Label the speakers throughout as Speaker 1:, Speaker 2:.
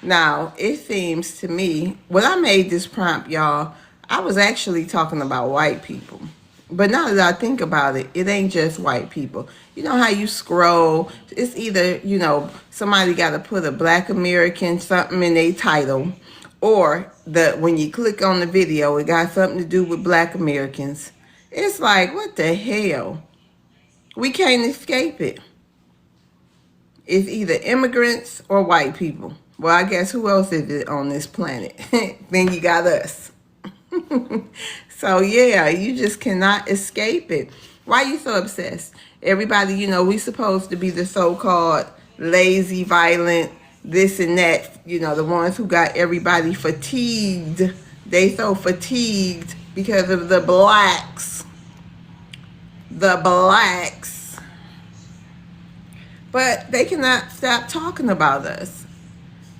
Speaker 1: Now, it seems to me, when I made this prompt, y'all, I was actually talking about white people. But now that I think about it, it ain't just white people. You know how you scroll, it's either, somebody got to put a black American something in their title, or when you click on the video, it got something to do with black Americans. It's like, what the hell? We can't escape it. It's either immigrants or white people. Well, I guess who else is it on this planet? Then you got us. So yeah, you just cannot escape it. Why are you so obsessed? Everybody, we supposed to be the so-called lazy, violent, this and that. The ones who got everybody fatigued. They so fatigued because of the blacks. The blacks. But they cannot stop talking about us.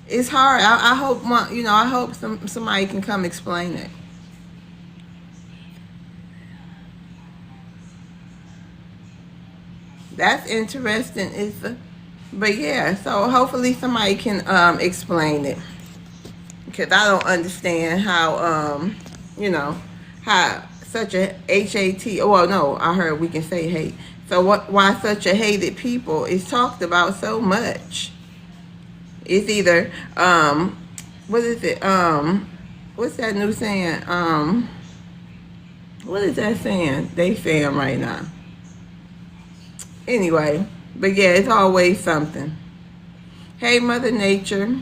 Speaker 1: It's hard. I hope I hope somebody can come explain it. That's interesting. But yeah. So hopefully somebody can explain it, because I don't understand how how such a HAT. Well, no, I heard we can say hate. So why such a hated people is talked about so much? It's either what is it? What's that new saying? What is that saying? They saying right now. Anyway, but yeah, it's always something. Hey, Mother Nature.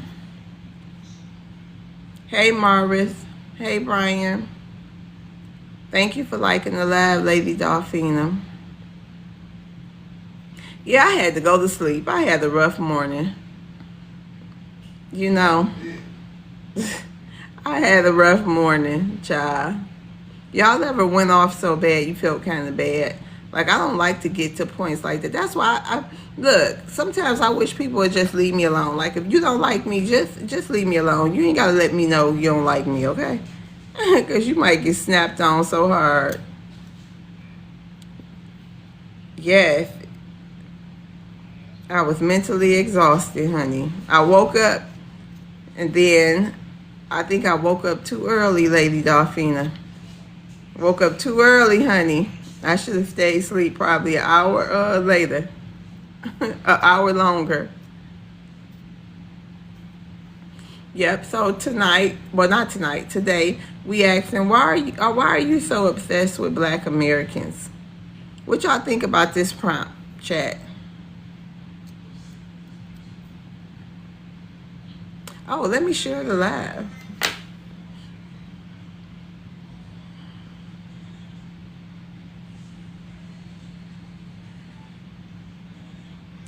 Speaker 1: Hey, Morris. Hey, Brian. Thank you for liking the live, Lady Dolphina. Yeah, I had to go to sleep. I had a rough morning. I had a rough morning, child. Y'all ever went off so bad you felt kind of bad? Like, I don't like to get to points like that. That's why I look, sometimes I wish people would just leave me alone. Like, if you don't like me, just leave me alone. You ain't got to let me know you don't like me, okay? Because you might get snapped on so hard. Yes, I was mentally exhausted, honey. I woke up, and then I think I woke up too early, Lady Dolphina. Woke up too early, honey. I should have stayed asleep probably an hour later. An hour longer. Yep. So tonight, well, not tonight, today, we asked him, why are you so obsessed with Black Americans? What y'all think about this prompt, chat? Oh, let me share the live.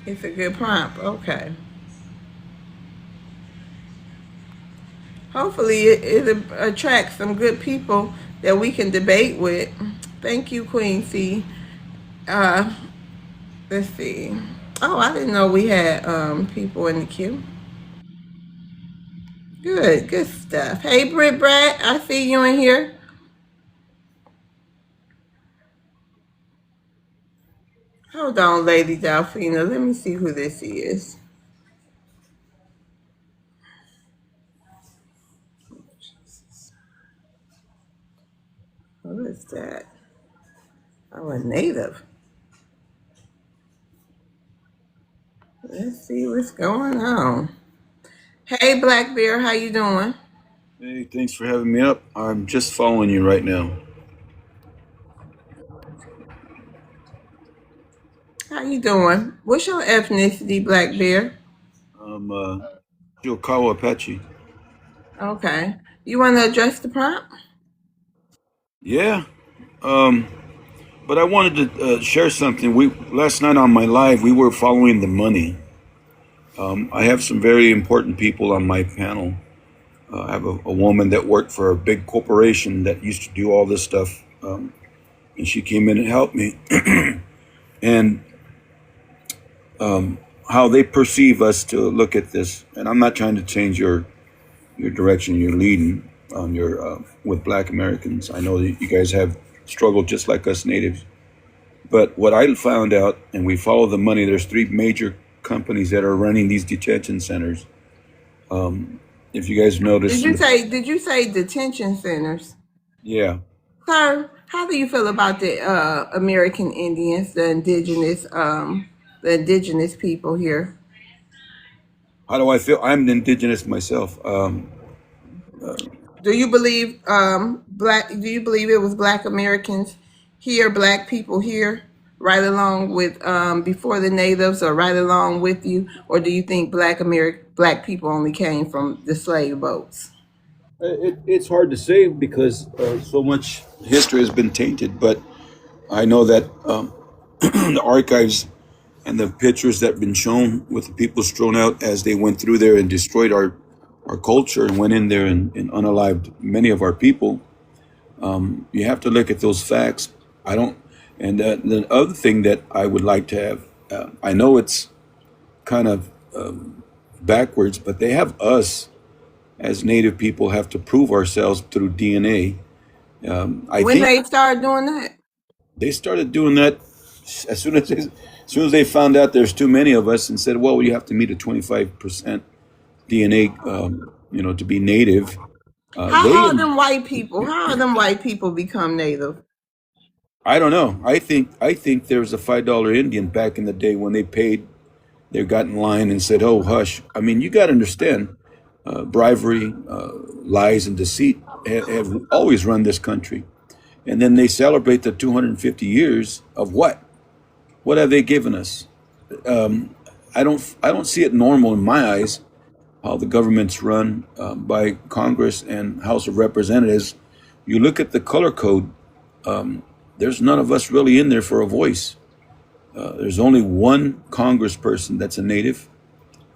Speaker 1: It's a good prompt. Okay. Hopefully it attracts some good people that we can debate with. Thank you, Queen C. Uh, let's see. Oh, I didn't know we had people in the queue. Good stuff. Hey, Britt Brat, I see you in here. Hold on, Lady Delphina. Let me see who this is. Who is that? Oh, a native. Let's see what's going on. Hey, Black Bear, how you doing?
Speaker 2: Hey, thanks for having me up. I'm just following you right now.
Speaker 1: How you doing? What's your ethnicity, Black Bear?
Speaker 2: I'm Chilkawa Apache.
Speaker 1: Okay. You want to address the prompt?
Speaker 2: Yeah, um, but I wanted to share something. We last night on my live, we were following the money. I have some very important people on my panel. I have a woman that worked for a big corporation that used to do all this stuff, and she came in and helped me. And how they perceive us to look at this. And I'm not trying to change your direction you're leading on your with Black Americans. I know that you guys have struggled just like us natives. But what I found out, and we follow the money, there's three major companies that are running these detention centers. If you guys notice,
Speaker 1: Did you say detention centers?
Speaker 2: yeah.
Speaker 1: Sir, how do you feel about the American Indians, the indigenous people here?
Speaker 2: How do I feel? I'm an indigenous myself.
Speaker 1: Do you believe black? Do you believe it was Black Americans here, Black people here, right along with before the natives, or right along with you, or do you think Black people only came from the slave boats?
Speaker 2: It's hard to say because so much history has been tainted, but I know that the archives and the pictures that have been shown with the people strewn out as they went through there and destroyed our culture and went in there and unalived many of our people. You have to look at those facts. I don't. And the other thing that I would like to have, I know it's kind of backwards, but they have us as Native people have to prove ourselves through DNA. I
Speaker 1: When
Speaker 2: think
Speaker 1: they started doing that?
Speaker 2: they started doing that as soon as they found out there's too many of us and said, well, you have to meet a 25% DNA, to be native. They,
Speaker 1: How are them white people become native?
Speaker 2: I don't know. I think there was a $5 Indian back in the day when they paid. They got in line and said, "Oh, hush." I mean, you got to understand, bribery, lies, and deceit have always run this country. And then they celebrate the 250 years of what? What have they given us? I don't see it normal in my eyes how the government's run by Congress and House of Representatives. You look at the color code. There's none of us really in there for a voice. There's only one congressperson that's a native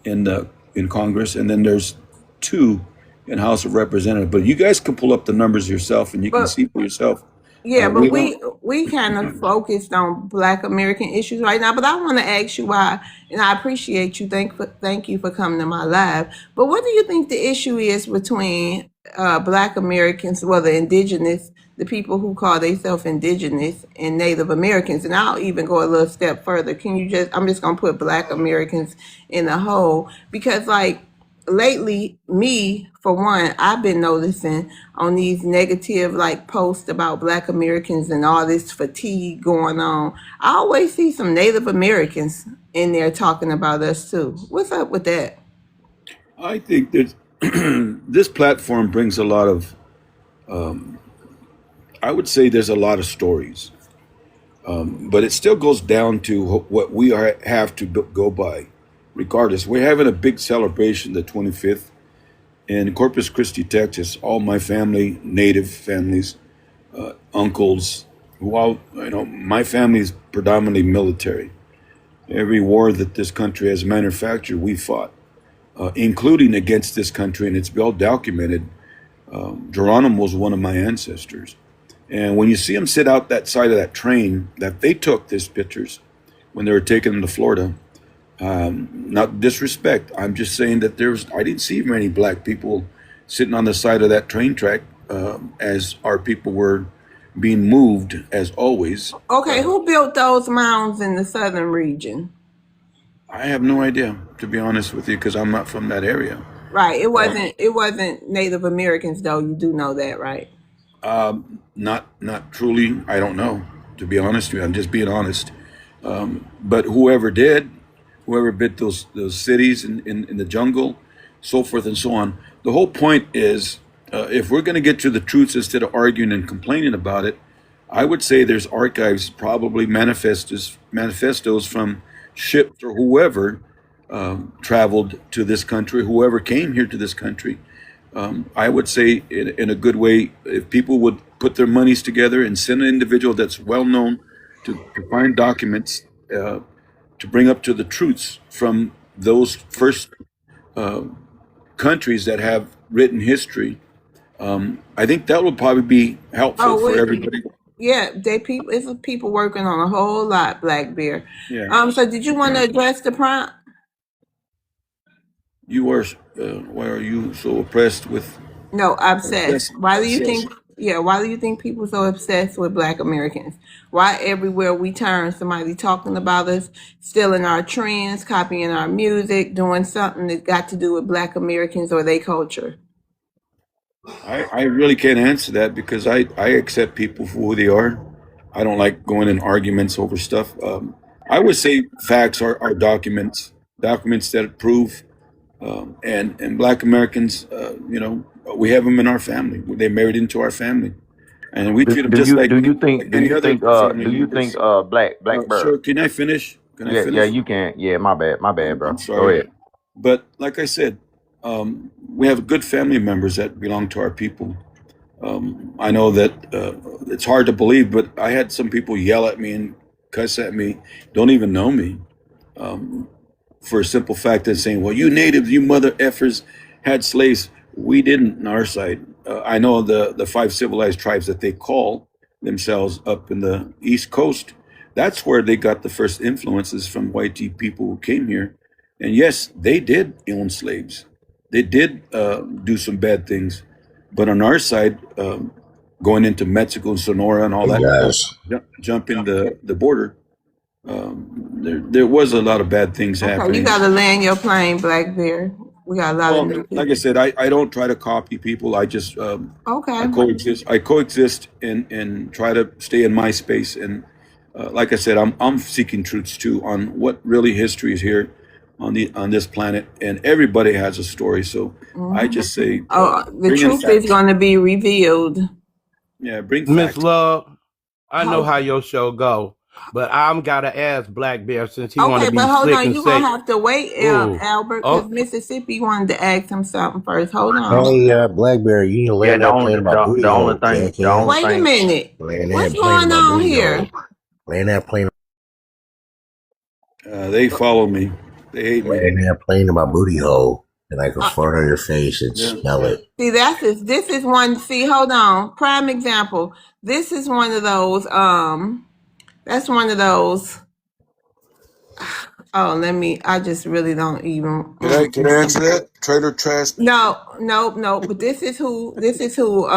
Speaker 2: in Congress, and then there's two in House of Representatives. But you guys can pull up the numbers yourself, and you can
Speaker 1: But
Speaker 2: see for yourself.
Speaker 1: yeah, but
Speaker 2: We don't.
Speaker 1: we kind of focused on Black American issues right now. But I want to ask you why, and I appreciate you. Thank you for coming to my live. But what do you think the issue is between Black Americans, well, the indigenous, the people who call themselves indigenous, and Native Americans? And I'll even go a little step further. Can you just? I'm just gonna put Black Americans in the whole, because like lately, me for one, I've been noticing on these negative like posts about Black Americans and all this fatigue going on. I always see some Native Americans in there talking about us too. What's up with that?
Speaker 2: I think that this platform brings a lot of. I would say there's a lot of stories, but it still goes down to what we have to go by. Regardless, we're having a big celebration, the 25th, in Corpus Christi, Texas. All my family, native families, uncles, who all, my family is predominantly military. Every war that this country has manufactured, we fought, including against this country, and it's well documented. Geronimo was one of my ancestors. And when you see them sit out that side of that train that they took these pictures when they were taking them to Florida, not disrespect, I'm just saying that I didn't see many black people sitting on the side of that train track as our people were being moved, as always.
Speaker 1: Okay, who built those mounds in the southern region?
Speaker 2: I have no idea, to be honest with you, because I'm not from that area.
Speaker 1: Right.
Speaker 2: Uh,
Speaker 1: It wasn't Native Americans though. You do know that, right?
Speaker 2: not truly, I don't know, to be honest with you. I'm just being honest. But whoever did, whoever bit those cities in the jungle, so forth and so on. The whole point is, if we're going to get to the truths instead of arguing and complaining about it, I would say there's archives, probably manifestos from ships or whoever traveled to this country, whoever came here to this country. I would say, in a good way, if people would put their monies together and send an individual that's well known to find documents to bring up to the truths from those first countries that have written history. I think that would probably be helpful
Speaker 1: Oh,
Speaker 2: for everybody.
Speaker 1: yeah, it's people working on a whole lot, Black Bear.
Speaker 2: Yeah,
Speaker 1: So did you want to address the prompt?
Speaker 2: you are. Why are you so oppressed with
Speaker 1: No, obsessed.
Speaker 2: obsessed?
Speaker 1: Why do you
Speaker 2: Obsessed.
Speaker 1: think? Yeah, why do you think people so obsessed with Black Americans? Why everywhere we turn, somebody talking about us, stealing our trends, copying our music, doing something that got to do with Black Americans or their culture?
Speaker 2: I really can't answer that because I accept people for who they are. I don't like going in arguments over stuff. I would say facts are documents, documents that prove. And Black Americans, we have them in our family. They married into our family, and we
Speaker 3: Do,
Speaker 2: treat them
Speaker 3: do
Speaker 2: just
Speaker 3: you
Speaker 2: like
Speaker 3: do you
Speaker 2: like
Speaker 3: think do
Speaker 2: any
Speaker 3: you
Speaker 2: other
Speaker 3: think
Speaker 2: family
Speaker 3: do you think
Speaker 2: members.
Speaker 3: Black Bear?
Speaker 2: Sure, can I finish? Can I
Speaker 3: Yeah,
Speaker 2: finish?
Speaker 3: you can. Yeah, my bad,
Speaker 2: I'm
Speaker 3: bro. Go
Speaker 2: sorry,
Speaker 3: ahead.
Speaker 2: but like I said, we have good family members that belong to our people. I know that it's hard to believe, but I had some people yell at me and cuss at me, don't even know me, for a simple fact of saying, "Well, you natives, you mother effers, had slaves." We didn't on our side. I know the five civilized tribes that they call themselves up in the East Coast. That's where they got the first influences from white people who came here. And yes, they did own slaves. They did do some bad things, but on our side, going into Mexico and Sonora and all
Speaker 4: Hey
Speaker 2: that,
Speaker 4: guys,
Speaker 2: jumping the border, there was a lot of bad things
Speaker 1: Okay, you
Speaker 2: happening.
Speaker 1: gotta land your plane, Black Bear. We got a lot of
Speaker 2: Well,
Speaker 1: new
Speaker 2: like I
Speaker 1: people.
Speaker 2: said, I don't try to copy people. I just I
Speaker 1: Okay.
Speaker 2: coexist. I coexist and try to stay in my space. And like I said, I'm seeking truths too on what really history is here on this planet, and everybody has a story. So I
Speaker 1: Hmm.
Speaker 2: just say,
Speaker 1: Oh, the
Speaker 2: bring in
Speaker 1: truth is
Speaker 2: facts.
Speaker 1: gonna be revealed.
Speaker 2: Yeah, bring
Speaker 5: Miss
Speaker 2: facts.
Speaker 5: Love, I know
Speaker 1: Hold,
Speaker 5: how your show go, but I'm gotta ask Black Bear since he want to
Speaker 1: okay,
Speaker 5: be
Speaker 1: but hold
Speaker 5: slick
Speaker 1: on.
Speaker 5: and
Speaker 1: You gonna
Speaker 5: say,
Speaker 1: have to wait,
Speaker 5: "Ooh,
Speaker 1: Albert, because
Speaker 5: oh
Speaker 1: Mississippi wanted to ask him something first. Hold on.
Speaker 4: hey Blackberry, you need to
Speaker 3: Yeah,
Speaker 4: land that plane in my
Speaker 3: the
Speaker 4: booty
Speaker 3: only
Speaker 4: hole,
Speaker 3: thing the only
Speaker 4: jackass.
Speaker 1: Wait a
Speaker 3: thing
Speaker 1: minute.
Speaker 4: Land
Speaker 1: What's
Speaker 4: that plane in
Speaker 1: going
Speaker 4: my
Speaker 1: on
Speaker 4: booty
Speaker 1: here?
Speaker 4: hole. Land that plane.
Speaker 2: They follow me. They hate me.
Speaker 4: Land that plane in my booty hole, and I can
Speaker 1: Uh,
Speaker 4: fart on your face and
Speaker 2: Yeah.
Speaker 4: smell it.
Speaker 1: See, this is one. See, hold on. Prime example. This is one of those. That's one of those. Oh, let me. I just really don't even.
Speaker 2: Can I answer that? Trailer trash.
Speaker 1: No, no, no. But this is who. This is who.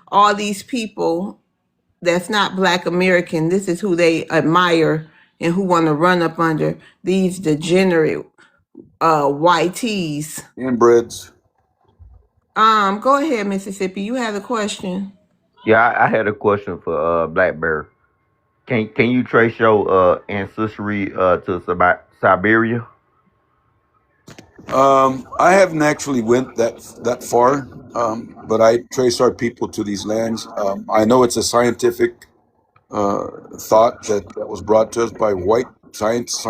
Speaker 1: All these people that's not Black American. This is who they admire and who want to run up under these degenerate YTs.
Speaker 2: Inbreds.
Speaker 1: Go ahead, Mississippi. You had a question.
Speaker 3: Yeah, I had a question for Black Bear. Can you trace your ancestry to Siberia?
Speaker 2: I haven't actually went that far, but I trace our people to these lands. I know it's a scientific thought that was brought to us by white science.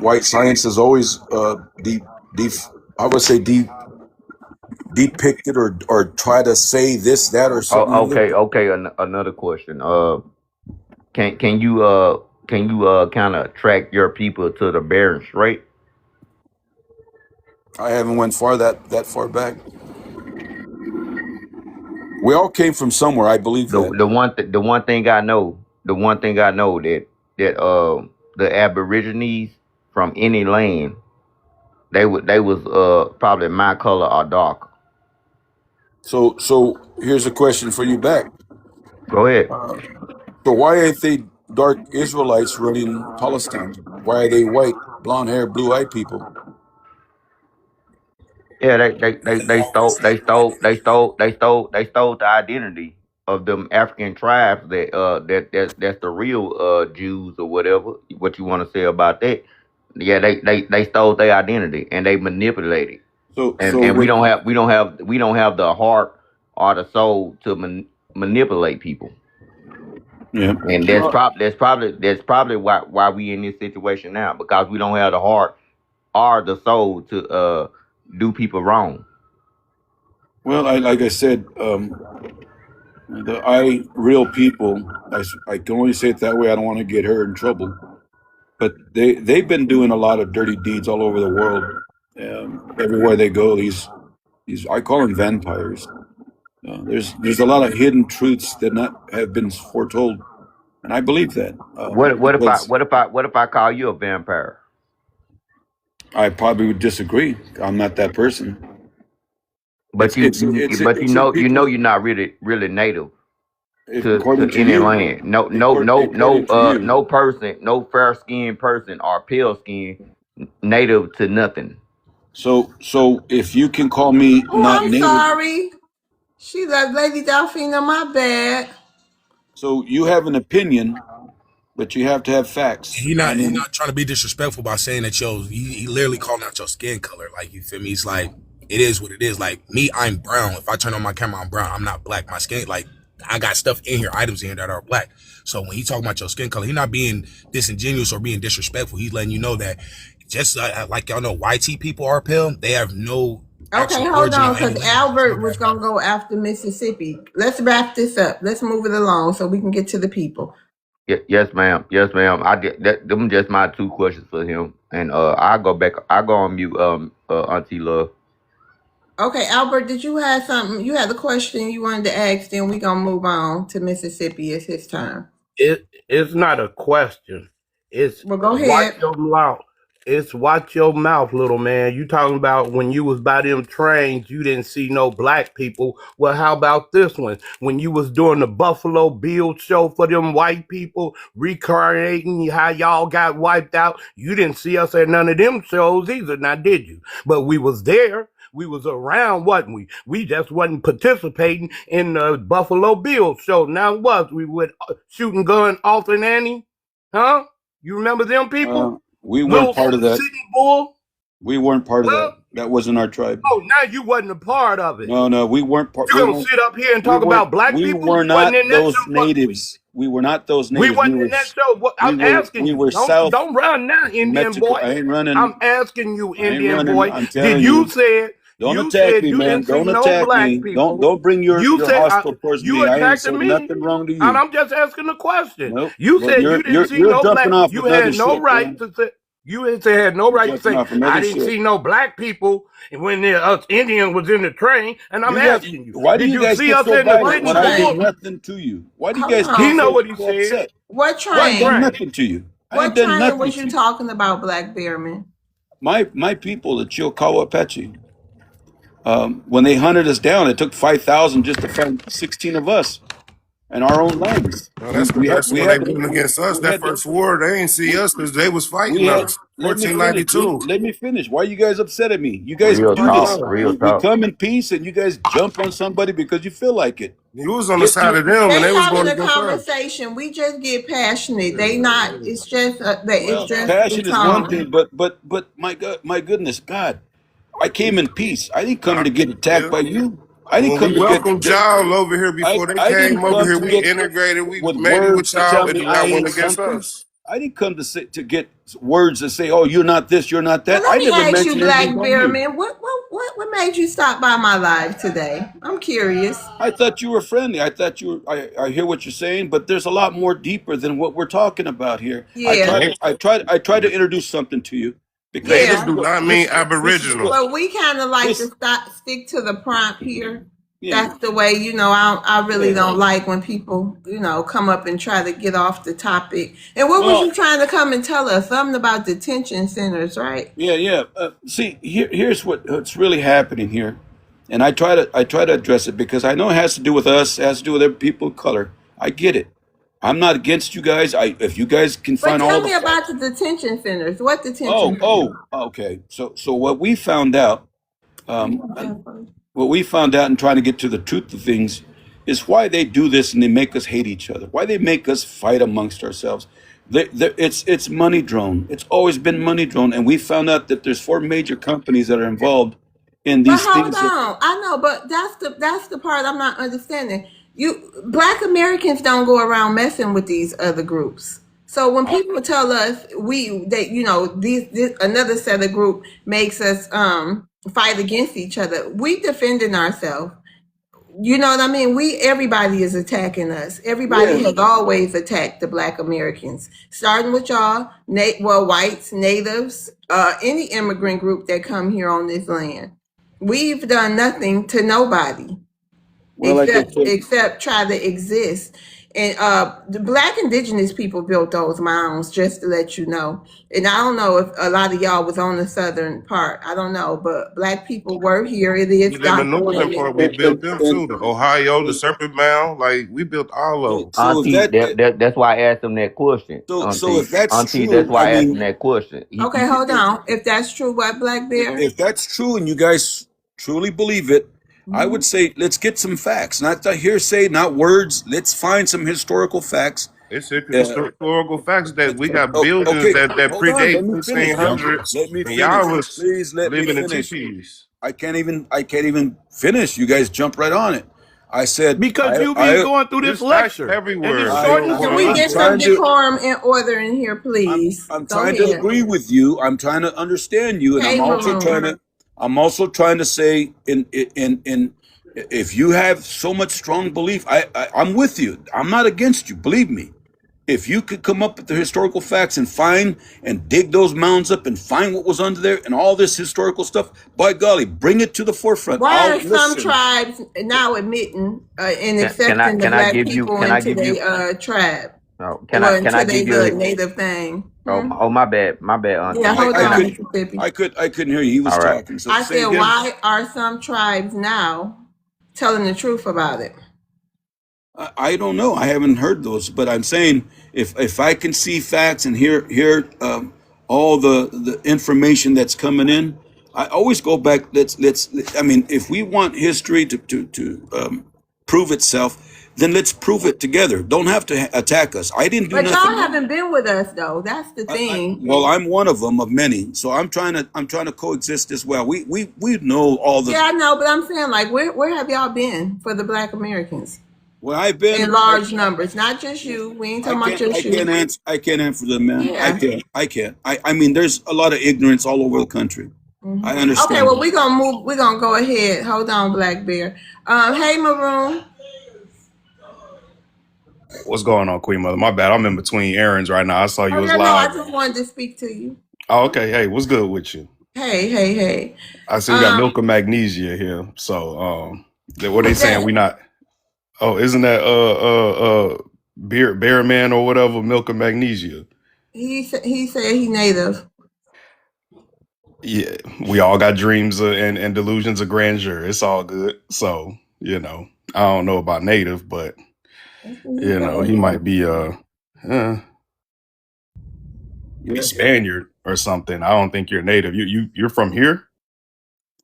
Speaker 2: White science has always deep, I would say depicted or try to say this, that, or something.
Speaker 3: Oh, okay. Another question. Can you kind of track your people to the Bering Strait?
Speaker 2: I haven't went that far back. We all came from somewhere. I believe that.
Speaker 3: The one thing I know that the Aborigines from any land they was probably my color or darker.
Speaker 2: So here's a question for you back.
Speaker 3: Go ahead.
Speaker 2: So why ain't they dark Israelites running Palestine? Why are they white, blonde hair, blue eyed people?
Speaker 3: Yeah, they stole the identity of them African tribes that's the real Jews or whatever what you want to say about that. Yeah, they stole their identity and they manipulated,
Speaker 2: So
Speaker 3: and
Speaker 2: when
Speaker 3: we don't have the heart or the soul to manipulate people,
Speaker 2: yeah,
Speaker 3: and
Speaker 2: well,
Speaker 3: that's probably why we in this situation now, because we don't have the heart or the soul to do people wrong.
Speaker 2: well, I like I said, the real people. I can only say it that way. I don't want to get her in trouble, but they've been doing a lot of dirty deeds all over the world. Everywhere they go, these I call them vampires. There's a lot of hidden truths that not have been foretold, and I believe that because
Speaker 3: What if I call you a vampire?
Speaker 2: I probably would disagree. I'm not that person.
Speaker 3: But you know
Speaker 2: people.
Speaker 3: you're not really native to
Speaker 2: According to
Speaker 3: any
Speaker 2: you,
Speaker 3: land.
Speaker 2: according to you.
Speaker 3: No person, no fair skinned person or pale skin native to nothing.
Speaker 2: So if you can call me
Speaker 1: Oh,
Speaker 2: not
Speaker 1: I'm
Speaker 2: native,
Speaker 1: sorry. She left Lady Delphina, my bad.
Speaker 2: so you have an opinion, but you have to have facts. I
Speaker 6: He
Speaker 2: mean,
Speaker 6: not trying to be disrespectful by saying that he literally calling out your skin color. Like, you feel me? He's like, it is what it is. Like me, I'm brown. If I turn on my camera, I'm brown. I'm not black. My skin, like, I got stuff in here, items in here that are black. So when he talking about your skin color, he not being disingenuous or being disrespectful. He's letting you know that just like y'all know, YT people are pale. They have no
Speaker 1: Okay,
Speaker 6: actual
Speaker 1: hold
Speaker 6: origin
Speaker 1: on,
Speaker 6: in any
Speaker 1: because
Speaker 6: land. So
Speaker 1: Albert was
Speaker 6: that
Speaker 1: gonna
Speaker 6: matter.
Speaker 1: go after Mississippi. Let's wrap this up. Let's move it along so we can get to the people.
Speaker 3: Yes, ma'am. Yes, ma'am. I did that. Them just my two questions for him, and I go back. I go on mute. Auntie Love.
Speaker 1: Okay, Albert, did you have something? You had a question you wanted to ask, then we gonna move on to Mississippi. It's his turn.
Speaker 5: It's not a question. It's
Speaker 1: Well, go
Speaker 5: watch
Speaker 1: ahead.
Speaker 5: your mouth. It's watch your mouth, little man. You talking about when you was by them trains, you didn't see no black people. Well, how about this one? When you was doing the Buffalo Bill show for them white people, recreating how y'all got wiped out, you didn't see us at none of them shows either, now did you? But we was there. We was around, wasn't we? We just wasn't participating in the Buffalo Bill show. Now was we with shooting gun off and Annie? Huh? You remember them people?
Speaker 2: we weren't
Speaker 5: Little
Speaker 2: part of that.
Speaker 5: City Bull?
Speaker 2: We weren't part of that.
Speaker 5: Huh?
Speaker 2: That wasn't our tribe.
Speaker 5: Oh, now you wasn't a part of it.
Speaker 2: No, we weren't part.
Speaker 5: You gonna sit up here and
Speaker 2: We
Speaker 5: talk
Speaker 2: weren't.
Speaker 5: about black
Speaker 2: We
Speaker 5: people?
Speaker 2: were
Speaker 5: We wasn't
Speaker 2: not
Speaker 5: in that
Speaker 2: those
Speaker 5: show, was we?
Speaker 2: natives. We were not those
Speaker 5: We
Speaker 2: natives.
Speaker 5: wasn't in that show. What,
Speaker 2: We
Speaker 5: I'm
Speaker 2: were.
Speaker 5: asking
Speaker 2: We
Speaker 5: you.
Speaker 2: were South
Speaker 5: Don't run now, Indian
Speaker 2: Mexico.
Speaker 5: boy.
Speaker 2: I ain't running.
Speaker 5: I'm asking you,
Speaker 2: I ain't
Speaker 5: Indian
Speaker 2: running.
Speaker 5: boy.
Speaker 2: I'm
Speaker 5: Did
Speaker 2: telling you. Don't
Speaker 5: you
Speaker 2: attack
Speaker 5: said
Speaker 2: me,
Speaker 5: you
Speaker 2: man.
Speaker 5: didn't see
Speaker 2: Don't
Speaker 5: no
Speaker 2: attack me.
Speaker 5: black people?
Speaker 2: Don't bring
Speaker 5: You
Speaker 2: your
Speaker 5: said
Speaker 2: hostile towards
Speaker 5: you
Speaker 2: me. I ain't
Speaker 5: attacking
Speaker 2: said
Speaker 5: me,
Speaker 2: nothing wrong to
Speaker 5: and
Speaker 2: you.
Speaker 5: I'm just asking a question.
Speaker 2: Nope.
Speaker 5: You
Speaker 2: But
Speaker 5: said you didn't see
Speaker 2: you're
Speaker 5: no
Speaker 2: jumping
Speaker 5: black.
Speaker 2: off
Speaker 5: You
Speaker 2: another
Speaker 5: had no
Speaker 2: ship,
Speaker 5: right
Speaker 2: man.
Speaker 5: to say. You had no
Speaker 2: You're
Speaker 5: right to
Speaker 2: jumping
Speaker 5: say
Speaker 2: off
Speaker 5: I
Speaker 2: another
Speaker 5: didn't
Speaker 2: ship.
Speaker 5: see no black people when us Indians was in the train. And I'm
Speaker 2: You got.
Speaker 5: asking you,
Speaker 2: Why do
Speaker 5: did
Speaker 2: you
Speaker 5: you
Speaker 2: guys
Speaker 5: see
Speaker 2: get
Speaker 5: us
Speaker 2: so
Speaker 5: in the
Speaker 2: violent
Speaker 1: What
Speaker 2: when
Speaker 5: City
Speaker 2: I did
Speaker 5: Bull?
Speaker 1: train?
Speaker 2: nothing to you? Why do you
Speaker 1: Hold
Speaker 2: guys get
Speaker 5: He
Speaker 1: on.
Speaker 5: know
Speaker 2: so
Speaker 5: what he said.
Speaker 2: upset?
Speaker 1: What
Speaker 2: I
Speaker 5: What
Speaker 2: ain't done
Speaker 1: train?
Speaker 5: train?
Speaker 2: nothing to you. I ain't
Speaker 1: What
Speaker 2: done
Speaker 1: train
Speaker 2: nothing
Speaker 1: was
Speaker 2: to
Speaker 1: you
Speaker 2: you.
Speaker 1: talking about, Black Bearman?
Speaker 2: My people, the Chilkawa Apache, when they hunted us down, it took 5,000 just to find 16 of us in our own lands.
Speaker 7: No, that's that's
Speaker 2: We
Speaker 7: when they
Speaker 2: had
Speaker 7: went
Speaker 2: to
Speaker 7: against us.
Speaker 2: we
Speaker 7: That
Speaker 2: had to
Speaker 7: first war, they ain't see
Speaker 2: we,
Speaker 7: us because they was
Speaker 2: we
Speaker 7: fighting
Speaker 2: had.
Speaker 7: us.
Speaker 2: Let me finish.
Speaker 7: 1492.
Speaker 2: Let me finish. Why are you guys upset at me? You guys
Speaker 3: Real
Speaker 2: do
Speaker 5: Watch your
Speaker 3: talk.
Speaker 2: this.
Speaker 5: mouth.
Speaker 3: Real
Speaker 2: We
Speaker 3: talk.
Speaker 2: come in peace, and you guys jump on somebody because you feel like it.
Speaker 7: You was on the
Speaker 2: Get
Speaker 7: side
Speaker 2: your
Speaker 7: of them, and
Speaker 1: They
Speaker 7: they was
Speaker 1: having
Speaker 7: going
Speaker 1: a
Speaker 7: against us.
Speaker 1: conversation. We just get passionate. They not. It's just that. It's
Speaker 2: Well,
Speaker 1: just the
Speaker 2: passion is one
Speaker 1: tone.
Speaker 2: thing, but my God, my goodness, God, I came in peace. I didn't come to get attacked
Speaker 7: Yeah.
Speaker 2: by you. I didn't
Speaker 7: When
Speaker 2: come
Speaker 7: we
Speaker 2: to
Speaker 7: welcomed y'all over here before they
Speaker 2: I
Speaker 7: came
Speaker 2: didn't
Speaker 7: over
Speaker 2: come
Speaker 7: here,
Speaker 2: to
Speaker 7: we
Speaker 2: get
Speaker 7: integrated, we
Speaker 2: with
Speaker 7: made it with
Speaker 2: words to
Speaker 7: y'all,
Speaker 2: tell
Speaker 7: and
Speaker 2: me
Speaker 7: then
Speaker 2: I
Speaker 7: y'all went
Speaker 2: ain't
Speaker 7: against
Speaker 2: something.
Speaker 7: us.
Speaker 2: I didn't come to get words to say, "Oh, you're not this, you're not
Speaker 1: Well,
Speaker 2: that."
Speaker 1: let
Speaker 2: I
Speaker 1: me
Speaker 2: never
Speaker 1: ask you,
Speaker 2: mentioned anything
Speaker 1: Black
Speaker 2: about you.
Speaker 1: Bearman. What made you stop by my live today? I'm curious.
Speaker 2: I thought you were friendly. I thought you were. I hear what you're saying, but there's a lot more deeper than what we're talking about here.
Speaker 1: Yeah,
Speaker 2: I tried to introduce something to you because
Speaker 7: Natives
Speaker 1: yeah.
Speaker 7: do not mean aboriginal.
Speaker 1: Well, we kind of like to
Speaker 2: this
Speaker 1: stick to the prompt here.
Speaker 2: yeah
Speaker 1: That's the way, I really
Speaker 2: yeah.
Speaker 1: don't like when people, come up and try to get off the topic. And what was you
Speaker 2: Well,
Speaker 1: trying to come and tell us? Something about detention centers, right?
Speaker 2: yeah. See, here's what's really happening here, and I try to address it because I know it has to do with us, it has to do with other people of color. I get it. I'm not against you guys. If you guys can
Speaker 1: But
Speaker 2: find all
Speaker 1: tell
Speaker 2: the
Speaker 1: me about
Speaker 2: facts.
Speaker 1: the detention centers. What detention centers?
Speaker 2: Okay. So what we found out, and what we found out in trying to get to the truth of things, is why they do this and they make us hate each other. Why they make us fight amongst ourselves. It's money drone. It's always been money drone, and we found out that there's four major companies that are involved in
Speaker 1: But
Speaker 2: these
Speaker 1: hold
Speaker 2: things.
Speaker 1: on, I know, but that's the part I'm not understanding. Black Americans don't go around messing with these other groups. So when people tell us this another set of group makes us fight against each other, we defending ourselves. You know what I mean? Everybody is attacking us. Everybody
Speaker 2: Yeah.
Speaker 1: has always attacked the Black Americans, starting with y'all, whites, natives, any immigrant group that come here on this land. We've done nothing to nobody
Speaker 2: Well, like I said,
Speaker 1: except try to exist. And the black indigenous people built those mounds, just to let you know. And I don't know if a lot of y'all was on the southern part. I don't know, but black people were here. It is
Speaker 7: In the northern
Speaker 1: documented.
Speaker 7: part, we built them too. The Ohio, the
Speaker 2: and
Speaker 7: Serpent Mound, like we built all of them.
Speaker 2: so if
Speaker 3: Auntie, that's why I asked him that question.
Speaker 2: so if that's
Speaker 3: Auntie, that's
Speaker 2: true, I
Speaker 3: why I asked him
Speaker 2: mean,
Speaker 3: that question.
Speaker 1: Okay, hold on. If that's true, what, Black Bear?
Speaker 2: if that's true and you guys truly believe it, I
Speaker 1: Mhm.
Speaker 2: would say let's get some facts, not the hearsay, not words. Let's find some historical facts.
Speaker 7: It's
Speaker 2: Uh,
Speaker 7: historical facts that we got
Speaker 2: oh,
Speaker 7: buildings
Speaker 2: okay,
Speaker 7: that
Speaker 2: hold on.
Speaker 7: predate
Speaker 2: Let me finish.
Speaker 7: 1500s,
Speaker 2: Let me
Speaker 7: and
Speaker 2: finish.
Speaker 7: y'all was
Speaker 2: Please let me
Speaker 7: living in
Speaker 2: finish.
Speaker 7: teepees.
Speaker 2: I can't even finish. You guys jump right on it. I said
Speaker 5: Because you be
Speaker 2: I
Speaker 5: going through this
Speaker 7: There's facts
Speaker 5: lecture, and
Speaker 7: everywhere.
Speaker 5: it's
Speaker 7: We
Speaker 5: short
Speaker 7: don't
Speaker 5: and
Speaker 1: Can
Speaker 7: want
Speaker 1: we
Speaker 7: to
Speaker 5: sweet.
Speaker 1: get
Speaker 2: I'm
Speaker 1: some
Speaker 2: trying to
Speaker 1: decorum and order in here, please?
Speaker 2: I'm
Speaker 1: Go
Speaker 2: trying to
Speaker 1: ahead.
Speaker 2: agree with you. I'm trying to understand you, and
Speaker 1: Hey, Maroon.
Speaker 2: I'm also trying to say in if you have so much strong belief, I'm with you. I'm not against you. Believe me. If you could come up with the historical facts and find and dig those mounds up and find what was under there and all this historical stuff, by golly, bring it to the forefront.
Speaker 1: Why
Speaker 2: I'll
Speaker 1: are some
Speaker 2: listen.
Speaker 1: tribes now admitting and accepting the
Speaker 3: Can I
Speaker 1: black
Speaker 3: give you?
Speaker 1: people
Speaker 3: Can I
Speaker 1: into
Speaker 3: give you?
Speaker 1: their tribe
Speaker 3: Oh,
Speaker 1: or
Speaker 3: can I
Speaker 1: into their
Speaker 3: give you?
Speaker 1: little native thing? Hmm?
Speaker 3: Oh, my bad,
Speaker 1: Yeah,
Speaker 3: Auntie.
Speaker 1: hold
Speaker 2: I
Speaker 1: on,
Speaker 3: Can I?
Speaker 2: could
Speaker 1: Mississippi.
Speaker 2: I couldn't hear you. He was
Speaker 3: All right.
Speaker 2: talking. So
Speaker 1: I
Speaker 2: say
Speaker 1: said,
Speaker 2: again.
Speaker 1: why are some tribes now telling the truth about it?
Speaker 2: I don't know. I haven't heard those, but I'm saying if I can see facts and hear all the information that's coming in, I always go back. Let's. I mean, if we want history to prove itself, then let's prove it together. Don't have to attack us. I didn't do
Speaker 1: But y'all
Speaker 2: nothing wrong.
Speaker 1: haven't been with us though. That's the thing.
Speaker 2: Well, I'm one of them of many, so I'm trying to coexist as well. We know all the.
Speaker 1: Yeah, I know, but I'm saying like where have y'all been for the black Americans?
Speaker 2: Where I've been,
Speaker 1: In large numbers, not just you. We ain't talking about just you.
Speaker 2: I can't answer them, man.
Speaker 1: Yeah.
Speaker 2: I can't. I mean, there's a lot of ignorance all over the country. I
Speaker 1: Okay,
Speaker 2: understand.
Speaker 1: well we're gonna move. We're gonna go ahead. Hold on, Black Bear. Hey Maroon.
Speaker 8: What's going on, Queen Mother? My bad. I'm in between errands right now. I saw you
Speaker 1: Oh
Speaker 8: was
Speaker 1: no, I
Speaker 8: live.
Speaker 1: just wanted to speak to you.
Speaker 8: Oh, okay. Hey, what's good with you?
Speaker 1: Hey.
Speaker 8: I see we got milk and magnesia here. So, what they
Speaker 1: What's
Speaker 8: saying?
Speaker 1: that?
Speaker 8: We not. Oh, isn't that bear man or whatever? Milk and magnesia.
Speaker 1: He said he native.
Speaker 8: Yeah, we all got dreams and delusions of grandeur. It's all good. So, I don't know about native, but he might be
Speaker 2: Yeah,
Speaker 8: Spaniard or something. I don't think you're native. You're from here?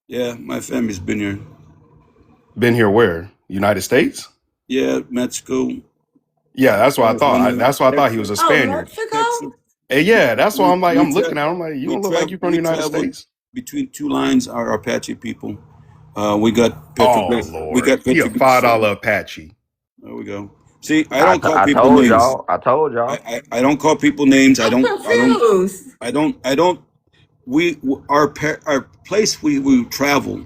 Speaker 2: yeah. My family's been here.
Speaker 8: Been here where? United States?
Speaker 2: Yeah, Mexico,
Speaker 8: Yeah, that's what I thought.
Speaker 2: California,
Speaker 8: That's why I thought he was a
Speaker 2: Texas,
Speaker 1: Oh,
Speaker 8: Spaniard.
Speaker 1: Mexico?
Speaker 2: Texas.
Speaker 8: And yeah, that's why I'm
Speaker 2: Tra-
Speaker 8: looking at him like, you don't look like you from the
Speaker 2: we
Speaker 8: United
Speaker 2: traveled
Speaker 8: States.
Speaker 2: between two lines. Our Apache people. We got
Speaker 8: Oh
Speaker 2: petroglyph. We
Speaker 8: Lord,
Speaker 2: got
Speaker 8: he a
Speaker 2: petroglyphs.
Speaker 8: $5 Apache.
Speaker 2: There we go. See, I don't call
Speaker 3: I
Speaker 2: people
Speaker 3: told
Speaker 2: names.
Speaker 3: y'all. I told y'all.
Speaker 2: I don't call people names.
Speaker 1: I'm confused.
Speaker 2: I don't. Our place we travel.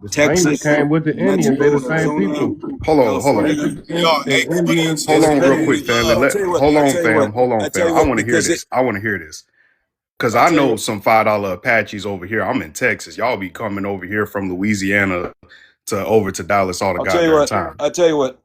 Speaker 9: The Spaniards
Speaker 2: Texas,
Speaker 9: came with the Indians. They
Speaker 2: Mexico,
Speaker 9: the same
Speaker 2: Arizona,
Speaker 9: people.
Speaker 8: Hold on.
Speaker 2: California.
Speaker 7: Y'all, hey,
Speaker 9: And Indians.
Speaker 8: Hold on real quick,
Speaker 2: Especially,
Speaker 8: family.
Speaker 2: I'll tell you what.
Speaker 8: Hold
Speaker 2: I'll
Speaker 8: on,
Speaker 2: tell you
Speaker 8: fam.
Speaker 2: what.
Speaker 8: Hold on,
Speaker 2: I'll tell
Speaker 8: fam.
Speaker 2: you
Speaker 8: I
Speaker 2: what.
Speaker 8: want to hear
Speaker 2: Because
Speaker 8: this. Because
Speaker 2: I'll
Speaker 8: I
Speaker 2: tell you
Speaker 8: know
Speaker 2: what.
Speaker 8: some $5 Apaches over here. I'm in Texas. Y'all be coming over here from Louisiana over to Dallas all the
Speaker 2: I'll tell you
Speaker 8: goddamn
Speaker 2: what.
Speaker 8: time.
Speaker 2: I'll tell you what.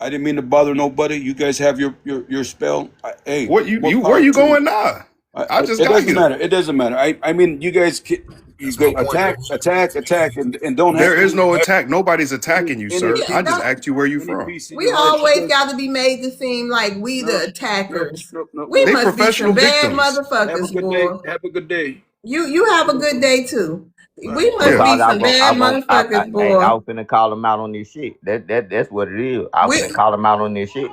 Speaker 2: I didn't mean to bother nobody. You guys have your spell. Hey,
Speaker 8: What
Speaker 2: more
Speaker 8: where
Speaker 2: power
Speaker 8: you
Speaker 2: to you.
Speaker 8: going now? I just
Speaker 2: It
Speaker 8: got
Speaker 2: doesn't
Speaker 8: here.
Speaker 2: matter. It doesn't matter. I mean, you guys
Speaker 6: That's my point.
Speaker 2: attack, and don't have
Speaker 8: There is no attack. Nobody's attacking you,
Speaker 2: any
Speaker 8: sir. I
Speaker 2: peace,
Speaker 8: just asked you where you
Speaker 2: any
Speaker 8: from.
Speaker 2: peace in
Speaker 1: We
Speaker 2: your heart.
Speaker 1: always got to be made to seem like we
Speaker 2: No,
Speaker 1: the attackers.
Speaker 2: no.
Speaker 1: We
Speaker 8: They
Speaker 1: must be
Speaker 8: professional
Speaker 1: some bad
Speaker 8: victims.
Speaker 2: Have a
Speaker 1: motherfuckers,
Speaker 2: good day.
Speaker 1: boy.
Speaker 2: Have a good day.
Speaker 1: You have a good day too. We must
Speaker 8: Yeah.
Speaker 1: be
Speaker 3: Because
Speaker 1: some bad motherfuckers,
Speaker 3: I
Speaker 1: boy.
Speaker 3: was finna call him out on this shit. That's what it is. I was
Speaker 1: We
Speaker 3: finna call him out on this shit.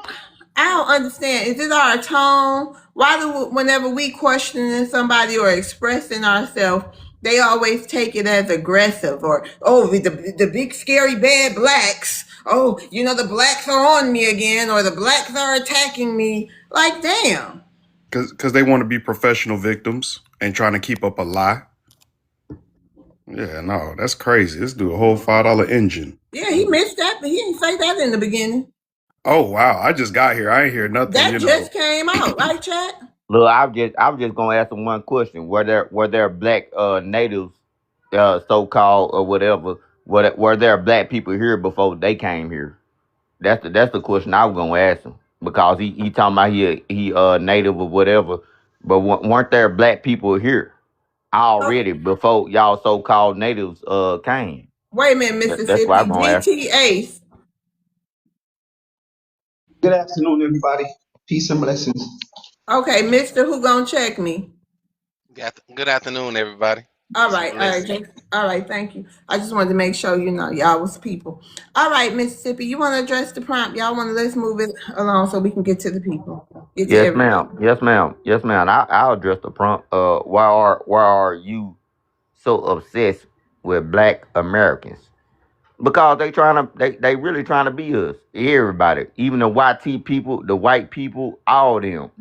Speaker 1: I don't understand. Is this our tone? Why do whenever we questioning somebody or expressing ourselves, they always take it as aggressive or the big scary bad blacks. Oh, the blacks are on me again, or the blacks are attacking me. Like damn.
Speaker 8: Because they want to be professional victims and trying to keep up a lie. Yeah, no, that's crazy. Let's do a whole $5 engine.
Speaker 1: Yeah, he missed that, but he didn't say that in the beginning.
Speaker 8: Oh wow, I just got here. I ain't hear nothing.
Speaker 1: That just came out, right, Chad?
Speaker 3: Look, I was just gonna ask him one question. Were there black natives, so called or whatever? Were there black people here before they came here? That's the question I was gonna ask him because he talking about he native or whatever, but weren't there black people here
Speaker 1: Oh,
Speaker 3: already before y'all so called natives came?
Speaker 1: wait a minute,
Speaker 3: That's why I'm
Speaker 1: Mississippi.
Speaker 3: gonna ask.
Speaker 1: GTA.
Speaker 10: Good afternoon, everybody. Peace and blessings.
Speaker 1: Okay, Mister, who gonna check me?
Speaker 11: Good afternoon, everybody.
Speaker 1: All
Speaker 11: Peace and
Speaker 1: right, all right,
Speaker 11: blessings.
Speaker 1: all right. Thank you. I just wanted to make sure y'all was people. All right, Mississippi, you want to address the prompt? Y'all want to let's move it along so we can get to the people, get to
Speaker 3: Yes,
Speaker 1: everybody.
Speaker 3: ma'am. Yes, ma'am. Yes, ma'am. I'll address the prompt. Why are you so obsessed with Black Americans? Because they really trying to be us. Everybody, even the YT people, the white people, all of them.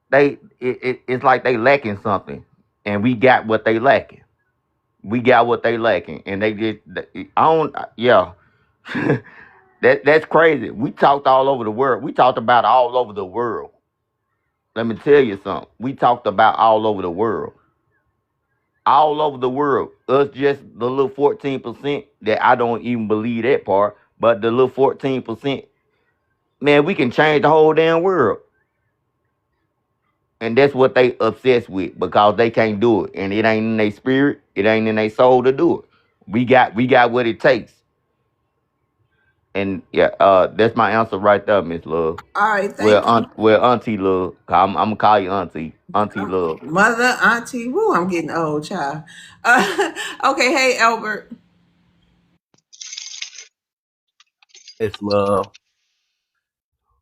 Speaker 3: It's like they lacking something, and we got what they lacking. We got what they lacking, and they just I don't. Yeah, that's crazy. We talked all over the world. We talked about all over the world. Let me tell you something. We talked about all over the world. All over the world. Us just the little 14% that I don't even believe that part, but the little 14%, man, we can change the whole damn world. And that's what they obsessed with because they can't do it. And it ain't in their spirit, it ain't in their soul to do it. We got what it takes. And yeah, that's my answer right there, Miss Love.
Speaker 1: All right, thank you.
Speaker 3: Well, Auntie Love. I'm gonna call you Auntie. Auntie Love.
Speaker 1: Mother, auntie, woo, I'm getting old, child. Okay, hey, Albert.
Speaker 5: It's love.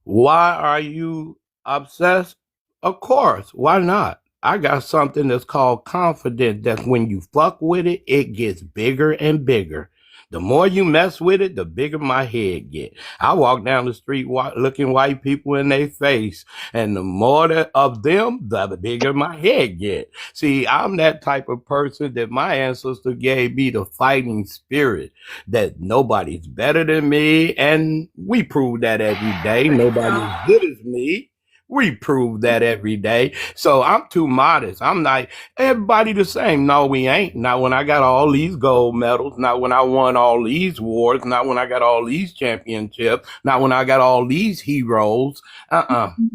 Speaker 5: Why are you obsessed? Of course. Why not? I got something that's called confidence that when you fuck with it, it gets bigger and bigger. The more you mess with it, the bigger my head get. I walk down the street looking white people in their face, and the more of them, the bigger my head get. See, I'm that type of person that my ancestor gave me the fighting spirit that nobody's better than me, and we prove that every day. Nobody's as good as me. We prove that every day. So I'm too modest. I'm not everybody the same. No, we ain't. Not when I got all these gold medals. Not when I won all these wars. Not when I got all these championships. Not when I got all these heroes.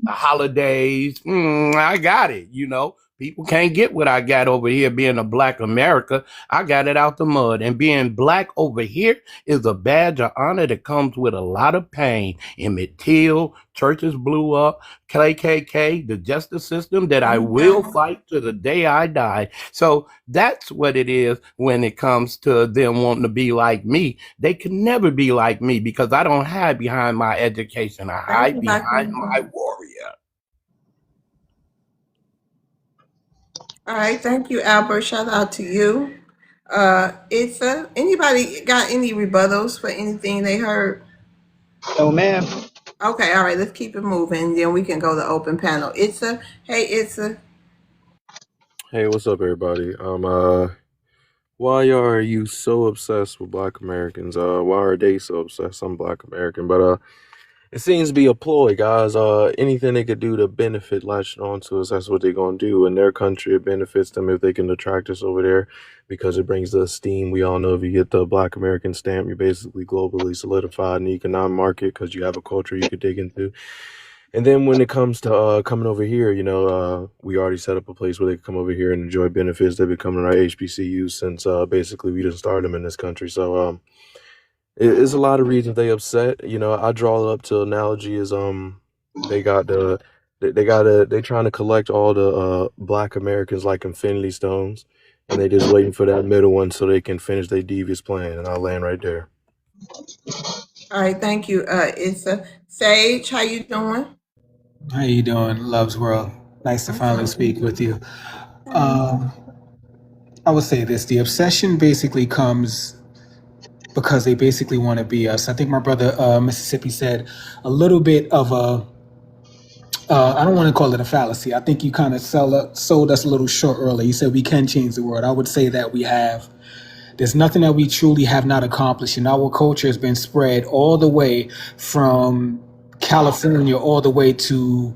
Speaker 5: Holidays. I got it, People can't get what I got over here being a Black America. I got it out the mud. And being Black over here is a badge of honor that comes with a lot of pain. Emmett Till, churches blew up, KKK, the justice system that I will fight to the day I die. So that's what it is when it comes to them wanting to be like me. They can never be like me because I don't hide behind my education. I hide behind my warrior.
Speaker 1: All right, thank you, Albert. Shout out to you. It's anybody got any rebuttals for anything they heard?
Speaker 10: No, ma'am.
Speaker 1: Okay, all right, let's keep it moving. Then we can go to open panel. It's a.
Speaker 9: Hey, what's up, everybody? Why are you so obsessed with Black Americans? Why are they so obsessed? I'm Black American, but it seems to be a ploy, guys. Anything they could do to benefit latching on to us, that's what they're gonna do. In their country, it benefits them if they can attract us over there because it brings the esteem. We all know if you get the Black American stamp, you're basically globally solidified in the economic market because you have a culture you could dig into. And then when it comes to coming over here, we already set up a place where they can come over here and enjoy benefits. They've been coming to our HBCUs since basically we didn't start them in this country. So it's a lot of reasons they upset. I draw it up to analogy is they got they trying to collect all the Black Americans like Infinity Stones, and they just waiting for that middle one so they can finish their devious plan. And I'll land right there.
Speaker 1: All right, thank you. It's a Sage. How you doing?
Speaker 12: How you doing, Love's World? Nice to finally speak with you. I would say this: the obsession basically comes because they basically want to be us. I think my brother Mississippi said a little bit of a. I don't want to call it a fallacy. I think you kind of sold us a little short earlier. You said we can change the world. I would say that we have. There's nothing that we truly have not accomplished, and our culture has been spread all the way from California all the way to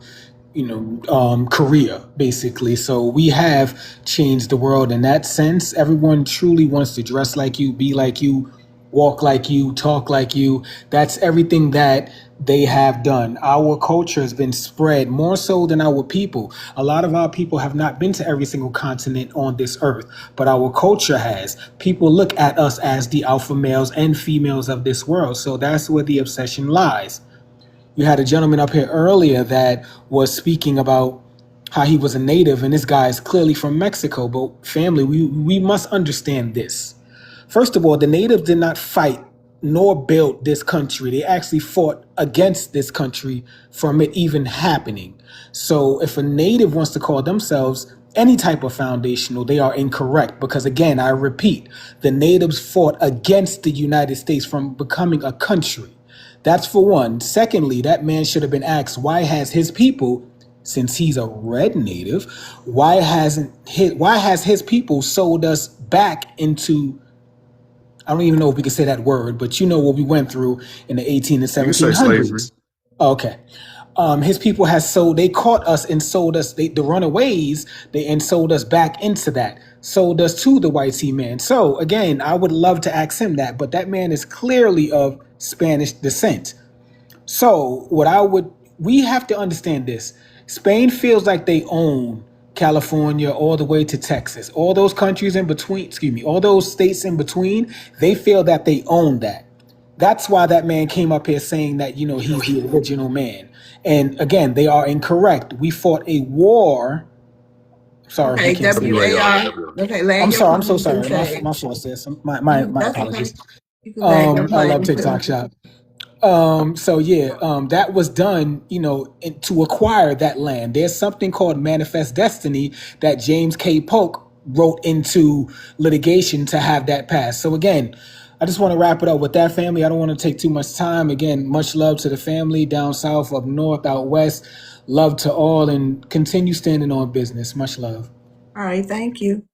Speaker 12: Korea, basically. So we have changed the world in that sense. Everyone truly wants to dress like you, be like you, walk like you, talk like you. That's everything that they have done. Our culture has been spread more so than our people. A lot of our people have not been to every single continent on this earth, but our culture has. People look at us as the alpha males and females of this world. So that's where the obsession lies. You had a gentleman up here earlier that was speaking about how he was a native, and this guy is clearly from Mexico. But family, we must understand this. First of all, the natives did not fight nor build this country. They actually fought against this country from it even happening. So if a native wants to call themselves any type of foundational, they are incorrect. Because again, I repeat, the natives fought against the United States from becoming a country. That's for one. Secondly, that man should have been asked, why has his people, since he's a red native, why has his people sold us back into, I don't even know if we can say that word, but you know what we went through in the 18 and
Speaker 8: You can say slavery.
Speaker 12: 1700s. Okay. His people has sold, they caught us and sold us, the runaways, and sold us back into that, sold us to the white sea man. So again, I would love to ask him that, but that man is clearly of Spanish descent. So we have to understand this. Spain feels like they own California all the way to Texas. All those countries in between, excuse me, all those states in between, they feel that they own that. That's why that man came up here saying that, he's the original man. And again, they are incorrect. We fought a war. Sorry, he
Speaker 1: Okay,
Speaker 12: can't see me.
Speaker 1: WAR. Okay, land
Speaker 12: I'm
Speaker 1: your
Speaker 12: sorry. I'm so
Speaker 1: plane,
Speaker 12: sorry.
Speaker 1: Sensei.
Speaker 12: My fault, sis. My
Speaker 1: That's okay.
Speaker 12: apologies.
Speaker 1: You can land your
Speaker 12: I love
Speaker 1: plane
Speaker 12: TikTok
Speaker 1: too.
Speaker 12: shop. So yeah, that was done, to acquire that land. There's something called manifest destiny that James K. Polk wrote into litigation to have that passed. So again, I just want to wrap it up with that, family. I don't want to take too much time. Again, much love to the family down south, up north, out west. Love to all, and continue standing on business. Much love.
Speaker 1: All right, thank you.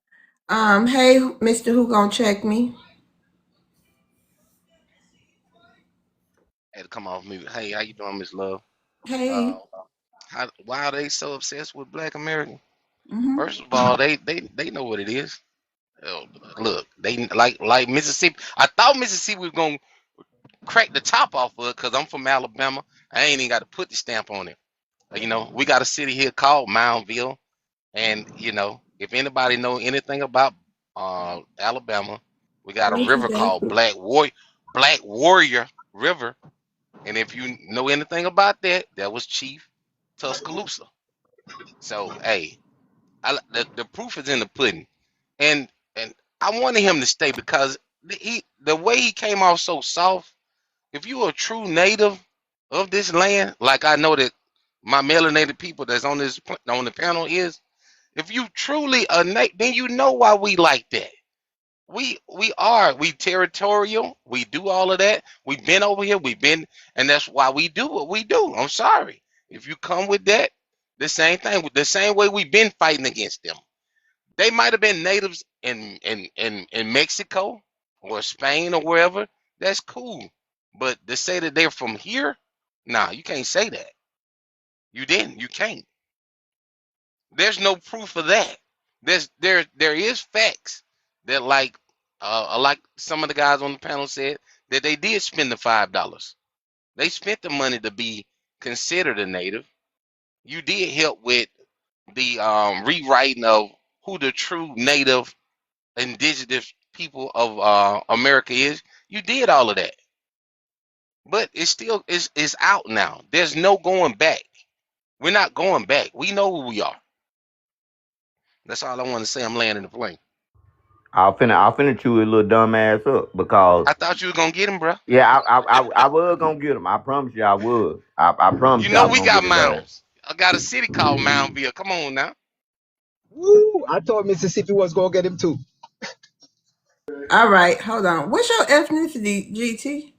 Speaker 1: Hey, Mr. Who gonna check me?
Speaker 11: Had to come off mute. Hey, how you doing, Miss Love?
Speaker 1: Hey.
Speaker 11: Uh, why are they so obsessed with Black American?
Speaker 1: Mm-hmm.
Speaker 11: First of all, they know what it is. Oh, look, they like Mississippi. I thought Mississippi was gonna crack the top off of it because I'm from Alabama. I ain't even got to put the stamp on it. We got a city here called Moundville, and if anybody know anything about Alabama, we got a river called Black Warrior River, and if you know anything about that, that was Chief Tuscaloosa. So hey, the proof is in the pudding, and I wanted him to stay because the way he came off so soft. If you're a true native of this land, like I know that my melanated people that's on the panel is, if you truly a native, then you know why we like that. We territorial. We do all of that. We've been over here. And that's why we do what we do. I'm sorry if you come with that. The same thing, the same way we've been fighting against them. They might have been natives in Mexico or Spain or wherever. That's cool. But to say that they're from here, nah, you can't say that. You didn't. You can't. There's no proof of that. There is facts that like some of the guys on the panel said that they did spend the $5. They spent the money to be considered a native. You did help with the rewriting of who the true native indigenous people of America is. You did all of that, but it's out now. There's no going back. We're not going back. We know who we are. That's all I want to say. I'm landing the plane.
Speaker 3: I'll finna chew his little dumb ass up because
Speaker 11: I thought you were gonna get him, bro.
Speaker 3: yeah, I was gonna get him. I promise you I was. I promise
Speaker 11: You
Speaker 3: you I
Speaker 11: know
Speaker 3: was
Speaker 11: we
Speaker 3: gonna
Speaker 11: got
Speaker 3: get his ass.
Speaker 11: mounds. I got a city called Moundville. Come on now.
Speaker 10: Woo! I thought Mississippi was gonna get him too.
Speaker 1: All right, hold on. What's your ethnicity, GT?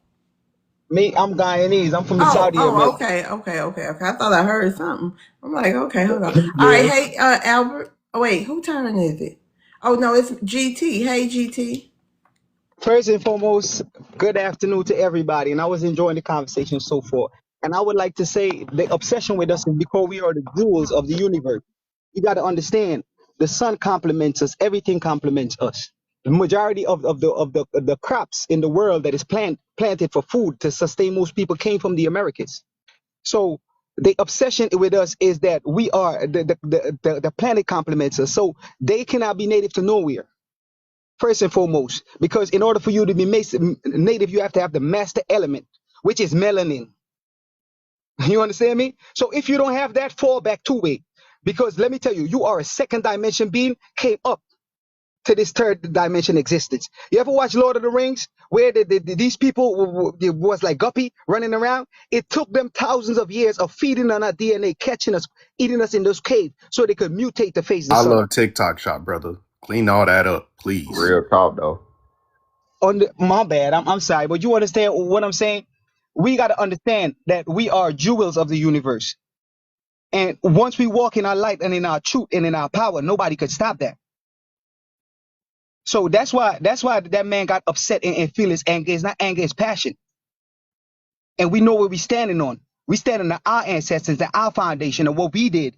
Speaker 10: Me, I'm Guyanese. I'm from the
Speaker 1: Oh,
Speaker 10: Saudi
Speaker 1: oh,
Speaker 10: Arabia.
Speaker 1: okay. I thought I heard something. I'm like, okay, hold on. All right,
Speaker 10: Yeah.
Speaker 1: hey, Albert. Oh, wait, who turn is it? Oh no, it's GT. Hey, GT.
Speaker 10: First and foremost, good afternoon to everybody, and I was enjoying the conversation so far. And I would like to say the obsession with us is because we are the jewels of the universe. You got to understand, the sun complements us. Everything complements us. The majority of the crops in the world that is planted for food to sustain most people came from the Americas. So the obsession with us is that we are the planet complements us. So they cannot be native to nowhere, first and foremost, because in order for you to be native, you have to have the master element, which is melanin. You understand me? So if you don't have that, fall back to it. Because let me tell you, you are a second dimension being, came up to this third dimension existence. You ever watch Lord of the Rings, where these people was like Guppy running around? It took them thousands of years of feeding on our DNA, catching us, eating us in those caves, so they could mutate to face the
Speaker 8: I
Speaker 10: sun.
Speaker 8: love TikTok shop, brother. Clean all that up, please.
Speaker 3: Real talk though.
Speaker 10: My bad, I'm sorry, but you understand what I'm saying? We got to understand that we are jewels of the universe. And once we walk in our light and in our truth and in our power, nobody could stop that. So that's why that man got upset and feel his anger. It's not anger, it's passion. And we know what we're standing on. We standing on our ancestors and our foundation and what we did.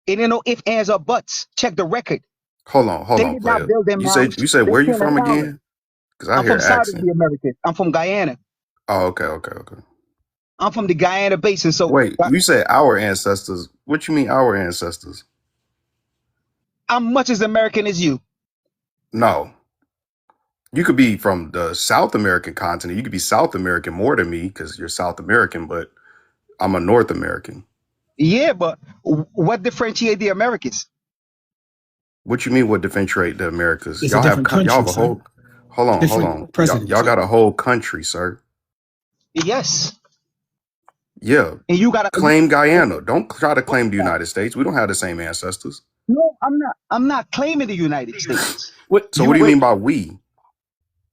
Speaker 10: It ain't no ifs, ands, or buts. Check the record.
Speaker 8: Hold
Speaker 10: They
Speaker 8: on,
Speaker 10: did not
Speaker 8: player.
Speaker 10: build them
Speaker 8: You
Speaker 10: mounds.
Speaker 8: said
Speaker 10: They
Speaker 8: where you
Speaker 10: came and
Speaker 8: from
Speaker 10: found them.
Speaker 8: again? Because I
Speaker 10: I'm
Speaker 8: hear
Speaker 10: from South of
Speaker 8: accent.
Speaker 10: the Americas. I'm from Guyana.
Speaker 8: Oh, okay.
Speaker 10: I'm from the Guyana Basin. So
Speaker 8: Wait, you said our ancestors. What you mean our ancestors?
Speaker 10: I'm much as American as you.
Speaker 8: No. You could be from the South American continent. You could be South American more than me because you're South American, but I'm a North American.
Speaker 10: Yeah, but what differentiate the Americas?
Speaker 8: What you mean what differentiate the Americas?
Speaker 12: It's a different
Speaker 8: Y'all
Speaker 12: country,
Speaker 8: have a
Speaker 12: sir.
Speaker 8: whole hold
Speaker 12: Different
Speaker 8: on.
Speaker 12: president,
Speaker 8: Y'all
Speaker 12: sir.
Speaker 8: got a whole country, sir.
Speaker 10: Yes.
Speaker 8: Yeah.
Speaker 10: And you got to.
Speaker 8: Claim Guyana. Don't try to claim the United States. We don't have the same ancestors.
Speaker 10: No, I'm not. I'm not claiming the United States.
Speaker 5: What
Speaker 8: So what
Speaker 5: you
Speaker 8: do you mean
Speaker 5: wait?
Speaker 8: by we?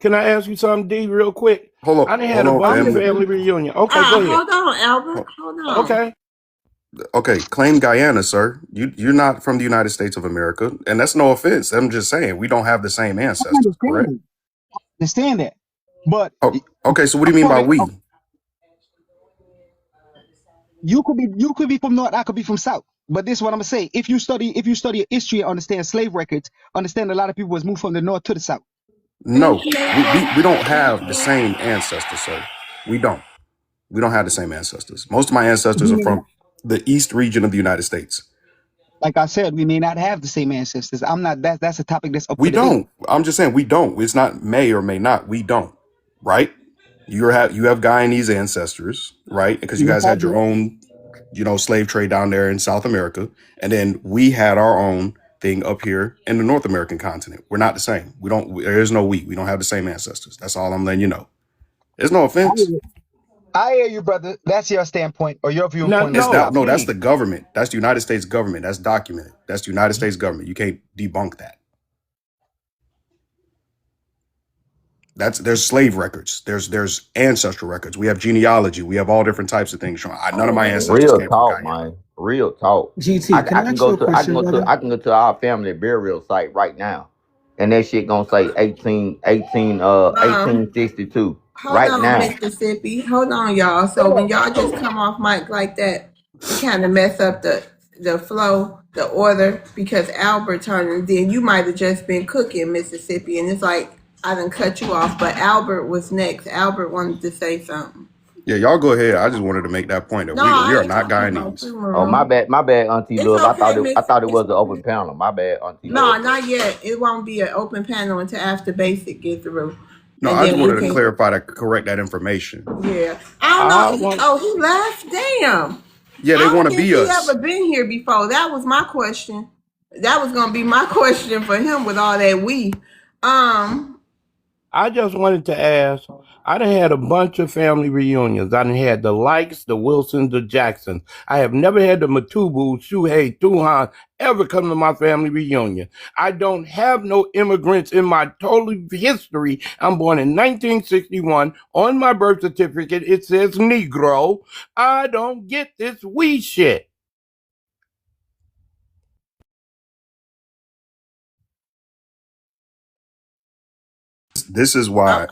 Speaker 5: Can I ask you something, D, real quick? I done had
Speaker 8: Hold
Speaker 5: a
Speaker 8: on,
Speaker 5: bunch of
Speaker 8: family.
Speaker 5: family reunion. Okay, go ahead.
Speaker 1: Hold on, Albert.
Speaker 8: Ho-
Speaker 1: Hold on.
Speaker 5: Okay.
Speaker 8: Okay, claim Guyana, sir. You're not from the United States of America, and that's no offense. I'm just saying we don't have the same
Speaker 10: I
Speaker 8: ancestors,
Speaker 10: understand
Speaker 8: correct?
Speaker 10: that. Understand that. But
Speaker 8: Oh, okay. So what do you mean by
Speaker 10: according,
Speaker 8: we?
Speaker 10: you could be from North, I could be from South. But this is what I'm gonna say. If you study history and understand slave records, understand a lot of people was moved from the north to the south.
Speaker 8: No, we don't have the same ancestors, sir. We don't. We don't have the same ancestors. Most of my ancestors
Speaker 10: We
Speaker 8: are
Speaker 10: may not,
Speaker 8: from the East region of the United States.
Speaker 10: like I said, we may not have the same ancestors. I'm not. That's a topic that's up
Speaker 8: We
Speaker 10: for debate.
Speaker 8: don't. I'm just saying we don't. It's not may or may not. We don't. Right? You have Guyanese ancestors, right? Because you
Speaker 10: Yes,
Speaker 8: guys
Speaker 10: I
Speaker 8: had your
Speaker 10: do.
Speaker 8: own, slave trade down there in South America, and then we had our own thing up here in the North American continent. We're not the same. We don't. There is no we. We don't have the same ancestors. That's all I'm letting you know. There's no
Speaker 10: I hear
Speaker 8: offense.
Speaker 10: you, I hear you, brother. That's your standpoint or your
Speaker 5: No,
Speaker 10: viewpoint of
Speaker 8: It's
Speaker 10: the
Speaker 5: no,
Speaker 8: that
Speaker 10: topic.
Speaker 8: no. That's the
Speaker 5: D.
Speaker 8: government. That's the United States government. That's documented. That's the United States government. You can't debunk that. There's slave records. There's ancestral records. We have genealogy. We have all different types of things showing. None of my ancestors
Speaker 3: Real
Speaker 8: came from
Speaker 3: talk,
Speaker 8: Guyana.
Speaker 3: man. Real talk.
Speaker 12: GT, can I
Speaker 3: I can
Speaker 12: ask you
Speaker 3: go
Speaker 12: a
Speaker 3: to I can
Speaker 12: question,
Speaker 3: go to
Speaker 12: brother?
Speaker 3: I can go to our family burial site right now, and that shit gonna say 1862
Speaker 1: Hold
Speaker 3: right
Speaker 1: on,
Speaker 3: now.
Speaker 1: Mississippi. Hold on, y'all. So when y'all just come off mic like that, it kind of mess up the flow, the order, because Albert turned, and then you might have just been cooking Mississippi, and it's like I didn't cut you off, but Albert was next. Albert wanted to say something.
Speaker 8: Yeah, y'all go ahead. I just wanted to make that point that
Speaker 1: No,
Speaker 8: we
Speaker 1: I
Speaker 8: are
Speaker 1: ain't
Speaker 8: not
Speaker 1: talking about
Speaker 8: Guyanese.
Speaker 1: you,
Speaker 3: Oh,
Speaker 1: Maroon.
Speaker 3: my bad, Auntie
Speaker 1: It's
Speaker 3: Love.
Speaker 1: okay,
Speaker 3: I
Speaker 1: Miss.
Speaker 3: thought it
Speaker 1: It's
Speaker 3: was an
Speaker 1: okay.
Speaker 3: open panel. My bad, Auntie
Speaker 1: No,
Speaker 3: Love.
Speaker 1: not yet. It won't be an open panel until after basic get through,
Speaker 8: No,
Speaker 1: and
Speaker 8: I just
Speaker 1: then we
Speaker 8: wanted to
Speaker 1: can.
Speaker 8: clarify to correct that information.
Speaker 1: Yeah, I don't
Speaker 5: I
Speaker 1: know.
Speaker 5: want.
Speaker 1: Oh, he left. Damn.
Speaker 8: Yeah,
Speaker 1: I
Speaker 8: they want
Speaker 1: don't
Speaker 8: to
Speaker 1: think
Speaker 8: be
Speaker 1: he ever
Speaker 8: us.
Speaker 1: been here before. That was my question. That was gonna be my question for him with all that we. Um.
Speaker 5: I just wanted to ask. I done had a bunch of family reunions. I done had the Likes, the Wilsons, the Jacksons. I have never had the Matubu, Shuhei, Tuhan ever come to my family reunion. I don't have no immigrants in my total history. I'm born in 1961. On my birth certificate, it says Negro. I don't get this we shit.
Speaker 8: This is why,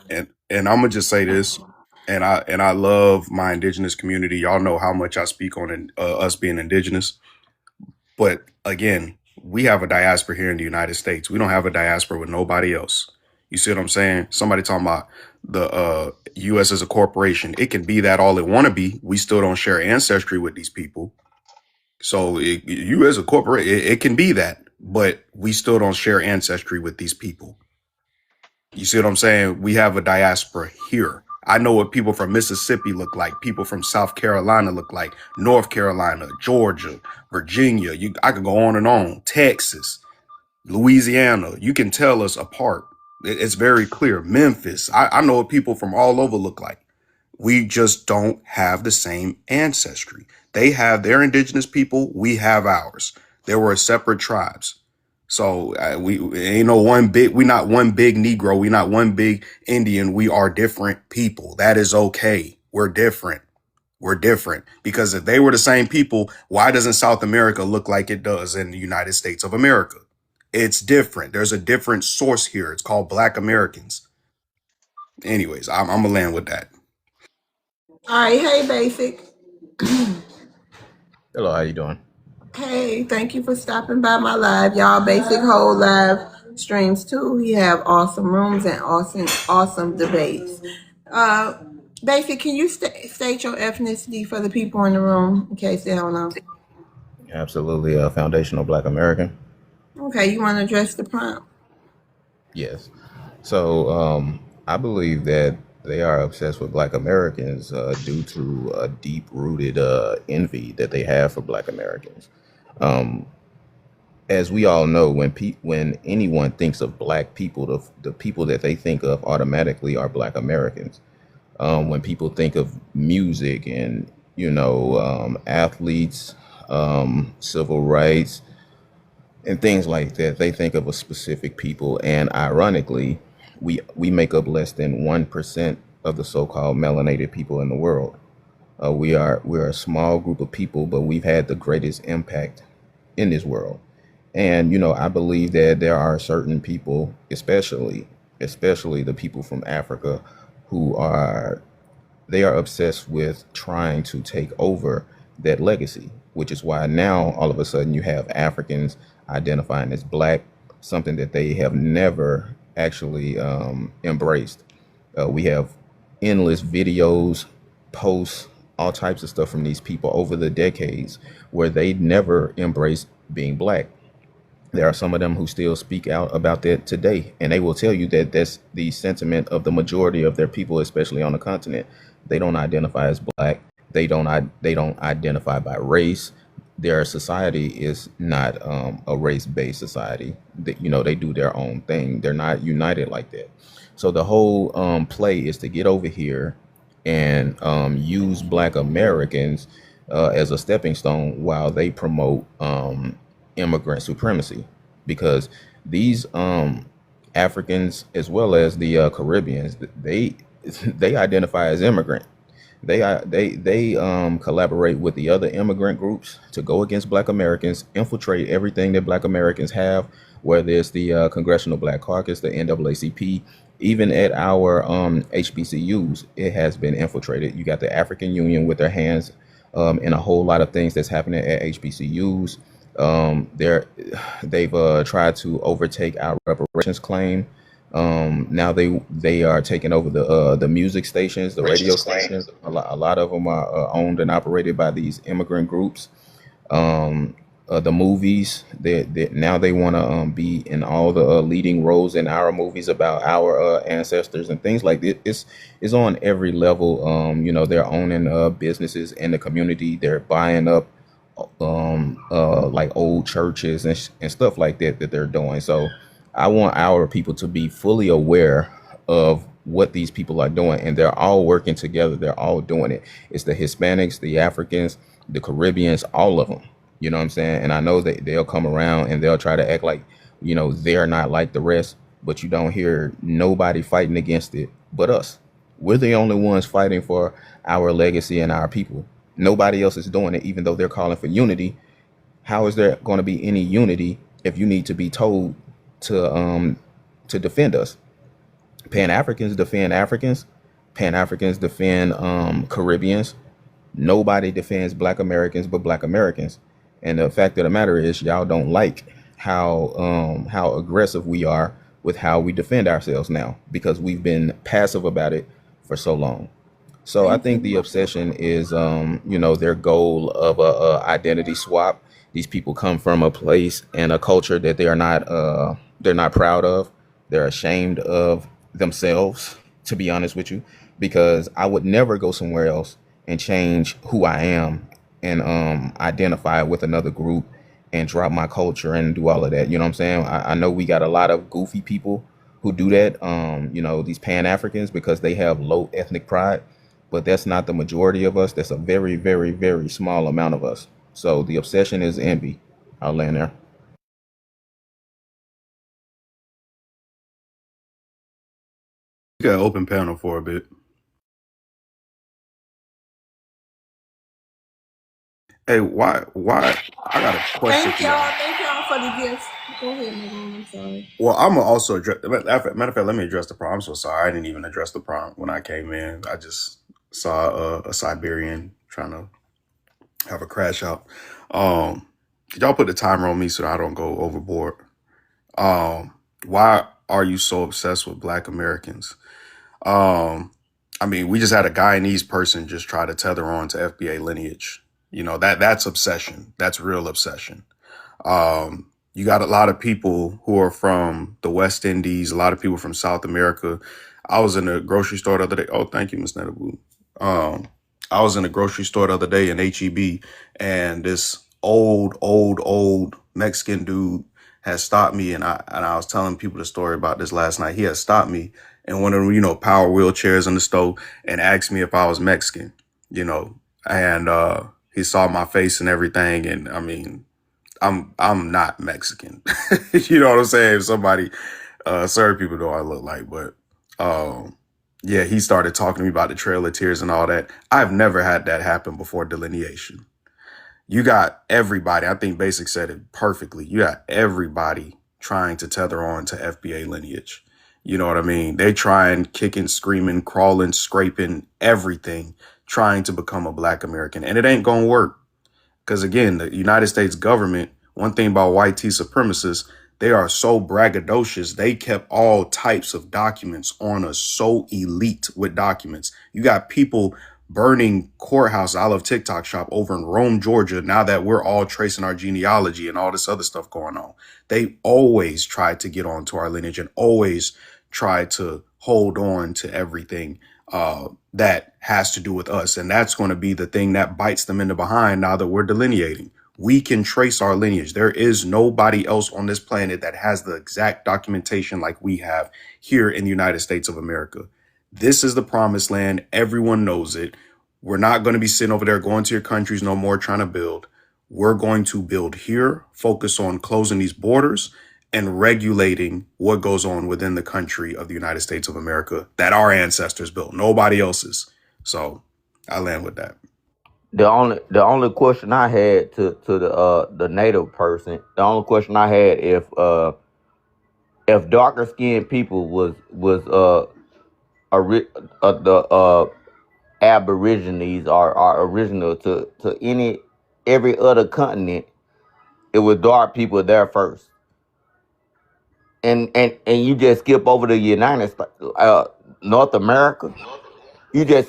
Speaker 8: and I'm gonna just say this, and I love my indigenous community. Y'all know how much I speak on us being indigenous. But again, we have a diaspora here in the United States. We don't have a diaspora with nobody else. You see what I'm saying? Somebody talking about the U.S. as a corporation. It can be that all it want to be. We still don't share ancestry with these people. So you as a corporate, it can be that, but we still don't share ancestry with these people. You see what I'm saying? We have a diaspora here. I know what people from Mississippi look like, people from South Carolina look like, North Carolina, Georgia, Virginia. I could go on, Texas, Louisiana. You can tell us apart. It's very clear. Memphis. I know what people from all over look like. We just don't have the same ancestry. They have their indigenous people. We have ours. There were separate tribes. So we ain't no one big. We not one big Negro. We not one big Indian. We are different people. That is okay. We're different. We're different because if they were the same people, why doesn't South America look like it does in the United States of America? It's different. There's a different source here. It's called Black Americans. Anyways, I'm gonna land with that.
Speaker 1: All right, hey, Basic.
Speaker 9: Hello, how you doing?
Speaker 1: Hey, thank you for stopping by my live. Y'all, Basic whole live streams too. We have awesome rooms and awesome debates. Uh, Basic, can you state your ethnicity for the people in the room in case they don't know?
Speaker 9: Absolutely, a foundational Black American.
Speaker 1: Okay, you want to address the prompt?
Speaker 9: Yes. So I believe that they are obsessed with Black Americans due to a deep-rooted envy that they have for Black Americans. As we all know, when anyone thinks of Black people, the people that they think of automatically are Black Americans. When people think of music and athletes, civil rights, and things like that, they think of a specific people. And ironically, we make up less than 1% of the so-called melanated people in the world. We're a small group of people, but we've had the greatest impact in this world. And I believe that there are certain people, especially the people from Africa, who are obsessed with trying to take over that legacy, which is why now all of a sudden you have Africans identifying as Black, something that they have never actually embraced. We have endless videos, posts, all types of stuff from these people over the decades where they never embraced being Black. There are some of them who still speak out about that today, and they will tell you that that's the sentiment of the majority of their people, especially on the continent. They don't identify as Black. They don't identify by race. Their society is not a race-based society. They do their own thing. They're not united like that. So the whole play is to get over here and use Black Americans as a stepping stone while they promote immigrant supremacy, because these Africans as well as the Caribbeans, they identify as immigrant. They collaborate with the other immigrant groups to go against Black Americans, infiltrate everything that Black Americans have, whether it's the Congressional Black Caucus, the NAACP, even at our HBCUs, it has been infiltrated. You got the African Union with their hands in a whole lot of things that's happening at HBCUs. They've tried to overtake our reparations claim. Now they are taking over the music stations, the radio stations. A lot of them are owned and operated by these immigrant groups. The movies, now they want to be in all the leading roles in our movies about our ancestors and things like this. It's on every level. They're owning businesses in the community. They're buying up like old churches and stuff like that they're doing. So I want our people to be fully aware of what these people are doing, and they're all working together. They're all doing it. It's the Hispanics, the Africans, the Caribbeans, all of them. You know what I'm saying? And I know that they'll come around and they'll try to act like, they're not like the rest, but you don't hear nobody fighting against it but us. We're the only ones fighting for our legacy and our people. Nobody else is doing it, even though they're calling for unity. How is there going to be any unity if you need to be told to defend us? Pan-Africans defend Africans. Pan-Africans defend Caribbeans. Nobody defends Black Americans but Black Americans. And the fact of the matter is, y'all don't like how aggressive we are with how we defend ourselves now because we've been passive about it for so long. So I
Speaker 1: Thank
Speaker 9: think the
Speaker 1: you.
Speaker 9: obsession is, their goal of a identity swap. These people come from a place and a culture that they're not proud of. They're ashamed of themselves, to be honest with you, because I would never go somewhere else and change who I am and identify with another group and drop my culture and do all of that. You know what I'm saying? I know we got a lot of goofy people who do that. These Pan Africans because they have low ethnic pride, but that's not the majority of us. That's a very, very, very small amount of us. So the obsession is envy. I'll land there.
Speaker 8: We got open panel for a bit. Hey, why? I got a question
Speaker 1: Thank
Speaker 8: for
Speaker 1: y'all.
Speaker 8: y'all.
Speaker 1: Thank y'all for the gifts. Go ahead, Megan. I'm sorry.
Speaker 8: Well, I'm gonna also address. Matter of fact, let me address the prompt. I'm so sorry. I didn't even address the prompt when I came in. I just saw a Siberian trying to have a crash out. Did y'all put the timer on me so that I don't go overboard? Why are you so obsessed with Black Americans? I mean, we just had a Guyanese person just try to tether on to FBA lineage. That's obsession. That's real obsession. You got a lot of people who are from the West Indies, a lot of people from South America. I was in a grocery store the other day. Oh, thank you, Miss Netaboo. I was in a grocery store the other day in HEB, and this old Mexican dude has stopped me, and I was telling people the story about this last night. He had stopped me in one of the power wheelchairs in the store and asked me if I was Mexican, and he saw my face and everything, and I mean, I'm not Mexican. You know what I'm saying? If somebody, certain people know what I look like, but yeah, he started talking to me about the Trail of Tears and all that. I've never had that happen before delineation. You got everybody. I think Basic said it perfectly. You got everybody trying to tether on to FBA lineage. You know what I mean? They trying, kicking, screaming, crawling, scraping, everything, trying to become a Black American, and it ain't gonna work. Because again, the United States government, one thing about white T supremacists, they are so braggadocious. They kept all types of documents on us, so elite with documents. You got people burning courthouses. I love TikTok shop over in Rome, Georgia. Now that we're all tracing our genealogy and all this other stuff going on, they always try to get onto our lineage and always try to hold on to everything that has to do with us. And that's going to be the thing that bites them in the behind now that we're delineating. We can trace our lineage. There is nobody else on this planet that has the exact documentation like we have here in the United States of America. This is the promised land. Everyone knows it. We're not going to be sitting over there going to your countries no more trying to build. We're going to build here, focus on closing these borders and regulating what goes on within the country of the United States of America that our ancestors built, nobody else's. So I land with that.
Speaker 3: The only question I had to the native person, the only question I had if darker skinned people was the aborigines are original to every other continent, it was dark people there first, and you just skip over the United States, North America. You just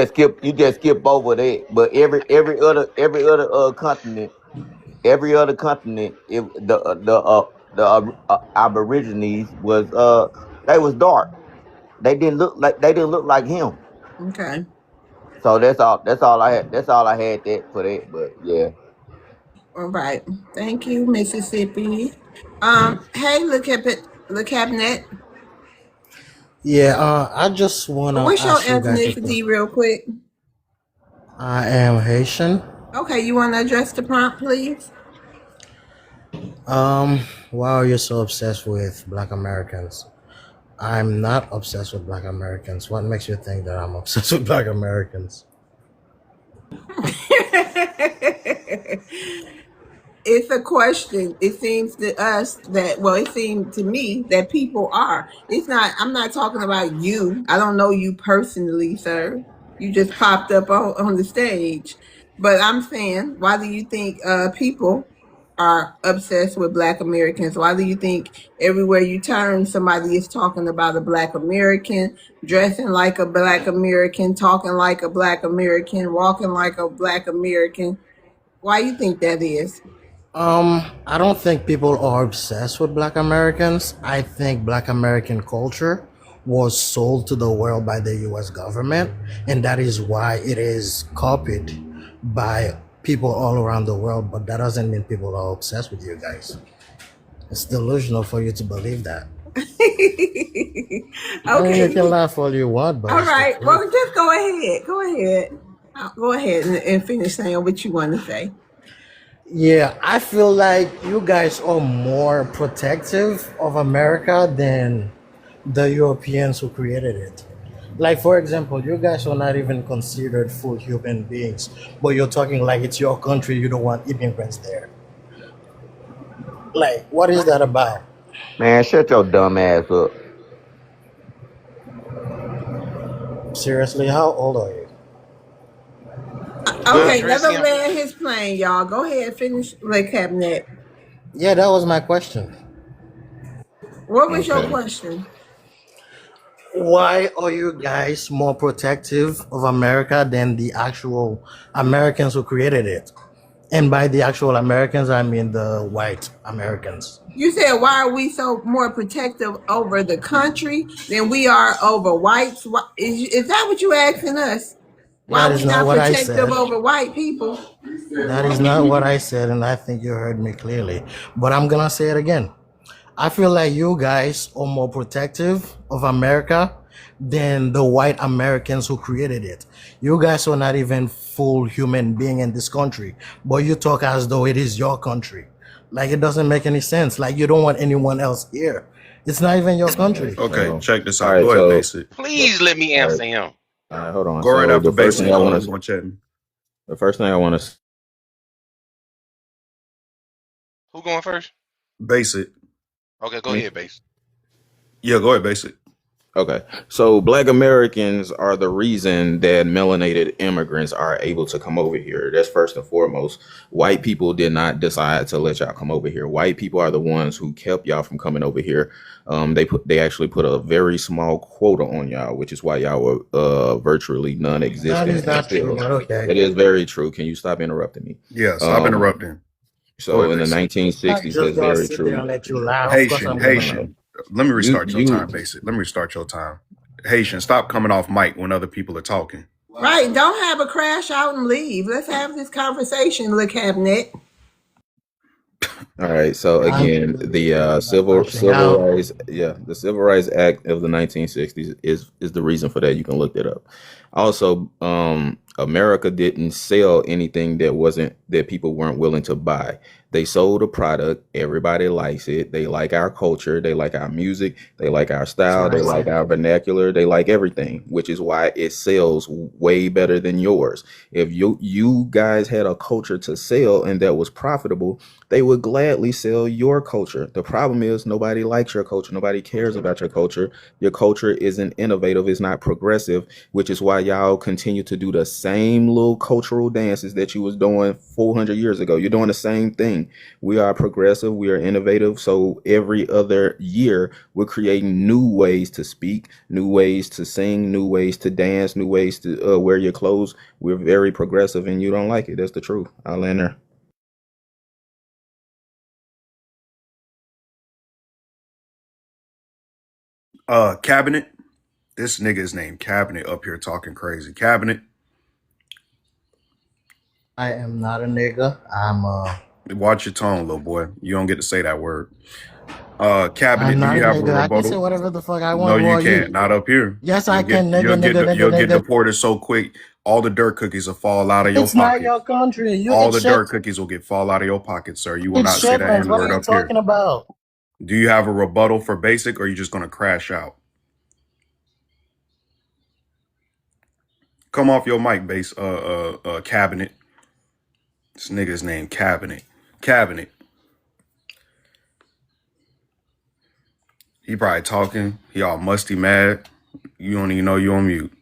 Speaker 3: skip over that. But every other continent, it, the Aborigines was they was dark. They didn't look like him.
Speaker 1: Okay.
Speaker 3: So that's all I had. That's all I had that for that. But yeah.
Speaker 1: All right. Thank you, Mississippi. Hey, the cabinet.
Speaker 4: Yeah, I just wanna
Speaker 1: What's your
Speaker 4: ask you guys a
Speaker 1: ethnicity,
Speaker 4: question.
Speaker 1: real quick?
Speaker 4: I am Haitian.
Speaker 1: Okay, you want to address the prompt, please?
Speaker 4: Why are you so obsessed with Black Americans? I'm not obsessed with Black Americans. What makes you think that I'm obsessed with Black Americans?
Speaker 1: It's a question. It seems to us that, well, it seemed to me that people are. It's not, I'm not talking about you. I don't know you personally, sir. You just popped up on the stage. But I'm saying, why do you think people are obsessed with Black Americans? Why do you think everywhere you turn, somebody is talking about a Black American, dressing like a Black American, talking like a Black American, walking like a Black American? Why you think that is?
Speaker 4: I don't think people are obsessed with Black Americans. I think Black American culture was sold to the world by the U.S. government, and that is why it is copied by people all around the world. But that doesn't mean people are obsessed with you guys. It's delusional for you to believe that. I mean, you
Speaker 1: Okay.
Speaker 4: can laugh all you want, but
Speaker 1: All
Speaker 4: it's the
Speaker 1: right.
Speaker 4: truth.
Speaker 1: Well, just go ahead. Go ahead. Go ahead and finish saying what you want to say.
Speaker 4: Yeah, I feel like you guys are more protective of America than the Europeans who created it. Like, for example, you guys are not even considered full human beings, but you're talking like it's your country, you don't want immigrants there. Like, what is that about?
Speaker 3: Man, shut your dumb ass up.
Speaker 4: Seriously, how old are you?
Speaker 11: Well,
Speaker 1: Okay, let
Speaker 11: address
Speaker 1: him
Speaker 11: him.
Speaker 1: land his plane, y'all. Go ahead, finish the cabinet.
Speaker 4: Yeah, that was my question.
Speaker 1: What was your
Speaker 3: Okay.
Speaker 1: question?
Speaker 4: Why are you guys more protective of America than the actual Americans who created it? And by the actual Americans, I mean the white Americans.
Speaker 1: You said, why are we so more protective over the country than we are over whites? Is that what you asking us? Why
Speaker 4: That
Speaker 1: we
Speaker 4: is not
Speaker 1: not
Speaker 4: what I
Speaker 1: protective
Speaker 4: said.
Speaker 1: over white people?
Speaker 4: That is not what I said, and I think you heard me clearly. But I'm gonna say it again. I feel like you guys are more protective of America than the white Americans who created it. You guys are not even full human being in this country, but you talk as though it is your country. Like it doesn't make any sense. Like you don't want anyone else here. It's not even your
Speaker 3: All right.
Speaker 4: country.
Speaker 8: Okay,
Speaker 3: So,
Speaker 8: check this
Speaker 3: all
Speaker 8: out.
Speaker 3: right.
Speaker 8: Go ahead,
Speaker 3: So,
Speaker 8: Basic.
Speaker 11: Please let me
Speaker 3: all right.
Speaker 11: answer him.
Speaker 3: All right. Hold on.
Speaker 8: Go right
Speaker 3: So
Speaker 8: after
Speaker 3: the first thing
Speaker 8: Basic.
Speaker 3: I want
Speaker 8: We're
Speaker 3: to,
Speaker 8: gonna chat.
Speaker 3: the first thing I want to,
Speaker 11: Who going first?
Speaker 8: Basic.
Speaker 11: Okay, go
Speaker 3: me.
Speaker 11: ahead, base.
Speaker 8: Yeah, go ahead, Basic.
Speaker 3: Okay. So Black Americans are the reason that melanated immigrants are able to come over here. That's first and foremost. White people did not decide to let y'all come over here. White people are the ones who kept y'all from coming over here. They actually put a very small quota on y'all, which is why y'all were virtually
Speaker 4: That
Speaker 3: non-existent.
Speaker 4: is not true, but okay.
Speaker 3: It is very true. Can you stop interrupting me?
Speaker 8: Yeah, stop
Speaker 3: Um,
Speaker 8: interrupting. Go
Speaker 3: so
Speaker 8: ahead,
Speaker 3: in the
Speaker 8: Basic.
Speaker 4: I'm not
Speaker 3: 1960s,
Speaker 4: just
Speaker 3: that's
Speaker 4: gonna
Speaker 3: very
Speaker 4: sit there
Speaker 3: true.
Speaker 4: and let you lie. Of course
Speaker 8: Haitian,
Speaker 4: I'm gonna lie.
Speaker 8: Haitian. Let me
Speaker 3: You
Speaker 8: restart your
Speaker 3: you
Speaker 8: time, Basic. Let me restart your time. Haitian, stop coming off mic when other people are talking.
Speaker 1: Right. Don't have a crash out and leave. Let's have this conversation, Le Cabinet.
Speaker 3: All right. So
Speaker 4: I'm
Speaker 3: again, the
Speaker 4: crashing out.
Speaker 3: the Civil Rights Act of the 1960s is the reason for that. You can look that up. Also, America didn't sell anything that people weren't willing to buy. They sold a product. Everybody likes it. They like our culture. They like our music. They like our
Speaker 4: That's
Speaker 3: style.
Speaker 4: what I
Speaker 3: They like
Speaker 4: said.
Speaker 3: our vernacular. They like everything, which is why it sells way better than yours. If you guys had a culture to sell and that was profitable, they would gladly sell your culture. The problem is nobody likes your culture. Nobody cares about your culture. Your culture isn't innovative. It's not progressive, which is why y'all continue to do the same little cultural dances that you was doing 400 years ago. You're doing the same thing. We are progressive. We are innovative. So every other year, we're creating new ways to speak, new ways to sing, new ways to dance, new ways to wear your clothes. We're very progressive, and you don't like it. That's the truth. I'll end there.
Speaker 8: Cabinet. This nigga is named Cabinet up here talking crazy. Cabinet,
Speaker 4: I am not a nigga.
Speaker 8: watch your tone, little boy. You don't get to say that word.
Speaker 4: I'm
Speaker 8: Cabinet, do
Speaker 4: not
Speaker 8: you
Speaker 4: a
Speaker 8: have a
Speaker 4: nigga. I can say
Speaker 8: rebuttal?
Speaker 4: whatever the fuck I
Speaker 8: No,
Speaker 4: want. Who
Speaker 8: you
Speaker 4: are
Speaker 8: can't.
Speaker 4: you?
Speaker 8: Not up here.
Speaker 4: Yes, I can. Nigga, nigga, nigga,
Speaker 8: You'll get
Speaker 4: nigga.
Speaker 8: deported so quick. All the dirt cookies will fall out of your
Speaker 4: It's not
Speaker 8: pocket.
Speaker 4: your country. You
Speaker 8: All
Speaker 4: it's
Speaker 8: the dirt
Speaker 4: shit.
Speaker 8: cookies will get fall out of your pocket, sir. You will
Speaker 4: It's
Speaker 8: not say that
Speaker 4: shipments.
Speaker 8: N
Speaker 4: What are
Speaker 8: word
Speaker 4: you
Speaker 8: up here.
Speaker 4: talking about?
Speaker 8: Do you have a rebuttal for Basic, or are you just gonna crash out? Come off your mic, Cabinet. This nigga's named Cabinet. Cabinet. He probably talking. He all musty mad. You don't even know you on mute.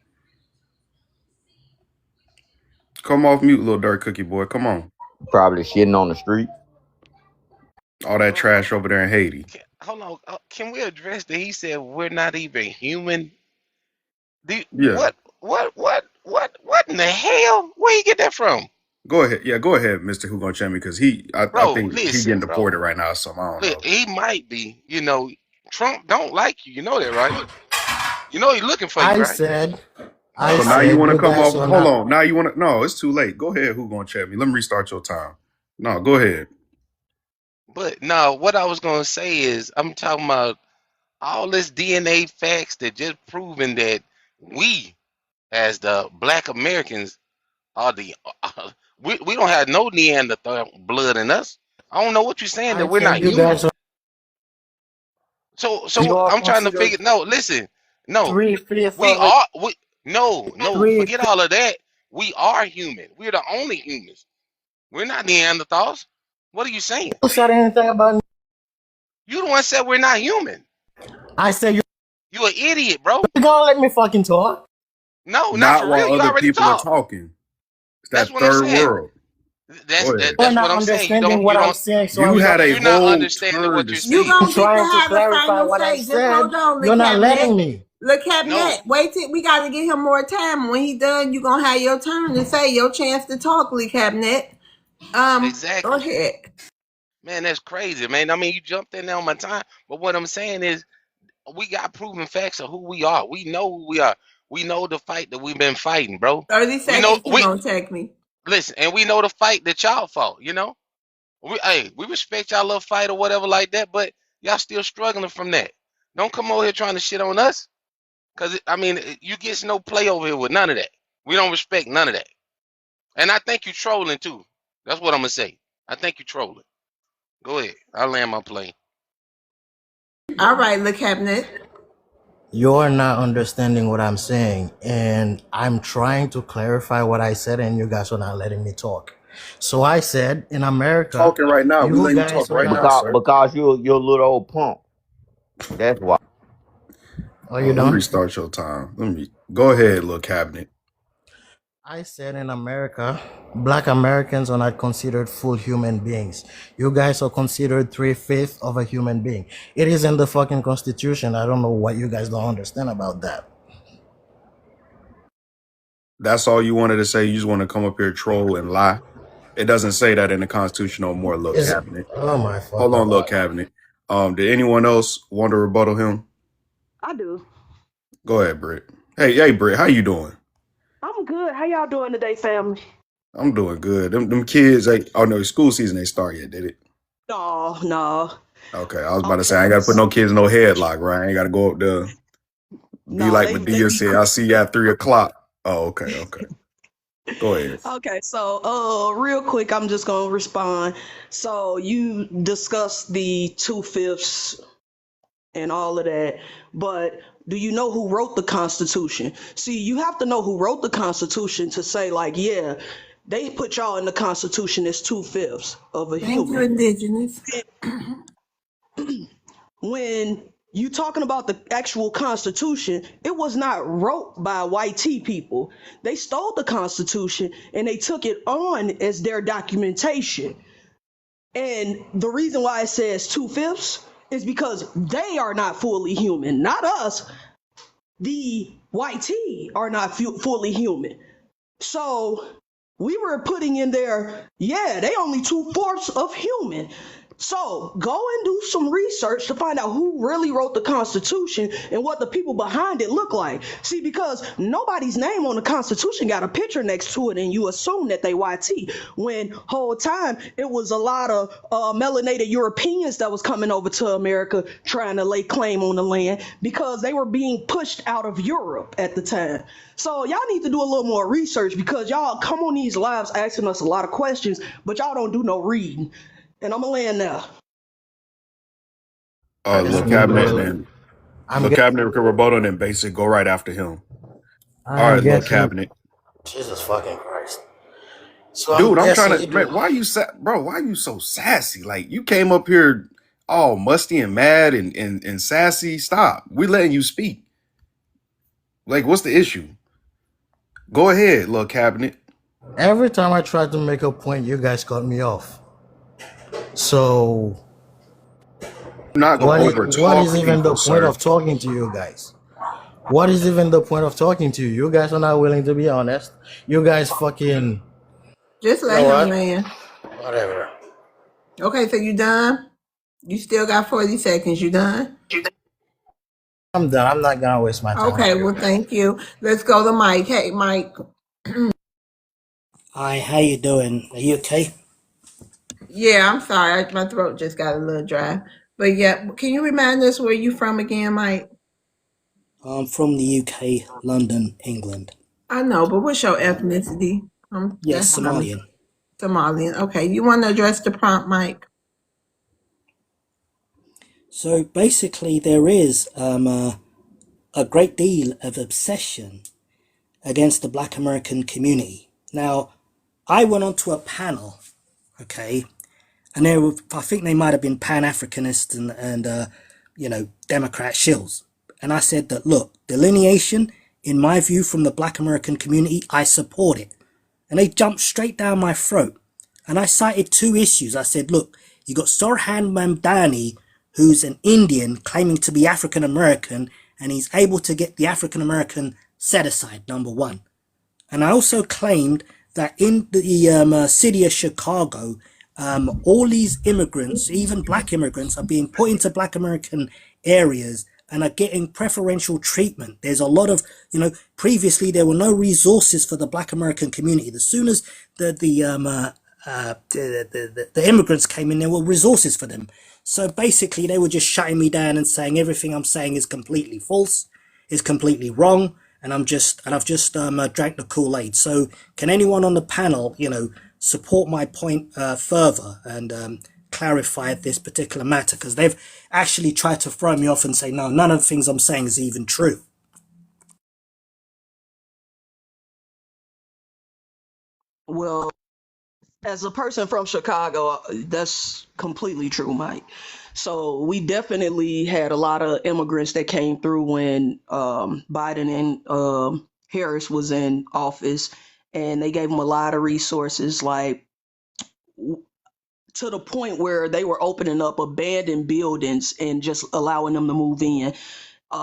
Speaker 8: Come off mute, little dirt cookie boy. Come on.
Speaker 3: Probably shitting on the street.
Speaker 8: All that
Speaker 11: Hold on.
Speaker 8: trash over there in Haiti.
Speaker 11: Hold on. Can we address that? He said we're not even human.
Speaker 8: Yeah.
Speaker 11: What in the hell? Where you get that from,
Speaker 8: Go ahead. Yeah, go ahead, Mr. Hugo Chemi, because I
Speaker 11: bro?
Speaker 8: think he getting
Speaker 11: Listen, bro.
Speaker 8: deported right now, so I don't know.
Speaker 11: He might be. Trump don't like you. You know that, right? You know he's looking for you,
Speaker 4: I
Speaker 11: right?
Speaker 4: said, I
Speaker 8: So now
Speaker 11: Okay.
Speaker 8: you
Speaker 4: said,
Speaker 8: want to
Speaker 4: you
Speaker 8: come
Speaker 4: guys
Speaker 8: off?
Speaker 4: are
Speaker 8: Hold
Speaker 4: not.
Speaker 8: on. Now you want to? No, it's too late. Go ahead. Who gonna check me? Let me restart your time. No, go ahead.
Speaker 11: But no, what I was gonna say is I'm talking about all this DNA facts that just proving that we, as the Black Americans, are the we don't have no Neanderthal blood in us. I don't know what you're saying that
Speaker 4: I
Speaker 11: we're not
Speaker 4: said, you
Speaker 11: human.
Speaker 4: guys are. You
Speaker 11: So
Speaker 4: are
Speaker 11: I'm trying to
Speaker 4: considered
Speaker 11: figure. No, listen, no,
Speaker 4: 3/5
Speaker 11: we
Speaker 4: of a
Speaker 11: are we no,
Speaker 4: three.
Speaker 11: forget all of that. We are human. We're the only humans. We're not Neanderthals. What are you saying?
Speaker 4: You said anything about me?
Speaker 11: You the one said we're not human.
Speaker 4: I said,
Speaker 11: You an idiot, bro.
Speaker 4: you gonna let me fucking talk?
Speaker 11: No, not
Speaker 8: Not
Speaker 11: for real.
Speaker 8: while
Speaker 11: You
Speaker 8: other
Speaker 11: already
Speaker 8: people are
Speaker 11: talked.
Speaker 8: talking. It's
Speaker 11: That's
Speaker 8: that
Speaker 11: what I'm
Speaker 8: third
Speaker 11: saying.
Speaker 8: world.
Speaker 11: That's
Speaker 8: Go
Speaker 11: that,
Speaker 8: ahead.
Speaker 4: You're
Speaker 11: that's what
Speaker 4: not
Speaker 11: I'm saying. You
Speaker 4: understanding
Speaker 11: don't you
Speaker 4: what I'm
Speaker 11: don't
Speaker 4: saying, so
Speaker 8: You had a
Speaker 11: you're not
Speaker 8: whole
Speaker 11: understanding
Speaker 8: turn
Speaker 11: what
Speaker 8: to
Speaker 11: you're
Speaker 1: You
Speaker 11: saying.
Speaker 8: speak.
Speaker 4: I'm
Speaker 1: gonna get to
Speaker 4: trying to
Speaker 1: have the
Speaker 4: clarify
Speaker 1: final
Speaker 4: what I
Speaker 1: say. Just
Speaker 4: said.
Speaker 1: hold on, Le
Speaker 4: You're not letting
Speaker 1: Cabinet.
Speaker 4: me.
Speaker 1: Le
Speaker 11: No,
Speaker 1: Cabinet, wait till we gotta give him more time. When he done, you gonna have your turn to say your chance to talk, Le Cabinet. Go
Speaker 11: exactly.
Speaker 1: ahead.
Speaker 11: Man, that's crazy, man. I mean, you jumped in there on my time, but what I'm saying is we got proven facts of who we are. We know who we are. We know the fight that we've been fighting, bro.
Speaker 1: 30
Speaker 11: We know
Speaker 1: seconds he gonna take me.
Speaker 11: listen, and we know the fight that y'all fought. We respect y'all little fight or whatever like that, but y'all still struggling from that. Don't come over here trying to shit on us. Cause I mean, you get no play over here with none of that. We don't respect none of that. And I think you trolling too. That's what I'm gonna say. I think you trolling. Go ahead. I'll land my plane.
Speaker 1: All right, Le Cabinet.
Speaker 4: You're not understanding what I'm saying, and I'm trying to clarify what I said, and you guys are not letting me talk. So I said, in America,
Speaker 8: Talking right now. We
Speaker 4: you
Speaker 8: letting you talk
Speaker 4: guys are
Speaker 8: right
Speaker 4: not.
Speaker 8: now,
Speaker 3: Because
Speaker 8: sir.
Speaker 3: because you're a little old punk. That's why.
Speaker 4: Are you
Speaker 8: Let me
Speaker 4: done?
Speaker 8: restart your time. Let me go ahead, little cabinet.
Speaker 4: I said in America, black Americans are not considered full human beings. You guys are considered 3/5 of a human being. It is in the fucking Constitution. I don't know what you guys don't understand about that.
Speaker 8: That's all you wanted to say. You just want to come up here, troll, and lie. It doesn't say that in the Constitution no more, little
Speaker 4: Is
Speaker 8: cabinet.
Speaker 4: oh my
Speaker 8: Hold
Speaker 4: fucking
Speaker 8: on, little
Speaker 4: god.
Speaker 8: cabinet. Did anyone else want to rebuttal him?
Speaker 13: I do.
Speaker 8: Go ahead, Britt. Hey, Britt, how you doing?
Speaker 13: I'm good. How y'all doing today, family?
Speaker 8: I'm doing good. Them kids, oh no, school season ain't start yet, did it?
Speaker 13: No, no.
Speaker 8: Okay, I was about to say I
Speaker 13: Okay.
Speaker 8: ain't gotta put no kids in no headlock, right? I ain't gotta go up there. Be
Speaker 13: No,
Speaker 8: like
Speaker 13: they
Speaker 8: Medea
Speaker 13: be
Speaker 8: said, I'll see you at 3 o'clock. Oh, okay. Go ahead.
Speaker 13: okay. So, real quick, I'm just gonna respond. So you discussed the 2/5 and all of that, but do you know who wrote the Constitution? See, you have to know who wrote the Constitution to say, like, yeah, they put y'all in the Constitution as 2/5 of a
Speaker 1: Thank you,
Speaker 13: human.
Speaker 1: Indigenous.
Speaker 13: When you talking about the actual Constitution, it was not wrote by white tea people. They stole the Constitution and they took it on as their documentation. And the reason why it says 2/5 is because they are not fully human, not us. The white tea are not fully human. So we were putting in there, yeah, they only 2/4 of human. So go and do some research to find out who really wrote the Constitution and what the people behind it look like. See, because nobody's name on the Constitution got a picture next to it, and you assume that they YT. When whole time it was a lot of melanated Europeans that was coming over to America trying to lay claim on the land because they were being pushed out of Europe at the time. So y'all need to do a little more research because y'all come on these lives asking us a lot of questions, but y'all don't do no reading. And I'm gonna land there.
Speaker 4: Yes,
Speaker 8: Little
Speaker 4: I'm
Speaker 8: cabinet, and
Speaker 4: good.
Speaker 8: then
Speaker 4: I'm
Speaker 8: little
Speaker 4: getting.
Speaker 8: cabinet can rebuttal, and then basic go right after him. All
Speaker 4: I'm
Speaker 8: right, little
Speaker 4: getting.
Speaker 8: cabinet.
Speaker 4: Jesus fucking Christ. So I'm
Speaker 8: Dude, I'm trying
Speaker 4: guessing
Speaker 8: to
Speaker 4: you do.
Speaker 8: man, bro, why you so sassy? Like you came up here all musty and mad and sassy. Stop. We letting you speak. Like, what's the issue? Go ahead, little cabinet.
Speaker 4: Every time I try to make a point, you guys cut me off. So
Speaker 8: I'm not gonna over
Speaker 4: What is
Speaker 8: talk
Speaker 4: even the
Speaker 8: people,
Speaker 4: point
Speaker 8: sir.
Speaker 4: of talking to you guys? What is even the point of talking to you? You guys are not willing to be honest. You guys fucking.
Speaker 1: Just
Speaker 4: You know
Speaker 1: let him
Speaker 4: what?
Speaker 1: land.
Speaker 4: Whatever.
Speaker 1: Okay, so you done? You still got 40 seconds. You done?
Speaker 4: I'm done. I'm not gonna waste my time
Speaker 1: Okay,
Speaker 4: with you
Speaker 1: well,
Speaker 4: guys.
Speaker 1: thank you. Let's go to Mike. Hey, Mike.
Speaker 14: Hi, how you doing? Are you okay?
Speaker 1: Yeah, I'm sorry. My throat just got a little dry. But yeah, can you remind us where you from again, Mike?
Speaker 14: I'm from the UK, London, England.
Speaker 1: I know, but what's your ethnicity?
Speaker 14: Yes,
Speaker 1: That's what I'm
Speaker 14: Somalian.
Speaker 1: Somalian. Okay, you want to address the prompt, Mike?
Speaker 14: So basically, there is a great deal of obsession against the Black American community. Now, I went onto a panel, okay, and I think they might have been Pan-Africanists and Democrat shills. And I said that, look, delineation, in my view, from the Black American community, I support it. And they jumped straight down my throat. And I cited two issues. I said, look, you got Sorhan Mamdani, who's an Indian claiming to be African American, and he's able to get the African American set aside, number one. And I also claimed that in the city of Chicago, all these immigrants, even black immigrants, are being put into black American areas and are getting preferential treatment. There's a lot of, previously there were no resources for the black American community. As soon as the immigrants came in, there were resources for them. So basically, they were just shutting me down and saying everything I'm saying is completely false, is completely wrong, and I've just drank the Kool-Aid. So can anyone on the panel, support my point further and clarify this particular matter? Because they've actually tried to throw me off and say no, none of the things I'm saying is even true.
Speaker 13: Well, as a person from Chicago, that's completely true, Mike. So we definitely had a lot of immigrants that came through when Biden and Harris was in office, and they gave them a lot of resources, like to the point where they were opening up abandoned buildings and just allowing them to move in,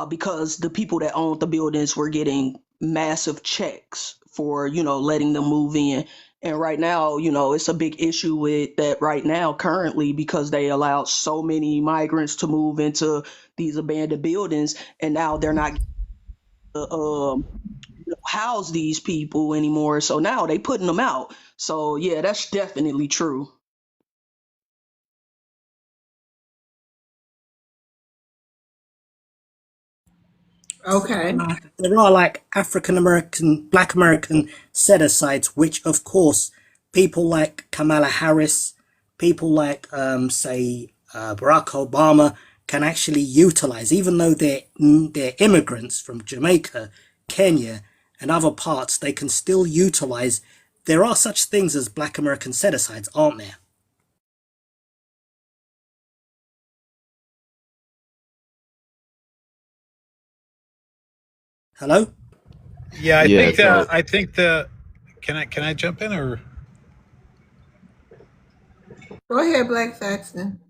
Speaker 13: because the people that owned the buildings were getting massive checks for letting them move in. And right now, it's a big issue with that right now currently, because they allowed so many migrants to move into these abandoned buildings, and now they're not house these people anymore, so now they putting them out. So yeah, that's definitely true.
Speaker 1: Okay.
Speaker 14: There are like African American, Black American set asides, which of course people like Kamala Harris, people like Barack Obama can actually utilize, even though they're immigrants from Jamaica, Kenya, and other parts. They can still utilize. There are such things as Black American set asides, aren't there? Hello.
Speaker 15: Yeah,
Speaker 9: Yeah, so
Speaker 15: I think the can I jump in or
Speaker 1: Go ahead, Black Saxon.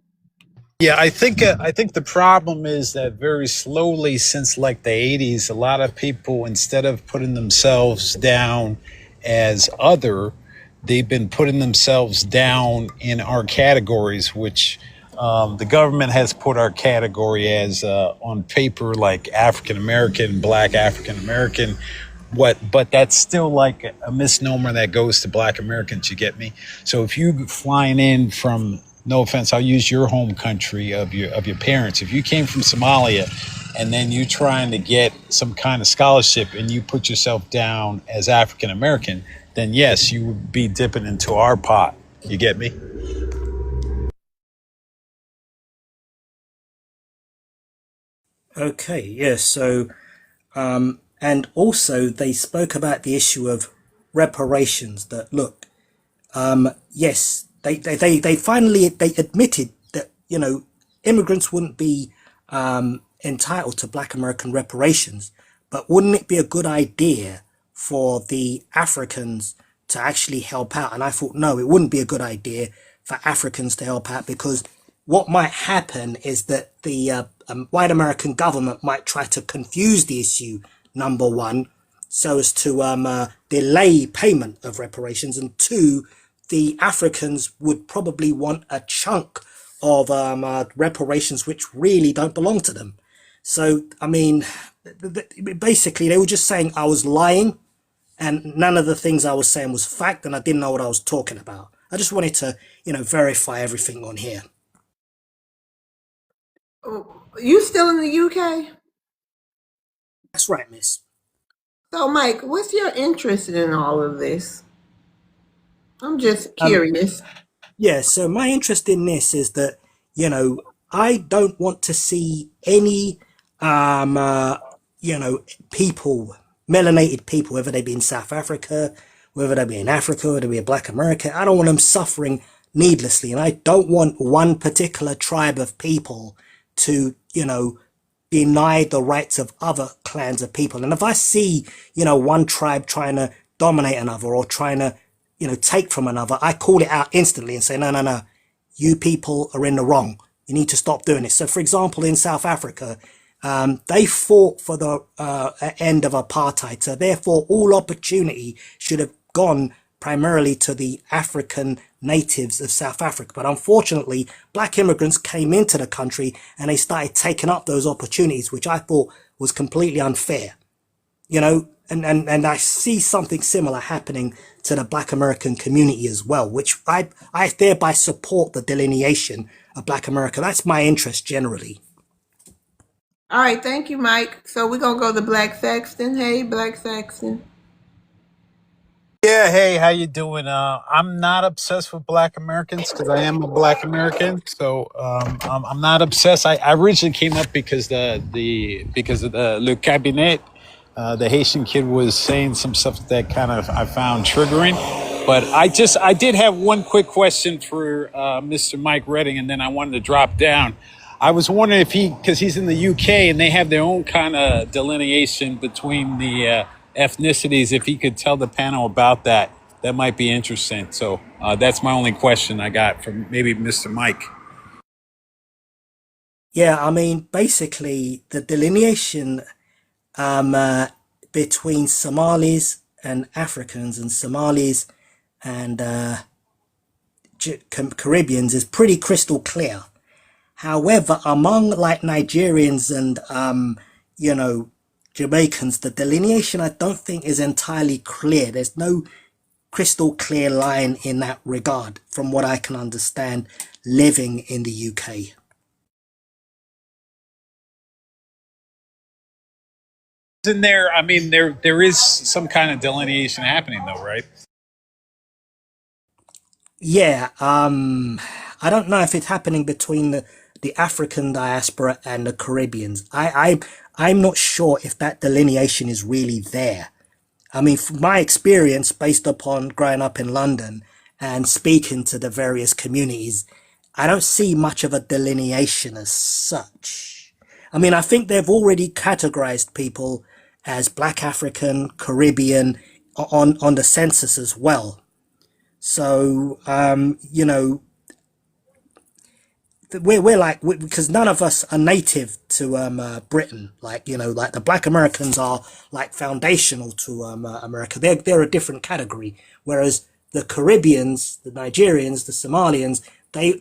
Speaker 15: yeah, I think the problem is that very slowly since like the 80s, a lot of people instead of putting themselves down as other, they've been putting themselves down in our categories, which the government has put our category as on paper like African American, Black African American. But that's still like a misnomer that goes to Black Americans. You get me? So if you flying in from, no offense, I'll use your home country of your parents. If you came from Somalia and then you trying to get some kind of scholarship and you put yourself down as African American, then yes, you would be dipping into our pot. You get me?
Speaker 14: Okay. Yes. So and also they spoke about the issue of reparations. That look, yes, they finally they admitted that immigrants wouldn't be entitled to Black American reparations, but wouldn't it be a good idea for the Africans to actually help out? And I thought no, it wouldn't be a good idea for Africans to help out because what might happen is that the white American government might try to confuse the issue, number one, so as to delay payment of reparations, and two, the Africans would probably want a chunk of reparations which really don't belong to them. So, I mean, basically, they were just saying I was lying, and none of the things I was saying was fact, and I didn't know what I was talking about. I just wanted to, verify everything on here.
Speaker 1: You still in the UK?
Speaker 14: That's right, miss.
Speaker 1: So, Mike, what's your interest in all of this? I'm just
Speaker 14: Um,
Speaker 1: curious.
Speaker 14: yeah, so my interest in this is that, I don't want to see any, um, uh, people, melanated people, whether they be in South Africa, whether they be in Africa, whether they be in Black America. I don't want them suffering needlessly. And I don't want one particular tribe of people to, deny the rights of other clans of people. And if I see, one tribe trying to dominate another or trying to, take from another, I call it out instantly and say, no, no, no, you people are in the wrong. You need to stop doing it. So, for example, in South Africa, they fought for the end of apartheid. So, therefore, all opportunity should have gone primarily to the African natives of South Africa. But unfortunately, black immigrants came into the country and they started taking up those opportunities, which I thought was completely unfair. And I see something similar happening to the black American community as well, which I thereby support the delineation of black America. That's my interest generally.
Speaker 1: All right, thank you, Mike. So we're gonna go to Black Saxton. Hey, Black Saxton.
Speaker 15: Yeah, hey, how you doing? I'm not obsessed with Black Americans because I am a Black American, so I'm not obsessed. I originally came up because because of the Le Cabinet, the Haitian kid was saying some stuff that kind of I found triggering. But I did have one quick question for Mr. Mike Redding, and then I wanted to drop down. I was wondering if because he's in the UK and they have their own kind of delineation between the ethnicities, if he could tell the panel about that, that might be interesting. So that's my only question I got from maybe Mr. Mike.
Speaker 14: Yeah, I mean, basically, the delineation um, uh, between Somalis and Africans and Somalis and Caribbeans is pretty crystal clear. However, among like Nigerians and you know Jamaicans, the delineation I don't think is entirely clear. There's no crystal clear line in that regard, from what I can understand, living in the UK.
Speaker 15: In there, I mean, there is some kind of delineation happening, though, right?
Speaker 14: Yeah, I don't know if it's happening between the African diaspora and the Caribbeans. I'm not sure if that delineation is really there. I mean, from my experience, based upon growing up in London and speaking to the various communities, I don't see much of a delineation as such. I mean, I think they've already categorized people as Black African, Caribbean on the census as well. So, we're like because none of us are native to Britain. Like like the Black Americans are like foundational to America. They're a different category. Whereas the Caribbeans, the Nigerians, the Somalians,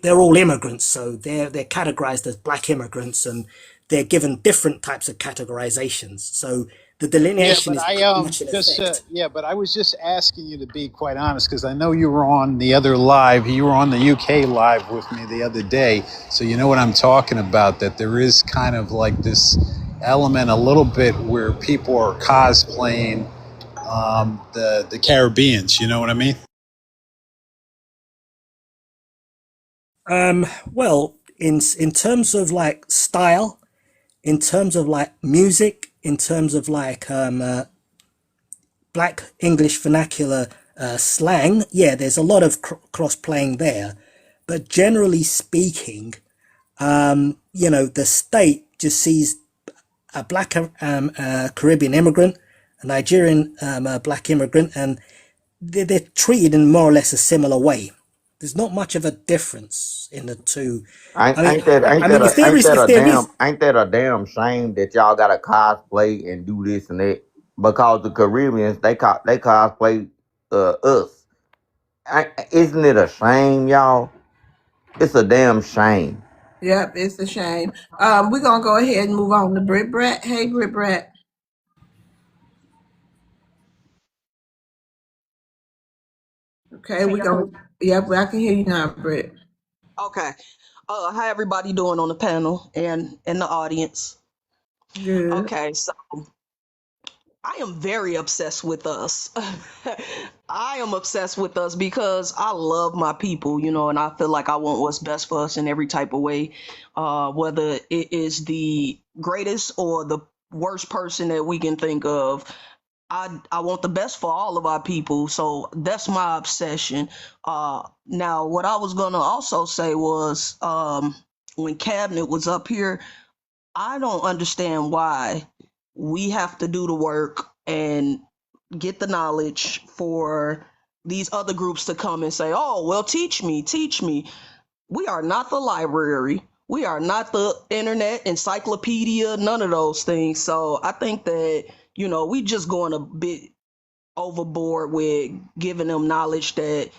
Speaker 14: they're all immigrants. So they're categorized as Black immigrants, and they're given different types of categorizations. So the
Speaker 15: Yeah,
Speaker 14: delineation
Speaker 15: but
Speaker 14: is
Speaker 15: I
Speaker 14: pretty much in
Speaker 15: just
Speaker 14: effect.
Speaker 15: but I was just asking you to be quite honest because I know you were on the other live. You were on the UK live with me the other day, so you know what I'm talking about. That there is kind of like this element a little bit where people are cosplaying the Caribbeans. You know what I mean?
Speaker 14: Well, in terms of like style, in terms of like music, in terms of like Black English vernacular slang, yeah, there's a lot of cross playing there. But generally speaking, the state just sees a Black Caribbean immigrant, a Nigerian Black immigrant, and they're treated in more or less a similar way. There's not much of a difference in the two.
Speaker 3: Ain't,
Speaker 14: I mean,
Speaker 3: ain't that ain't
Speaker 14: I mean,
Speaker 3: that
Speaker 14: if
Speaker 3: a
Speaker 14: there
Speaker 3: ain't
Speaker 14: is,
Speaker 3: that
Speaker 14: if
Speaker 3: a
Speaker 14: there is,
Speaker 3: damn ain't that a damn shame that y'all gotta cosplay and do this and that because the Caribbeans they cosplay us. Isn't it a shame, y'all? It's a damn shame.
Speaker 1: Yep, it's a shame. We're gonna go ahead and move on to Brit Brett. Hey, Brit Brett. Okay,
Speaker 13: Can
Speaker 1: we
Speaker 13: y'all hear
Speaker 1: go.
Speaker 13: me?
Speaker 1: Yep, I can hear you now, Brit.
Speaker 13: Okay. How everybody doing on the panel and in the audience?
Speaker 1: Good.
Speaker 13: Okay, so I am very obsessed with us. I am obsessed with us because I love my people, you know, and I feel like I want what's best for us in every type of way. Whether it is the greatest or the worst person that we can think of. I want the best for all of our people, so that's my obsession. Now, what I was gonna also say was, when Cabinet was up here, I don't understand why we have to do the work and get the knowledge for these other groups to come and say, "Oh, well, teach me, teach me." We are not the library. We are not the internet encyclopedia, none of those things. So I think that, you know, we just going a bit overboard with giving them knowledge that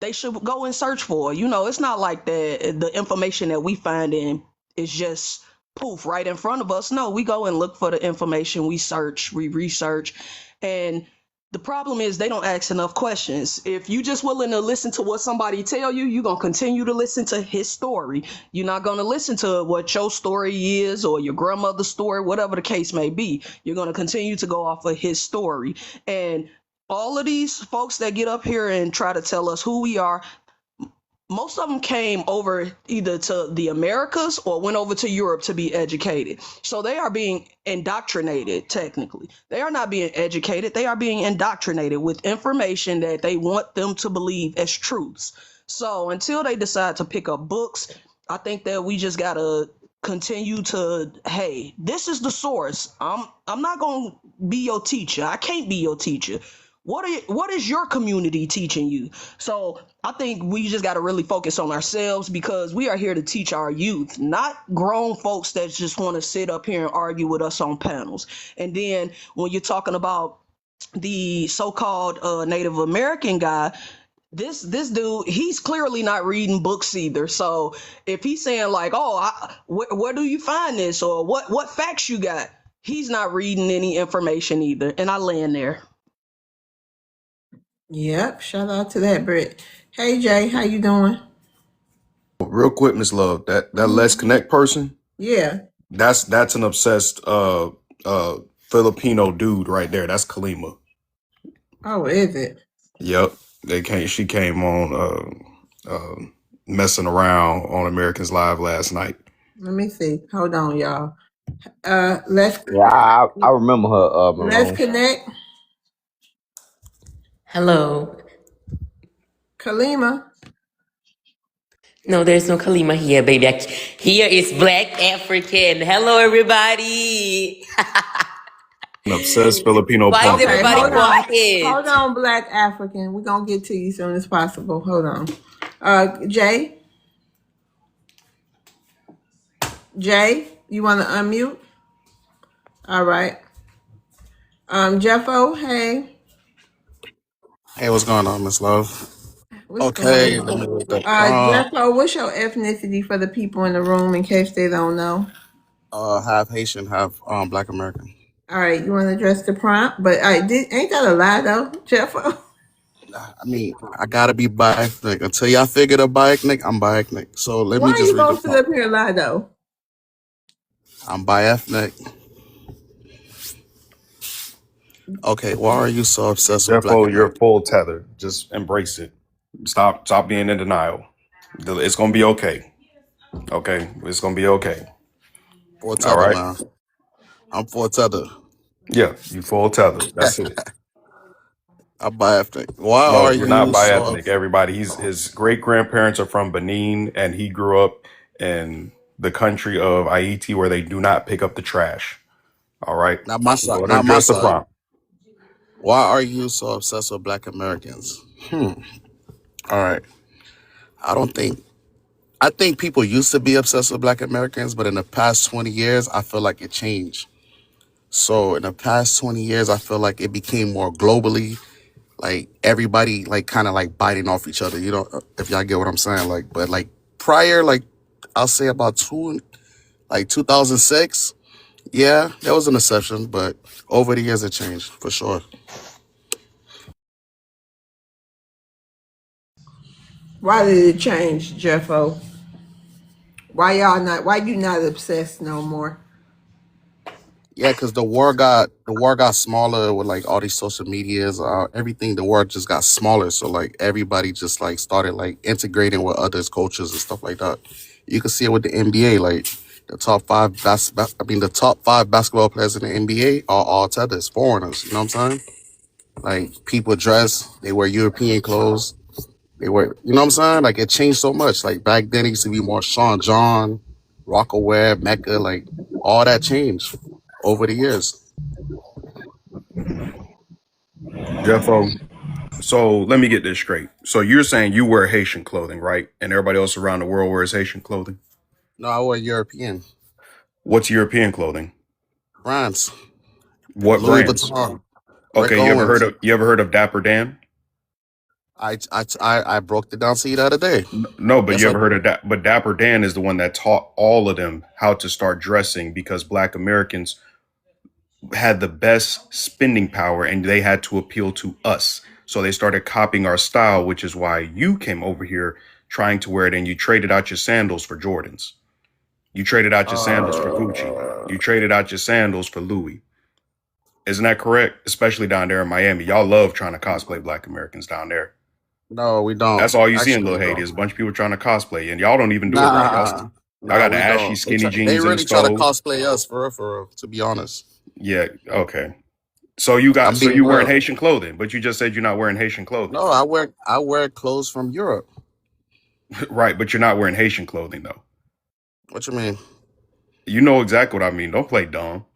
Speaker 13: they should go and search for. You know, it's not like the information that we find in is just poof right in front of us. No, we go and look for the information, we search, we research, and the problem is they don't ask enough questions. If you just willing to listen to what somebody tell you, you're gonna continue to listen to his story. You're not gonna listen to what your story is or your grandmother's story, whatever the case may be. You're gonna continue to go off of his story. And all of these folks that get up here and try to tell us who we are, most of them came over either to the Americas or went over to Europe to be educated. So they are being indoctrinated, technically. They are not being educated, they are being indoctrinated with information that they want them to believe as truths. So until they decide to pick up books, I think that we just gotta continue to, hey, this is the source. I'm not gonna be your teacher. I can't be your teacher. What is your community teaching you? So I think we just got to really focus on ourselves because we are here to teach our youth, not grown folks that just want to sit up here and argue with us on panels. And then when you're talking about the so-called Native American guy, this dude, he's clearly not reading books either. So if he's saying like, "Oh, where do you find this?" or "What facts you got?" He's not reading any information either. And I land there.
Speaker 1: Yep. Shout out to that, Brit. Hey, Jay, how you doing?
Speaker 8: Real quick, Miss Love, that Let's Connect person,
Speaker 1: Yeah.
Speaker 8: that's an obsessed Filipino dude right there. That's Kalima.
Speaker 1: Oh, is it?
Speaker 8: Yep. She came on messing around on Americans Live last night.
Speaker 1: Let me see. Hold on, y'all. Let's
Speaker 3: Yeah, I remember her,
Speaker 1: let's
Speaker 3: Maroon.
Speaker 1: connect.
Speaker 16: Hello.
Speaker 1: Kalima.
Speaker 16: No, there's no Kalima here, baby. Here is Black African. Hello, everybody.
Speaker 8: An obsessed Filipino
Speaker 16: Why is
Speaker 8: punk
Speaker 1: Okay,
Speaker 8: named
Speaker 16: everybody
Speaker 1: hold
Speaker 8: Black.
Speaker 1: on.
Speaker 16: quiet?
Speaker 1: Hold on, Black African. We're gonna get to you as soon as possible. Hold on. Jay. Jay, you wanna unmute? All right. Jeffo, hey.
Speaker 17: Hey, what's going on, Miss Love?
Speaker 1: What's going
Speaker 17: Okay, let
Speaker 1: on?
Speaker 17: me look the prompt.
Speaker 1: Jeffo, what's your ethnicity for the people in the room in case they don't know?
Speaker 17: Half Haitian, half Black American.
Speaker 1: All right, you want to address the prompt? But ain't that a lie though, Jeffo?
Speaker 17: I mean, I gotta be bi-ethnic. Until y'all figure the bi-ethnic, I'm bi-ethnic. So let
Speaker 1: Why
Speaker 17: me
Speaker 1: are
Speaker 17: just
Speaker 1: you
Speaker 17: read the
Speaker 1: gonna sit up
Speaker 17: prompt.
Speaker 1: here and lie though?
Speaker 17: I'm bi-ethnic. Okay, why are you so obsessed with Black
Speaker 8: Jeffo, you're
Speaker 17: Americans?
Speaker 8: full tether. Just embrace it. Stop being in denial. It's gonna be okay. Okay? It's gonna be okay.
Speaker 17: Full
Speaker 8: All
Speaker 17: tether
Speaker 8: right?
Speaker 17: now. I'm full tether.
Speaker 8: Yeah, you full tether. That's it.
Speaker 17: I'm bi-ethnic. Why
Speaker 8: No,
Speaker 17: are
Speaker 8: you're not
Speaker 17: you so
Speaker 8: bi-ethnic. Everybody, his great grandparents are from Benin, and he grew up in the country of Haiti, where they do not pick up the trash. All right,
Speaker 17: not my side?
Speaker 8: go ahead and
Speaker 17: Not my
Speaker 8: address the
Speaker 17: side.
Speaker 8: prompt.
Speaker 17: Why are you so obsessed with Black Americans? All right. I don't think. I think people used to be obsessed with Black Americans, but in the past 20 years, I feel like it changed. So in the past 20 years, I feel like it became more globally, like everybody like kind of like biting off each other. You know, if y'all get what I'm saying. Like, but like prior, like I'll say about 2006, yeah, there was an exception, but over the years it changed for sure.
Speaker 1: Why did it change, Jeffo? Why you not obsessed no more?
Speaker 17: Yeah, because the war got smaller with like all these social medias, everything. The war just got smaller, so like everybody just like started like integrating with others' cultures and stuff like that. You can see it with the NBA, like the top five basketball players in the NBA are all tethers, foreigners. You know what I'm saying? Like people dress, they wear European clothes, they wear, you know what I'm saying? Like it changed so much. Like back then, it used to be more Sean John, Rockaware, Mecca, like all that changed over the years.
Speaker 8: Jeffo, so let me get this straight. So you're saying you wear Haitian clothing, right? And everybody else around the world wears Haitian clothing?
Speaker 17: No, I wear European
Speaker 8: What's European clothing?
Speaker 17: brands,
Speaker 8: What
Speaker 17: Louis
Speaker 8: brands?
Speaker 17: Vuitton, Rick
Speaker 8: Okay,
Speaker 17: Owens.
Speaker 8: you ever heard of Dapper Dan?
Speaker 17: I broke it down to you the other day.
Speaker 8: No, but
Speaker 17: Yes,
Speaker 8: you
Speaker 17: I
Speaker 8: ever heard
Speaker 17: did.
Speaker 8: of that? But Dapper Dan is the one that taught all of them how to start dressing because Black Americans had the best spending power and they had to appeal to us. So they started copying our style, which is why you came over here trying to wear it and you traded out your sandals for Jordans. You traded out your sandals for Gucci. You traded out your sandals for Louis. Isn't that correct? Especially down there in Miami. Y'all love trying to cosplay Black Americans down there.
Speaker 17: No, we don't.
Speaker 8: That's all you see in
Speaker 17: Actually,
Speaker 8: Little
Speaker 17: we
Speaker 8: Haiti
Speaker 17: don't.
Speaker 8: is a bunch of people trying to cosplay, and y'all don't even do it right.
Speaker 17: Nah,
Speaker 8: Y'all
Speaker 17: nah,
Speaker 8: got the
Speaker 17: we
Speaker 8: ashy
Speaker 17: don't.
Speaker 8: skinny
Speaker 17: They
Speaker 8: jeans in the
Speaker 17: really try to
Speaker 8: stove.
Speaker 17: cosplay us for real. To be honest,
Speaker 8: Yeah, okay.
Speaker 17: I'm
Speaker 8: So
Speaker 17: being
Speaker 8: you wearing
Speaker 17: real.
Speaker 8: Haitian clothing, but you just said you're not wearing Haitian clothing.
Speaker 17: No, I wear clothes from Europe.
Speaker 8: Right, but you're not wearing Haitian clothing though.
Speaker 17: What you mean?
Speaker 8: You know exactly what I mean. Don't play dumb.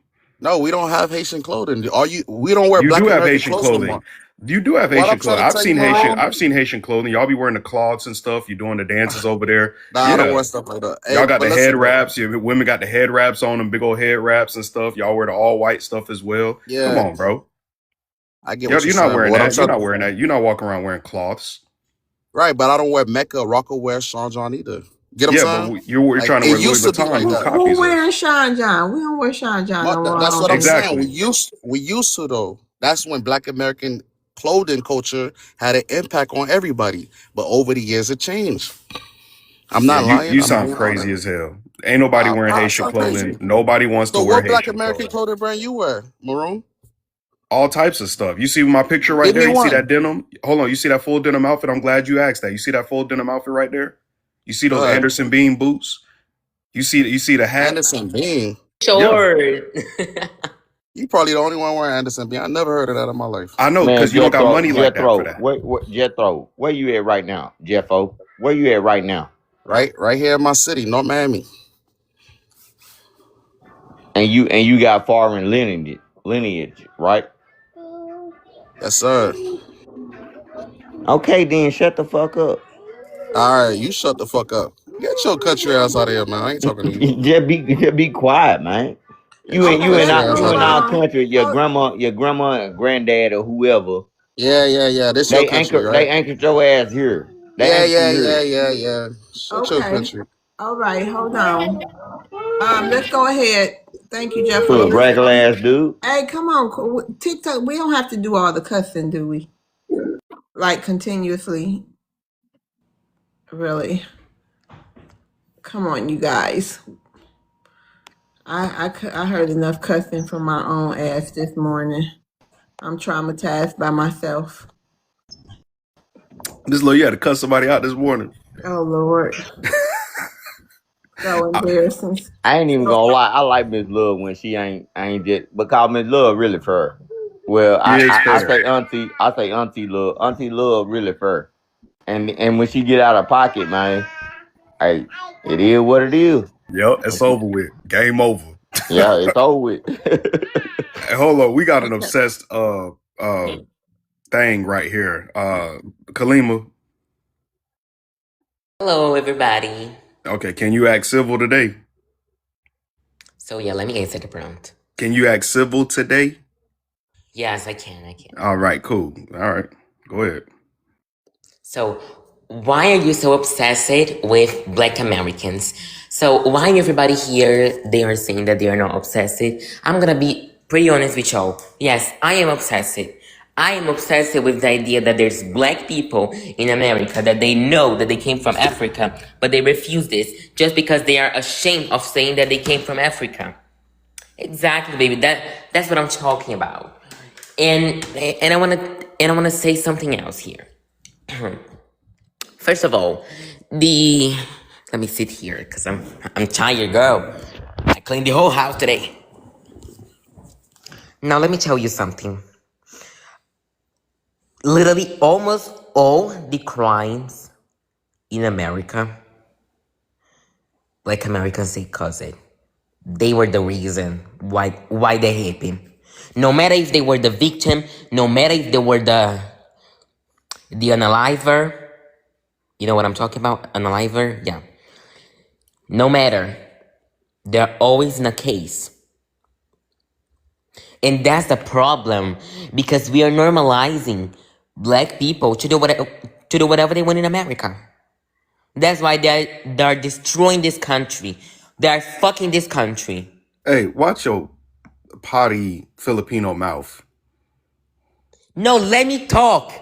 Speaker 17: No, we don't have Haitian clothing. Are you? We don't wear
Speaker 8: You do
Speaker 17: Black
Speaker 8: have
Speaker 17: American
Speaker 8: Haitian
Speaker 17: clothes no
Speaker 8: clothing.
Speaker 17: more.
Speaker 8: You do have
Speaker 17: What
Speaker 8: Haitian
Speaker 17: I'm trying
Speaker 8: clothing.
Speaker 17: to tell you, Marone.
Speaker 8: I've seen Haitian clothing. Y'all be wearing the cloths and stuff. You doing the dances over there.
Speaker 17: Nah, I don't
Speaker 8: Yeah.
Speaker 17: wear stuff like that. Hey,
Speaker 8: Y'all got
Speaker 17: but
Speaker 8: the head
Speaker 17: listen though.
Speaker 8: wraps. Your women got the head wraps on them, big old head wraps and stuff. Y'all wear the all white stuff as well. Come
Speaker 17: Yeah,
Speaker 8: on, bro.
Speaker 17: I get what you're
Speaker 8: You're not
Speaker 17: saying, but
Speaker 8: wearing
Speaker 17: what I'm
Speaker 8: that. You're
Speaker 17: trying
Speaker 8: not wearing that. You're not walking around wearing cloths.
Speaker 17: right, but I don't wear Mecca, Rockaware, Sean John either. Get what I'm
Speaker 8: Yeah, but
Speaker 17: saying?
Speaker 8: you're
Speaker 17: Like
Speaker 8: trying to
Speaker 17: it
Speaker 8: wear Louis
Speaker 17: used to be
Speaker 8: Vuitton.
Speaker 17: like
Speaker 8: Who
Speaker 17: that.
Speaker 1: Who
Speaker 8: copies
Speaker 1: wearing
Speaker 8: us?
Speaker 1: Sean John? We don't wear Sean John no more. I
Speaker 17: That's
Speaker 1: don't
Speaker 17: what I'm
Speaker 1: think.
Speaker 17: saying. We
Speaker 8: Exactly.
Speaker 17: used we used to though. That's when Black American clothing culture had an impact on everybody. But over the years, it changed. I'm
Speaker 8: Yeah,
Speaker 17: not lying.
Speaker 8: you
Speaker 17: I'm
Speaker 8: sound
Speaker 17: being honest.
Speaker 8: crazy as hell. Ain't nobody wearing
Speaker 17: I
Speaker 8: Haitian
Speaker 17: sound crazy.
Speaker 8: clothing. Nobody wants to
Speaker 17: So
Speaker 8: wear
Speaker 17: what Black
Speaker 8: Haitian
Speaker 17: American
Speaker 8: clothing.
Speaker 17: clothing brand you wear, Maroon?
Speaker 8: All types of stuff. You see my picture right
Speaker 17: Give
Speaker 8: there?
Speaker 17: me
Speaker 8: You see
Speaker 17: one.
Speaker 8: that denim? Hold on. You see that full denim outfit? I'm glad you asked that. You see that full denim outfit right there? You see
Speaker 17: Go
Speaker 8: those
Speaker 17: ahead.
Speaker 8: Anderson Bean boots? You see the hat?
Speaker 17: Anderson Bean.
Speaker 8: Yeah.
Speaker 16: Short.
Speaker 17: You probably the only one wearing Anderson Bean. I never heard of that in my life.
Speaker 8: I know,
Speaker 3: Man,
Speaker 8: because you don't got
Speaker 3: Jethro,
Speaker 8: money like that for
Speaker 3: Jethro,
Speaker 8: that.
Speaker 3: Jethro, where you at right now, Jeffo? Where you at right now?
Speaker 17: Right here in my city, North Miami.
Speaker 3: And you got foreign lineage, right?
Speaker 17: Yes, sir.
Speaker 3: Okay, then shut the fuck up.
Speaker 17: All right, you shut the fuck up. Get your country ass out of here, man. I ain't talking to you.
Speaker 3: just be quiet, man.
Speaker 17: Get
Speaker 3: You
Speaker 17: your
Speaker 3: and you
Speaker 1: Okay,
Speaker 3: and
Speaker 17: country
Speaker 1: let's
Speaker 3: our
Speaker 17: ass
Speaker 3: you
Speaker 17: out
Speaker 1: move
Speaker 3: and
Speaker 17: of here.
Speaker 3: our
Speaker 1: on.
Speaker 3: country,
Speaker 1: Oh,
Speaker 3: your grandma and granddad or whoever,
Speaker 17: Yeah. This your
Speaker 3: they
Speaker 17: country,
Speaker 3: anchor
Speaker 17: right?
Speaker 3: they anchored your ass here. They
Speaker 17: Yeah,
Speaker 3: anchored you
Speaker 17: yeah, yeah,
Speaker 3: here.
Speaker 17: yeah, yeah. Shut your
Speaker 1: okay.
Speaker 17: country.
Speaker 1: All right, hold on. Let's go ahead. Thank you,
Speaker 3: For
Speaker 1: Jeffo.
Speaker 3: a
Speaker 1: Let's go
Speaker 3: regular
Speaker 1: ahead.
Speaker 3: ass dude.
Speaker 1: Hey, come on, TikTok. We don't have to do all the cussing, do we? Like continuously, really. Come on, you guys. I heard enough cussing from my own ass this morning. I'm traumatized by myself.
Speaker 8: This little, you had to cuss somebody out this morning.
Speaker 1: Oh Lord, so embarrassing.
Speaker 3: I ain't even
Speaker 1: So
Speaker 3: gonna lie. I like Miss Love when she ain't just because Miss Love really fair. Well,
Speaker 8: She
Speaker 3: I,
Speaker 8: is
Speaker 3: I, I
Speaker 8: fair.
Speaker 3: say auntie love. Auntie love really fair. And when she get out of pocket, man, hey, it is what it is.
Speaker 8: Yep, it's over with. Game over.
Speaker 3: Yeah, it's over with.
Speaker 8: Hey, hold on, we got an
Speaker 1: okay.
Speaker 8: obsessed thing right here. Kalima,
Speaker 16: Hello, everybody.
Speaker 8: Okay, can you act civil today?
Speaker 16: So yeah, let me answer the prompt.
Speaker 8: Can you act civil today?
Speaker 16: Yes, I can. I can.
Speaker 8: All right, cool. All right, go ahead.
Speaker 16: So, why are you so obsessed with Black Americans? So, why everybody here they are saying that they are not obsessed? I'm gonna be pretty honest with y'all. Yes, I am obsessed. I am obsessed with the idea that there's black people in America that they know that they came from Africa, but they refuse this just because they are ashamed of saying that they came from Africa. Exactly, baby. That's what I'm talking about. And I wanna say something else here. First of all, the let me sit here because I'm tired, girl. I cleaned the whole house today. Now let me tell you something. Literally, almost all the crimes in America, Black Americans say cause it. They were the reason why they happened. No matter if they were the victim, no matter if they were the unaliver. You know what I'm talking about? Unaliver? Yeah. No matter. They're always in a case. And that's the problem because we are normalizing black people to do whatever they want in America. That's why they're destroying this country. They're fucking this country.
Speaker 8: Hey, watch your potty Filipino mouth.
Speaker 16: No, let me talk.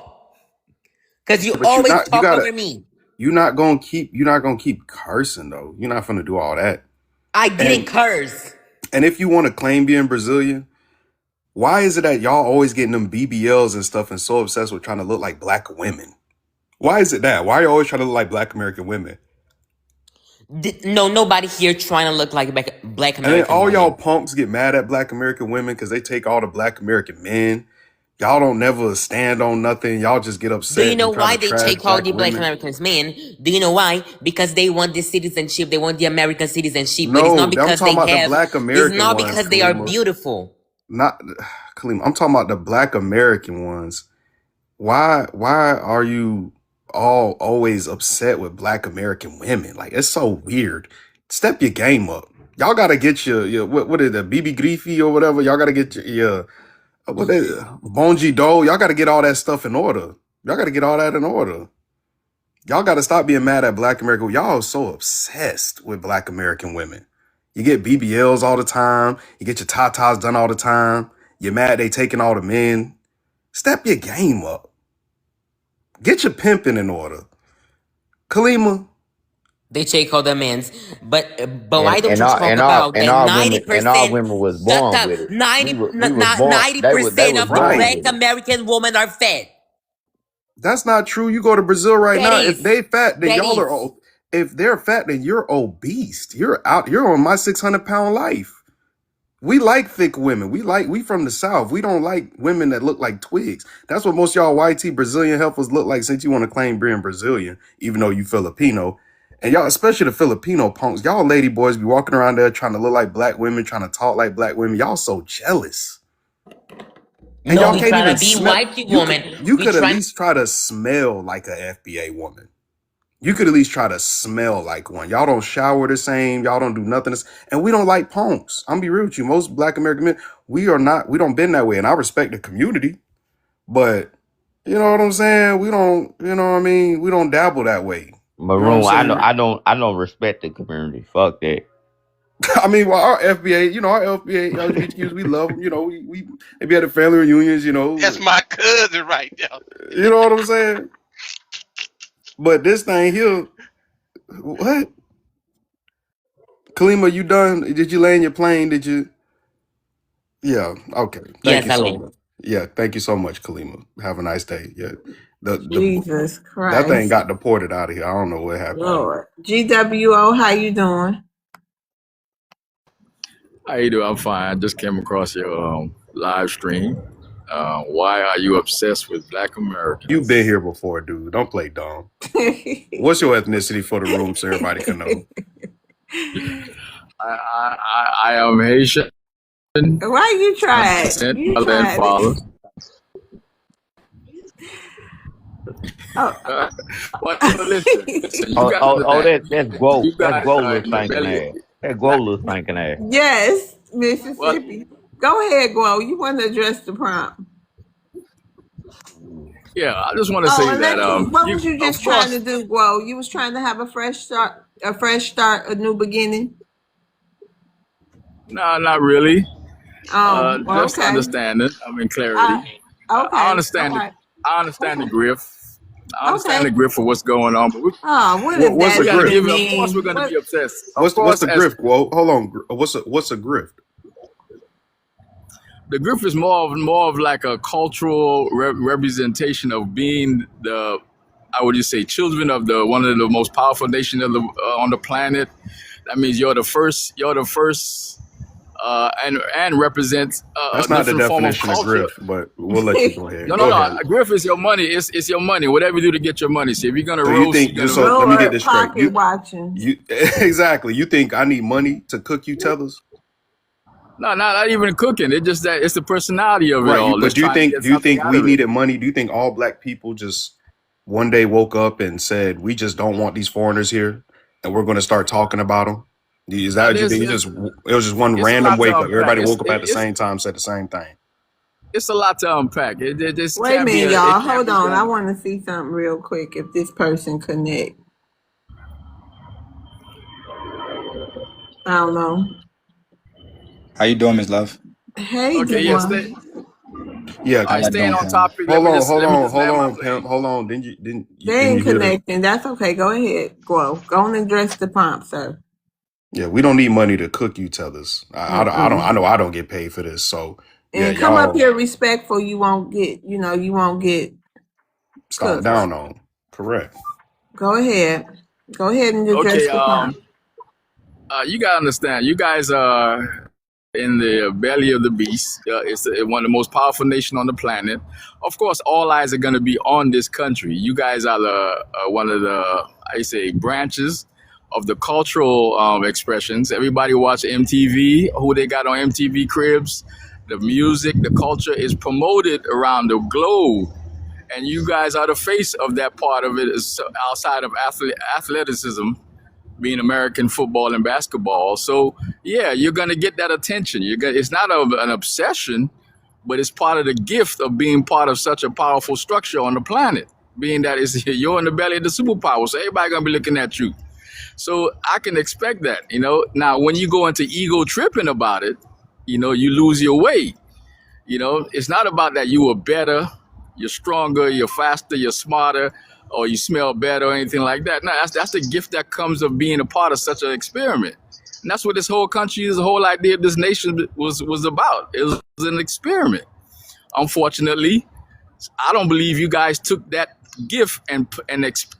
Speaker 16: Cause you
Speaker 8: But
Speaker 16: always talk over me.
Speaker 8: you're not gonna keep cursing though. You're not gonna do all that.
Speaker 16: I didn't
Speaker 8: And
Speaker 16: curse.
Speaker 8: and if you want to claim being Brazilian, why is it that y'all always getting them BBLs and stuff and so obsessed with trying to look like black women? Why is it that? Why are you always trying to look like black American women?
Speaker 16: No, nobody here trying to look like black
Speaker 8: And then
Speaker 16: American
Speaker 8: all y'all
Speaker 16: woman.
Speaker 8: punks get mad at black American women because they take all the black American men. Y'all don't never stand on nothing. Y'all just get
Speaker 16: Do you
Speaker 8: upset
Speaker 16: know
Speaker 8: and try
Speaker 16: why
Speaker 8: to
Speaker 16: they
Speaker 8: trash
Speaker 16: take all
Speaker 8: black
Speaker 16: the black
Speaker 8: women.
Speaker 16: Americans men? Do you know why? Because they want the citizenship. They want the American citizenship. But it's
Speaker 8: No,
Speaker 16: not
Speaker 8: I'm
Speaker 16: because
Speaker 8: talking
Speaker 16: they
Speaker 8: about the
Speaker 16: have.
Speaker 8: black
Speaker 16: It's
Speaker 8: American
Speaker 16: not
Speaker 8: ones,
Speaker 16: because they are
Speaker 8: Kalima.
Speaker 16: beautiful.
Speaker 8: Not Kalima. I'm talking about the black American ones. Why are you all always upset with black American women? Like it's so weird. Step your game up. Y'all gotta get your what is it, BB Griffey or whatever. Y'all gotta get your what is it, Bonji Do. Y'all gotta get all that stuff in order. Y'all gotta get all that in order. Y'all gotta stop being mad at black American. Y'all are so obsessed with black American women. You get BBLs all the time. You get your tatas done all the time. You're mad they taking all the men. Step your game up. Get your pimping in order. Kalima,
Speaker 16: They take all the men's. But why
Speaker 3: and
Speaker 16: don't
Speaker 3: and
Speaker 16: you
Speaker 3: our
Speaker 16: talk
Speaker 3: and our
Speaker 16: about
Speaker 3: and
Speaker 16: that
Speaker 3: our
Speaker 16: ninety
Speaker 3: women and our
Speaker 16: percent?
Speaker 3: women was
Speaker 16: Shut
Speaker 3: born
Speaker 16: up.
Speaker 3: with it.
Speaker 16: 90
Speaker 3: We was born. They
Speaker 16: 90%
Speaker 3: was
Speaker 16: of the
Speaker 3: born
Speaker 8: right.
Speaker 16: black
Speaker 3: with it.
Speaker 16: American women are fat.
Speaker 8: That's not true. You go to Brazil right
Speaker 16: That
Speaker 8: now. If
Speaker 16: is.
Speaker 8: they fat, then
Speaker 16: That
Speaker 8: y'all are.
Speaker 16: is.
Speaker 8: If they're fat, then you're obese. You're out. You're on my 600-pound life. We like thick women. We from the South. We don't like women that look like twigs. That's what most y'all YT Brazilian heifers look like since you want to claim being Brazilian, even though you Filipino. And y'all, especially the Filipino punks, y'all lady boys be walking around there trying to look like black women, trying to talk like black women. Y'all so jealous. And
Speaker 16: No,
Speaker 8: y'all
Speaker 16: we
Speaker 8: can't
Speaker 16: trying
Speaker 8: even
Speaker 16: to be
Speaker 8: smell.
Speaker 16: white woman.
Speaker 8: You
Speaker 16: We
Speaker 8: could at
Speaker 16: trying.
Speaker 8: least try to smell like a FBA woman. You could at least try to smell like one. Y'all don't shower the same. Y'all don't do nothing. And we don't like punks. I'm gonna be real with you. Most black American men, we are not, we don't been that way. And I respect the community, but you know what I'm saying? We don't, you know what I mean? We don't dabble that way. You know what I'm
Speaker 3: Maroon. I know.
Speaker 8: saying?
Speaker 3: I don't respect the community. Fuck that.
Speaker 8: I mean, well, our FBA, our FBA, LGBTQs, we love them. We maybe at the family reunions,
Speaker 11: That's my cousin right there.
Speaker 8: you know what I'm saying? But this thing here, what? Kalima, you done? Did you land your plane? Did you? Yeah. Okay. Thank
Speaker 16: Yes,
Speaker 8: you so
Speaker 16: Ali.
Speaker 8: much. Yeah. Thank you so much, Kalima. Have a nice day. Yeah. The
Speaker 1: Jesus
Speaker 8: that thing
Speaker 1: Christ.
Speaker 8: got deported out of here. I don't know what happened.
Speaker 1: Lord. GWO, how you doing?
Speaker 18: How you doing? I'm fine. I just came across your live stream. Why are you obsessed with Black
Speaker 8: You've been
Speaker 18: Americans?
Speaker 8: here before, dude. Don't play dumb. What's your ethnicity for the room so everybody can know?
Speaker 18: I am Haitian
Speaker 1: Why you tried?
Speaker 18: descent,
Speaker 1: You
Speaker 18: mother and
Speaker 1: tried
Speaker 18: father.
Speaker 1: it. Oh,
Speaker 18: Well, listen. You
Speaker 3: Oh,
Speaker 18: got to
Speaker 3: oh, oh,
Speaker 18: understand.
Speaker 3: that's growth.
Speaker 18: You
Speaker 3: That's
Speaker 18: guys
Speaker 3: growth,
Speaker 18: are
Speaker 3: little
Speaker 18: in the
Speaker 3: stinking
Speaker 18: belly.
Speaker 3: ass. That growth,
Speaker 18: Not,
Speaker 3: little stinking ass.
Speaker 1: yes,
Speaker 18: well,
Speaker 1: Mississippi. Go ahead, Glo. You want to address the prompt?
Speaker 18: yeah. I just want to
Speaker 1: Oh,
Speaker 18: say
Speaker 1: and
Speaker 18: that
Speaker 1: let you. What
Speaker 18: you,
Speaker 1: was you
Speaker 18: of
Speaker 1: just trying to
Speaker 18: course,
Speaker 1: do, Glo? You was trying to have a fresh start, a new beginning.
Speaker 18: no, not really.
Speaker 1: Well,
Speaker 18: Just
Speaker 1: okay.
Speaker 18: understanding. I mean,
Speaker 1: Uh,
Speaker 18: clarity. I
Speaker 1: okay. All
Speaker 18: understand it.
Speaker 1: right.
Speaker 18: I understand the
Speaker 1: Okay.
Speaker 18: grift. I understand the
Speaker 1: Okay.
Speaker 18: grift for what's going on, but
Speaker 1: Oh, what does
Speaker 8: What's
Speaker 1: that
Speaker 8: a
Speaker 18: we got to
Speaker 8: grift?
Speaker 1: even
Speaker 18: give it. Of course, we're
Speaker 1: mean?
Speaker 18: going to be
Speaker 1: What?
Speaker 18: obsessed. Of
Speaker 8: What's
Speaker 18: course,
Speaker 8: the
Speaker 18: as
Speaker 8: grift, Quote? Hold on. What's a grift?
Speaker 18: the grift is more of like a cultural representation of being the, I would just say, children of the one of the most powerful nation of the on the planet. That means you're the first. You're the first, and represents
Speaker 8: That's
Speaker 18: a
Speaker 8: not the
Speaker 18: different form of
Speaker 8: definition of
Speaker 18: culture.
Speaker 8: grift, but we'll let you go
Speaker 18: No,
Speaker 8: ahead.
Speaker 18: no,
Speaker 8: Go
Speaker 18: no.
Speaker 8: ahead.
Speaker 18: Griff is your money. It's your money. Whatever you do to get your money. See, if you're gonna
Speaker 8: So you
Speaker 18: roast,
Speaker 8: think
Speaker 18: you're gonna
Speaker 8: so? Let me get
Speaker 1: Lord,
Speaker 8: this straight.
Speaker 1: pocket watching.
Speaker 8: You exactly. You think I need money to cook you tethers?
Speaker 18: no, not even cooking. It's just that it's the personality of it
Speaker 8: Right.
Speaker 18: all that's
Speaker 8: But
Speaker 18: trying to get
Speaker 8: do you
Speaker 18: something
Speaker 8: think
Speaker 18: out
Speaker 8: we
Speaker 18: of it.
Speaker 8: needed money? Do you think all black people just one day woke up and said we just don't want these foreigners here, and we're going to start talking about them? Is that
Speaker 18: Now,
Speaker 8: what you think? It was just one
Speaker 18: it's a
Speaker 8: random
Speaker 18: lot to
Speaker 8: wake up.
Speaker 18: unpack.
Speaker 8: Everybody woke up at the same time, said the same thing.
Speaker 18: It's a lot to unpack. It just
Speaker 1: Wait a
Speaker 18: can't be
Speaker 1: minute,
Speaker 18: a. It
Speaker 1: y'all.
Speaker 18: can't
Speaker 1: Hold
Speaker 18: be
Speaker 1: on. I
Speaker 18: done.
Speaker 1: want to see something real quick. If this person connect, I don't know.
Speaker 19: How you doing, Miss Love?
Speaker 1: Hey,
Speaker 18: Okay, yes. Stay,
Speaker 1: Devon.
Speaker 8: Yeah.
Speaker 19: How y'all
Speaker 18: staying
Speaker 19: doing,
Speaker 18: on
Speaker 19: family?
Speaker 18: topic. Let me just
Speaker 8: Hold
Speaker 18: land my
Speaker 8: on,
Speaker 18: plane.
Speaker 8: pimp. Hold on.
Speaker 1: They
Speaker 8: Didn't
Speaker 1: ain't
Speaker 8: you hear the?
Speaker 1: connecting. That's okay. Go ahead. Go on and address the prompt, sir.
Speaker 8: Yeah, we don't need money to cook you tethers. I
Speaker 1: Mm-mm.
Speaker 8: know I don't get paid for this. So yeah,
Speaker 1: And come up
Speaker 8: y'all
Speaker 1: here respectful. You won't get. You won't get
Speaker 8: stomp
Speaker 1: cooked.
Speaker 8: down on. Correct.
Speaker 1: Go ahead. Go ahead and
Speaker 18: Okay.
Speaker 1: address the prompt.
Speaker 18: You gotta understand. You guys are in the belly of the beast. It's one of the most powerful nation on the planet. Of course, all eyes are going to be on this country. You guys are the one of the, I say, branches of the cultural expressions. Everybody watch MTV. Who they got on MTV Cribs? The music, the culture is promoted around the globe, and you guys are the face of that part of it. Outside of athleticism, being American football and basketball. So yeah, you're gonna get that attention. It's not an obsession, but it's part of the gift of being part of such a powerful structure on the planet. Being that is you're in the belly of the superpower, so everybody gonna be looking at you. So I can expect that. Now when you go into ego tripping about it, you lose your way. It's not about that you are better, you're stronger, you're faster, you're smarter, or you smell better or anything like that. No, that's the gift that comes of being a part of such an experiment. And that's what this whole country, this whole idea of this nation was about. It was an experiment. Unfortunately, I don't believe you guys took that gift and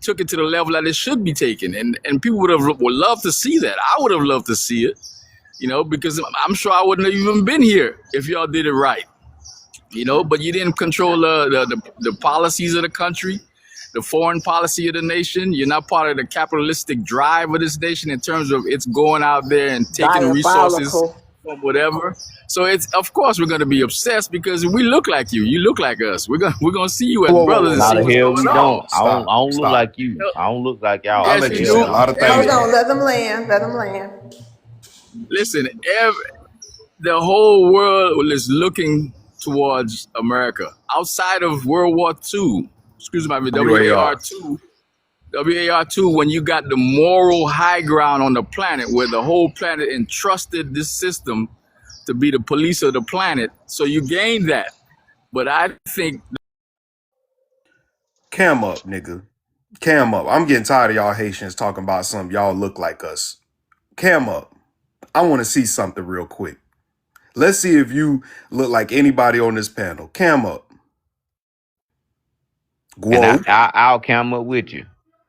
Speaker 18: took it to the level that it should be taken. And people would love to see that. I would have loved to see it, because I'm sure I wouldn't have even been here if y'all did it right. But you didn't control the policies of the country, the foreign policy of the nation. You're not part of the capitalistic drive of this nation in terms of it's going out there and taking resources
Speaker 1: Diabolical.
Speaker 18: from whatever. So it's, of course, we're going to be obsessed because we look like you. You look like us. We're gonna see you as brothers and
Speaker 3: Not
Speaker 18: see
Speaker 3: the
Speaker 18: what's
Speaker 3: hell
Speaker 18: going
Speaker 3: we
Speaker 18: on.
Speaker 3: don't. I don't.
Speaker 8: Stop.
Speaker 3: I don't look
Speaker 8: Stop.
Speaker 3: like you. I don't look like y'all.
Speaker 8: I'll
Speaker 18: Yes,
Speaker 3: The
Speaker 8: let
Speaker 18: you
Speaker 8: you say a
Speaker 3: hell.
Speaker 8: lot
Speaker 18: do.
Speaker 8: of
Speaker 1: Hold
Speaker 8: things,
Speaker 18: Every
Speaker 1: on.
Speaker 8: bro.
Speaker 1: Let them land. Let them land.
Speaker 18: listen, the whole world is looking towards America. Outside of World War II, excuse me, WAR
Speaker 8: WAR.
Speaker 18: two, WAR2, when you got the moral high ground on the planet where the whole planet entrusted this system to be the police of the planet. So you gain that. But I think
Speaker 8: Cam up, nigga. Cam up. I'm getting tired of y'all Haitians talking about something y'all look like us. Cam up. I want to see something real quick. Let's see if you look like anybody on this panel. Cam up.
Speaker 3: And
Speaker 8: Guo.
Speaker 3: I'll come up with you.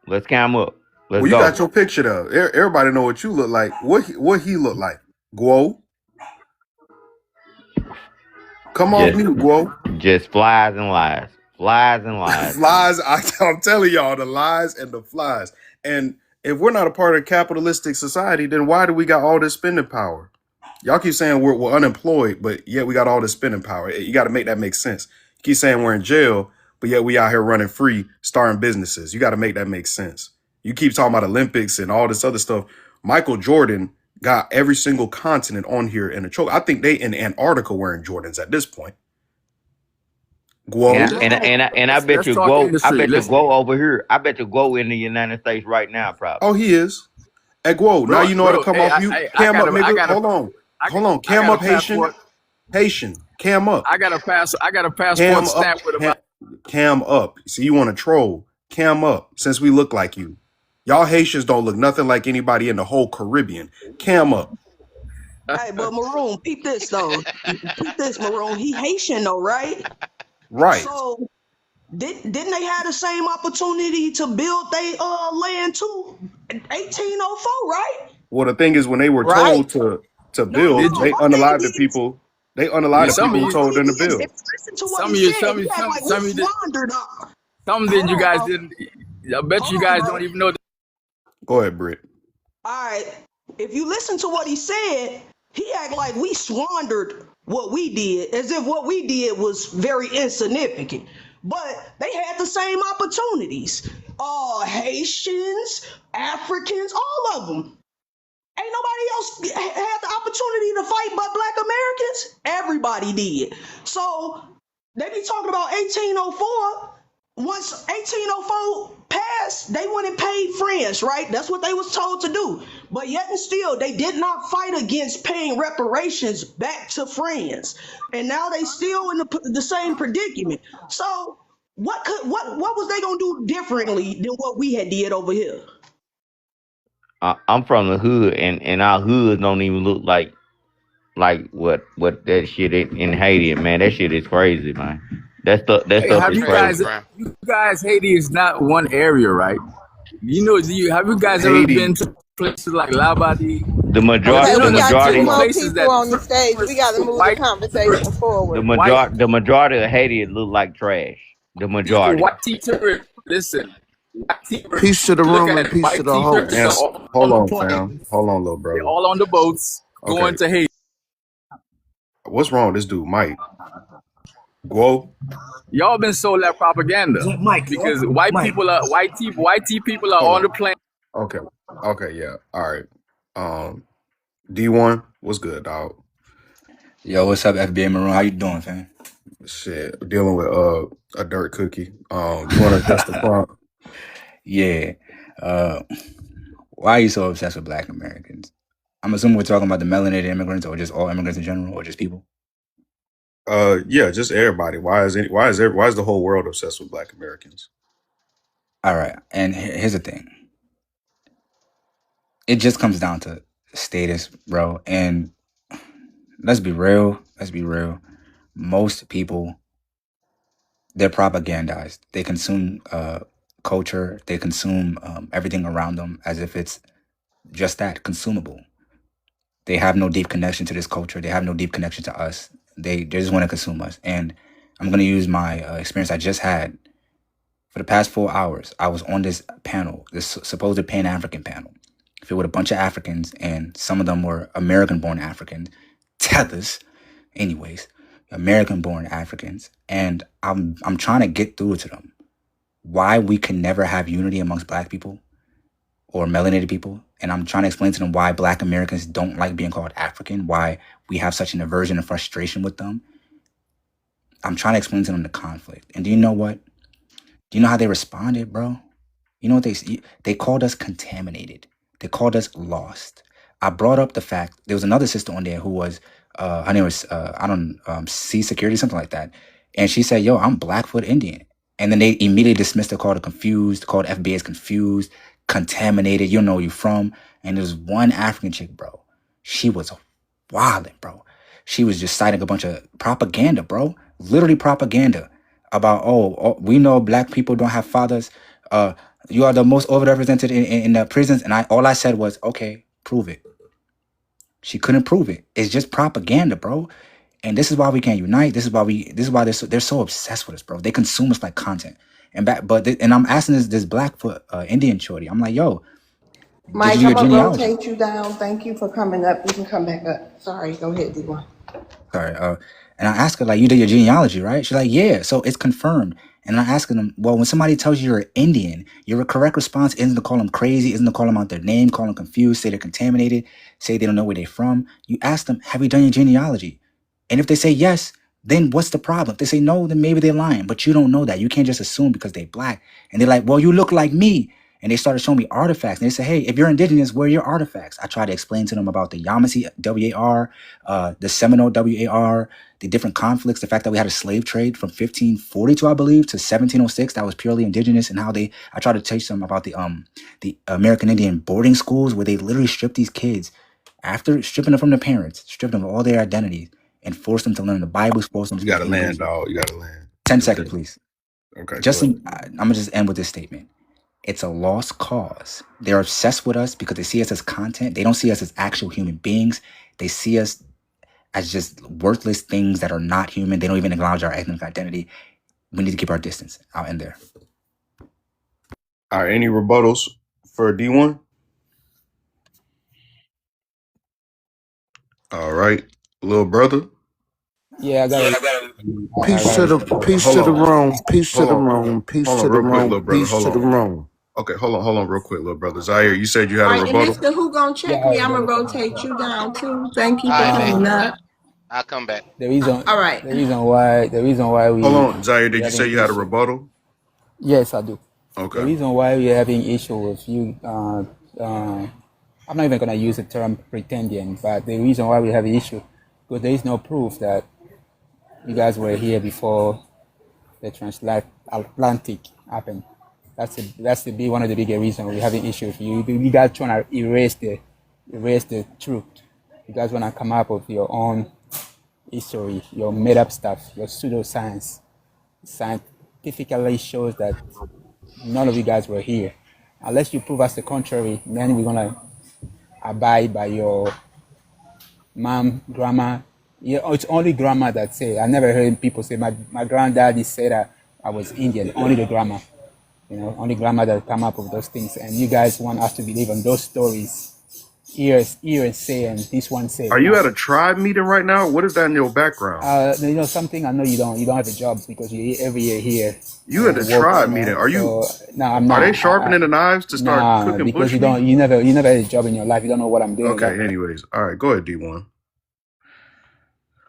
Speaker 3: Let's come up. Let's
Speaker 8: Well, you got
Speaker 3: go.
Speaker 8: your picture there. Everybody know what you look like. What he look like? Guo. Come off
Speaker 3: Just
Speaker 8: mute, Guo.
Speaker 3: just flies and lies. Flies and lies, man.
Speaker 8: Lies. I'm telling y'all the lies and the flies. And if we're not a part of capitalistic society, then why do we got all this spending power? Y'all keep saying we're unemployed, but yet we got all this spending power. You got to make that make sense. You keep saying we're in jail, but yet we out here running free, starting businesses. You got to make that make sense. You keep talking about Olympics and all this other stuff. Michael Jordan got every single continent on here in a choke. I think they in Antarctica wearing Jordans at this point.
Speaker 3: And
Speaker 8: Guo.
Speaker 3: I bet
Speaker 18: Let's
Speaker 3: you
Speaker 18: talk
Speaker 3: Guo, I
Speaker 18: industry.
Speaker 3: bet you
Speaker 18: Let's,
Speaker 3: Guo over here. I bet you Guo in the United States right now, probably.
Speaker 8: Oh, he is. Hey, Guo, now you know how to
Speaker 18: bro.
Speaker 8: come
Speaker 18: Hey,
Speaker 8: off mute.
Speaker 18: I
Speaker 8: Cam
Speaker 18: got
Speaker 8: up,
Speaker 18: a, I
Speaker 8: nigga.
Speaker 18: got a,
Speaker 8: Hold on. Hold on.
Speaker 18: I
Speaker 8: Cam
Speaker 18: got a
Speaker 8: up, Haitian.
Speaker 18: passport.
Speaker 8: Haitian. Cam up.
Speaker 18: I got a passport
Speaker 8: Cam up.
Speaker 18: stamp with about.
Speaker 8: Cam up. See, you want to troll. Cam up, since we look like you. Y'all Haitians don't look nothing like anybody in the whole Caribbean. Cam up.
Speaker 13: Hey, but Maroon, peep this though. Peep this, Maroon. He Haitian though, right?
Speaker 8: Right.
Speaker 13: So didn't they have the same opportunity to build their land too? 1804, right?
Speaker 8: Well, the thing is, when they were
Speaker 1: Right.
Speaker 8: told to
Speaker 13: No,
Speaker 8: build,
Speaker 18: Did you?
Speaker 8: they
Speaker 13: my thing
Speaker 8: unalived the
Speaker 13: is,
Speaker 8: people. They
Speaker 18: Yeah,
Speaker 8: unalived the
Speaker 18: some
Speaker 8: people
Speaker 18: of
Speaker 8: who
Speaker 18: you,
Speaker 13: my
Speaker 8: told
Speaker 13: thing
Speaker 8: them to
Speaker 13: is,
Speaker 8: build.
Speaker 13: if you listen to what
Speaker 18: some
Speaker 13: he
Speaker 18: of you,
Speaker 13: said, he act like we
Speaker 18: some of you,
Speaker 13: squandered.
Speaker 18: some did
Speaker 13: Hold
Speaker 18: you
Speaker 13: on,
Speaker 18: guys
Speaker 13: bro.
Speaker 18: didn't. I bet
Speaker 13: Hold
Speaker 18: you
Speaker 13: on,
Speaker 18: guys
Speaker 13: bro.
Speaker 18: don't even know.
Speaker 8: Go ahead, Britt.
Speaker 13: All right. If you listen to what he said, he act like we squandered what we did, as if what we did was very insignificant. But they had the same opportunities. Haitians, Africans, all of them. Ain't nobody else had the opportunity to fight but Black Americans. Everybody did. So they be talking about 1804. Once 1804 passed, they went and paid France, right? That's what they was told to do. But yet and still, they did not fight against paying reparations back to France. And now they still in the same predicament. So what was they gonna do differently than what we had did over here?
Speaker 3: I'm from the hood, and our hoods don't even look like what that shit in Haiti, man. That shit is crazy, man. That
Speaker 18: Hey,
Speaker 3: stuff
Speaker 18: have
Speaker 3: is
Speaker 18: you
Speaker 3: crazy.
Speaker 18: guys?
Speaker 11: Brown.
Speaker 18: You guys, Haiti is not one area, right? You know, have you guys ever been
Speaker 8: Haiti.
Speaker 18: to places like Labadie?
Speaker 3: The
Speaker 1: Okay,
Speaker 18: You know,
Speaker 1: we
Speaker 3: the
Speaker 1: got two
Speaker 3: majority
Speaker 1: more
Speaker 18: places
Speaker 1: people
Speaker 18: that
Speaker 1: on the stage. We got to move the
Speaker 18: white,
Speaker 1: conversation forward.
Speaker 18: white,
Speaker 3: the majority of Haiti look like trash. The majority.
Speaker 18: white teachers. Listen, white teachers.
Speaker 17: Peace to the
Speaker 18: Look
Speaker 17: room
Speaker 18: at
Speaker 17: and
Speaker 18: it.
Speaker 17: peace to
Speaker 18: White
Speaker 17: the
Speaker 18: teachers are
Speaker 17: host.
Speaker 18: all
Speaker 8: Hold
Speaker 18: on the
Speaker 8: on, fam.
Speaker 18: planes.
Speaker 8: Hold on, little
Speaker 18: They're
Speaker 8: brother.
Speaker 18: all on the boats
Speaker 8: Okay.
Speaker 18: going to Haiti.
Speaker 8: What's wrong with this dude, Mike? Guo?
Speaker 18: Y'all been sold that propaganda
Speaker 14: Is that Mike? Yeah?
Speaker 18: because
Speaker 14: Mike.
Speaker 18: white people are
Speaker 8: Hold
Speaker 18: on the
Speaker 8: on.
Speaker 18: plane.
Speaker 8: Okay. Okay, yeah. All right. D1, what's good, dog?
Speaker 19: Yo, what's up, FBA Maroon? How you doing, fam?
Speaker 8: Shit. Dealing with a dirt cookie. You wanna address the prompt?
Speaker 19: Yeah. Uh, why are you so obsessed with Black Americans? I'm assuming we're talking about the melanated immigrants, or just all immigrants in general, or just people.
Speaker 8: Yeah, just everybody. Why is the whole world obsessed with Black Americans?
Speaker 19: All right. And here's the thing. It just comes down to status, bro. And let's be real. Let's be real. Most people, they're propagandized. They consume culture. They consume everything around them as if it's just that, consumable. They have no deep connection to this culture. They have no deep connection to us. They just want to consume us. And I'm going to use my experience I just had. For the past 4 hours, I was on this panel, this supposed Pan-African panel, filled with a bunch of Africans, and some of them were American-born Africans, tethers, anyways, American-born Africans. And I'm trying to get through to them why we can never have unity amongst Black people or melanated people. And I'm trying to explain to them why Black Americans don't like being called African, why we have such an aversion and frustration with them. I'm trying to explain to them the conflict. And do you know what? Do you know how they responded, bro? You know what they called us contaminated. They called us lost. I brought up the fact there was another sister on there who was her name was C security, something like that. And she said, yo, I'm Blackfoot Indian. And then they immediately dismissed her, called her confused, called FBA as confused, contaminated, you don't know where you're from. And there's one African chick, bro. She was wilding, bro. She was just citing a bunch of propaganda, bro. Literally propaganda about, we know Black people don't have fathers. You are the most overrepresented in the prisons. And all I said was, okay, prove it. She couldn't prove it. It's just propaganda, bro. And this is why we can't unite. This is why they're so obsessed with us, bro. They consume us like content. And I'm asking this Blackfoot Indian shorty. I'm like, yo, did you
Speaker 1: Mike,
Speaker 19: do
Speaker 1: I'm
Speaker 19: your
Speaker 1: gonna
Speaker 19: genealogy?
Speaker 1: rotate you down. Thank you for coming up. You can come back up. Sorry, go ahead, D1.
Speaker 19: Sorry. And I asked her, like, you did your genealogy, right? She's like, yeah. So it's confirmed. And I'm asking them, well, when somebody tells you you're Indian, your correct response isn't to call them crazy, isn't to call them out their name, call them confused, say they're contaminated, say they don't know where they're from. You ask them, have you done your genealogy? And if they say yes, then what's the problem? If they say no, then maybe they're lying. But you don't know that. You can't just assume because they're black. And they're like, well, you look like me. And they started showing me artifacts. And they say, hey, if you're indigenous, where are your artifacts? I tried to explain to them about the Yamasee WAR, the Seminole WAR, the different conflicts, the fact that we had a slave trade from 1542, I believe, to 1706 that was purely indigenous, and how I tried to teach them about the American Indian boarding schools where they literally stripped these kids after stripping them from their parents, stripped them of all their identities, and forced them to learn the Bible, forced them to
Speaker 8: You
Speaker 19: speak
Speaker 8: gotta
Speaker 19: English.
Speaker 8: land, dog. You gotta land.
Speaker 19: 10 seconds, please.
Speaker 8: Okay,
Speaker 19: I'm gonna just end with this statement. It's a lost cause. They're obsessed with us because they see us as content. They don't see us as actual human beings. They see us as just worthless things that are not human. They don't even acknowledge our ethnic identity. We need to keep our distance. I'll end there.
Speaker 8: All right, any rebuttals for D1? All right, little brother.
Speaker 20: Yeah, I got it. I
Speaker 5: Peace
Speaker 20: got
Speaker 5: to
Speaker 20: it.
Speaker 5: the peace to
Speaker 8: Hold
Speaker 5: the
Speaker 8: on,
Speaker 5: room. Peace to
Speaker 8: hold
Speaker 5: the
Speaker 8: on,
Speaker 5: room. Peace
Speaker 8: hold on,
Speaker 5: to the
Speaker 8: real quick,
Speaker 5: room.
Speaker 8: little brother.
Speaker 5: Peace
Speaker 8: Hold
Speaker 5: to the
Speaker 8: on.
Speaker 5: room.
Speaker 8: Okay, hold on, real quick, little brother. Zaire, you said you had
Speaker 1: All
Speaker 8: a
Speaker 1: right, and
Speaker 8: rebuttal.
Speaker 1: Mister, who gonna
Speaker 20: Yeah,
Speaker 1: check
Speaker 20: I
Speaker 1: me? I'm gonna
Speaker 20: got
Speaker 1: rotate you down too. Thank you
Speaker 11: All
Speaker 1: for
Speaker 11: right, bet.
Speaker 1: coming up.
Speaker 11: I'll come back.
Speaker 20: the reason.
Speaker 1: All right.
Speaker 20: The reason why
Speaker 8: Hold
Speaker 20: we
Speaker 8: on, Zaire,
Speaker 20: we
Speaker 8: did you say
Speaker 20: having
Speaker 8: you had a
Speaker 20: issue.
Speaker 8: rebuttal?
Speaker 20: Yes, I do. The
Speaker 8: Okay.
Speaker 20: reason why we're having issue with you, I'm not even gonna use the term pretending, but the reason why we have an issue, because there is no proof that you guys were here before the transatlantic happened. That's the big one of the bigger reasons we're having issues. You guys trying to erase the truth. You guys wanna come up with your own history, your made up stuff, your pseudoscience. Scientifically shows that none of you guys were here. Unless you prove us the contrary, then we're gonna abide by your mom, grandma. Yeah, it's only grandma that say. I never heard people say my granddaddy said that I was Indian. Only the grandma. Only grandma that come up with those things. And you guys want us to believe in those stories. Ears say and this one say
Speaker 8: Are you
Speaker 20: no.
Speaker 8: at a tribe meeting right now? What is that in your background?
Speaker 20: Something I know you don't have a job because you every year here
Speaker 8: You at a
Speaker 20: work,
Speaker 8: tribe meeting.
Speaker 20: So no, I'm
Speaker 8: Are they
Speaker 20: not.
Speaker 8: sharpening the knives to start
Speaker 20: Nah,
Speaker 8: cooking
Speaker 20: because
Speaker 8: bush meat?
Speaker 20: you never had a job in your life. You don't know what I'm doing.
Speaker 8: Okay, anyways. All right, go ahead, D1.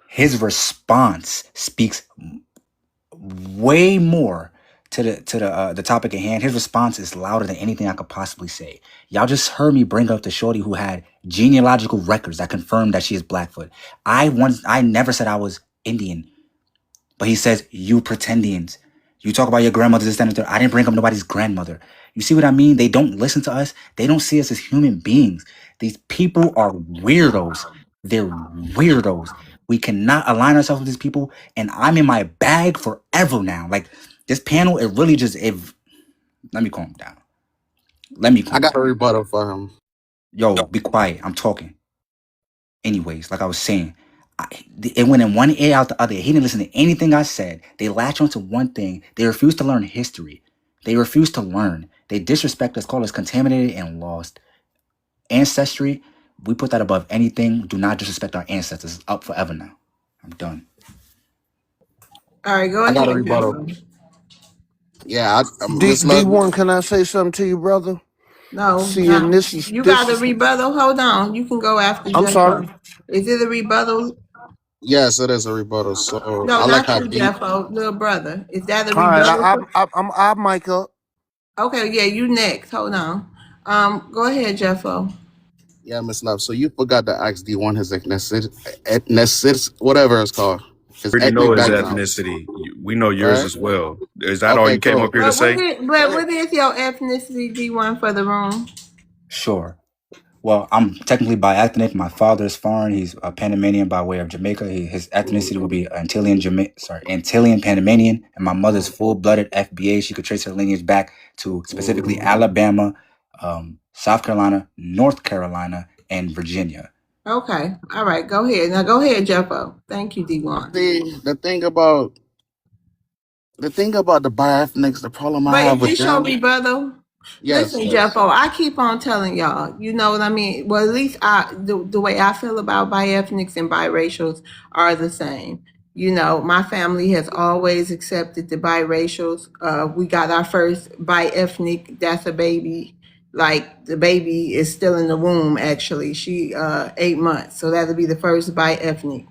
Speaker 19: His response speaks way more to the topic at hand. His response is louder than anything I could possibly say. Y'all just heard me bring up the shorty who had genealogical records that confirmed that she is Blackfoot. I never said I was Indian, but he says you pretendians. You talk about your grandmother, this, that, and the third. I didn't bring up nobody's grandmother. You see what I mean? They don't listen to us. They don't see us as human beings. These people are weirdos. They're weirdos. We cannot align ourselves with these people. And I'm in my bag forever now. Like this panel, let me calm down. Let me
Speaker 17: I
Speaker 19: calm
Speaker 17: got a
Speaker 19: down.
Speaker 17: rebuttal for him.
Speaker 19: Yo, be quiet. I'm talking. Anyways, like I was saying, it went in one ear out the other. He didn't listen to anything I said. They latch onto one thing. They refuse to learn history. They refuse to learn. They disrespect us, call us contaminated and lost. Ancestry, we put that above anything. Do not disrespect our ancestors. It's up forever now. I'm done.
Speaker 1: All right, go
Speaker 17: I got a
Speaker 1: ahead,
Speaker 17: rebuttal.
Speaker 1: Jeffo.
Speaker 17: Yeah, Miss Love.
Speaker 5: D1, can I say something to you, brother?
Speaker 1: No,
Speaker 5: See, and
Speaker 1: no. You
Speaker 5: this
Speaker 1: got a
Speaker 5: is.
Speaker 1: rebuttal? Hold on. You can go after
Speaker 5: I'm sorry.
Speaker 1: Jeffo. Is it a rebuttal?
Speaker 17: Yes, it is a rebuttal. So
Speaker 1: No,
Speaker 17: I like
Speaker 1: not
Speaker 17: how
Speaker 1: you,
Speaker 17: deep.
Speaker 1: Jeffo. Little brother. Is that a
Speaker 5: All right,
Speaker 1: rebuttal?
Speaker 5: I mic up.
Speaker 1: Okay, yeah, you next. Hold on. Go ahead, Jeffo.
Speaker 17: Yeah, Miss Love. So you forgot to ask D1 his ethnicity, whatever it's called, his
Speaker 8: We already know
Speaker 17: ethnic
Speaker 8: his
Speaker 17: background,
Speaker 8: ethnicity. We know yours
Speaker 17: right?
Speaker 8: as well. Is that all
Speaker 17: Okay,
Speaker 8: you came
Speaker 17: cool.
Speaker 8: up here to say?
Speaker 1: What is your ethnicity, D1, for the room?
Speaker 19: Sure. Well, I'm technically bi-ethnic. My father is foreign. He's a Panamanian by way of Jamaica. His ethnicity would be Antillean Panamanian. And my mother's full-blooded FBA. She could trace her lineage back to specifically Alabama, South Carolina, North Carolina, and Virginia.
Speaker 1: Okay. All right. Go ahead. Now go ahead, Jeffo. Thank you, D1.
Speaker 17: See, the thing about the bioethnics, the problem I
Speaker 1: But
Speaker 17: have
Speaker 1: is
Speaker 17: with
Speaker 1: this your
Speaker 17: them.
Speaker 1: rebuttal?
Speaker 17: Yes,
Speaker 1: Listen,
Speaker 17: yes.
Speaker 1: Jeffo, I keep on telling y'all, you know what I mean? Well, at least the way I feel about biethnics and biracials are the same. You know, my family has always accepted the biracials. We got our first bi-ethnic. That's a baby. Like the baby is still in the womb. Actually, she 8 months, so that'll be the first bi-ethnic.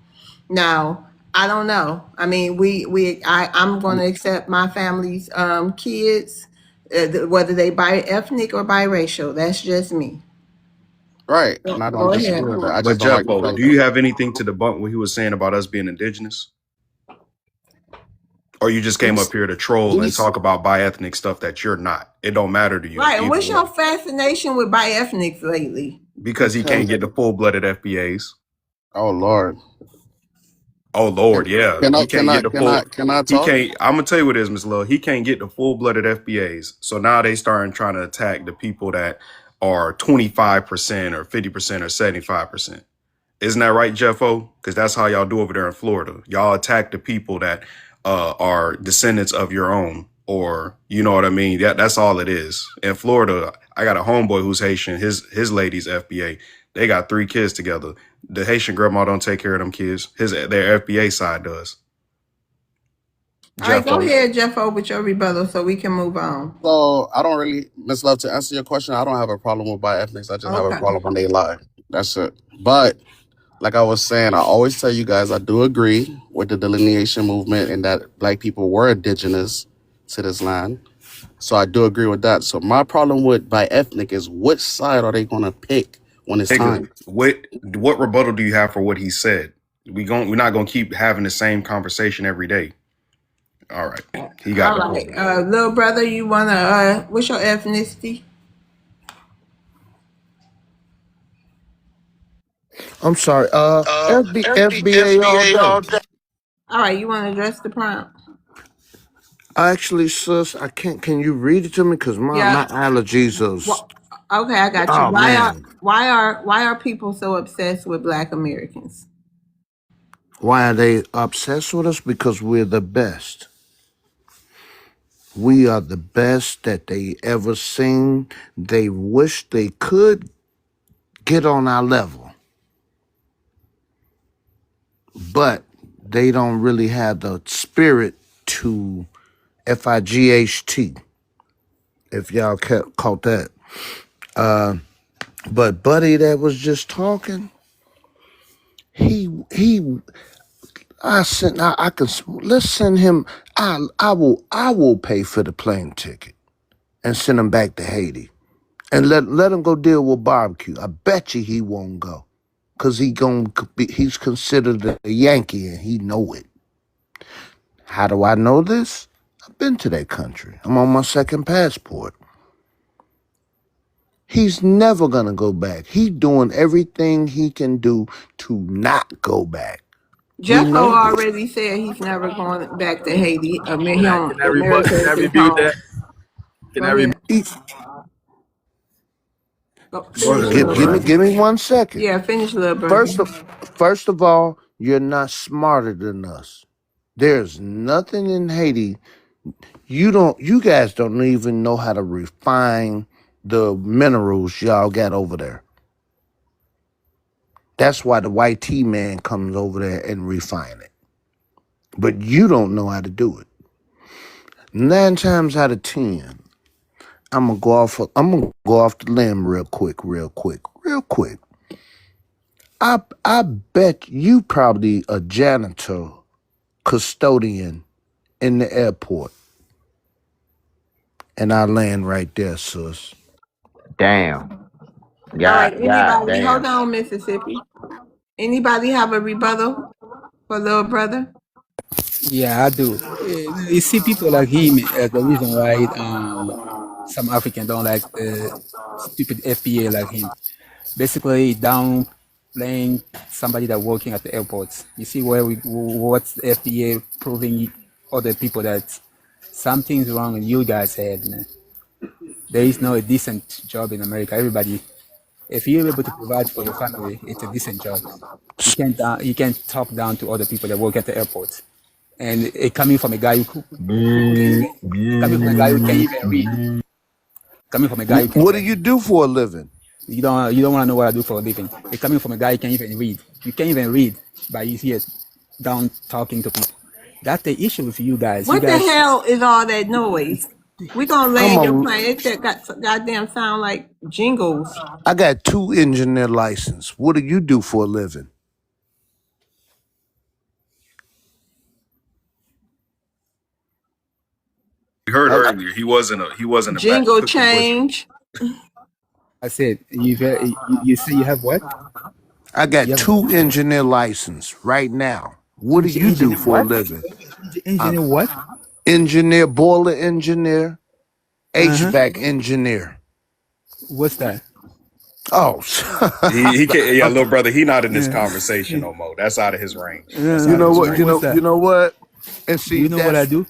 Speaker 1: Now, I don't know. I mean, I'm going to accept my family's kids, whether they bi-ethnic or biracial. That's just me.
Speaker 17: Right, and I don't
Speaker 1: Go
Speaker 17: disagree
Speaker 1: ahead.
Speaker 17: with that. I
Speaker 8: But
Speaker 17: just don't like the
Speaker 8: Jeffo,
Speaker 17: fact
Speaker 8: do
Speaker 17: that
Speaker 8: you have anything to debunk what he was saying about us being indigenous? Or you just came up here to troll and
Speaker 17: he's
Speaker 8: talk about bi-ethnic stuff that you're not? It don't matter to you
Speaker 1: Right. And
Speaker 8: either
Speaker 1: what's your
Speaker 8: way.
Speaker 1: fascination with bi-ethnics lately?
Speaker 8: Because he
Speaker 17: because
Speaker 8: can't get the full-blooded FBAs.
Speaker 17: oh Lord.
Speaker 8: Oh
Speaker 17: Can,
Speaker 8: Lord, yeah.
Speaker 17: can I
Speaker 8: He
Speaker 17: can
Speaker 8: can't
Speaker 17: I
Speaker 8: get the
Speaker 17: can I
Speaker 8: full
Speaker 17: can I
Speaker 8: he
Speaker 17: talk?
Speaker 8: can't I'm gonna tell you what it is, Miss Love. He can't get the full-blooded FBAs. So now they starting trying to attack the people that are 25% or 50% or 75%. Isn't that right, Jeffo? Because that's how y'all do over there in Florida. Y'all attack the people that are descendants of your own, or you know what I mean. That's all it is. In Florida, I got a homeboy who's Haitian. His lady's FBA. They got 3 kids together. The Haitian grandma don't take care of them kids. Their FBA side does.
Speaker 1: All right, go
Speaker 8: Jeffo.
Speaker 1: ahead, Jeff, with your rebuttal so we can move on.
Speaker 17: So I don't really, Miss Love, to answer your question, I don't have a problem with bi-ethnics. I just have a
Speaker 1: Okay.
Speaker 17: problem when they lie. That's it. But like I was saying, I always tell you guys I do agree with the delineation movement and that black people were indigenous to this land. So I do agree with that. So my problem with bi-ethnic is which side are they gonna pick when it's
Speaker 8: Nigga,
Speaker 17: time?
Speaker 8: what rebuttal do you have for what he said? We're not gonna keep having the same conversation every day. All right. He got
Speaker 1: All
Speaker 8: the
Speaker 1: right.
Speaker 8: floor.
Speaker 1: Little brother, you wanna what's your ethnicity?
Speaker 4: I'm sorry. FBA all
Speaker 17: FBA
Speaker 4: day.
Speaker 17: all day.
Speaker 1: All right, you wanna address the prompt?
Speaker 4: Actually, sis, I can't. Can you read it to me? Cause my
Speaker 1: Yeah.
Speaker 4: allergies are.
Speaker 1: Well, okay, I got you.
Speaker 4: Oh man,
Speaker 1: Why are people so obsessed with Black Americans?
Speaker 4: why are they obsessed with us? Because we're the best. We are the best that they ever seen. They wish they could get on our level, but they don't really have the spirit to fight. If y'all caught that. But Buddy that was just talking, he I can let's send him. I will pay for the plane ticket and send him back to Haiti and let him go deal with barbecue. I bet you he won't go because he's considered a Yankee and he know it. How do I know this? I've been to that country. I'm on my second passport. He's never gonna go back. He's doing everything he can do to not go back. We
Speaker 1: Jeffo
Speaker 4: know this.
Speaker 1: already said he's never going back to Haiti.
Speaker 18: Can I rebut?
Speaker 1: America
Speaker 18: Can I
Speaker 1: is his
Speaker 18: rebut
Speaker 1: home.
Speaker 18: that? Can
Speaker 1: Go
Speaker 18: I rebut?
Speaker 1: ahead.
Speaker 4: He,
Speaker 1: Go,
Speaker 8: Go
Speaker 1: finish,
Speaker 8: ahead,
Speaker 1: little
Speaker 4: give me
Speaker 8: Brandon.
Speaker 1: brother.
Speaker 4: give me 1 second.
Speaker 1: Yeah, finish, little
Speaker 4: First
Speaker 1: brother.
Speaker 4: of first of all, you're not smarter than us. There's nothing in Haiti. You guys don't even know how to refine the minerals y'all got over there. That's why the white tea man comes over there and refine it. But you don't know how to do it. 9 times out of 10, I'm gonna go off the limb real quick. I bet you probably a janitor, custodian in the airport, and I land right there, sis.
Speaker 3: Damn.
Speaker 1: All right.
Speaker 3: God
Speaker 1: Anybody? Hold
Speaker 3: damn.
Speaker 1: on, Mississippi. Anybody have a rebuttal for little brother?
Speaker 20: Yeah, I do. You see, people like him, the reason why some Africans don't like stupid FPA like him. Basically, downplaying somebody that working at the airports. You see what's the FPA proving other people that something's wrong in you guys' head, man. There is no a decent job in America. Everybody, if you're able to provide for your family, it's a decent job. You can't talk down to other people that work at the airport. And it coming from a guy who couldn't even coming from a guy who can't even read. Coming from a guy who can't
Speaker 4: What do
Speaker 20: even
Speaker 4: you
Speaker 20: read.
Speaker 4: do for a living?
Speaker 20: You don't want to know what I do for a living. It coming from a guy who can't even read. You can't even read, but he's here down talking to people. That's the issue with you guys. You
Speaker 1: What the
Speaker 20: guys,
Speaker 1: hell is all that noise? We gonna
Speaker 3: I'm
Speaker 1: land your
Speaker 3: a
Speaker 1: plane. It that got some goddamn sound like jingles.
Speaker 3: I got 2 engineer license. What do you do for a living?
Speaker 8: We heard
Speaker 3: I,
Speaker 8: earlier he wasn't a bag of
Speaker 1: Jingle
Speaker 8: cookie bushel.
Speaker 1: change.
Speaker 20: I said, you say you have what?
Speaker 3: I
Speaker 20: You
Speaker 3: got
Speaker 20: have
Speaker 3: 2 engineer license right now. What do you do
Speaker 20: engineer
Speaker 3: for a
Speaker 20: what?
Speaker 3: living? I'm
Speaker 20: Engineer what?
Speaker 3: engineer, boiler engineer,
Speaker 20: Uh huh.
Speaker 3: HVAC engineer.
Speaker 20: What's that?
Speaker 3: Oh,
Speaker 8: He can't. Yeah, little
Speaker 20: Okay.
Speaker 8: brother. He not in this
Speaker 20: Yeah.
Speaker 8: conversation no more. That's out of his range. That's
Speaker 3: you
Speaker 8: out of
Speaker 3: know
Speaker 8: his
Speaker 3: what?
Speaker 20: What,
Speaker 3: You
Speaker 8: range.
Speaker 20: what's
Speaker 3: know,
Speaker 20: that?
Speaker 3: you know what? And
Speaker 20: Do
Speaker 3: see,
Speaker 20: you know what I
Speaker 3: that's
Speaker 20: do?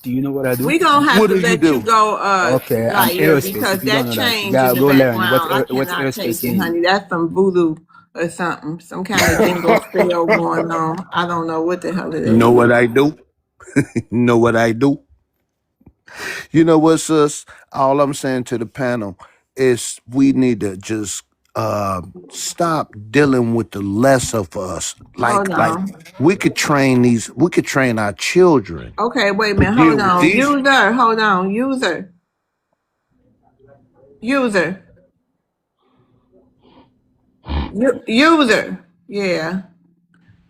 Speaker 20: Do you know what I do?
Speaker 1: We gonna have
Speaker 3: what
Speaker 1: to
Speaker 3: do you
Speaker 1: let you
Speaker 3: do?
Speaker 1: go,
Speaker 20: Okay, I'm
Speaker 1: Liar,
Speaker 20: aerospace.
Speaker 1: because
Speaker 20: If you don't
Speaker 1: that
Speaker 20: know that,
Speaker 1: change in the
Speaker 20: go learn.
Speaker 1: background, I
Speaker 20: What's
Speaker 1: cannot
Speaker 20: aerospace
Speaker 1: take it,
Speaker 20: mean?
Speaker 1: honey. That's some voodoo or something. Some kind of jingle spell going on. I don't know what the hell it
Speaker 3: You know
Speaker 1: is.
Speaker 3: what I do? You know what I do? You know what, sis? All I'm saying to the panel is we need to just stop dealing with the less of us.
Speaker 1: Hold
Speaker 3: Like
Speaker 1: on.
Speaker 3: we could train our children
Speaker 1: Okay, wait a
Speaker 3: to
Speaker 1: minute.
Speaker 3: deal
Speaker 1: Hold
Speaker 3: with
Speaker 1: on.
Speaker 3: these.
Speaker 1: User, hold on. User, user. Yeah.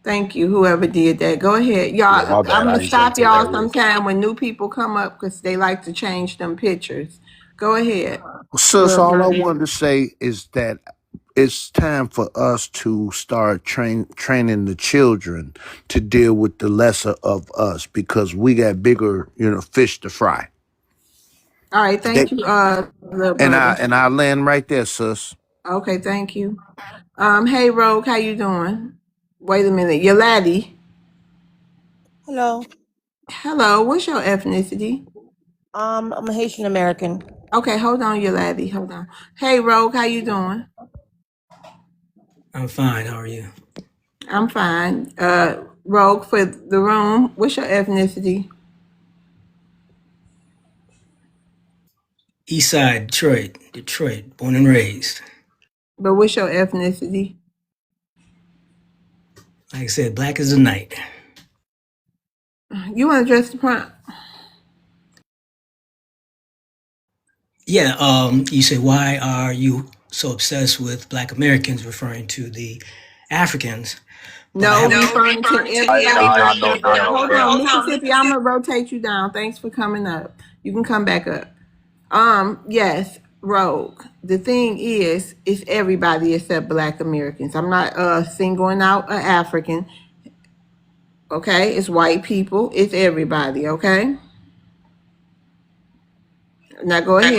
Speaker 1: Thank you, whoever did that. Go ahead.
Speaker 8: Yeah,
Speaker 1: Y'all,
Speaker 8: my
Speaker 1: I'm
Speaker 8: bad. I
Speaker 1: gonna
Speaker 8: ain't trying
Speaker 1: stop
Speaker 8: to take that
Speaker 1: y'all
Speaker 8: risk.
Speaker 1: sometime when new people come up because they like to change them pictures. Go ahead,
Speaker 3: Sis,
Speaker 1: little
Speaker 3: all I
Speaker 1: brother.
Speaker 3: wanted to say is that it's time for us to start training the children to deal with the lesser of us because we got bigger, fish to fry.
Speaker 1: All right,
Speaker 3: They,
Speaker 1: thank you, little
Speaker 3: and
Speaker 1: brother.
Speaker 3: I land right there, sis.
Speaker 1: Okay, thank you. Hey Rogue, how you doing? Wait a minute, your laddie.
Speaker 2: Hello.
Speaker 1: Hello, what's your ethnicity?
Speaker 2: I'm a Haitian American.
Speaker 1: Okay, hold on, your laddie. Hold on. Hey Rogue, how you doing?
Speaker 14: I'm fine. How are you?
Speaker 1: I'm fine. Rogue, for the room, what's your ethnicity?
Speaker 14: East Side, Detroit, born and raised.
Speaker 1: But what's your ethnicity?
Speaker 14: Like I said, black as the night.
Speaker 1: You want to address the prompt?
Speaker 14: Yeah. You say, why are you so obsessed with Black Americans, referring to the Africans? But I
Speaker 1: No,
Speaker 14: have no,
Speaker 1: referring to
Speaker 3: I
Speaker 1: everybody
Speaker 3: not no
Speaker 1: except for,
Speaker 3: damn
Speaker 1: hold
Speaker 3: thing.
Speaker 1: on, Mississippi, I'm gonna rotate you down. Thanks for coming up. You can come back up. Yes, Rogue. The thing is, it's everybody except Black Americans. I'm not singling out an African. Okay, it's white people. It's everybody. Okay, now go ahead,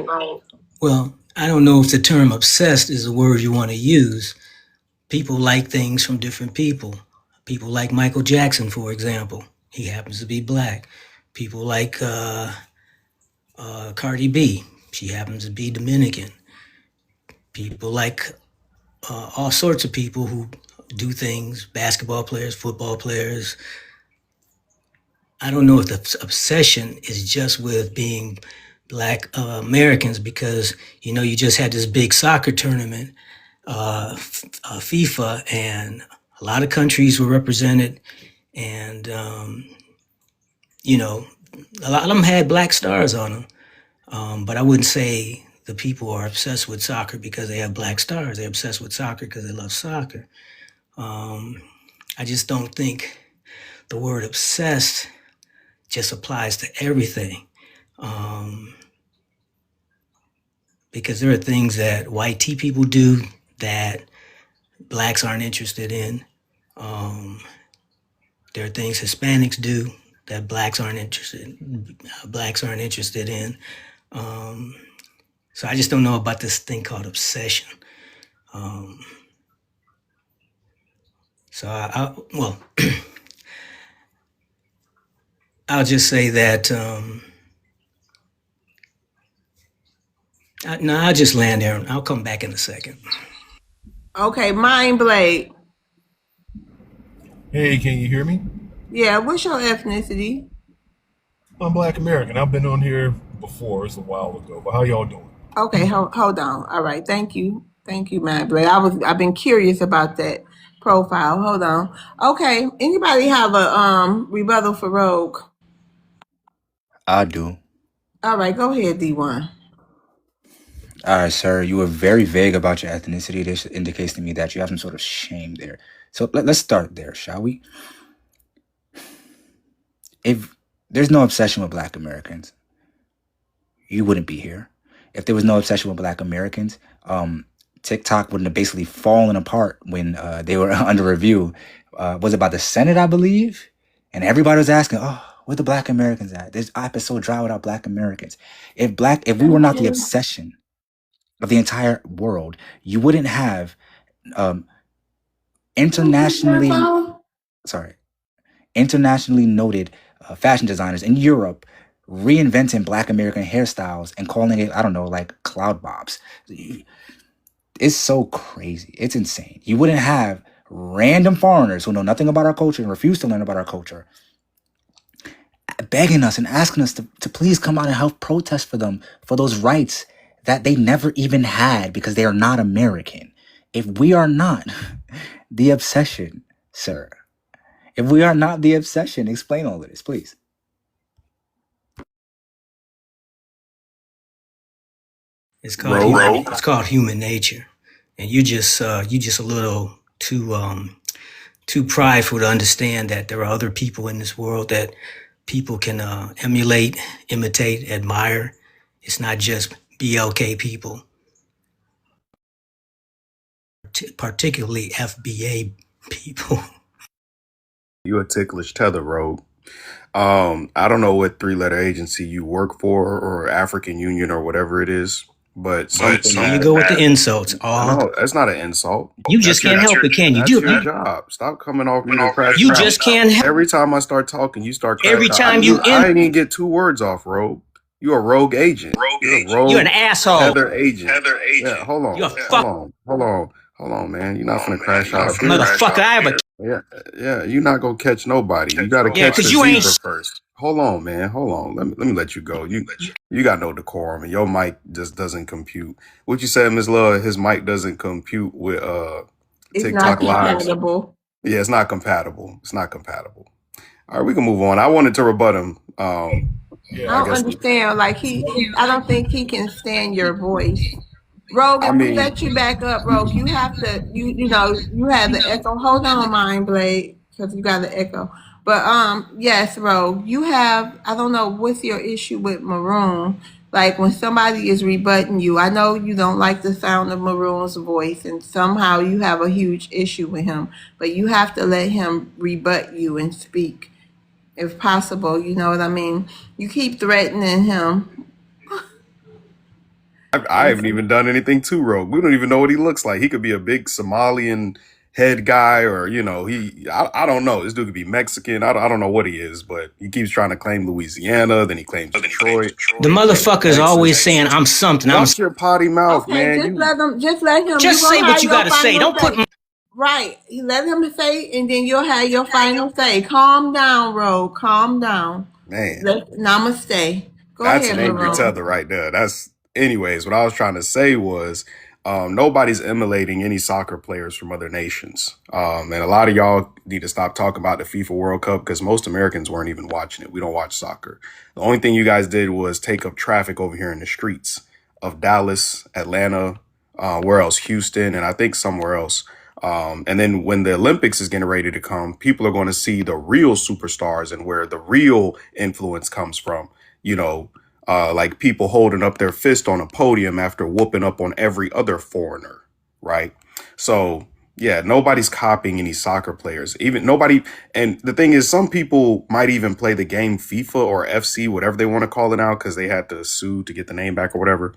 Speaker 1: Rogue.
Speaker 14: well, I don't know if the term obsessed is the word you want to use. People like things from different people. People like Michael Jackson, for example. He happens to be black. People like Cardi B. She happens to be Dominican. People like all sorts of people who do things, basketball players, football players. I don't know if the obsession is just with being black Americans because, you just had this big soccer tournament, FIFA, and a lot of countries were represented. And, you know, a lot of them had black stars on them. But I wouldn't say the people are obsessed with soccer because they have black stars. They're obsessed with soccer because they love soccer. I just don't think the word obsessed just applies to everything. Um, because there are things that white tea people do that blacks aren't interested in. Um, there are things Hispanics do that blacks aren't interested in. Um, so I just don't know about this thing called obsession. Um, so well, I'll just say that. No, I'll just land there. I'll come back in a second.
Speaker 1: Okay, Mind Blade.
Speaker 21: Hey, can you hear me?
Speaker 1: Yeah, what's your ethnicity?
Speaker 21: I'm Black American. I've been on here before. It's a while ago. But how y'all doing?
Speaker 1: Okay, hold on. All right, thank you, Mind Blade. I've been curious about that profile. Hold on. Okay. Anybody have a rebuttal for Rogue?
Speaker 19: I do.
Speaker 1: All right, go ahead, D1.
Speaker 19: All right, sir. You were very vague about your ethnicity. This indicates to me that you have some sort of shame there. So let's start there, shall we? If there's no obsession with Black Americans, you wouldn't be here. If there was no obsession with Black Americans, TikTok wouldn't have basically fallen apart when they were under review. Was it about the Senate, I believe? And everybody was asking, "Oh, where the Black Americans at? This app is so dry without Black Americans." If we were not the obsession of the entire world, you wouldn't have um, internationally, sorry, internationally noted fashion designers in Europe reinventing Black American hairstyles and calling it, I don't know, like cloud bobs. It's so crazy. It's insane. You wouldn't have random foreigners who know nothing about our culture and refuse to learn about our culture begging us and asking us to please come out and help protest for them, for those rights that they never even had because they are not American. If we are not the obsession, sir, if we are not the obsession, explain all of this, please.
Speaker 7: It's called it's called human nature, and you just a little too prideful to understand that there are other people in this world that people can emulate, imitate, admire. It's not just BLK people, particularly FBA people.
Speaker 8: You a ticklish tether, Rogue. I don't know what 3-letter agency you work for or African Union or whatever it is, but something
Speaker 7: You go with the insults.
Speaker 8: no, that's not an insult.
Speaker 7: You just can't help it, can you?
Speaker 8: That's your job. Stop coming off me to crash.
Speaker 7: You just can't help.
Speaker 8: Every time I start talking, you start crashing.
Speaker 7: Every time
Speaker 8: I didn't even get 2 words off, Rogue. You're a rogue agent.
Speaker 7: You're an asshole.
Speaker 8: Tether agent. Yeah, hold on.
Speaker 7: You're a
Speaker 8: Hold on, man. You're not gonna crash out.
Speaker 7: Motherfucker, I have a...
Speaker 8: Yeah, you're not gonna catch nobody. You gotta catch the zebra first. Hold on, man. Hold on. Let me let you go. You got no decorum, and your mic just doesn't compute. What you said, Ms. Love, his mic doesn't compute with TikTok Live. Yeah, it's not compatible. It's not compatible. All right, we can move on. I wanted to rebut him.
Speaker 1: I don't understand. I don't think he can stand your voice. Rogue, if we let you back up, Rogue, you have to, you have the echo. Hold on, Mind Blade, because you got the echo. But yes, Rogue, you have, I don't know what's your issue with Maroon. Like when somebody is rebutting you, I know you don't like the sound of Maroon's voice, and somehow you have a huge issue with him. But you have to let him rebut you and speak, if possible. You know what I mean? You keep threatening him.
Speaker 8: I haven't even done anything to Rogue. We don't even know what he looks like. He could be a big Somalian head guy, or I don't know. This dude could be Mexican. I don't know what he is, but he keeps trying to claim Louisiana. Then he claims Detroit.
Speaker 7: The motherfucker's always saying I'm something.
Speaker 8: Watch your potty mouth, man.
Speaker 1: Just let him.
Speaker 7: Just say what you gotta say. Don't put.
Speaker 1: Right. Let him say, and then you'll have your final say. Calm down, Rogue. Calm down.
Speaker 8: Man.
Speaker 1: Namaste.
Speaker 8: That's an angry tether right there. Anyways, what I was trying to say was nobody's emulating any soccer players from other nations. And a lot of y'all need to stop talking about the FIFA World Cup because most Americans weren't even watching it. We don't watch soccer. The only thing you guys did was take up traffic over here in the streets of Dallas, Atlanta, where else? Houston, and I think somewhere else. And then when the Olympics is getting ready to come, people are going to see the real superstars and where the real influence comes from, like people holding up their fist on a podium after whooping up on every other foreigner, right? So, yeah, nobody's copying any soccer players. Even nobody. And the thing is, some people might even play the game FIFA or FC, whatever they want to call it now, because they had to sue to get the name back or whatever.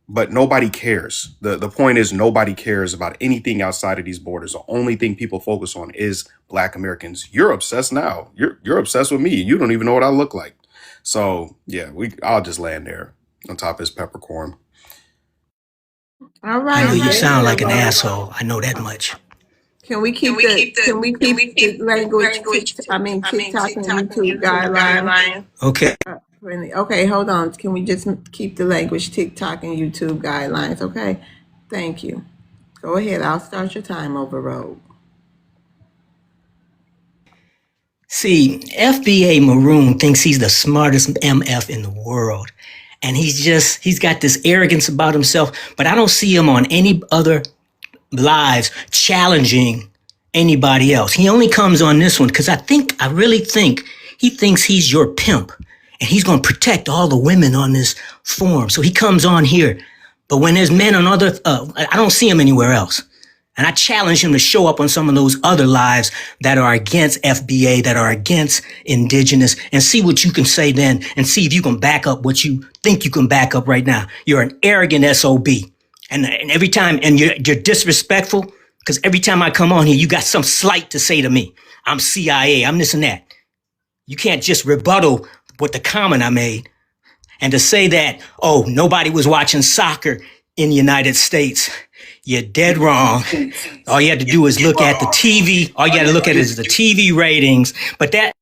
Speaker 8: But nobody cares. The point is nobody cares about anything outside of these borders. The only thing people focus on is Black Americans. You're obsessed now. You're obsessed with me. You don't even know what I look like. So yeah, I'll just land there on top of his peppercorn.
Speaker 1: All right.
Speaker 7: I know you sound like an asshole. I know that much.
Speaker 1: Can we keep the language? TikTok and YouTube guidelines.
Speaker 7: Okay.
Speaker 1: Okay, hold on. Can we just keep the language TikTok and YouTube guidelines? Okay. Thank you. Go ahead. I'll start your time over, Rogue.
Speaker 7: See, FBA Maroon thinks he's the smartest MF in the world. And he's got this arrogance about himself, but I don't see him on any other lives challenging anybody else. He only comes on this one because I really think he thinks he's your pimp and he's going to protect all the women on this forum. So he comes on here. But when there's men on I don't see him anywhere else. And I challenge him to show up on some of those other lives that are against FBA, that are against indigenous, and see what you can say then, and see if you can back up what you think you can back up right now. You're an arrogant SOB. And every time, and you're disrespectful, because every time I come on here, you got some slight to say to me. I'm CIA, I'm this and that. You can't just rebuttal what the comment I made. And to say that, oh, nobody was watching soccer in the United States, you're dead wrong. All you had to do is look at the TV. All you got to look at is the TV ratings. But that,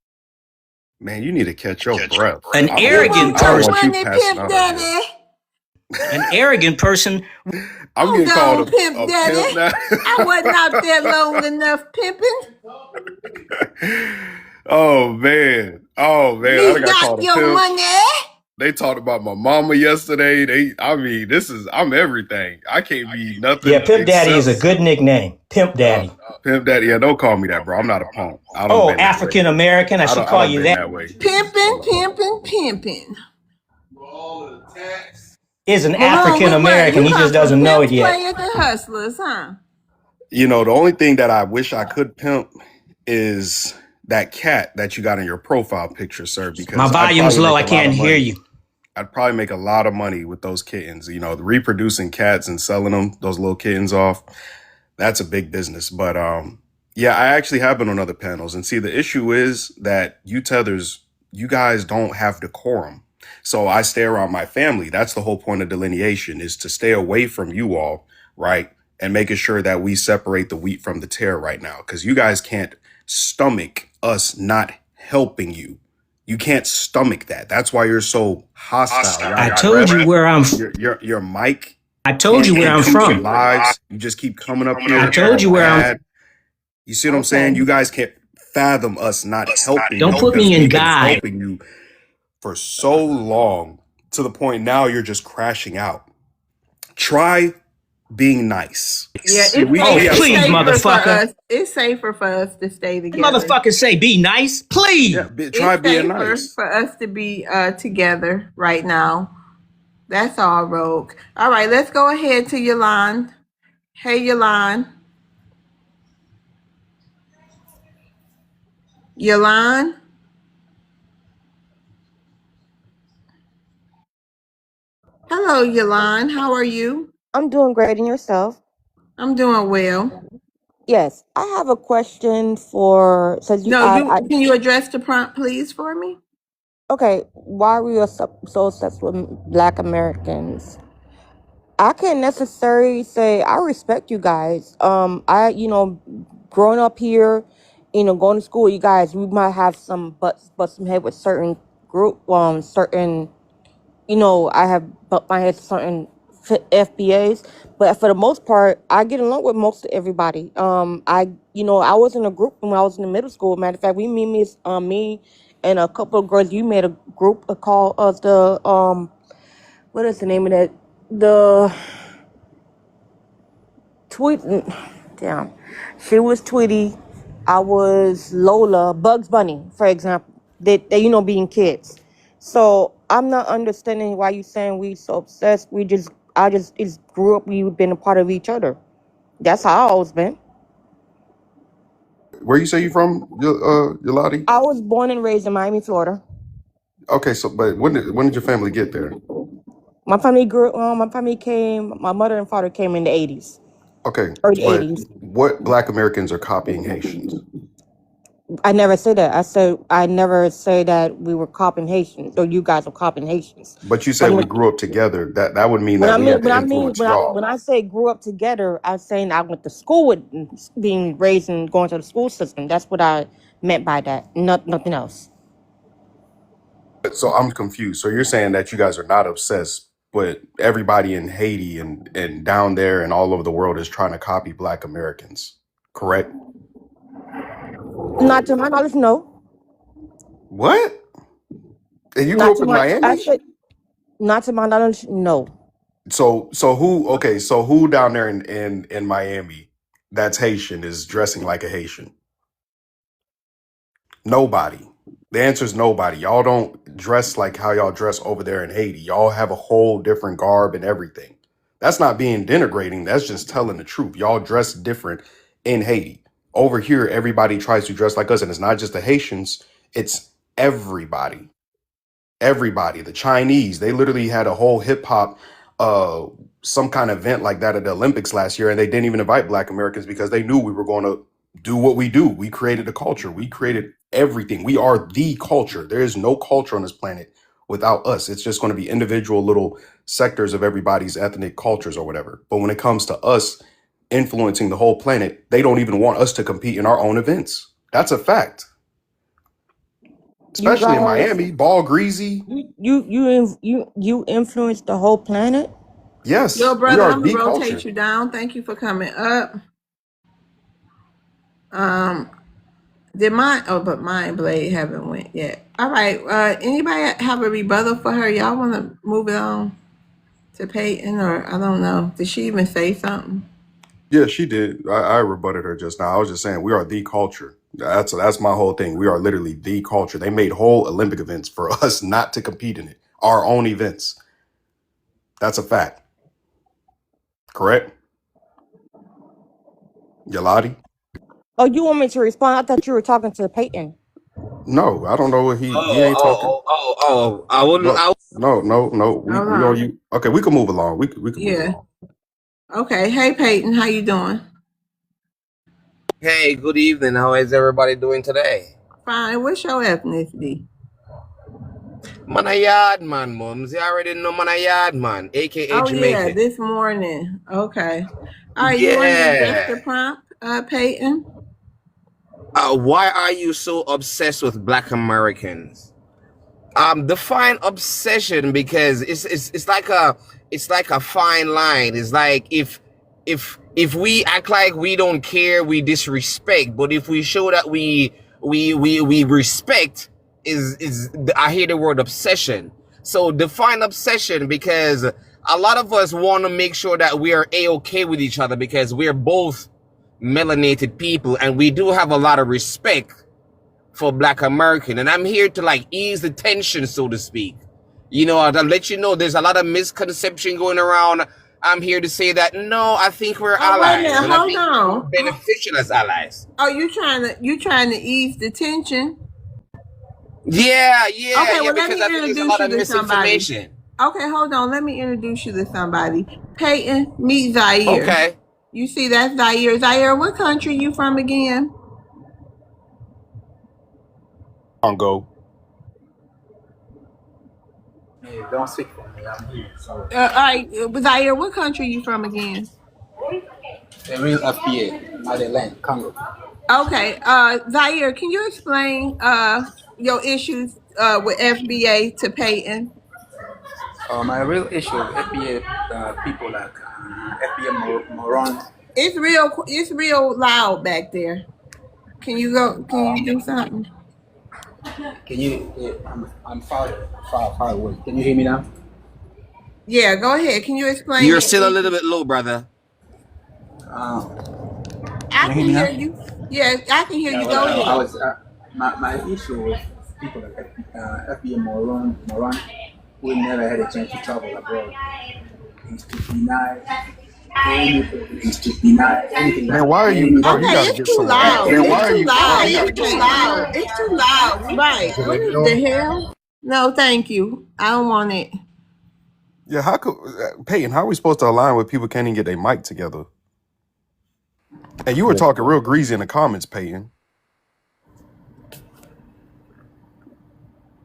Speaker 8: Man, you need to catch your breath.
Speaker 7: an
Speaker 8: I
Speaker 7: arrogant
Speaker 8: don't want
Speaker 7: person,
Speaker 8: you passing out over here.
Speaker 7: an arrogant person.
Speaker 8: I'm
Speaker 1: Hold
Speaker 8: getting
Speaker 1: on,
Speaker 8: called
Speaker 1: Pimp
Speaker 8: a
Speaker 1: Daddy.
Speaker 8: pimp now.
Speaker 1: I wasn't out there long enough pimping.
Speaker 8: Oh man, I
Speaker 1: We
Speaker 8: done got
Speaker 1: got
Speaker 8: called a
Speaker 1: your
Speaker 8: pimp.
Speaker 1: money.
Speaker 8: They talked about my mama yesterday. I'm everything. I can't be nothing.
Speaker 7: Yeah, Pimp Daddy is a
Speaker 8: except
Speaker 7: good nickname. Pimp Daddy.
Speaker 8: Pimp Daddy. Yeah, don't call me that, bro. I'm not a punk. I don't
Speaker 7: Oh,
Speaker 8: been that way.
Speaker 7: African American. I should call you that.
Speaker 1: Pimping.
Speaker 7: Is an
Speaker 1: Malone,
Speaker 7: African American. He just doesn't know it yet.
Speaker 1: Players and hustlers, huh?
Speaker 8: You know, the only thing that I wish I could pimp is that cat that you got in your profile picture, sir. Because
Speaker 7: My volume's low. I can't hear you.
Speaker 8: I'd probably make a lot of money with those kittens. You know, reproducing cats and selling them, those little kittens off. That's a big business. But yeah, I actually have been on other panels. And see, the issue is that you tethers, you guys don't have decorum. So I stay around my family. That's the whole point of delineation, is to stay away from you all, right? And making sure that we separate the wheat from the tare right now. Because you guys can't stomach us not helping you. You can't stomach that. That's why you're so hostile.
Speaker 7: I told you where I'm.
Speaker 8: Your mic.
Speaker 7: I told you where I'm from.
Speaker 8: Lives. You just keep coming up here.
Speaker 7: I told you where I'm.
Speaker 8: You see what I'm saying? You guys can't fathom us not helping.
Speaker 7: Don't put me in guide.
Speaker 8: Helping you for so long to the point now you're just crashing out. Try being nice.
Speaker 1: Yeah,
Speaker 7: please, motherfucker.
Speaker 1: It's safer for us to stay together.
Speaker 7: Motherfucker, say be nice, please.
Speaker 8: Yeah, try being nice.
Speaker 1: For us to be together right now. That's all, Rogue. All right, let's go ahead to Yolande. Hey, Yolande. Yolande. Hello, Yolande. How are you?
Speaker 6: I'm doing great, and yourself?
Speaker 1: I'm doing well.
Speaker 6: Yes, I have a question for. So
Speaker 1: can you address the prompt, please, for me?
Speaker 6: Okay, why are we so obsessed with Black Americans? I can't necessarily say I respect you guys. Growing up here, going to school, you guys, we might have some butts some head with certain certain. I have bumped my head to certain FBAs, but for the most part, I get along with most of everybody. I was in a group when I was in the middle school. Matter of fact, me and a couple of girls, you made a group called what is the name of that? The tweet. Damn, she was Tweety. I was Lola, Bugs Bunny, for example. They being kids. So I'm not understanding why you saying we so obsessed. I just grew up. We've been a part of each other. That's how I always been.
Speaker 8: Where you say you from, Yolati?
Speaker 6: I was born and raised in Miami, Florida.
Speaker 8: Okay, so but when did your family get there?
Speaker 6: My family came. My mother and father came in the 80s.
Speaker 8: Okay,
Speaker 6: early
Speaker 8: but
Speaker 6: 80s.
Speaker 8: what Black Americans are copying Haitians?
Speaker 6: I never said that. I never say that we were copying Haitians or you guys were copying Haitians.
Speaker 8: But you said we grew up together. That would mean that we had to influence y'all.
Speaker 6: When I say grew up together, I'm saying I went to school with being raised and going to the school system. That's what I meant by that. Nothing else.
Speaker 8: So I'm confused. So you're saying that you guys are not obsessed but everybody in Haiti and down there and all over the world is trying to copy Black Americans. Correct?
Speaker 6: Not to my knowledge, no.
Speaker 8: What? And you grew
Speaker 6: Not
Speaker 8: up
Speaker 6: to
Speaker 8: in
Speaker 6: my. I
Speaker 8: Miami?
Speaker 6: said not to my knowledge, no.
Speaker 8: So who? Okay, so who down there in Miami that's Haitian is dressing like a Haitian? Nobody. The answer is nobody. Y'all don't dress like how y'all dress over there in Haiti. Y'all have a whole different garb and everything. That's not being denigrating. That's just telling the truth. Y'all dress different in Haiti. Over here, everybody tries to dress like us, and it's not just the Haitians. It's everybody. Everybody. The Chinese, they literally had a whole hip hop, uh, some kind of event like that at the Olympics last year, and they didn't even invite Black Americans because they knew we were going to do what we do. We created the culture. We created everything. We are the culture. There is no culture on this planet without us. It's just going to be individual little sectors of everybody's ethnic cultures or whatever. But when it comes to us influencing the whole planet, they don't even want us to compete in our own events. That's a fact.
Speaker 6: You
Speaker 8: Especially in
Speaker 6: guys,
Speaker 8: Miami, ball greasy.
Speaker 6: you influence the whole planet.
Speaker 1: Yo,
Speaker 8: Yes, we
Speaker 1: brother,
Speaker 8: are
Speaker 1: I'm gonna
Speaker 8: the
Speaker 1: rotate
Speaker 8: culture.
Speaker 1: you down. Thank you for coming up. Um, did mine? Oh, but mine blade haven't went yet. All right. Anybody have a rebuttal for her? Y'all want to move it on to Peyton, or I don't know. Did she even say something?
Speaker 8: Yeah, she did. I rebutted her just now. I was just saying we are the culture. That's my whole thing. We are literally the culture. They made whole Olympic events for us not to compete in it. Our own events. That's a fact. Correct? Yaladi?
Speaker 6: Oh, you want me to respond? I thought you were talking to Peyton.
Speaker 8: No, I don't know what he
Speaker 10: Oh,
Speaker 8: ain't talking.
Speaker 10: oh, oh, oh, oh. I wouldn't.
Speaker 8: No, no.
Speaker 1: Hold
Speaker 8: We on
Speaker 1: on.
Speaker 8: you. Okay, we can move along. We can move
Speaker 1: Yeah.
Speaker 8: along.
Speaker 1: Okay. Hey, Peyton, how you doing?
Speaker 10: Hey, good evening. How is everybody doing today?
Speaker 1: Fine. What's your ethnicity?
Speaker 10: Man, a yard man, mums. You already know man, a yard man, aka
Speaker 1: Oh yeah,
Speaker 10: Jamaican.
Speaker 1: this morning. Okay. All right. You want to address
Speaker 10: Yeah.
Speaker 1: the prompt, Peyton?
Speaker 10: Why are you so obsessed with Black Americans? Define obsession, because it's like a fine line. It's like if we act like we don't care, we disrespect. But if we show that we respect, is I hear the word obsession. So define obsession, because a lot of us want to make sure that we are a-okay with each other, because we're both melanated people and we do have a lot of respect for Black American, and I'm here to like ease the tension, so to speak. You know, I'll let you know there's a lot of misconception going around. I'm here to say that no, I think we're
Speaker 1: Oh, wait a
Speaker 10: allies,
Speaker 1: minute.
Speaker 10: and I
Speaker 1: Hold
Speaker 10: think we're
Speaker 1: on.
Speaker 10: beneficial as allies.
Speaker 1: Oh, you trying to ease the tension?
Speaker 10: Yeah,
Speaker 1: Okay. Well, let
Speaker 10: because
Speaker 1: me
Speaker 10: I think there's a
Speaker 1: introduce
Speaker 10: lot
Speaker 1: you
Speaker 10: of
Speaker 1: to somebody.
Speaker 10: misinformation.
Speaker 1: Okay, hold on. Let me introduce you to somebody. Peyton, meet Zaire.
Speaker 10: Okay.
Speaker 1: You see, that's Zaire. Zaire, what country you from again?
Speaker 8: Congo.
Speaker 20: Hey, don't speak for me. I'm here. Sorry.
Speaker 1: All right, Zaire, what country you from again?
Speaker 20: The real FBA, Madeline, Congo.
Speaker 1: Okay, Zaire, can you explain your issues with FBA to Peyton?
Speaker 20: My real issue with FBA people like FBA morons.
Speaker 1: It's real loud back there. Can you go? Can you do something?
Speaker 20: Can you? I'm far away. Can you hear me now?
Speaker 1: Yeah, go ahead. Can you explain
Speaker 10: You're
Speaker 1: your
Speaker 10: still a little
Speaker 1: issue?
Speaker 10: bit low, brother.
Speaker 1: I
Speaker 20: Can you
Speaker 1: can
Speaker 20: hear me
Speaker 1: hear
Speaker 20: now?
Speaker 1: you. Yeah, I can hear
Speaker 20: Yeah,
Speaker 1: you.
Speaker 20: well,
Speaker 1: Go
Speaker 20: I
Speaker 1: ahead.
Speaker 20: was my issue with people like FBA moron who never had a chance to travel abroad. Is to deny anything. Is to deny anything
Speaker 8: Man,
Speaker 20: like
Speaker 8: why are you, bro? You
Speaker 1: Okay,
Speaker 8: got to
Speaker 1: it's
Speaker 8: get
Speaker 1: too
Speaker 8: somewhere.
Speaker 1: loud.
Speaker 10: Man,
Speaker 1: It's
Speaker 10: why are
Speaker 1: too
Speaker 10: you? Bro,
Speaker 1: loud
Speaker 10: you
Speaker 1: for
Speaker 10: gotta get
Speaker 1: Peyton.
Speaker 10: somewhere.
Speaker 1: It's too loud. Right.
Speaker 21: Is it
Speaker 1: What
Speaker 21: any
Speaker 1: is
Speaker 21: better?
Speaker 1: the hell? No, thank you. I don't want it.
Speaker 8: Yeah, how could Peyton? How are we supposed to align with people can't even get their mic together? And you were talking real greasy in the comments, Peyton.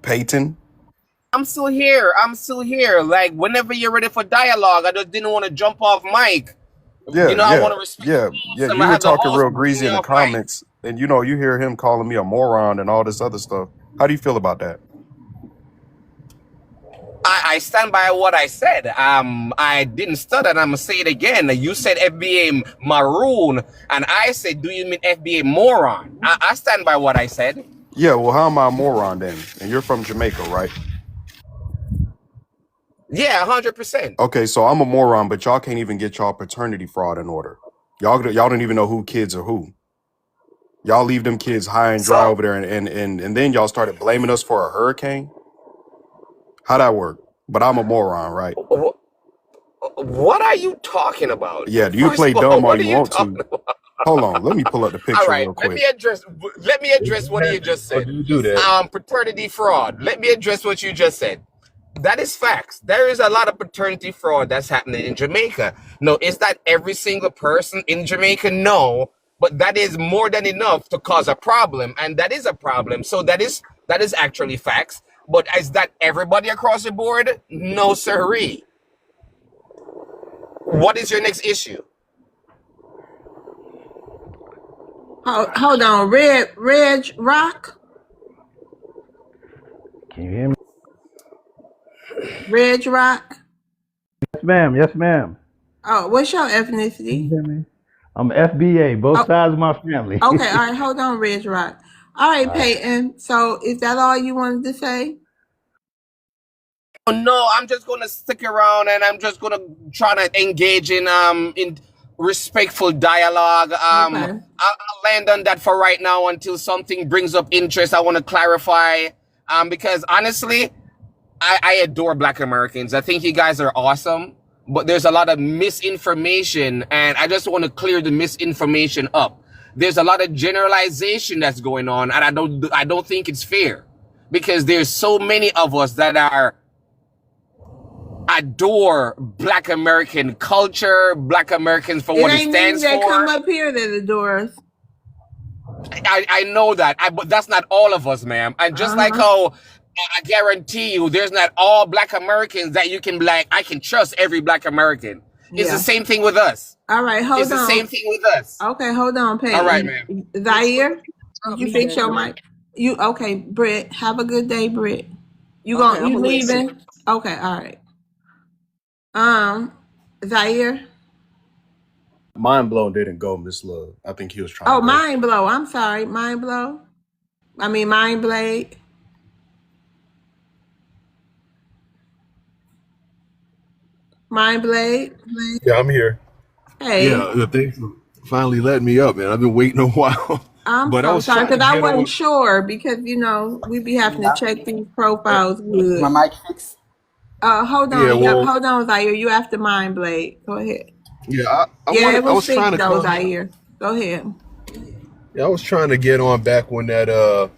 Speaker 8: Peyton.
Speaker 10: I'm still here. I'm still here. Like, whenever you're ready for dialogue, I just didn't want to jump off mic. You
Speaker 8: Yeah,
Speaker 10: know, I
Speaker 8: yeah,
Speaker 10: want to respect
Speaker 8: yeah,
Speaker 10: the
Speaker 8: yeah.
Speaker 10: host. I'm
Speaker 8: You
Speaker 10: gonna
Speaker 8: were
Speaker 10: have the
Speaker 8: talking
Speaker 10: host
Speaker 8: real
Speaker 10: bring
Speaker 8: greasy
Speaker 10: me
Speaker 8: in the
Speaker 10: off mic.
Speaker 8: comments, and you hear him calling me a moron and all this other stuff. How do you feel about that?
Speaker 10: I stand by what I said. I didn't stutter, and I'm gonna say it again. You said FBA maroon, and I said, do you mean FBA moron? I stand by what I said.
Speaker 8: Yeah, well, how am I a moron then? And you're from Jamaica, right?
Speaker 10: Yeah, 100%.
Speaker 8: Okay, so I'm a moron, but y'all can't even get y'all paternity fraud in order. Y'all don't even know who kids are who. Y'all leave them kids high and dry
Speaker 10: So,
Speaker 8: over there, and then y'all started blaming us for a hurricane. How'd that work? But I'm a moron, right?
Speaker 10: what are you talking about?
Speaker 8: Yeah, you
Speaker 10: First
Speaker 8: play
Speaker 10: of all,
Speaker 8: dumb all
Speaker 10: what are
Speaker 8: you
Speaker 10: you
Speaker 8: want
Speaker 10: talking
Speaker 8: to.
Speaker 10: about?
Speaker 8: Hold on, let me pull up the
Speaker 10: All
Speaker 8: picture
Speaker 10: right,
Speaker 8: real
Speaker 10: let
Speaker 8: quick.
Speaker 10: me address. Let me address what you just
Speaker 21: How
Speaker 10: said.
Speaker 21: do you do that?
Speaker 10: Paternity fraud. Let me address what you just said. That is facts. There is a lot of paternity fraud that's happening in Jamaica. No, is that every single person in Jamaica? No, but that is more than enough to cause a problem, and that is a problem. So that is actually facts. But is that everybody across the board? No, sirree. What is your next issue?
Speaker 1: Hold on, Reg Rock,
Speaker 12: Can you hear me?
Speaker 1: Reg Rock.
Speaker 12: Yes, ma'am. Yes, ma'am.
Speaker 1: Oh, what's your
Speaker 12: Can you
Speaker 1: ethnicity?
Speaker 12: hear me? I'm FBA, both
Speaker 1: Oh,
Speaker 12: sides of my family.
Speaker 1: okay. All right. Hold on, Reg Rock. All right,
Speaker 12: All right.
Speaker 1: Peyton. So is that all you wanted to say?
Speaker 10: Oh, no, I'm just gonna stick around and I'm just gonna try to engage in respectful dialogue.
Speaker 1: Okay.
Speaker 10: I'll land on that for right now until something brings up interest. I want to clarify. Because honestly, I adore Black Americans. I think you guys are awesome, but there's a lot of misinformation, and I just want to clear the misinformation up. There's a lot of generalization that's going on, and I don't think it's fair because there's so many of us that are adore Black American culture, Black Americans for
Speaker 1: It
Speaker 10: what it
Speaker 1: ain't many
Speaker 10: stands
Speaker 1: that come
Speaker 10: for.
Speaker 1: up here that adore us.
Speaker 10: I know that, but that's not all of us, ma'am. And just like
Speaker 1: Uh-huh.
Speaker 10: how I guarantee you, there's not all Black Americans that you can be like, I can trust every Black American. It's the
Speaker 1: Yeah.
Speaker 10: same thing with us.
Speaker 1: All right.
Speaker 10: It's
Speaker 1: Hold
Speaker 10: the same
Speaker 1: on.
Speaker 10: thing with us.
Speaker 1: Okay. Hold on,
Speaker 10: All right,
Speaker 1: Peyton.
Speaker 10: ma'am.
Speaker 1: Zaire, did
Speaker 13: About
Speaker 1: you
Speaker 13: me,
Speaker 1: fix your
Speaker 13: Daniel.
Speaker 1: mic? You okay, Britt? Have a good day, Britt.
Speaker 13: Okay, I'm
Speaker 1: You
Speaker 13: gonna listen.
Speaker 1: leaving? Okay. All right. Um, Zaire.
Speaker 8: Mind blown didn't go, Miss Love. I think he was trying to
Speaker 1: Oh,
Speaker 8: go.
Speaker 1: mind blow. I'm sorry. Mind blow. I mean, mind blade. Mind blade.
Speaker 21: Yeah, I'm here.
Speaker 1: Hey,
Speaker 21: Yeah, thanks for finally letting me up, man. I've been waiting a while,
Speaker 1: I'm
Speaker 21: but I
Speaker 1: so
Speaker 21: was
Speaker 1: sorry
Speaker 21: trying to
Speaker 1: because I
Speaker 21: get
Speaker 1: wasn't
Speaker 21: on.
Speaker 1: sure because we be having to check these profiles
Speaker 20: My
Speaker 1: good.
Speaker 20: mic fix.
Speaker 1: Hold
Speaker 21: Yeah,
Speaker 1: on. Yep.
Speaker 21: well,
Speaker 1: Hold on, Zaire. You after mind blade. Go ahead.
Speaker 21: yeah, I
Speaker 1: Yeah,
Speaker 21: wanted.
Speaker 1: it
Speaker 21: I
Speaker 1: was
Speaker 21: was trying
Speaker 1: fixed
Speaker 21: to
Speaker 1: though,
Speaker 21: come.
Speaker 1: Zaire. Go ahead.
Speaker 21: Yeah, I was trying to get on back when that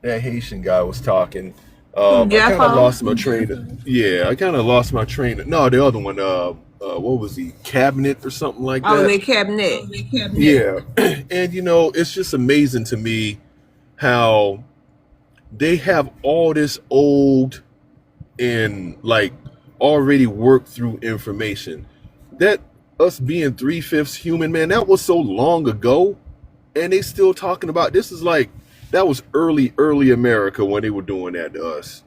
Speaker 21: Haitian guy was talking.
Speaker 1: Who,
Speaker 21: I kind of
Speaker 1: Jeffo?
Speaker 21: lost my train. Yeah, I kind of lost my train. No, the other one. What was he? Cabinet or something like
Speaker 1: Oh,
Speaker 21: that.
Speaker 1: the cabinet.
Speaker 21: Yeah, and it's just amazing to me how they have all this old and like already worked through information. That us being 3/5 human, man, that was so long ago, and they still talking about this. Is like that was early America when they were doing that to us.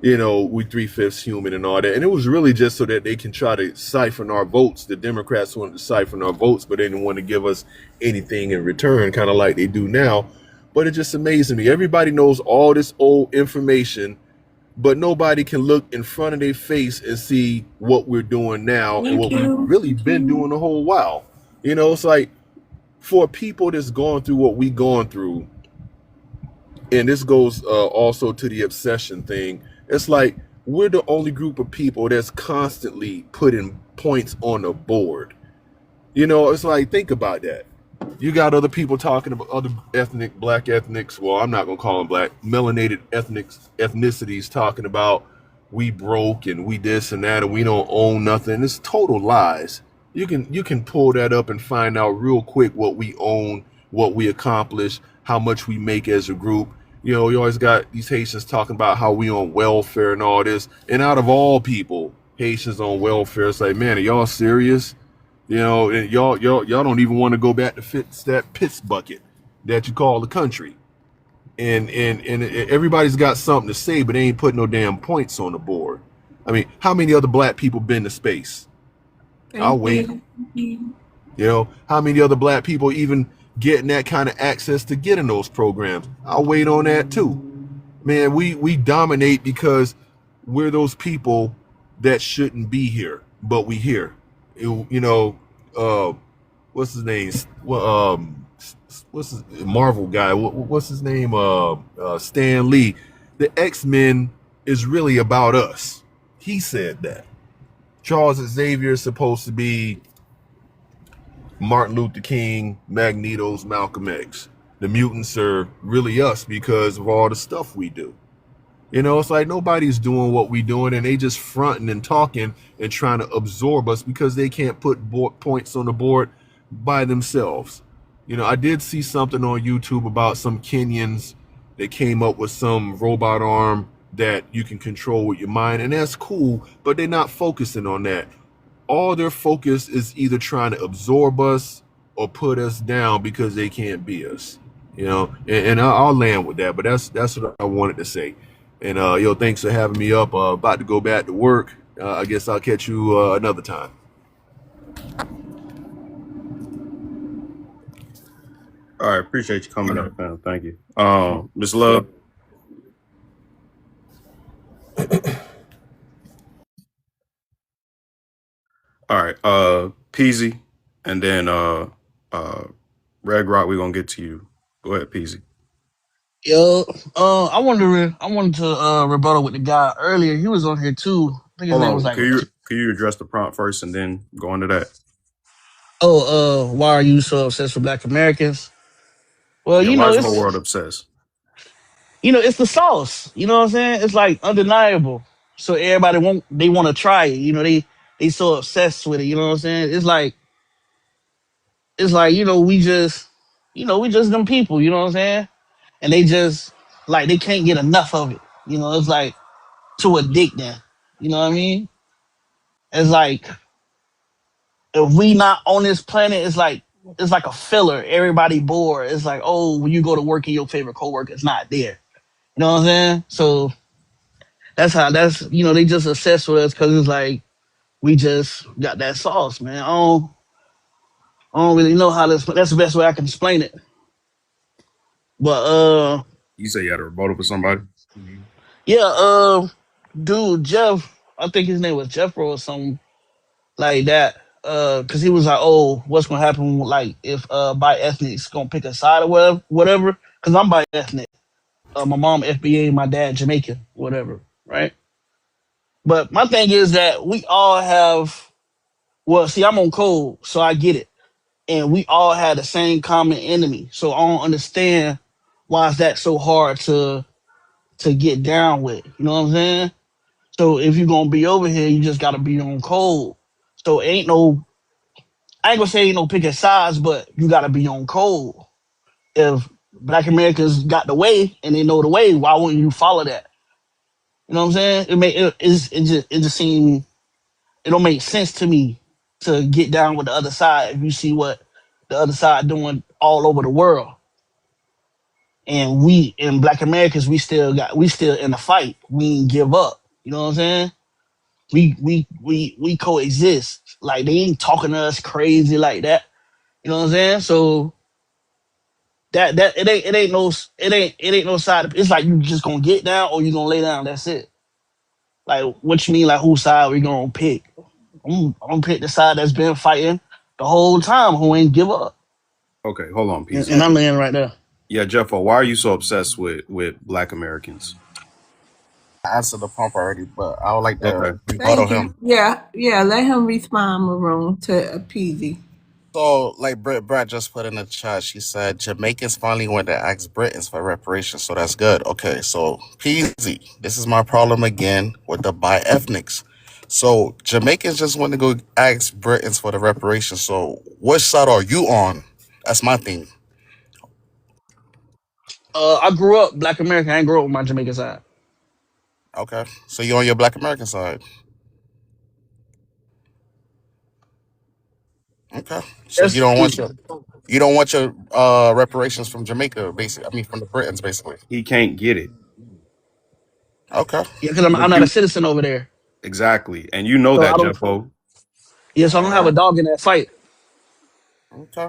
Speaker 21: We 3/5 human and all that, and it was really just so that they can try to siphon our votes. The Democrats wanted to siphon our votes, but they didn't want to give us anything in return, kind of like they do now. But it just amazes me. Everybody knows all this old information, but nobody can look in front of their face and see what we're doing now and
Speaker 1: Thank
Speaker 21: what we've
Speaker 1: you.
Speaker 21: really been doing the whole while. It's like for people that's going through what we going through, and this goes also to the obsession thing. It's like we're the only group of people that's constantly putting points on the board. It's like, think about that. You got other people talking about other black ethnics. Well, I'm not gonna call them black, melanated ethnicities talking about we broke and we this and that and we don't own nothing. It's total lies. You can pull that up and find out real quick what we own, what we accomplish, how much we make as a group. You always got these Haitians talking about how we on welfare and all this. And out of all people, Haitians on welfare. It's like, man, are y'all serious? And y'all don't even want to go back to fix that piss bucket that you call the country. And everybody's got something to say, but they ain't putting no damn points on the board. I mean, how many other black people been to space? I'll
Speaker 1: Thank
Speaker 21: wait.
Speaker 1: you.
Speaker 21: You know, how many other black people even getting that kind of access to get in those programs? I'll wait on that too. Man, we dominate because we're those people that shouldn't be here, but we here. You know, uh, what's his name? What's his Marvel guy? What's his name? Stan Lee. The X-Men is really about us. He said that. Charles Xavier is supposed to be Martin Luther King, Magneto's Malcolm X. The mutants are really us because of all the stuff we do. You know, it's like nobody's doing what we doing, and they just fronting and talking and trying to absorb us because they can't put points on the board by themselves. You know, I did see something on YouTube about some Kenyans that came up with some robot arm that you can control with your mind, and that's cool, but they're not focusing on that. All their focus is either trying to absorb us or put us down because they can't be us. You know, and I'll land with that, but that's what I wanted to say. And yo, thanks for having me up. About to go back to work. I guess I'll catch you another time.
Speaker 8: All right, appreciate you coming up, fam. Thank you. Miss Love. All right, Peasy, and then Red Rock. We're gonna get to you. Go ahead, Peasy.
Speaker 9: Yo, I wanted to rebuttal with the guy earlier. He was on here too. I think his
Speaker 8: Hold
Speaker 9: name was
Speaker 8: on.
Speaker 9: like,
Speaker 8: Can you address the prompt first and then go into that?
Speaker 9: why are you so obsessed with Black Americans? Well,
Speaker 8: Yeah, why is the whole world obsessed?
Speaker 9: it's the sauce. You know what I'm saying? It's like undeniable. So everybody want to try it. You know, they so obsessed with it. You know what I'm saying? It's like we just them people. You know what I'm saying? And they just like they can't get enough of it. You know, it's like to addict them. You know what I mean? It's like if we not on this planet, it's like a filler. Everybody bored. It's like, oh, when you go to work and your favorite coworker is not there. You know what I'm saying? So they just obsessed with us because it's like we just got that sauce, man. I don't really know how that's the best way I can explain it. But
Speaker 8: You say you had a rebuttal for somebody?
Speaker 9: yeah, dude, Jeff, I think his name was Jeffro or something like that. Cause he was like, oh, what's gonna happen like if bi ethnics gonna pick a side or whatever. Cause I'm bi ethnic. My mom FBA, my dad Jamaican, whatever, right? But my thing is that we all have. Well, see, I'm on code, so I get it, and we all had the same common enemy. So I don't understand why is that so hard to get down with. You know what I'm saying? So if you're gonna be over here, you just gotta be on code. So I ain't gonna say ain't no picking sides, but you gotta be on code. If Black Americans got the way and they know the way, why wouldn't you follow that? You know what I'm saying? It just seem it don't make sense to me to get down with the other side if you see what the other side doing all over the world. And we in Black Americans, we still in the fight. We ain't give up. You know what I'm saying? We coexist. Like they ain't talking to us crazy like that. You know what I'm saying? So that it ain't no side. It's like you just gonna get down or you gonna lay down. That's it. Like what you mean? Like whose side we gonna pick? I'm gonna pick the side that's been fighting the whole time, who ain't give up.
Speaker 8: Okay, hold on,
Speaker 9: And
Speaker 8: Peasy.
Speaker 9: I'm laying right there.
Speaker 8: Yeah, Jeffo, why are you so obsessed with Black Americans?
Speaker 17: I answered the prompt already, but I would like to
Speaker 8: Okay.
Speaker 17: rebuttal
Speaker 1: Thank you.
Speaker 17: him.
Speaker 1: Yeah. Let him respond, Maroon, to Peasy.
Speaker 17: So, like Brett just put in the chat, she said Jamaicans finally went to ask Britons for reparations, so that's good. Okay, so peasy. This is my problem again with the bi-ethnics. So Jamaicans just want to go ask Britons for the reparations. So which side are you on? That's my thing.
Speaker 9: I grew up Black American. I ain't grew up with my Jamaican side.
Speaker 17: Okay, so you're on your Black American side. Okay, so
Speaker 9: That's
Speaker 17: you don't want your reparations from Jamaica, basically. I mean, from the Britons, basically.
Speaker 8: He can't get it.
Speaker 17: Okay.
Speaker 9: yeah, because I'm
Speaker 8: But
Speaker 9: not a
Speaker 8: you
Speaker 9: citizen over there.
Speaker 8: Exactly. And you know
Speaker 9: So
Speaker 8: that,
Speaker 9: I don't.
Speaker 8: Jeffo.
Speaker 9: Yes, I don't have a dog in that fight.
Speaker 17: Okay.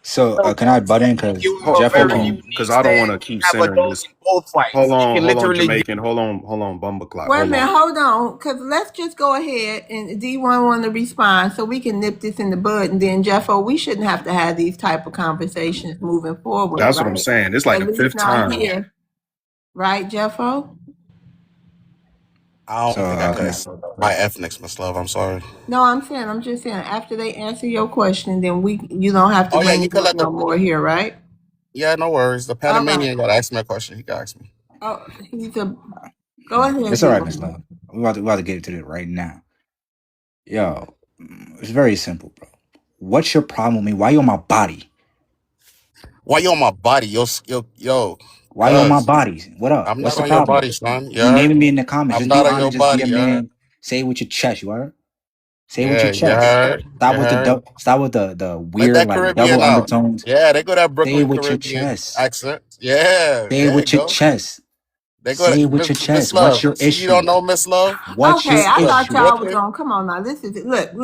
Speaker 19: So can I butt in? Because
Speaker 10: You are
Speaker 19: Jeff
Speaker 8: Hold
Speaker 10: very
Speaker 8: on,
Speaker 19: can.
Speaker 8: because
Speaker 10: unique,
Speaker 8: I don't
Speaker 10: man.
Speaker 8: want to
Speaker 10: You
Speaker 8: keep
Speaker 10: have a
Speaker 8: centering
Speaker 10: dog
Speaker 8: this.
Speaker 10: in both fights. You can
Speaker 8: Hold on,
Speaker 10: literally get.
Speaker 8: Jamaican. Hold on, Bumba
Speaker 1: Wait a
Speaker 8: Hold
Speaker 1: minute,
Speaker 8: on.
Speaker 1: hold on, because let's just go ahead and D1 want to respond so we can nip this in the bud, and then Jeffo, we shouldn't have to have these type of conversations moving forward,
Speaker 8: That's what I'm
Speaker 1: right?
Speaker 8: saying. It's like
Speaker 1: Because
Speaker 8: the
Speaker 1: he's
Speaker 8: fifth
Speaker 1: not
Speaker 8: time.
Speaker 1: here, right, Jeffo?
Speaker 17: I
Speaker 19: So
Speaker 17: don't think I
Speaker 19: can
Speaker 17: could
Speaker 19: I?
Speaker 17: by ethnics, Miss Love. I'm sorry.
Speaker 1: No, I'm just saying after they answer your question, then you don't have to
Speaker 17: Oh yeah,
Speaker 1: bring
Speaker 17: you
Speaker 1: it
Speaker 17: could
Speaker 1: up
Speaker 17: let the
Speaker 1: no more here, right?
Speaker 17: yeah, no worries. The
Speaker 1: All right.
Speaker 17: Panamanian gotta ask me a question. He can ask me.
Speaker 1: Oh, go ahead,
Speaker 19: It's all right, Miss
Speaker 1: D1.
Speaker 19: Love. We about to get to it right now. Yo, it's very simple, bro. What's your problem with me? Why you on my body?
Speaker 17: Why you on my body? Yo,
Speaker 19: Why you on my
Speaker 17: cuz
Speaker 19: body? What up?
Speaker 17: I'm
Speaker 19: What's
Speaker 17: not
Speaker 19: the
Speaker 17: on your
Speaker 19: problem?
Speaker 17: body, son. You
Speaker 19: You
Speaker 17: heard?
Speaker 19: naming me in the comments.
Speaker 17: I'm
Speaker 19: Just be
Speaker 17: not on
Speaker 19: honest.
Speaker 17: your
Speaker 19: Just be
Speaker 17: body,
Speaker 19: a
Speaker 17: you heard?
Speaker 19: man. Say it with your chest. You heard? Say it with
Speaker 17: Yeah,
Speaker 19: your
Speaker 17: you
Speaker 19: chest.
Speaker 17: heard? You heard?
Speaker 19: Stop with the
Speaker 17: Let
Speaker 19: weird
Speaker 17: that
Speaker 19: like
Speaker 17: Caribbean
Speaker 19: double
Speaker 17: out.
Speaker 19: undertones.
Speaker 17: Yeah, they go that
Speaker 19: Say it
Speaker 17: Brooklyn
Speaker 19: with your
Speaker 17: Caribbean
Speaker 19: chest.
Speaker 17: accent. Yeah,
Speaker 19: Say it
Speaker 17: there you
Speaker 19: with your
Speaker 17: go.
Speaker 19: chest.
Speaker 17: They go
Speaker 19: Say
Speaker 17: to
Speaker 19: it with your
Speaker 17: Miss
Speaker 19: chest. What's
Speaker 17: Love.
Speaker 19: your
Speaker 17: See, you don't
Speaker 19: issue?
Speaker 17: know Miss Love?
Speaker 19: What's
Speaker 1: Okay,
Speaker 19: your
Speaker 1: I
Speaker 17: Sister
Speaker 1: thought
Speaker 19: issue?
Speaker 1: y'all was
Speaker 17: Brooklyn.
Speaker 1: on. Come on now, this is look.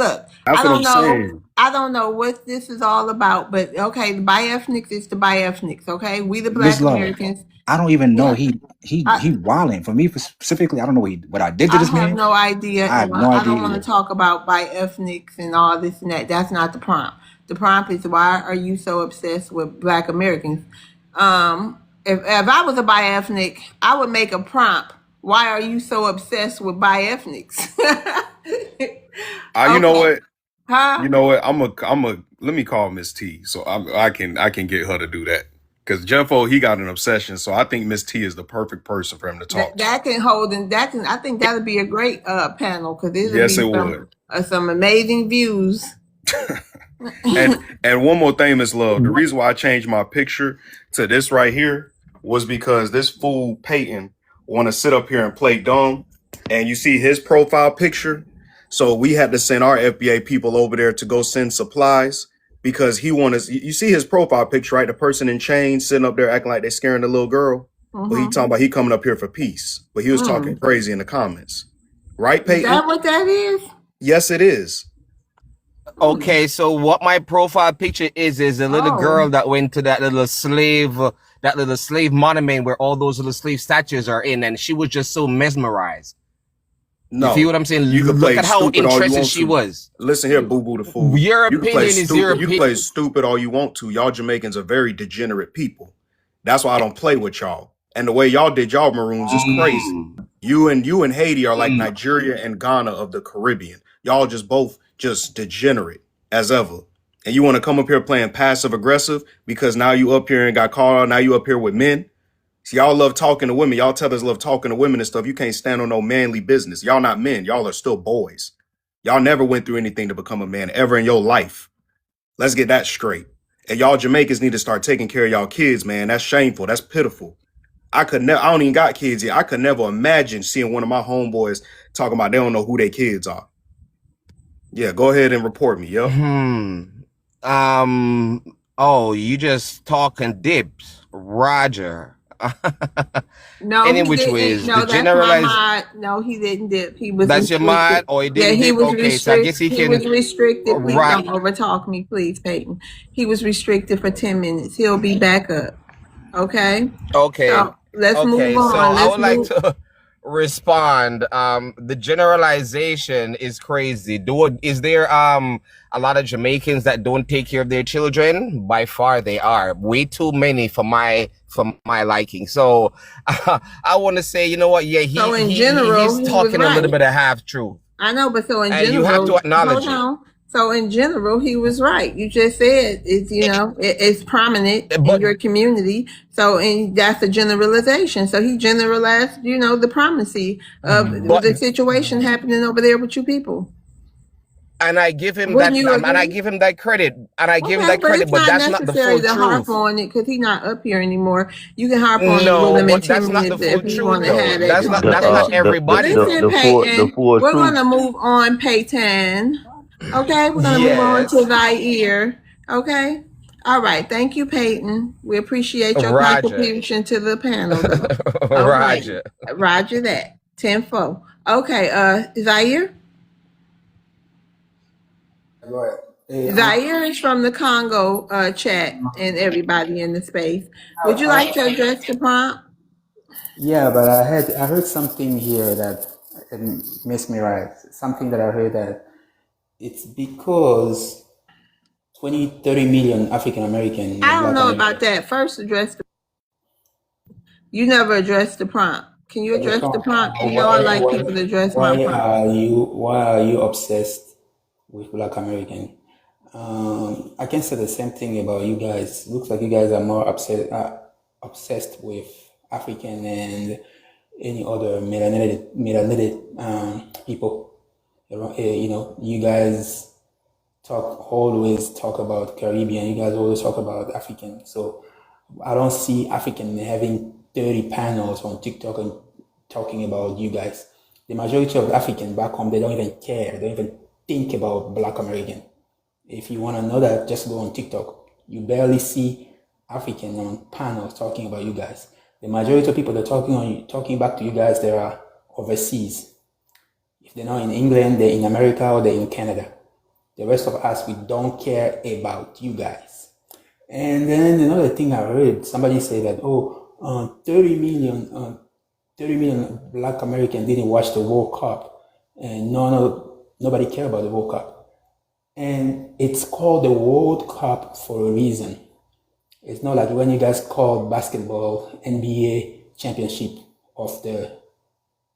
Speaker 8: That's what I'm saying.
Speaker 1: I don't know what this is all about, but okay, the bi-ethnics is the bi-ethnics. Okay, we the
Speaker 19: Miss
Speaker 1: Black
Speaker 19: Love.
Speaker 1: Americans.
Speaker 19: I don't even know
Speaker 1: Yeah, I
Speaker 19: he wilding. For me specifically, I don't know what I did to
Speaker 1: I
Speaker 19: this
Speaker 1: have
Speaker 19: man.
Speaker 1: no idea,
Speaker 19: I
Speaker 1: and
Speaker 19: have no
Speaker 1: I don't
Speaker 19: idea
Speaker 1: want
Speaker 19: either.
Speaker 1: to talk about bi-ethnics and all this and that. That's not the prompt. The prompt is why are you so obsessed with Black Americans? If I was a bi-ethnic, I would make a prompt. Why are you so obsessed with bi-ethnics?
Speaker 8: You know
Speaker 1: Okay,
Speaker 8: what?
Speaker 1: huh?
Speaker 8: You know what? Let me call Miss T so I can get her to do that. Because Jeffo, he got an obsession, so I think Miss T is the perfect person for him to talk to.
Speaker 1: That can hold and that can I think that'll be a great panel because it'll
Speaker 8: Yes,
Speaker 1: be
Speaker 8: it would.
Speaker 1: some amazing views.
Speaker 8: And one more thing, Miss Love. The reason why I changed my picture to this right here was because this fool Peyton want to sit up here and play dumb. And you see his profile picture. So we had to send our FBA people over there to go send supplies because he wanted. You see his profile picture, right? The person in chains sitting up there acting like they're scaring the little girl. But he
Speaker 1: Mm-hmm.
Speaker 8: talking about he coming up here for peace. But he was talking crazy in the comments, right,
Speaker 1: Is
Speaker 8: Peyton?
Speaker 1: that what that is?
Speaker 8: Yes, it is.
Speaker 10: Okay, so what my profile picture is a little
Speaker 1: Oh,
Speaker 10: girl that went to that little slave monument where all those little slave statues are in, and she was just so mesmerized. You feel
Speaker 8: No,
Speaker 10: what I'm saying?
Speaker 8: you can
Speaker 10: Look
Speaker 8: play
Speaker 10: at how
Speaker 8: stupid all you
Speaker 10: interested
Speaker 8: want
Speaker 10: she
Speaker 8: to.
Speaker 10: was.
Speaker 8: Listen here, boo boo the fool.
Speaker 10: Your
Speaker 8: You can play
Speaker 10: opinion is your
Speaker 8: stupid. You can
Speaker 10: opinion.
Speaker 8: play stupid all you want to. Y'all Jamaicans are very degenerate people. That's why I don't play with y'all. And the way y'all did y'all Maroons is crazy. You and Haiti are like Nigeria and Ghana of the Caribbean. Y'all just both just degenerate as ever. And you want to come up here playing passive aggressive because now you up here and got called. Now you up here with men. See, y'all love talking to women. Y'all tell us love talking to women and stuff. You can't stand on no manly business. Y'all not men. Y'all are still boys. Y'all never went through anything to become a man ever in your life. Let's get that straight. And y'all Jamaicans need to start taking care of y'all kids, man. That's shameful. That's pitiful. I could never, I don't even got kids yet. I could never imagine seeing one of my homeboys talking about they don't know who their kids are. Yeah, go ahead and report me. Yep.
Speaker 10: Oh, you just talking dips, Roger.
Speaker 1: no,
Speaker 10: Any
Speaker 1: he
Speaker 10: which
Speaker 1: didn't.
Speaker 10: ways, the
Speaker 1: No, that's my
Speaker 10: generalized.
Speaker 1: mod. No, he didn't dip. He was
Speaker 10: That's your mod,
Speaker 1: restricted.
Speaker 10: or he
Speaker 1: Yeah,
Speaker 10: didn't
Speaker 1: he
Speaker 10: dip.
Speaker 1: was
Speaker 10: Okay, so I guess
Speaker 1: restricted.
Speaker 10: he
Speaker 1: He
Speaker 10: can.
Speaker 1: was restricted. Please
Speaker 10: Right.
Speaker 1: don't overtalk me, please, Peyton. He was restricted for 10 minutes. He'll be back up. Okay.
Speaker 10: Okay.
Speaker 1: So let's move
Speaker 10: Okay. So
Speaker 1: on.
Speaker 10: I
Speaker 1: Let's
Speaker 10: would like
Speaker 1: move.
Speaker 10: to respond. The generalization is crazy. Is there a lot of Jamaicans that don't take care of their children? By far they are. Way too many for my liking. So I want to say, you know what? Yeah,
Speaker 1: So in general,
Speaker 10: he's
Speaker 1: he was
Speaker 10: talking a little
Speaker 1: right.
Speaker 10: bit of half truth.
Speaker 1: I know, but so in
Speaker 10: And you have
Speaker 1: general,
Speaker 10: to acknowledge
Speaker 1: hold
Speaker 10: it.
Speaker 1: on. So in general, he was right. You just said it's prominent in
Speaker 10: But
Speaker 1: your community. So and that's a generalization. So he generalized, the primacy of
Speaker 10: but
Speaker 1: the situation happening over there with you people.
Speaker 10: and I give him
Speaker 1: Wouldn't
Speaker 10: that
Speaker 1: you
Speaker 10: and I
Speaker 1: agree?
Speaker 10: give him that credit. And I give him
Speaker 1: Okay,
Speaker 10: that
Speaker 1: but
Speaker 10: credit,
Speaker 1: it's
Speaker 10: but
Speaker 1: not
Speaker 10: that's not the
Speaker 1: necessary
Speaker 10: full
Speaker 1: to harp
Speaker 10: truth.
Speaker 1: on it because he's not up here anymore. You can harp on it with
Speaker 10: No,
Speaker 1: him in
Speaker 10: but
Speaker 1: 10
Speaker 10: that's not the
Speaker 1: minutes
Speaker 10: full
Speaker 1: if you
Speaker 10: truth
Speaker 1: want to
Speaker 10: though.
Speaker 1: have that
Speaker 10: That's not
Speaker 1: conversation.
Speaker 10: everybody
Speaker 1: Listen,
Speaker 10: though.
Speaker 3: The
Speaker 1: Peyton,
Speaker 3: full
Speaker 1: we're going
Speaker 3: truth.
Speaker 1: to move on, Peyton. Okay, we're going to move on to
Speaker 10: Yes.
Speaker 1: thy ear. Okay? All right. Thank you, Peyton. We appreciate your
Speaker 10: Roger.
Speaker 1: contribution to the panel, though. All right.
Speaker 10: Roger.
Speaker 1: Roger that. 10-4. Okay, Zaire.
Speaker 20: Go ahead. Hey,
Speaker 1: Zaire is from the Congo chat and everybody in the space. Would you like to address the prompt?
Speaker 20: yeah, but I heard something here that makes me right. Something that I heard that it's because 20, 30 million African American,
Speaker 1: I don't
Speaker 20: Black
Speaker 1: know about
Speaker 20: American.
Speaker 1: that. First, address the. You never addressed the prompt. Can you address the prompt? You know, I like people to address my prompt.
Speaker 20: Why are you obsessed with Black American? I can say the same thing about you guys. Looks like you guys are more obsessed with African and any other melanated people. You guys always talk about Caribbean. You guys always talk about African. So I don't see African having 30 panels on TikTok and talking about you guys. The majority of African back home, they don't even care. They don't even think about Black American. If you want to know that, just go on TikTok. You barely see African on panels talking about you guys. The majority of people that are talking back to you guys, they are overseas. If they're not in England, they're in America or they're in Canada. The rest of us, we don't care about you guys. And then another thing I heard, somebody say that, 30 million Black Americans didn't watch the World Cup, and nobody cared about the World Cup. And it's called the World Cup for a reason. It's not like when you guys call basketball NBA championship of the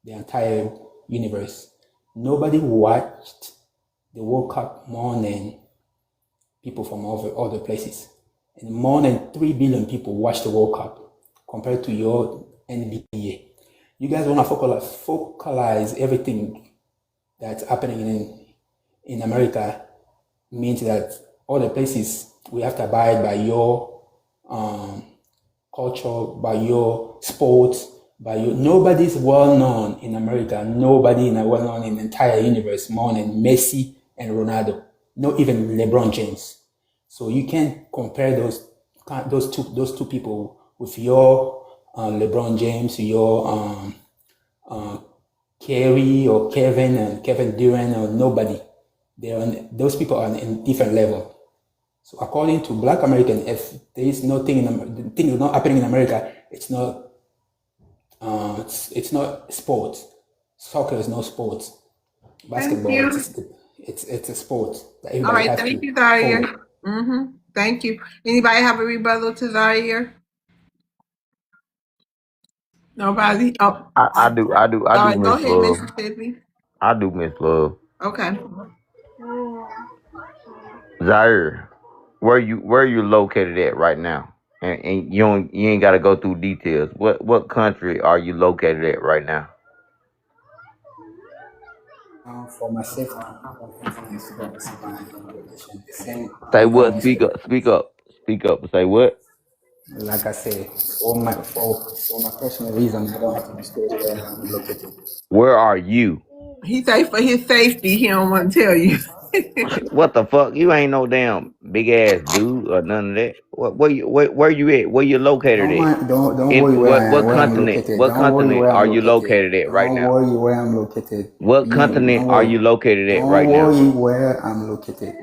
Speaker 20: entire universe. Nobody watched the World Cup more than people from other places. And more than 3 billion people watch the World Cup compared to your NBA. You guys want to focalize everything that's happening in America means that all the places we have to abide by your culture, by your sports, by your. Nobody's well known in America. Nobody well known in the entire universe more than Messi and Ronaldo. Not even LeBron James. So you can't compare those two people with your LeBron James, your Kerry or Kevin and Kevin Durant or nobody. Those people are in different level. So according to Black American, if there is nothing the thing is not happening in America, it's not sports. Soccer is no sports.
Speaker 1: Thank
Speaker 20: Basketball,
Speaker 1: you.
Speaker 20: it's a sport that
Speaker 1: All
Speaker 20: everybody
Speaker 1: right,
Speaker 20: have
Speaker 1: thank
Speaker 20: to
Speaker 1: you, Zaire.
Speaker 20: follow.
Speaker 1: Thank you. Anybody have a rebuttal to Zaire? Nobody? Oh,
Speaker 3: I do, I do, I
Speaker 1: all
Speaker 3: do
Speaker 1: right, go
Speaker 3: miss
Speaker 1: ahead,
Speaker 3: love.
Speaker 1: Mississippi.
Speaker 3: I do miss love.
Speaker 1: Okay.
Speaker 3: Zaire, where you located at right now? And you ain't got to go through details. What country are you located at right now?
Speaker 20: For my safety, I don't want anyone to go see my location. The same,
Speaker 3: Say
Speaker 20: I'm gonna
Speaker 3: what?
Speaker 20: be
Speaker 3: Speak
Speaker 20: safe.
Speaker 3: up. Speak up. Speak up. Say what?
Speaker 20: Like I say, for my personal reason, I don't have to disclose where I'm located.
Speaker 3: Where are you?
Speaker 1: He say for his safety, he don't want to tell you.
Speaker 3: What the fuck? You ain't no damn big ass dude or none of that. Where you at? Where you located
Speaker 20: Don't
Speaker 3: at?
Speaker 20: mind, don't
Speaker 3: In
Speaker 20: worry
Speaker 3: what
Speaker 20: where I'm
Speaker 3: continent?
Speaker 20: located.
Speaker 3: What
Speaker 20: Don't worry
Speaker 3: continent
Speaker 20: where
Speaker 3: are
Speaker 20: I'm
Speaker 3: you
Speaker 20: located.
Speaker 3: located at right
Speaker 20: Don't
Speaker 3: now?
Speaker 20: worry where I'm located.
Speaker 3: What
Speaker 20: You
Speaker 3: continent
Speaker 20: don't
Speaker 3: are
Speaker 20: worry.
Speaker 3: you located at
Speaker 20: Don't
Speaker 3: right now?
Speaker 20: worry where I'm located.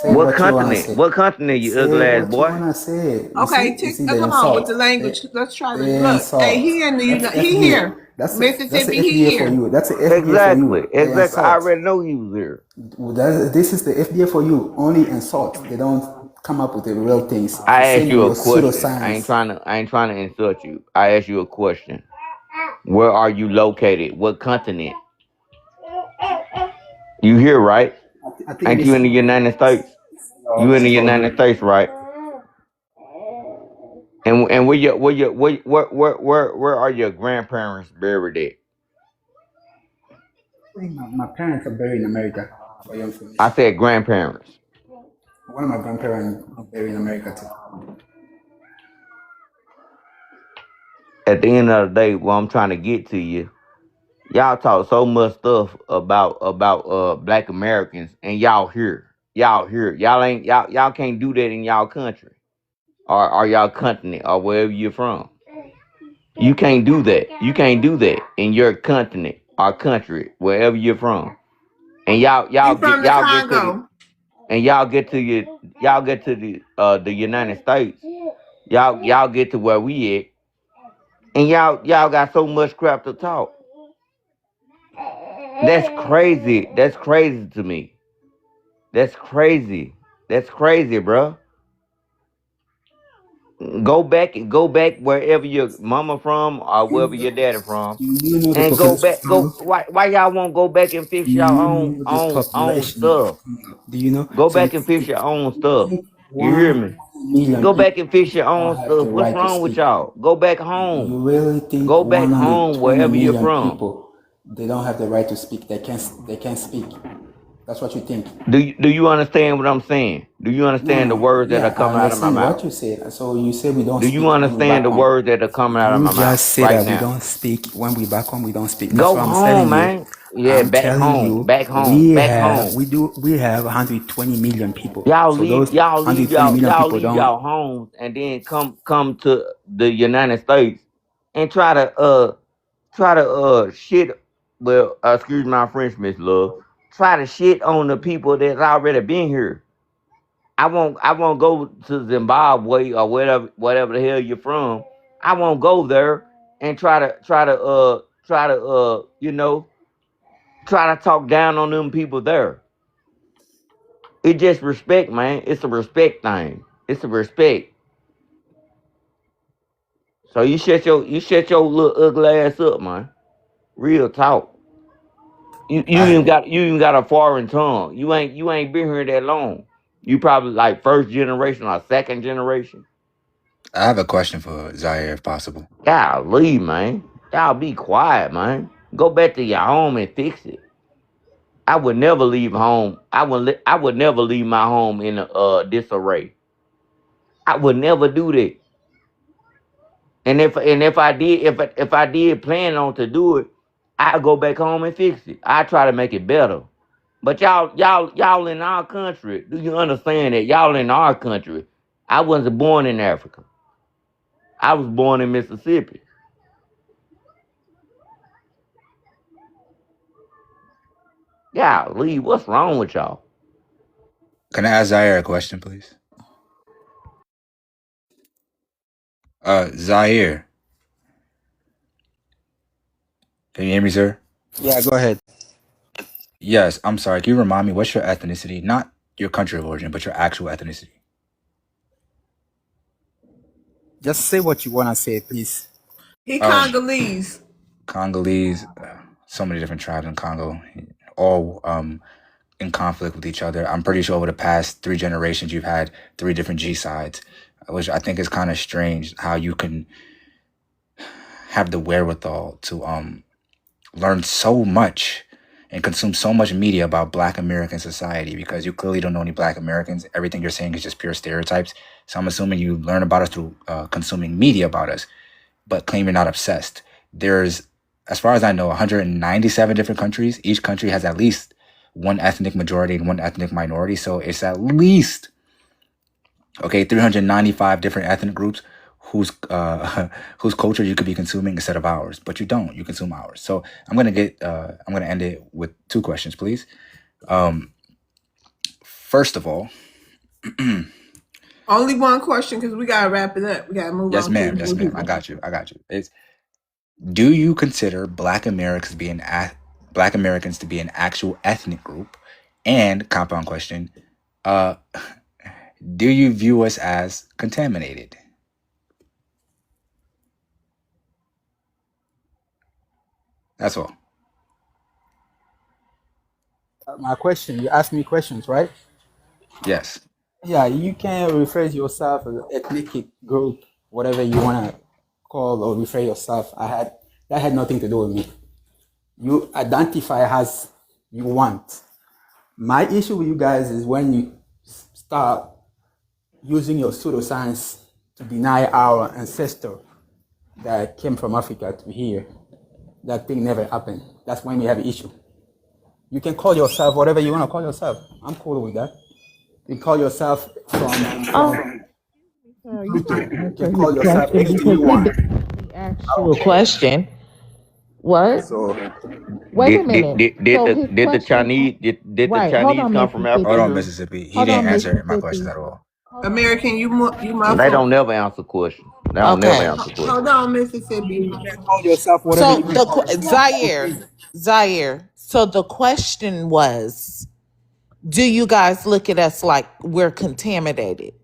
Speaker 20: Say
Speaker 3: What
Speaker 20: what you wanna
Speaker 3: continent?
Speaker 20: say.
Speaker 3: What continent, you
Speaker 20: Say
Speaker 3: ugly ass
Speaker 20: what you
Speaker 3: boy?
Speaker 20: wanna say.
Speaker 1: Okay,
Speaker 20: You see the
Speaker 1: come on with
Speaker 20: insult.
Speaker 1: the language. Let's try to
Speaker 20: The
Speaker 1: look. Hey,
Speaker 20: insult.
Speaker 1: he in the
Speaker 20: That's
Speaker 1: he
Speaker 20: FBA.
Speaker 1: here.
Speaker 20: That's the
Speaker 1: Mississippi, he
Speaker 20: FBA for
Speaker 1: here.
Speaker 20: you. That's the FBA for
Speaker 3: Exactly.
Speaker 20: you. The
Speaker 3: Exactly. I
Speaker 20: insult.
Speaker 3: already know you was there.
Speaker 20: This is the FBA for you. Only insult. They don't come up with the real things. The
Speaker 3: I asked
Speaker 20: same
Speaker 3: you
Speaker 20: with
Speaker 3: a
Speaker 20: your
Speaker 3: question. I ain't
Speaker 20: pseudoscience.
Speaker 3: trying to. I ain't trying to insult you. I asked you a question. Where are you located? What continent? You here, right?
Speaker 20: I think
Speaker 3: Ain't you in the
Speaker 20: this.
Speaker 3: United States? You in the United States, right? And where are your grandparents buried at?
Speaker 20: I think my parents are buried in America, for your
Speaker 3: I
Speaker 20: information.
Speaker 3: said grandparents.
Speaker 20: One of my grandparents are buried in America too.
Speaker 3: At the end of the day, what I'm trying to get to you, y'all talk so much stuff about black Americans, and y'all ain't y'all can't do that in y'all country or y'all continent or wherever you're from. You can't do that. You can't do that in your continent. or country, wherever you're from, and
Speaker 1: You from the
Speaker 3: y'all get to the
Speaker 1: Congo?
Speaker 3: and y'all get to the United States, y'all get to where we at, and y'all got so much crap to talk. That's crazy. That's crazy to me. That's crazy. That's crazy, bro. Go back wherever your mama from or wherever your daddy from,
Speaker 20: Do you know the
Speaker 3: and go
Speaker 20: population of
Speaker 3: back. Go
Speaker 20: Congo?
Speaker 3: why y'all won't go back and
Speaker 20: Do
Speaker 3: fix your
Speaker 20: you
Speaker 3: own
Speaker 20: know the population
Speaker 3: stuff?
Speaker 20: of Congo? Do you know?
Speaker 3: Go
Speaker 20: So you
Speaker 3: back and fix your own stuff.
Speaker 20: think
Speaker 3: You hear
Speaker 20: one
Speaker 3: me?
Speaker 20: million
Speaker 3: Go back
Speaker 20: people
Speaker 3: and fix your
Speaker 20: don't
Speaker 3: own
Speaker 20: have
Speaker 3: stuff.
Speaker 20: the
Speaker 3: What's
Speaker 20: right to
Speaker 3: wrong with
Speaker 20: speak?
Speaker 3: y'all? Go back
Speaker 20: You
Speaker 3: home.
Speaker 20: really think
Speaker 3: Go back home
Speaker 20: 120
Speaker 3: wherever you're
Speaker 20: million
Speaker 3: from.
Speaker 20: people they don't have the right to speak? They can't speak. That's what you think.
Speaker 3: Do you understand what I'm saying? Do you
Speaker 20: No,
Speaker 3: understand the
Speaker 20: no.
Speaker 3: words that are
Speaker 20: Yeah, I
Speaker 3: coming out of my
Speaker 20: understand what
Speaker 3: mouth?
Speaker 20: you said. So you say we don't
Speaker 3: Do you
Speaker 20: speak when we
Speaker 3: understand
Speaker 20: back
Speaker 3: the
Speaker 20: home.
Speaker 3: words that are coming out of
Speaker 20: You
Speaker 3: my mouth
Speaker 20: just say
Speaker 3: right
Speaker 20: that we
Speaker 3: now?
Speaker 20: don't speak when we back home. We don't speak. That's
Speaker 3: Go
Speaker 20: what I'm
Speaker 3: home,
Speaker 20: telling you.
Speaker 3: man. Yeah,
Speaker 20: I'm
Speaker 3: back
Speaker 20: telling
Speaker 3: home,
Speaker 20: you,
Speaker 3: back home, back home.
Speaker 20: we have 120 million people. So those 120 million
Speaker 3: Y'all
Speaker 20: people
Speaker 3: leave
Speaker 20: don't.
Speaker 3: y'all homes and then come to the United States and try to shit. Well, excuse my French, Miss Love. Try to shit on the people that's already been here. I won't go to Zimbabwe or whatever the hell you're from. I won't go there and try to try to talk down on them people there. It just respect, man. It's a respect thing. It's a respect. So you shut your little ugly ass up, man. Real talk.
Speaker 19: I
Speaker 3: You even got a foreign tongue. You ain't been here that long. You probably like first generation or second generation.
Speaker 19: I have a question for Zaire, if possible.
Speaker 3: Golly, man. Y'all be quiet, man. Go back to your home and fix it. I would never leave home. I would never leave my home in a disarray. I would never do that. And if I did if I did plan on to do it, I go back home and fix it. I try to make it better. But y'all in our country, do you understand that y'all in our country? I wasn't born in Africa. I was born in Mississippi. Golly, what's wrong with y'all?
Speaker 19: Can I ask Zaire a question, please? Zaire, can you hear me, sir?
Speaker 20: Yeah, go ahead.
Speaker 19: Yes, I'm sorry. Can you remind me what's your ethnicity? Not your country of origin, but your actual ethnicity.
Speaker 20: Just say what you wanna say, please.
Speaker 1: He
Speaker 19: Um,
Speaker 1: Congolese.
Speaker 19: Congolese, so many different tribes in Congo, all in conflict with each other. I'm pretty sure over the past 3 generations, you've had 3 different G sides, which I think is kind of strange how you can have the wherewithal to learn so much and consume so much media about Black American society because you clearly don't know any Black Americans. Everything you're saying is just pure stereotypes. So I'm assuming you learn about us through consuming media about us, but claim you're not obsessed. There's, as far as I know, 197 different countries. Each country has at least one ethnic majority and one ethnic minority. So it's at least, okay, 395 different ethnic groups whose whose culture you could be consuming instead of ours, but you don't. You consume ours. So I'm gonna end it with 2 questions, please. Um, first of all,
Speaker 1: Only one question because we gotta wrap it up. We gotta move
Speaker 19: yes,
Speaker 1: on to
Speaker 19: ma'am.
Speaker 1: the
Speaker 19: Yes,
Speaker 1: new
Speaker 19: ma'am. I
Speaker 1: people.
Speaker 19: got you. I got you. Do you consider Black Americans to be an actual ethnic group? And compound question, uh, do you view us as contaminated? That's all.
Speaker 20: My question. You asked me questions, right?
Speaker 19: Yes.
Speaker 20: Yeah, you can refer to yourself as ethnic group, whatever you wanna call or refer yourself. That had nothing to do with me. You identify as you want. My issue with you guys is when you start using your pseudoscience to deny our ancestor that came from Africa to here. That thing never happened. That's when we have an issue. You can call yourself whatever you want to call yourself. I'm cool with that. You can call yourself from
Speaker 15: Sorry, you
Speaker 20: Pluto.
Speaker 15: can
Speaker 20: You
Speaker 15: answer
Speaker 20: can
Speaker 15: his
Speaker 20: call yourself
Speaker 15: question
Speaker 20: anything
Speaker 15: because
Speaker 20: you
Speaker 15: he
Speaker 20: want.
Speaker 15: basically asked you a question. What?
Speaker 3: So
Speaker 15: Wait a minute. So his
Speaker 3: did the
Speaker 15: question, right? Hold
Speaker 3: Chinese
Speaker 15: on,
Speaker 3: come from
Speaker 19: Hold on,
Speaker 15: Mississippi.
Speaker 3: Africa?
Speaker 19: Mississippi. He
Speaker 15: Hold
Speaker 19: didn't
Speaker 15: on,
Speaker 19: answer my questions
Speaker 15: Mississippi.
Speaker 19: at all.
Speaker 1: American, you
Speaker 3: They
Speaker 1: muffled.
Speaker 3: don't never answer questions. They don't never
Speaker 15: Okay.
Speaker 3: answer
Speaker 1: Hold
Speaker 3: questions.
Speaker 1: on, Mississippi.
Speaker 20: You can call yourself whatever
Speaker 15: So
Speaker 20: you
Speaker 15: the
Speaker 20: want.
Speaker 15: Zaire, Zaire. So the question was, do you guys look at us like we're contaminated?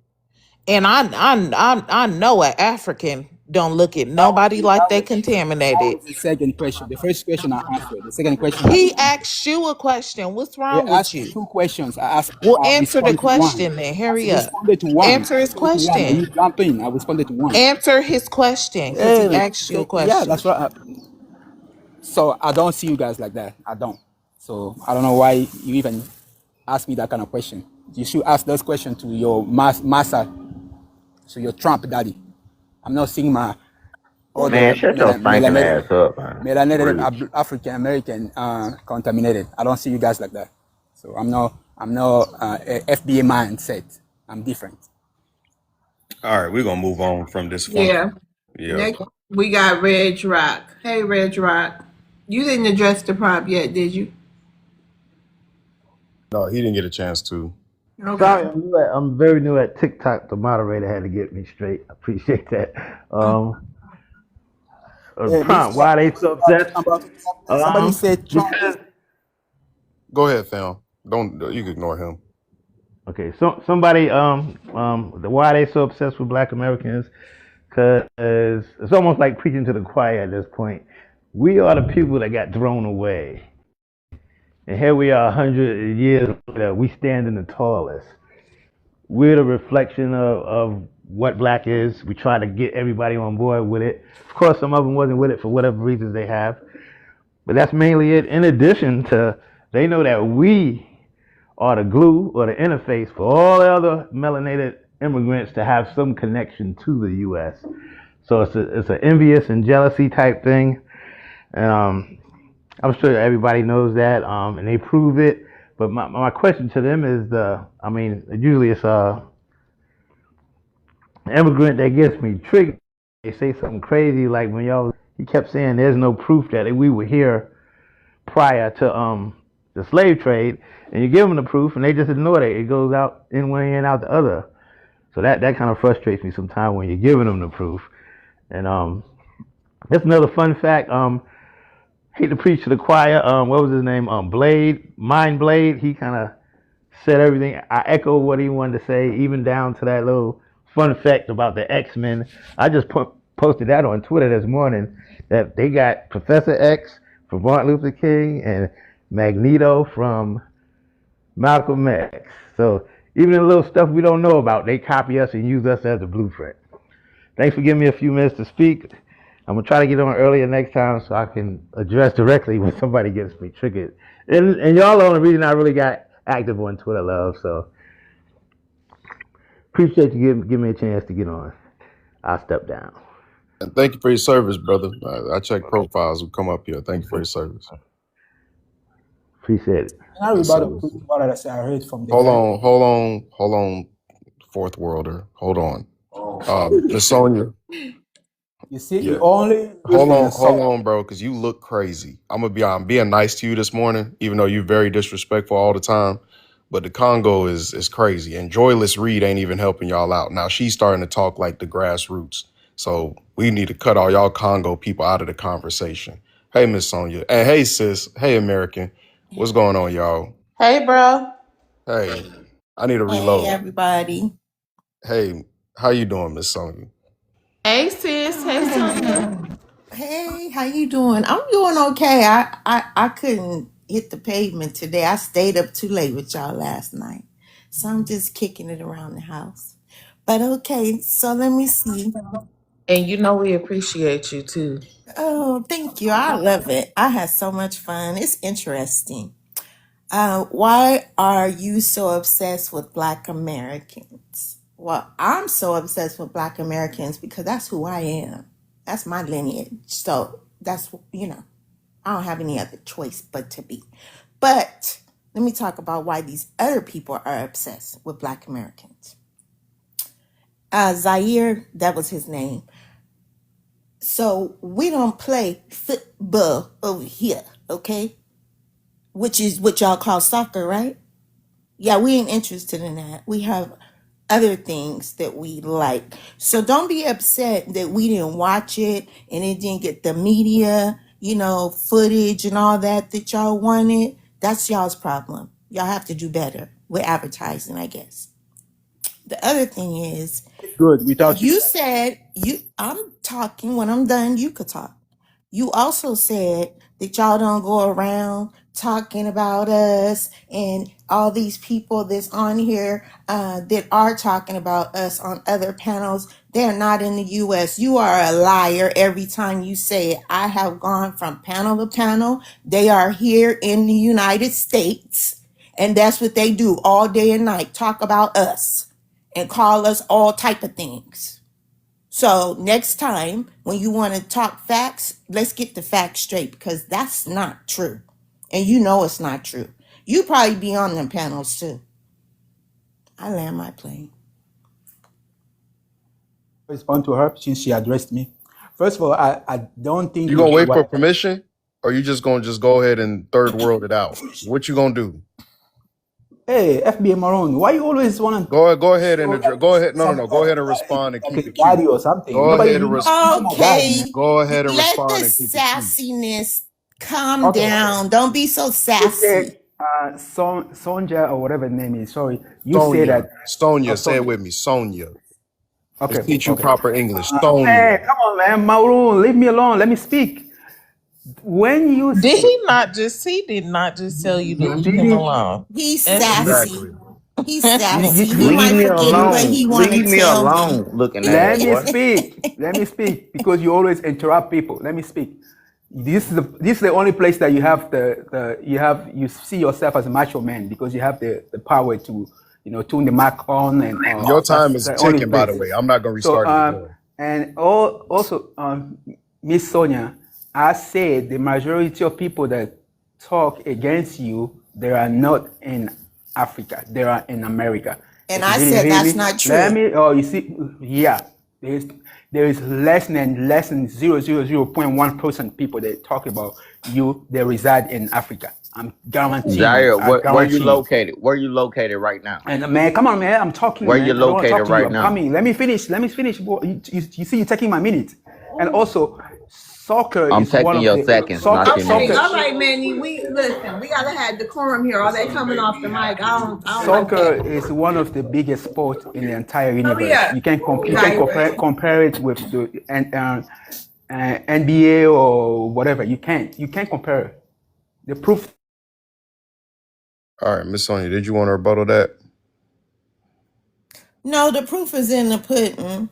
Speaker 15: And I know an African don't look at nobody like they
Speaker 20: That
Speaker 15: contaminated.
Speaker 20: was the second question. The first question I answered. The second question I
Speaker 15: He
Speaker 20: didn't.
Speaker 15: asked you a question. What's
Speaker 20: He
Speaker 15: wrong with
Speaker 20: asked
Speaker 15: you?
Speaker 20: two questions. I asked.
Speaker 15: Well,
Speaker 20: I
Speaker 15: answer the
Speaker 20: responded to one.
Speaker 15: question then.
Speaker 20: I
Speaker 15: Hurry up.
Speaker 20: responded to one. I
Speaker 15: Answer his
Speaker 20: responded to one, and
Speaker 15: question.
Speaker 20: you jump in. I responded to one.
Speaker 15: Answer his question because he asked you a
Speaker 20: Yeah,
Speaker 15: question.
Speaker 20: that's right. So I don't see you guys like that. I don't. So I don't know why you even ask me that kind of question. You should ask those questions to your massa, to your Trump daddy. I'm not seeing my
Speaker 3: Man,
Speaker 20: other
Speaker 3: shut your stinking ass up, man. For
Speaker 20: melanated
Speaker 3: real.
Speaker 20: African American contaminated. I don't see you guys like that. So I'm no FBA mindset. I'm different.
Speaker 8: All right, we're gonna move on from this funk.
Speaker 1: Yeah.
Speaker 8: Yeah.
Speaker 1: Next, we got Reg Rock. Hey, Reg Rock. You didn't address the prompt yet, did you?
Speaker 8: No, he didn't get a chance to.
Speaker 1: Okay.
Speaker 12: Sorry, I'm very new at TikTok. The moderator had to get me straight. I appreciate that. Prompt,
Speaker 20: Mr.
Speaker 12: why they so obsessed?
Speaker 20: Somebody said Trump is.
Speaker 12: Because
Speaker 8: Go ahead, fam. Don't you can ignore him.
Speaker 12: okay, so somebody why they so obsessed with Black Americans? Because it's almost like preaching to the choir at this point. We are the people that got thrown away, and here we are, 100 years later. We stand in the tallest. We're the reflection of what black is. We try to get everybody on board with it. Of course, some of them wasn't with it for whatever reasons they have, but that's mainly it. In addition to, they know that we are the glue or the interface for all the other melanated immigrants to have some connection to the U.S. So it's an envious and jealousy type thing, and I'm sure everybody knows that, and they prove it. But my question to them is usually it's immigrant that gets me triggered. They say something crazy like when y'all. He kept saying there's no proof that we were here prior to the slave trade, and you give them the proof and they just ignore it. It goes out in one ear and out the other. So that kind of frustrates me sometimes when you're giving them the proof. And that's another fun fact. Hate to preach to the choir. What was his name? Mind Blade. He kind of said everything. I echo what he wanted to say, even down to that little fun fact about the X-Men. I just posted that on Twitter this morning that they got Professor X from Martin Luther King and Magneto from Malcolm X. So even the little stuff we don't know about, they copy us and use us as a blueprint. Thanks for giving me a few minutes to speak. I'm gonna try to get on earlier next time so I can address directly when somebody gets me triggered. And y'all are the only reason I really got active on Twitter, love. So appreciate you giving me a chance to get on. I'll step down.
Speaker 8: And thank you for your service, brother. I check profiles. Will come up here. Thank you for your service.
Speaker 12: Appreciate it.
Speaker 20: And I
Speaker 8: Yes,
Speaker 20: rebuttal
Speaker 8: sir.
Speaker 20: to what I said. I heard from the
Speaker 8: Hold on, fourth worlder. Hold on. Miss Sonia.
Speaker 20: You see,
Speaker 8: Yeah.
Speaker 20: you only use the
Speaker 8: Hold
Speaker 20: assault.
Speaker 8: on, bro, because you look crazy. I'm being nice to you this morning, even though you're very disrespectful all the time. But the Congo is crazy, and Joyless Reed ain't even helping y'all out. Now she's starting to talk like the grassroots. So we need to cut all y'all Congo people out of the conversation. Hey, Miss Sonia, and hey, sis, hey, American, what's going on, y'all?
Speaker 15: Hey, bro.
Speaker 8: Hey, I need to
Speaker 22: Hey,
Speaker 8: reload.
Speaker 22: everybody.
Speaker 8: Hey, how you doing, Miss Sonia?
Speaker 15: Hey, sis. Hey, Sonia.
Speaker 22: Hey, how you doing? I'm doing okay. I couldn't hit the pavement today. I stayed up too late with y'all last night. So I'm just kicking it around the house. But okay, so let me see.
Speaker 15: And you know we appreciate you too.
Speaker 22: Oh, thank you. I love it. I had so much fun. It's interesting. Why are you so obsessed with Black Americans? Well, I'm so obsessed with Black Americans because that's who I am. That's my lineage. So that's. I don't have any other choice but to be. But let me talk about why these other people are obsessed with Black Americans. Zaire, that was his name. So we don't play football over here, okay? Which is what y'all call soccer, right? Yeah, we ain't interested in that. We have other things that we like. So don't be upset that we didn't watch it and it didn't get the media, footage and all that y'all wanted. That's y'all's problem. Y'all have to do better with advertising, I guess. The other thing is,
Speaker 20: Good without you.
Speaker 22: you said I'm talking. When I'm done, you could talk. You also said that y'all don't go around talking about us and all these people that's on here that are talking about us on other panels. They're not in the US. You are a liar every time you say it. I have gone from panel to panel. They are here in the United States. And that's what they do all day and night. Talk about us and call us all type of things. So next time when you want to talk facts, let's get the facts straight because that's not true. And you know it's not true. You probably be on them panels too. I land my plane.
Speaker 20: Respond to her since she addressed me. First of all, I don't think
Speaker 8: You
Speaker 20: you
Speaker 8: gonna
Speaker 20: hear
Speaker 8: wait
Speaker 20: what
Speaker 8: for
Speaker 20: I said.
Speaker 8: permission, or you just gonna go ahead and third world it out? What you gonna do?
Speaker 20: Hey, FBA Maroon, why you always want to
Speaker 8: Go ahead and
Speaker 20: show like
Speaker 8: go ahead. No, no,
Speaker 20: some
Speaker 8: no. Go ahead and respond and
Speaker 20: like
Speaker 8: keep
Speaker 20: a
Speaker 8: it cute.
Speaker 20: daddy or something?
Speaker 8: Go
Speaker 20: Nobody,
Speaker 8: ahead and
Speaker 20: you're not my dad, man.
Speaker 22: Okay,
Speaker 8: Go ahead and
Speaker 22: let the
Speaker 8: respond and keep it cute.
Speaker 22: sassiness calm
Speaker 20: Okay.
Speaker 22: down. Don't be so
Speaker 20: You said
Speaker 22: sassy.
Speaker 20: Sonja or whatever the name is. Sorry, you say
Speaker 8: Sonia,
Speaker 20: that. Oh,
Speaker 8: Sonia, say it
Speaker 20: Sonia.
Speaker 8: with me. Sonia. Let's
Speaker 20: Okay,
Speaker 8: teach you
Speaker 20: okay.
Speaker 8: proper English. Sonia.
Speaker 20: Hey, come on, man, Maroon, leave me alone. Let me speak. When you
Speaker 15: Did
Speaker 20: say
Speaker 15: he did not just tell you to
Speaker 20: you
Speaker 15: leave him
Speaker 20: didn't,
Speaker 15: alone?
Speaker 22: He's
Speaker 15: SJ.
Speaker 22: sassy.
Speaker 8: Exactly.
Speaker 22: He's
Speaker 20: you,
Speaker 22: sassy. He
Speaker 20: you,
Speaker 3: Leave
Speaker 22: might
Speaker 3: me
Speaker 22: forget
Speaker 20: you
Speaker 22: what
Speaker 3: alone.
Speaker 22: he want to
Speaker 3: Leave me
Speaker 22: tell me.
Speaker 3: alone. Looking
Speaker 20: let
Speaker 3: ass
Speaker 20: me
Speaker 3: boy.
Speaker 20: speak. Let me speak because you always interrupt people. Let me speak. This is the only place that you have you see yourself as a macho man because you have the power to tune the mic on and off.
Speaker 8: Your
Speaker 20: That's
Speaker 8: time is
Speaker 20: the only
Speaker 8: ticking, by the
Speaker 20: place.
Speaker 8: way. I'm not gonna
Speaker 20: So
Speaker 8: restart it again.
Speaker 20: and also Miss Sonia, I said the majority of people that talk against you, they are not in Africa. They are in America.
Speaker 22: And
Speaker 20: If you
Speaker 22: I
Speaker 20: didn't
Speaker 22: said
Speaker 20: hear
Speaker 22: that's
Speaker 20: me,
Speaker 22: not
Speaker 20: let
Speaker 22: true.
Speaker 20: me. Oh, you see, yeah. There's there is less than 0.1% people that talk about you. They reside in Africa. I'm guaranteeing you.
Speaker 3: Jair,
Speaker 20: I
Speaker 3: where you
Speaker 20: guarantee you.
Speaker 3: located? Where you located right now?
Speaker 20: And man, come on, man. I'm talking,
Speaker 3: Where you
Speaker 20: man. I don't want to talk
Speaker 3: located
Speaker 20: to you.
Speaker 3: right
Speaker 20: I'm
Speaker 3: now?
Speaker 20: coming. Let me finish. Let me finish. You see, you're taking my minute. And also, soccer
Speaker 3: I'm
Speaker 20: is one
Speaker 3: taking
Speaker 20: of
Speaker 3: your
Speaker 20: the
Speaker 3: seconds, not
Speaker 20: soccer.
Speaker 3: your
Speaker 1: Okay,
Speaker 20: Soccer.
Speaker 1: all
Speaker 3: minutes.
Speaker 1: right, Manny. We listen. We gotta have decorum here. All that coming off the mic. I don't like
Speaker 20: Soccer
Speaker 1: that.
Speaker 20: is one of the biggest sports in the entire
Speaker 1: Hurry
Speaker 20: universe.
Speaker 1: up,
Speaker 20: You can
Speaker 1: Zaire.
Speaker 20: compare it with the NBA or whatever. You can't compare. The proof.
Speaker 8: All right, Miss Sonia, did you want to rebuttal that?
Speaker 22: No, the proof is in the pudding.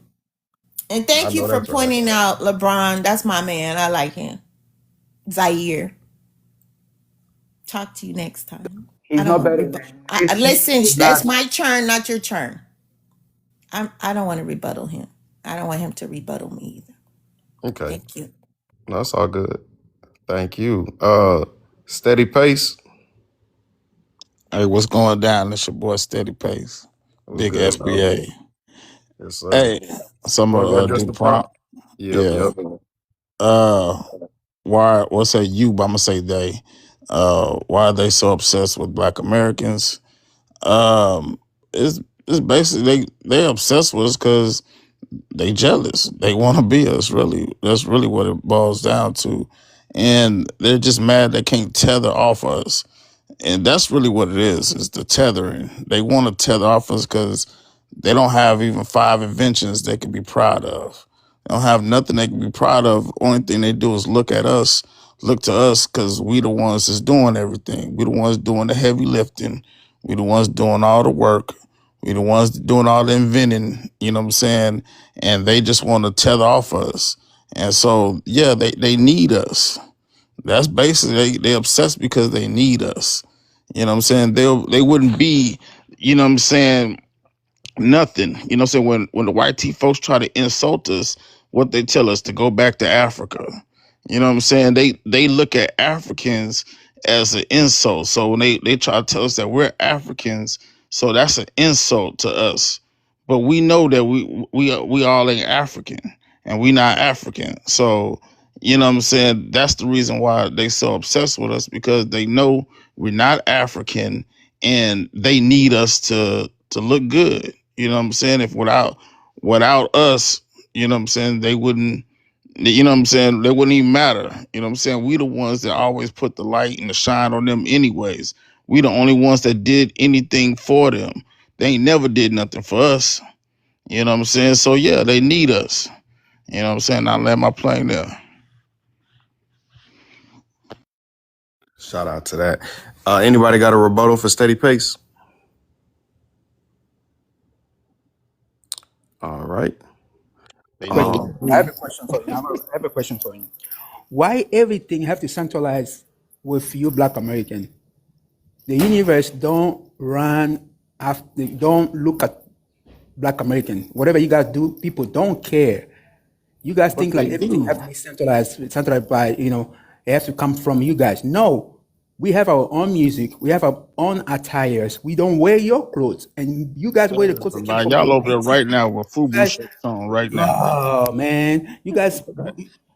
Speaker 22: And
Speaker 8: I
Speaker 22: thank you
Speaker 8: know
Speaker 22: for
Speaker 8: that's right.
Speaker 22: pointing out LeBron. That's my man. I like him. Zaire. Talk to you next time. I
Speaker 20: He's
Speaker 22: don't
Speaker 20: not
Speaker 22: want to
Speaker 20: better
Speaker 22: rebut.
Speaker 20: than Messi.
Speaker 22: Listen,
Speaker 20: He's
Speaker 22: that's
Speaker 20: not.
Speaker 22: my turn, not your turn. I don't want to rebuttal him. I don't want him to rebuttal me either.
Speaker 8: Okay,
Speaker 22: Thank you.
Speaker 8: no, that's all good. Thank you. Steady pace.
Speaker 11: Hey, what's going down? It's your boy Steady Pace,
Speaker 8: What's
Speaker 11: Big
Speaker 8: good, bro?
Speaker 11: SBA.
Speaker 8: Yes, sir.
Speaker 11: Hey, some
Speaker 8: Want to go
Speaker 11: do
Speaker 8: address
Speaker 11: the
Speaker 8: the prompt?
Speaker 11: prompt.
Speaker 8: Yep,
Speaker 11: Yeah.
Speaker 8: yep.
Speaker 11: Uh, why? We'll say you, but I'm gonna say they. Why are they so obsessed with Black Americans? Um, it's basically they obsessed with us because they jealous. They want to be us. Really, that's really what it boils down to, and they're just mad they can't tether off us. And that's really what it is the tethering. They want to tether off us because they don't have even 5 inventions they can be proud of. They don't have nothing they can be proud of. Only thing they do is look at us, look to us, because we the ones that's doing everything. We the ones doing the heavy lifting. We the ones doing all the work. We the ones doing all the inventing, you know what I'm saying? And they just want to tether off us. And so, yeah, they need us. That's basically they obsessed because they need us. You know what I'm saying? They wouldn't be, you know what I'm saying, nothing. You know what I'm saying? When the white T folks try to insult us, what they tell us to go back to Africa. You know what I'm saying? They look at Africans as an insult. So when they try to tell us that we're Africans, so that's an insult to us. But we know that we all ain't African. and we not African. So, you know what I'm saying? That's the reason why they so obsessed with us, because they know we're not African and they need us to look good. You know what I'm saying? If without us, you know what I'm saying, they wouldn't, you know what I'm saying, they wouldn't even matter. You know what I'm saying? We the ones that always put the light and the shine on them anyways. We the only ones that did anything for them. They ain't never did nothing for us. You know what I'm saying? So yeah, they need us. You know what I'm saying? I land my plane there.
Speaker 8: Shout out to that. Anybody got a rebuttal for Steady Pace? All right.
Speaker 11: They know
Speaker 20: Question.
Speaker 11: the
Speaker 8: Um,
Speaker 20: I have
Speaker 11: truth.
Speaker 20: a question for you. I have a question for you. Why everything have to centralize with you, Black American? The universe don't run after. Don't look at Black American. Whatever you guys do, people don't care. You guys
Speaker 11: But
Speaker 20: think
Speaker 11: they
Speaker 20: like everything
Speaker 11: do.
Speaker 20: has to be centralized by, it has to come from you guys. No, we have our own music. We have our own attires. We don't wear your clothes, and you guys wear the clothes that came
Speaker 11: Now
Speaker 20: from
Speaker 11: y'all
Speaker 20: your
Speaker 11: over there
Speaker 20: auntie.
Speaker 11: right now with
Speaker 20: You
Speaker 11: FUBU
Speaker 20: guys,
Speaker 11: shirts on right now.
Speaker 20: oh man, you guys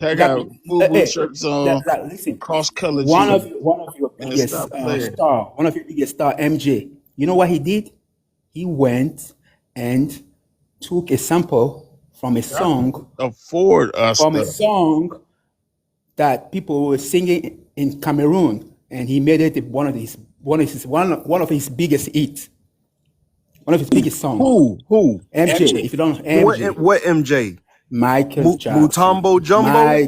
Speaker 11: They
Speaker 20: got
Speaker 11: got FUBU shirts on,
Speaker 20: listen.
Speaker 11: cross color jeans.
Speaker 20: One of your
Speaker 11: Man,
Speaker 20: biggest
Speaker 11: stop playing.
Speaker 20: one of your biggest star, MJ. You know what he did? He went and took a sample
Speaker 11: Y'all can afford us
Speaker 20: from a
Speaker 11: stuff.
Speaker 20: song that people were singing in Cameroon, and he made it one of his biggest hits, one of his biggest songs.
Speaker 8: who?
Speaker 20: MJ, if you don't know MJ,
Speaker 8: What MJ?
Speaker 20: Michael Jackson,
Speaker 8: Mutombo Jumbo?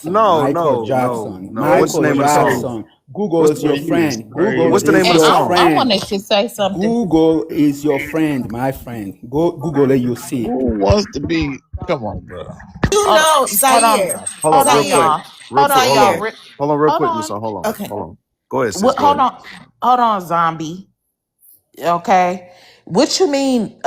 Speaker 8: No, no, no, no. What's the
Speaker 11: Crazy,
Speaker 8: name of the song?
Speaker 20: Jackson. Google
Speaker 11: boy,
Speaker 20: is your
Speaker 11: you is
Speaker 20: friend. Google
Speaker 8: What's the
Speaker 11: crazy.
Speaker 8: name
Speaker 20: is
Speaker 8: of
Speaker 15: And
Speaker 8: the
Speaker 20: your
Speaker 8: song?
Speaker 15: I
Speaker 20: friend.
Speaker 15: wanted to say something.
Speaker 20: Google is your friend, my friend. Go Google it, you see.
Speaker 11: Who wants to be? Come on, bro.
Speaker 22: You
Speaker 15: Hold,
Speaker 22: know,
Speaker 15: hold on,
Speaker 22: Zaire,
Speaker 8: Hold
Speaker 15: hold
Speaker 8: on, real
Speaker 15: on,
Speaker 8: quick.
Speaker 22: Zaire,
Speaker 15: y'all. Hold on, y'all.
Speaker 22: Zaire.
Speaker 8: Hold on, real
Speaker 15: Hold
Speaker 8: quick, Miss.
Speaker 15: on.
Speaker 8: Hold on,
Speaker 22: Okay.
Speaker 8: hold on. Go ahead, sis. Go
Speaker 15: Hold
Speaker 8: ahead.
Speaker 15: on. Hold on, zombie. Okay. What you mean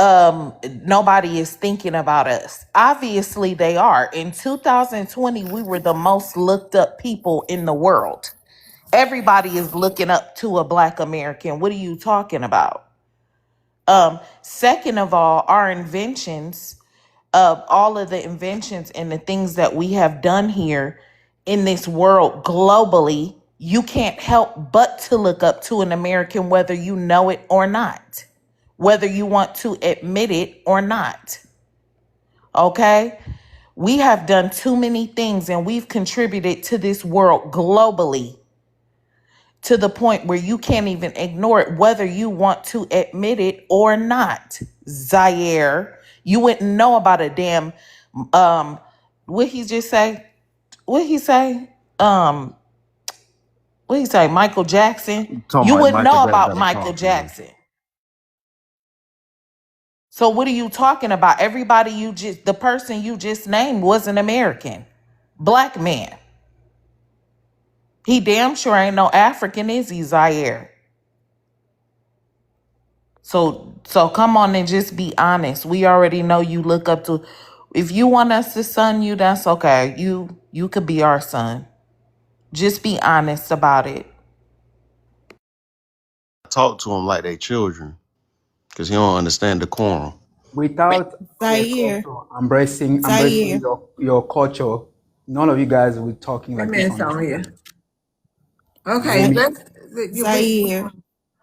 Speaker 15: nobody is thinking about us? Obviously they are. In 2020, we were the most looked up people in the world. Everybody is looking up to a black American. What are you talking about? Second of all, all of the inventions and the things that we have done here in this world globally, you can't help but to look up to an American, whether you know it or not, whether you want to admit it or not. Okay? We have done too many things and we've contributed to this world globally to the point where you can't even ignore it, whether you want to admit it or not. Zaire, you wouldn't know about a damn um what he just say? What he say? What he say? Michael Jackson.
Speaker 8: Talking
Speaker 15: You
Speaker 8: about
Speaker 15: wouldn't
Speaker 8: Michael
Speaker 15: know
Speaker 8: Jackson
Speaker 15: about
Speaker 8: got a
Speaker 15: Michael
Speaker 8: song for you.
Speaker 15: Jackson. So what are you talking about? Everybody the person you just named was an American. Black man. He damn sure ain't no African, is he, Zaire? So come on and just be honest. We already know you look up to. If you want us to son you, that's okay. You could be our son. Just be honest about it.
Speaker 8: Talk to them like they children, because he don't understand the quorum.
Speaker 20: Without our
Speaker 22: Zaire,
Speaker 20: culture embracing
Speaker 22: Zaire,
Speaker 20: your culture, none of you guys will be talking
Speaker 1: Wait a
Speaker 20: like this
Speaker 1: minute
Speaker 20: on the
Speaker 1: on
Speaker 20: stage.
Speaker 1: here.
Speaker 20: You hear
Speaker 1: Okay,
Speaker 20: me?
Speaker 1: let's.
Speaker 22: Zaire.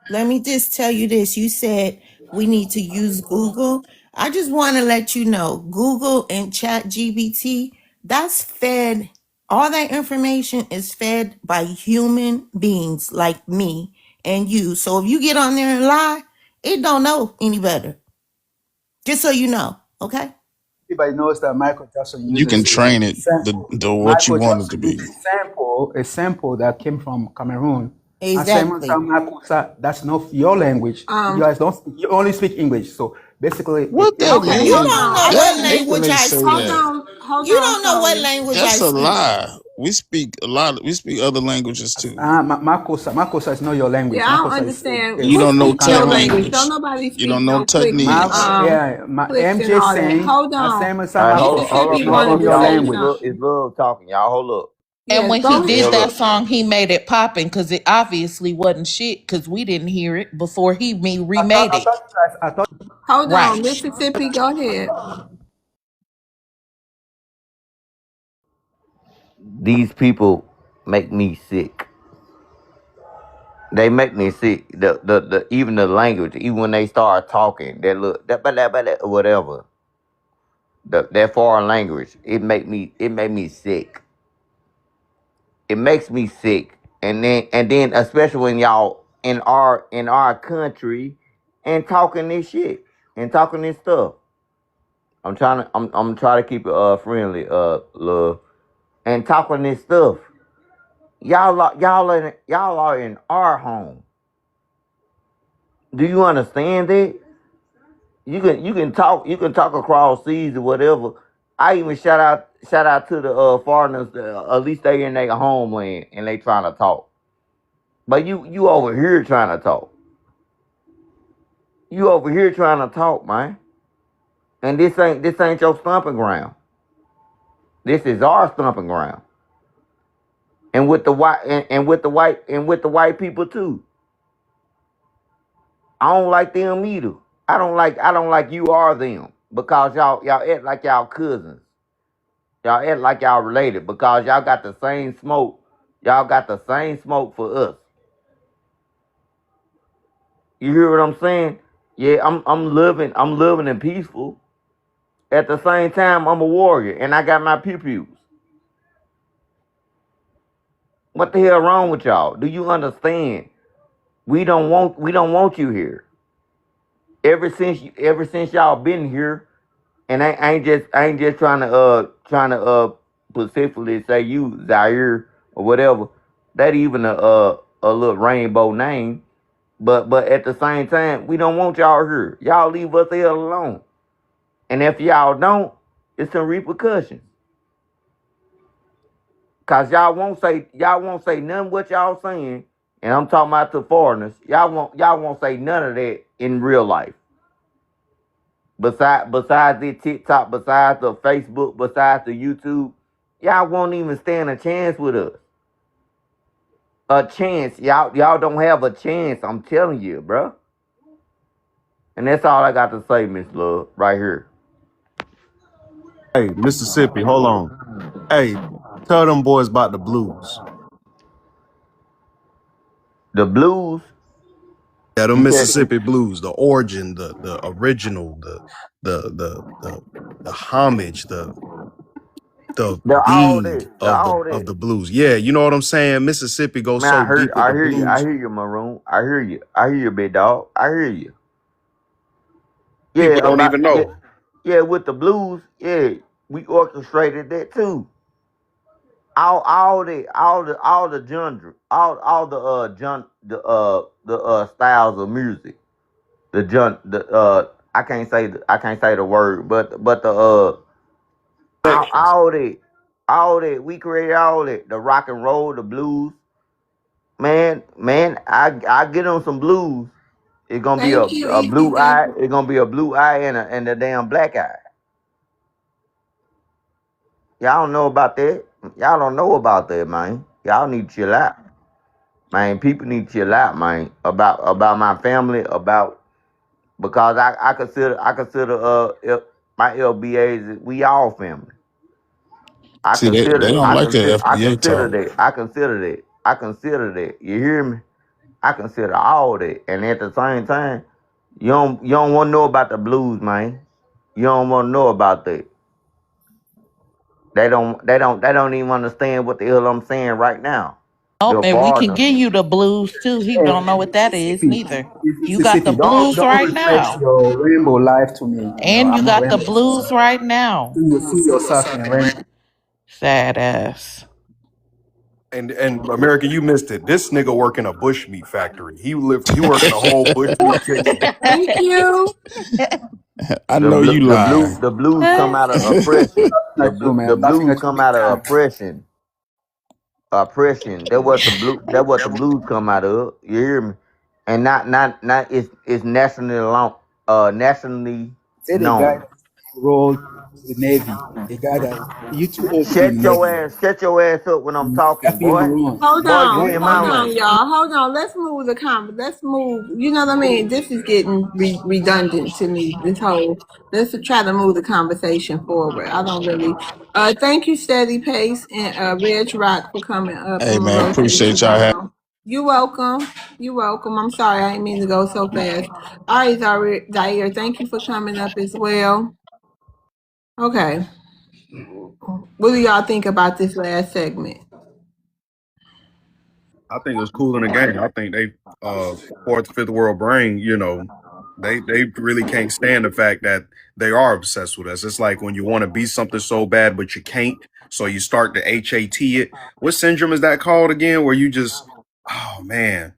Speaker 22: Let me just tell you this. You said we need to use Google. I just want to let you know Google and Chat GBT, that's fed, all that information is fed by human beings like me and you. So if you get on there and lie, it don't know any better. Just so you know, okay?
Speaker 20: Everybody knows that Michael Jackson
Speaker 11: You can
Speaker 20: uses
Speaker 11: train
Speaker 20: a
Speaker 11: it
Speaker 20: sample.
Speaker 11: to what you
Speaker 20: Michael
Speaker 11: want it to
Speaker 20: Jackson used
Speaker 11: be.
Speaker 20: a sample that came from Cameroon.
Speaker 22: Exactly.
Speaker 20: That's not your language. You
Speaker 1: Um,
Speaker 20: guys don't. You only speak English. So basically,
Speaker 11: What that
Speaker 1: okay,
Speaker 22: You
Speaker 1: hold
Speaker 11: mean?
Speaker 22: don't
Speaker 1: on.
Speaker 22: know
Speaker 11: That
Speaker 22: what
Speaker 1: Let's.
Speaker 11: hate when
Speaker 22: language
Speaker 11: they
Speaker 22: I
Speaker 11: say
Speaker 1: Hold
Speaker 22: speak.
Speaker 11: that.
Speaker 1: on. Hold
Speaker 22: You
Speaker 1: on,
Speaker 22: don't know what
Speaker 1: Tony.
Speaker 22: language I
Speaker 11: That's a
Speaker 22: speak.
Speaker 11: lie. We speak a lot. We speak other languages too.
Speaker 20: Makosa is not your language.
Speaker 1: Yeah, I don't
Speaker 20: Makosa
Speaker 1: understand.
Speaker 11: You
Speaker 1: Who
Speaker 11: don't
Speaker 20: is
Speaker 11: know
Speaker 1: speaks
Speaker 11: Tut
Speaker 1: your
Speaker 20: Cameroon.
Speaker 1: language? Don't
Speaker 11: English.
Speaker 1: nobody
Speaker 11: You don't
Speaker 1: speak
Speaker 11: know
Speaker 1: no clicks,
Speaker 11: Tutnese.
Speaker 1: clicks and
Speaker 20: MJ
Speaker 1: all that.
Speaker 20: saying,
Speaker 1: Hold on.
Speaker 20: Asema
Speaker 3: All right, hold
Speaker 20: Makosa
Speaker 3: hold
Speaker 20: is
Speaker 3: up,
Speaker 1: Mississippi
Speaker 20: not
Speaker 3: hold
Speaker 1: wanted
Speaker 3: up,
Speaker 20: from
Speaker 1: to
Speaker 20: your
Speaker 3: y'all.
Speaker 1: say
Speaker 3: It's
Speaker 20: language.
Speaker 3: love,
Speaker 1: something.
Speaker 3: it's love talking, y'all. Hold up.
Speaker 15: And
Speaker 1: Yes,
Speaker 15: when he
Speaker 1: go
Speaker 3: Yeah,
Speaker 15: did
Speaker 1: ahead.
Speaker 15: that
Speaker 3: look.
Speaker 15: song, he made it popping because it obviously wasn't shit because we didn't hear it before remade it.
Speaker 20: I thought
Speaker 1: Hold on,
Speaker 15: Right.
Speaker 1: Mississippi, go ahead.
Speaker 3: These people make me sick. They make me sick. The even the language, even when they start talking, that look that whatever. That foreign language, it made me sick. It makes me sick. And then especially when y'all in our country and talking this shit and talking this stuff. I'm trying to keep it friendly, love. And talking this stuff. Y'all are in our home. Do you understand that? You can talk across seas or whatever. I even shout out to the foreigners. At least they in their homeland and they trying to talk. But you over here trying to talk. You over here trying to talk, man. And this ain't your stomping ground. This is our stomping ground. And with the white people too. I don't like them either. I don't like you or them because y'all act like y'all cousins. Y'all act like y'all related because y'all got the same smoke. Y'all got the same smoke for us. You hear what I'm saying? Yeah, I'm living and peaceful. At the same time, I'm a warrior and I got my pew-pews. What the hell wrong with y'all? Do you understand? We don't want you here. Ever since y'all been here, and I ain't just trying to specifically say you Zaire or whatever. That even a little rainbow name. But at the same time, we don't want y'all here. Y'all leave us the hell alone. And if y'all don't, it's some repercussions. Cause y'all won't say none of what y'all saying. And I'm talking about the foreigners. Y'all won't say none of that in real life. Besides the TikTok, besides the Facebook, besides the YouTube, y'all won't even stand a chance with us. A chance. Y'all don't have a chance. I'm telling you, bro. And that's all I got to say, Miss Love, right here.
Speaker 8: Hey, Mississippi, hold on. Hey, tell them boys about the blues.
Speaker 3: The blues.
Speaker 8: Yeah, the
Speaker 3: You said
Speaker 8: Mississippi blues, the origin, the original, the homage, the
Speaker 3: they're all
Speaker 8: being
Speaker 3: that. They're
Speaker 8: of the
Speaker 3: all
Speaker 8: of
Speaker 3: that.
Speaker 8: the blues. Yeah, you know what I'm saying? Mississippi goes
Speaker 3: Man, I
Speaker 8: so
Speaker 3: heard.
Speaker 8: deep with
Speaker 3: I
Speaker 8: the
Speaker 3: hear you. I
Speaker 8: blues.
Speaker 3: hear you, Maroon. I hear you. I hear you, big dog. I hear you. Yeah,
Speaker 8: People don't even
Speaker 3: yeah,
Speaker 8: know.
Speaker 3: yeah. With the blues, yeah, we orchestrated that too. All the genre, all the styles of music. I can't say the word, but all that, we created all that. The rock and roll, the blues, man. I get on some blues. It's gonna be
Speaker 22: Thank you,
Speaker 3: a blue
Speaker 22: EBB.
Speaker 3: eye. It's gonna be a blue eye and a damn black eye. Y'all don't know about that. Y'all don't know about that, man. Y'all need to chill out, man. People need to chill out, man. About my family, about because I consider my LBAs. We all family. I
Speaker 11: See, they
Speaker 3: consider
Speaker 11: don't
Speaker 3: I
Speaker 11: like that
Speaker 3: consider I
Speaker 11: FBA
Speaker 3: consider
Speaker 11: talk.
Speaker 3: that. I consider that. I consider that. You hear me? I consider all that. And at the same time, you don't want to know about the blues, man. You don't want to know about that. They don't even understand what the hell I'm saying right now.
Speaker 15: Oh,
Speaker 3: The
Speaker 15: and we can
Speaker 3: foreigners.
Speaker 15: give you the blues too. He don't know
Speaker 20: Hey,
Speaker 15: what that is
Speaker 20: Mississippi,
Speaker 15: neither. You got the
Speaker 20: Mississippi,
Speaker 15: blues
Speaker 20: don't
Speaker 15: right
Speaker 20: reflect
Speaker 15: now.
Speaker 20: your rainbow life to me.
Speaker 15: And you
Speaker 20: I'm a
Speaker 15: got the
Speaker 20: rainbow
Speaker 15: blues
Speaker 20: person.
Speaker 15: right now.
Speaker 20: Do you see yourself in a rainbow?
Speaker 15: Sad ass.
Speaker 8: And America, you missed it. This nigga work in a bushmeat factory. He work in a whole bushmeat kitchen.
Speaker 22: Thank you.
Speaker 11: I
Speaker 3: The
Speaker 11: know
Speaker 3: blue,
Speaker 11: you
Speaker 3: the blue,
Speaker 11: lying.
Speaker 3: the blues come out of oppression.
Speaker 20: At you,
Speaker 3: The
Speaker 20: man. Laughing
Speaker 3: blues
Speaker 20: at you
Speaker 3: come
Speaker 20: big
Speaker 3: out of
Speaker 20: time.
Speaker 3: oppression. Oppression. That what the blue. That what the blues come out of. You hear me? And not. It's nationally nationally
Speaker 20: Say the guy
Speaker 3: known.
Speaker 20: that rolled. the Navy. A guy that you too old to be in the Navy, bro.
Speaker 3: Shut your ass up when I'm talking,
Speaker 20: Captain
Speaker 3: boy.
Speaker 20: Maroon.
Speaker 3: Boy, give me my
Speaker 1: Hold
Speaker 20: Maroon.
Speaker 1: on,
Speaker 3: ring.
Speaker 1: y'all. Hold on. Let's move the conversation. Let's move. You know what I mean? This is getting redundant to me. This whole. Let's try to move the conversation forward. I don't really. Thank you, Steady Pace and Reg Rock for coming up.
Speaker 11: Hey
Speaker 1: I'm gonna
Speaker 11: man,
Speaker 1: rotate you
Speaker 11: appreciate y'all having.
Speaker 1: down. You welcome. You welcome. I'm sorry, I didn't mean to go so fast. All right, Zaire. Thank you for coming up as well. Okay. What do y'all think about this last segment?
Speaker 8: I think it's cool in the game. I think they fourth, fifth world brain, they really can't stand the fact that they are obsessed with us. It's like when you want to be something so bad but you can't, so you start to HAT it. What syndrome is that called again? Where you just, oh man,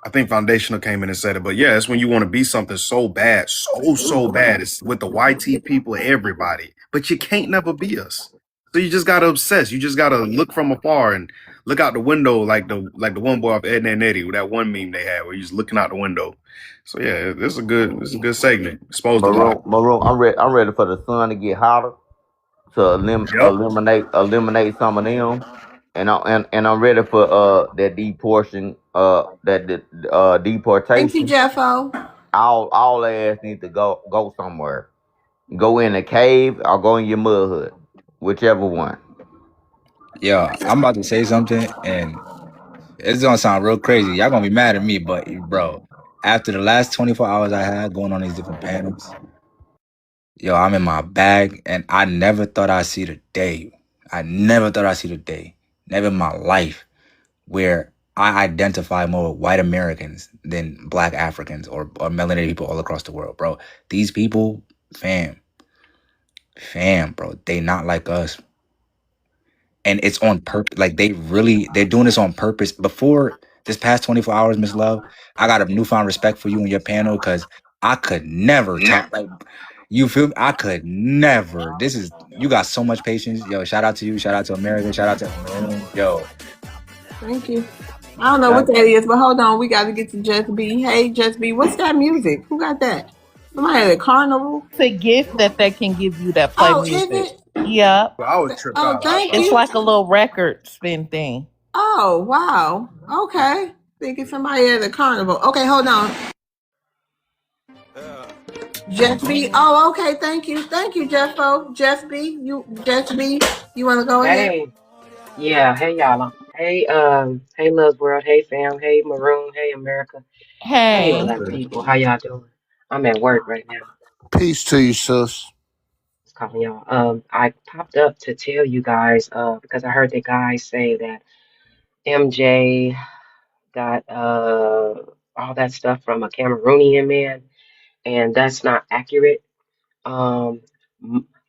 Speaker 8: I think Foundational came in and said it, but yeah, it's when you want to be something so bad, so bad. It's with the YT people, everybody, but you can't never be us. So you just gotta obsess. You just gotta look from afar and look out the window like the one boy off Ed and Eddie with that one meme they had where you're just looking out the window. So yeah, this is a good segment. Exposed a lot.
Speaker 3: Maroon, I'm ready for the sun to get hotter to
Speaker 8: Yep.
Speaker 3: eliminate some of them, and I'm ready for that
Speaker 1: Thank you,
Speaker 3: deportation.
Speaker 1: Jeffo.
Speaker 3: All ass need to go somewhere. Go in a cave or go in your mud hut, whichever one.
Speaker 19: Yo, I'm about to say something, and it's gonna sound real crazy. Y'all gonna be mad at me, but bro, after the last 24 hours I had going on these different panels, yo, I'm in my bag, and I never thought I'd see the day. I never thought I'd see the day, never in my life, where I identify more with white Americans than black Africans or melanated people all across the world, bro. These people, fam, bro, they not like us. And it's on purpose. Like they're doing this on purpose. Before this past 24 hours, Miss Love, I got a newfound respect for you and your panel because I could never talk like you feel me? I could never. This is you got so much patience. Yo, shout out to you, shout out to America, shout out to Maroon. Yo,
Speaker 1: Thank you. I don't know what
Speaker 19: that
Speaker 1: that is, but hold on. We got to get to Just B. Hey, Just B. What's that music? Who got that? Somebody at a carnival?
Speaker 15: It's a gift that they can give you that play
Speaker 1: Oh, is
Speaker 15: music.
Speaker 1: it?
Speaker 15: Yep.
Speaker 8: Well, I was tripped
Speaker 1: Oh,
Speaker 8: out.
Speaker 1: thank
Speaker 15: It's
Speaker 1: you.
Speaker 15: like a little record spin thing.
Speaker 1: Oh, wow. Okay. Thinking somebody at a carnival. Okay, hold on. Just B. Oh, okay. Thank you. Thank you, Jeffo. Just B. Just B. You want to go ahead?
Speaker 5: Hey, yeah, hey y'all. Hey Love's World, hey fam, hey Maroon, hey America, hey
Speaker 15: Hey.
Speaker 5: black people, how y'all doing? I'm at work right now.
Speaker 16: Peace to you, sis.
Speaker 5: Just calling y'all. I popped up to tell you guys, because I heard the guy say that MJ got all that stuff from a Cameroonian man, and that's not accurate. Um,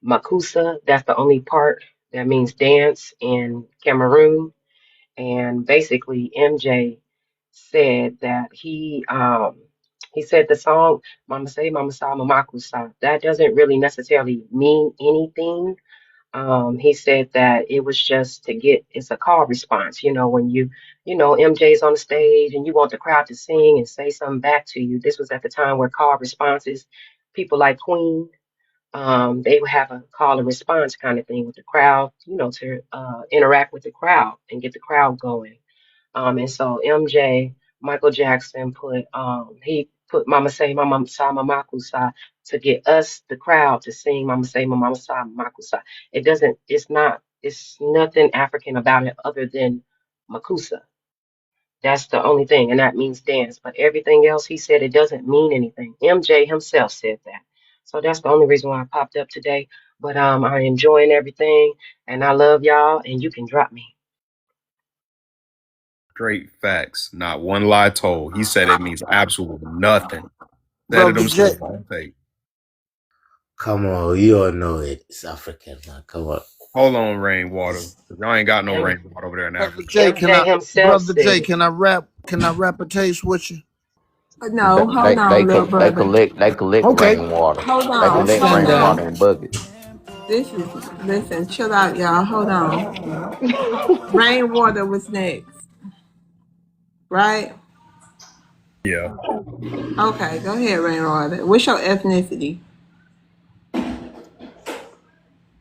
Speaker 5: Makusa, that's the only part that means dance in Cameroon. And basically MJ said that he said the song Mama Say Mama Sa Mama Kusa that doesn't really necessarily mean anything. He said that it was just to get it's a call response, when MJ's on the stage and you want the crowd to sing and say something back to you. This was at the time where call responses, people like Queen, they would have a call and response kind of thing with the crowd, to interact with the crowd and get the crowd going. And so Michael Jackson he put Mama Say Mama Sa Mama Kusa to get us, the crowd, to sing Mama Say Mama Sa Mama Kusa. It's nothing African about it other than Makusa. That's the only thing, and that means dance. But everything else, he said it doesn't mean anything. MJ himself said that. So that's the only reason why I popped up today. But I'm enjoying everything, and I love y'all, and you can drop me.
Speaker 8: Straight facts, not one lie told. He said it means absolutely nothing. Said it
Speaker 16: Brother J.
Speaker 8: himself. I'll take.
Speaker 16: Come on, you all know it. It's African, man. Come on.
Speaker 8: Hold on, rainwater. Y'all ain't got no
Speaker 5: M-
Speaker 8: rainwater over there in
Speaker 16: Brother
Speaker 8: Africa.
Speaker 16: J, can
Speaker 5: MJ
Speaker 16: I
Speaker 5: himself
Speaker 16: Brother
Speaker 5: said
Speaker 16: J,
Speaker 5: it.
Speaker 16: can I rap a taste with you?
Speaker 1: No, hold on, little brother.
Speaker 3: They collect
Speaker 16: Okay.
Speaker 3: rainwater.
Speaker 1: Hold
Speaker 3: They
Speaker 1: on.
Speaker 3: collect
Speaker 1: Hold
Speaker 16: Stand down.
Speaker 1: on.
Speaker 3: rainwater in buckets.
Speaker 1: This is, listen, chill out, y'all. Hold on. Rainwater was next, right?
Speaker 8: Yeah.
Speaker 1: Okay, go ahead, Rainwater. What's your ethnicity?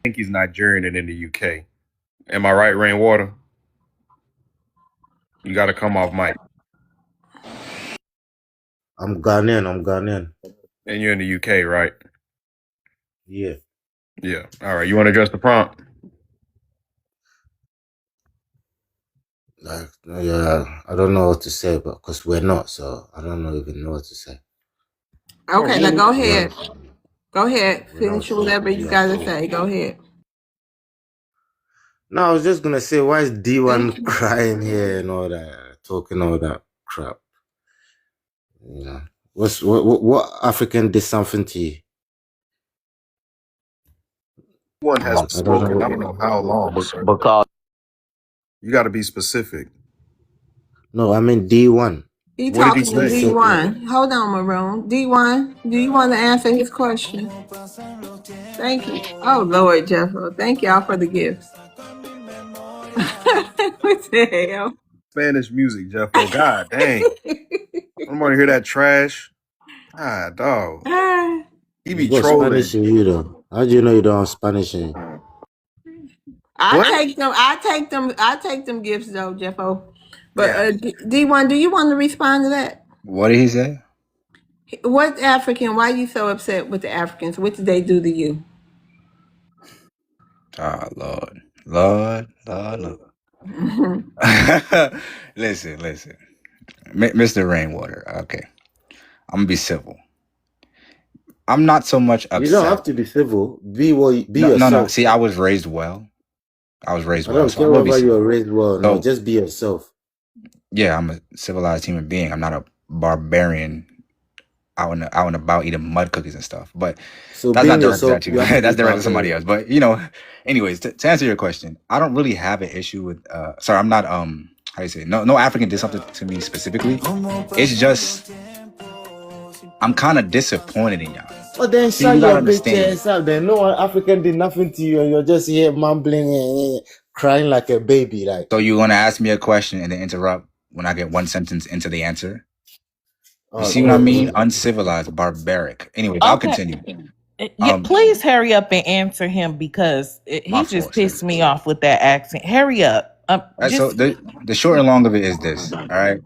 Speaker 8: think he's Nigerian and in the UK. Am I right, Rainwater? You got to come off mic.
Speaker 16: I'm Ghanaian.
Speaker 8: And you're in the UK, right?
Speaker 16: Yeah.
Speaker 8: Yeah. All right. You want to address the prompt?
Speaker 16: Like, yeah, I don't know what to say, but because we're not, so I don't even know what to say.
Speaker 8: Oh,
Speaker 1: Okay, now
Speaker 8: really?
Speaker 1: go
Speaker 16: Yeah,
Speaker 1: ahead. Go ahead.
Speaker 16: we're not,
Speaker 1: Finish
Speaker 16: so
Speaker 1: whatever you
Speaker 16: yeah.
Speaker 1: got to say. Go ahead.
Speaker 16: No, I was just gonna say, why is
Speaker 1: Thank
Speaker 16: D1
Speaker 1: you.
Speaker 16: crying here and all that, talking all that crap? You know, what African did something to you?
Speaker 8: One has
Speaker 16: I don't
Speaker 8: spoken. I don't know how long,
Speaker 16: know.
Speaker 8: sir.
Speaker 3: Because
Speaker 8: You got to be specific.
Speaker 16: No, I mean D1.
Speaker 1: He
Speaker 8: What did he
Speaker 1: talking to
Speaker 8: say?
Speaker 1: D1. Hold on, Maroon. D1, do you want to answer his question? Thank you. Oh, Lord, Jeffro. Thank y'all for the gifts. What the hell?
Speaker 8: Spanish music, Jeffo. God dang. I don't want to hear that trash. Ah, dog. He
Speaker 16: You
Speaker 8: be
Speaker 16: got Spanish
Speaker 8: trolling.
Speaker 16: in you though. How do you know you don't have Spanish in you?
Speaker 1: I
Speaker 8: What?
Speaker 1: take them. I take them gifts though, Jeffo. But
Speaker 8: Yeah.
Speaker 1: D1, do you want to respond to that?
Speaker 19: What did he say?
Speaker 1: What African? Why are you so upset with the Africans? What did they do to you?
Speaker 19: Oh Lord, Lord, Lord, Lord. Listen, Mr. Rainwater. Okay, I'm gonna be civil. I'm not so much
Speaker 16: You don't
Speaker 19: upset.
Speaker 16: have to be civil. Be
Speaker 19: No.
Speaker 16: yourself.
Speaker 19: See, I was raised well.
Speaker 16: I don't
Speaker 19: So I
Speaker 16: care
Speaker 19: will be
Speaker 16: whether
Speaker 19: civil.
Speaker 16: you're raised well or not.
Speaker 19: So
Speaker 16: Just be yourself.
Speaker 19: yeah, I'm a civilized human being. I'm not a barbarian out and about eating mud cookies and stuff. But
Speaker 16: So
Speaker 19: that's not
Speaker 16: being
Speaker 19: directed
Speaker 16: yourself,
Speaker 19: at you.
Speaker 16: you have to be
Speaker 19: That's directed at somebody else.
Speaker 16: barbarian.
Speaker 19: But anyways, to answer your question, I don't really have an issue with. Sorry, I'm not. How do you say? No African did something to me specifically. It's just I'm kind of disappointed in y'all.
Speaker 16: But then
Speaker 19: See,
Speaker 16: shut
Speaker 19: you gotta
Speaker 16: your bitch
Speaker 19: understand.
Speaker 16: ass up. Then no one African did nothing to you, and you're just here mumbling and crying like a baby. Like,
Speaker 19: So you want to ask me a question and then interrupt when I get one sentence into the answer? You see what I mean?
Speaker 16: okay.
Speaker 19: Uncivilized, barbaric. Anyways, I'll
Speaker 15: Okay.
Speaker 19: continue.
Speaker 15: Yeah, please hurry up and answer him because
Speaker 19: My
Speaker 15: he just
Speaker 19: fault, sis.
Speaker 15: pissed me off with that accent. Hurry up.
Speaker 19: So
Speaker 15: Just
Speaker 19: the short and long of it is this. All right.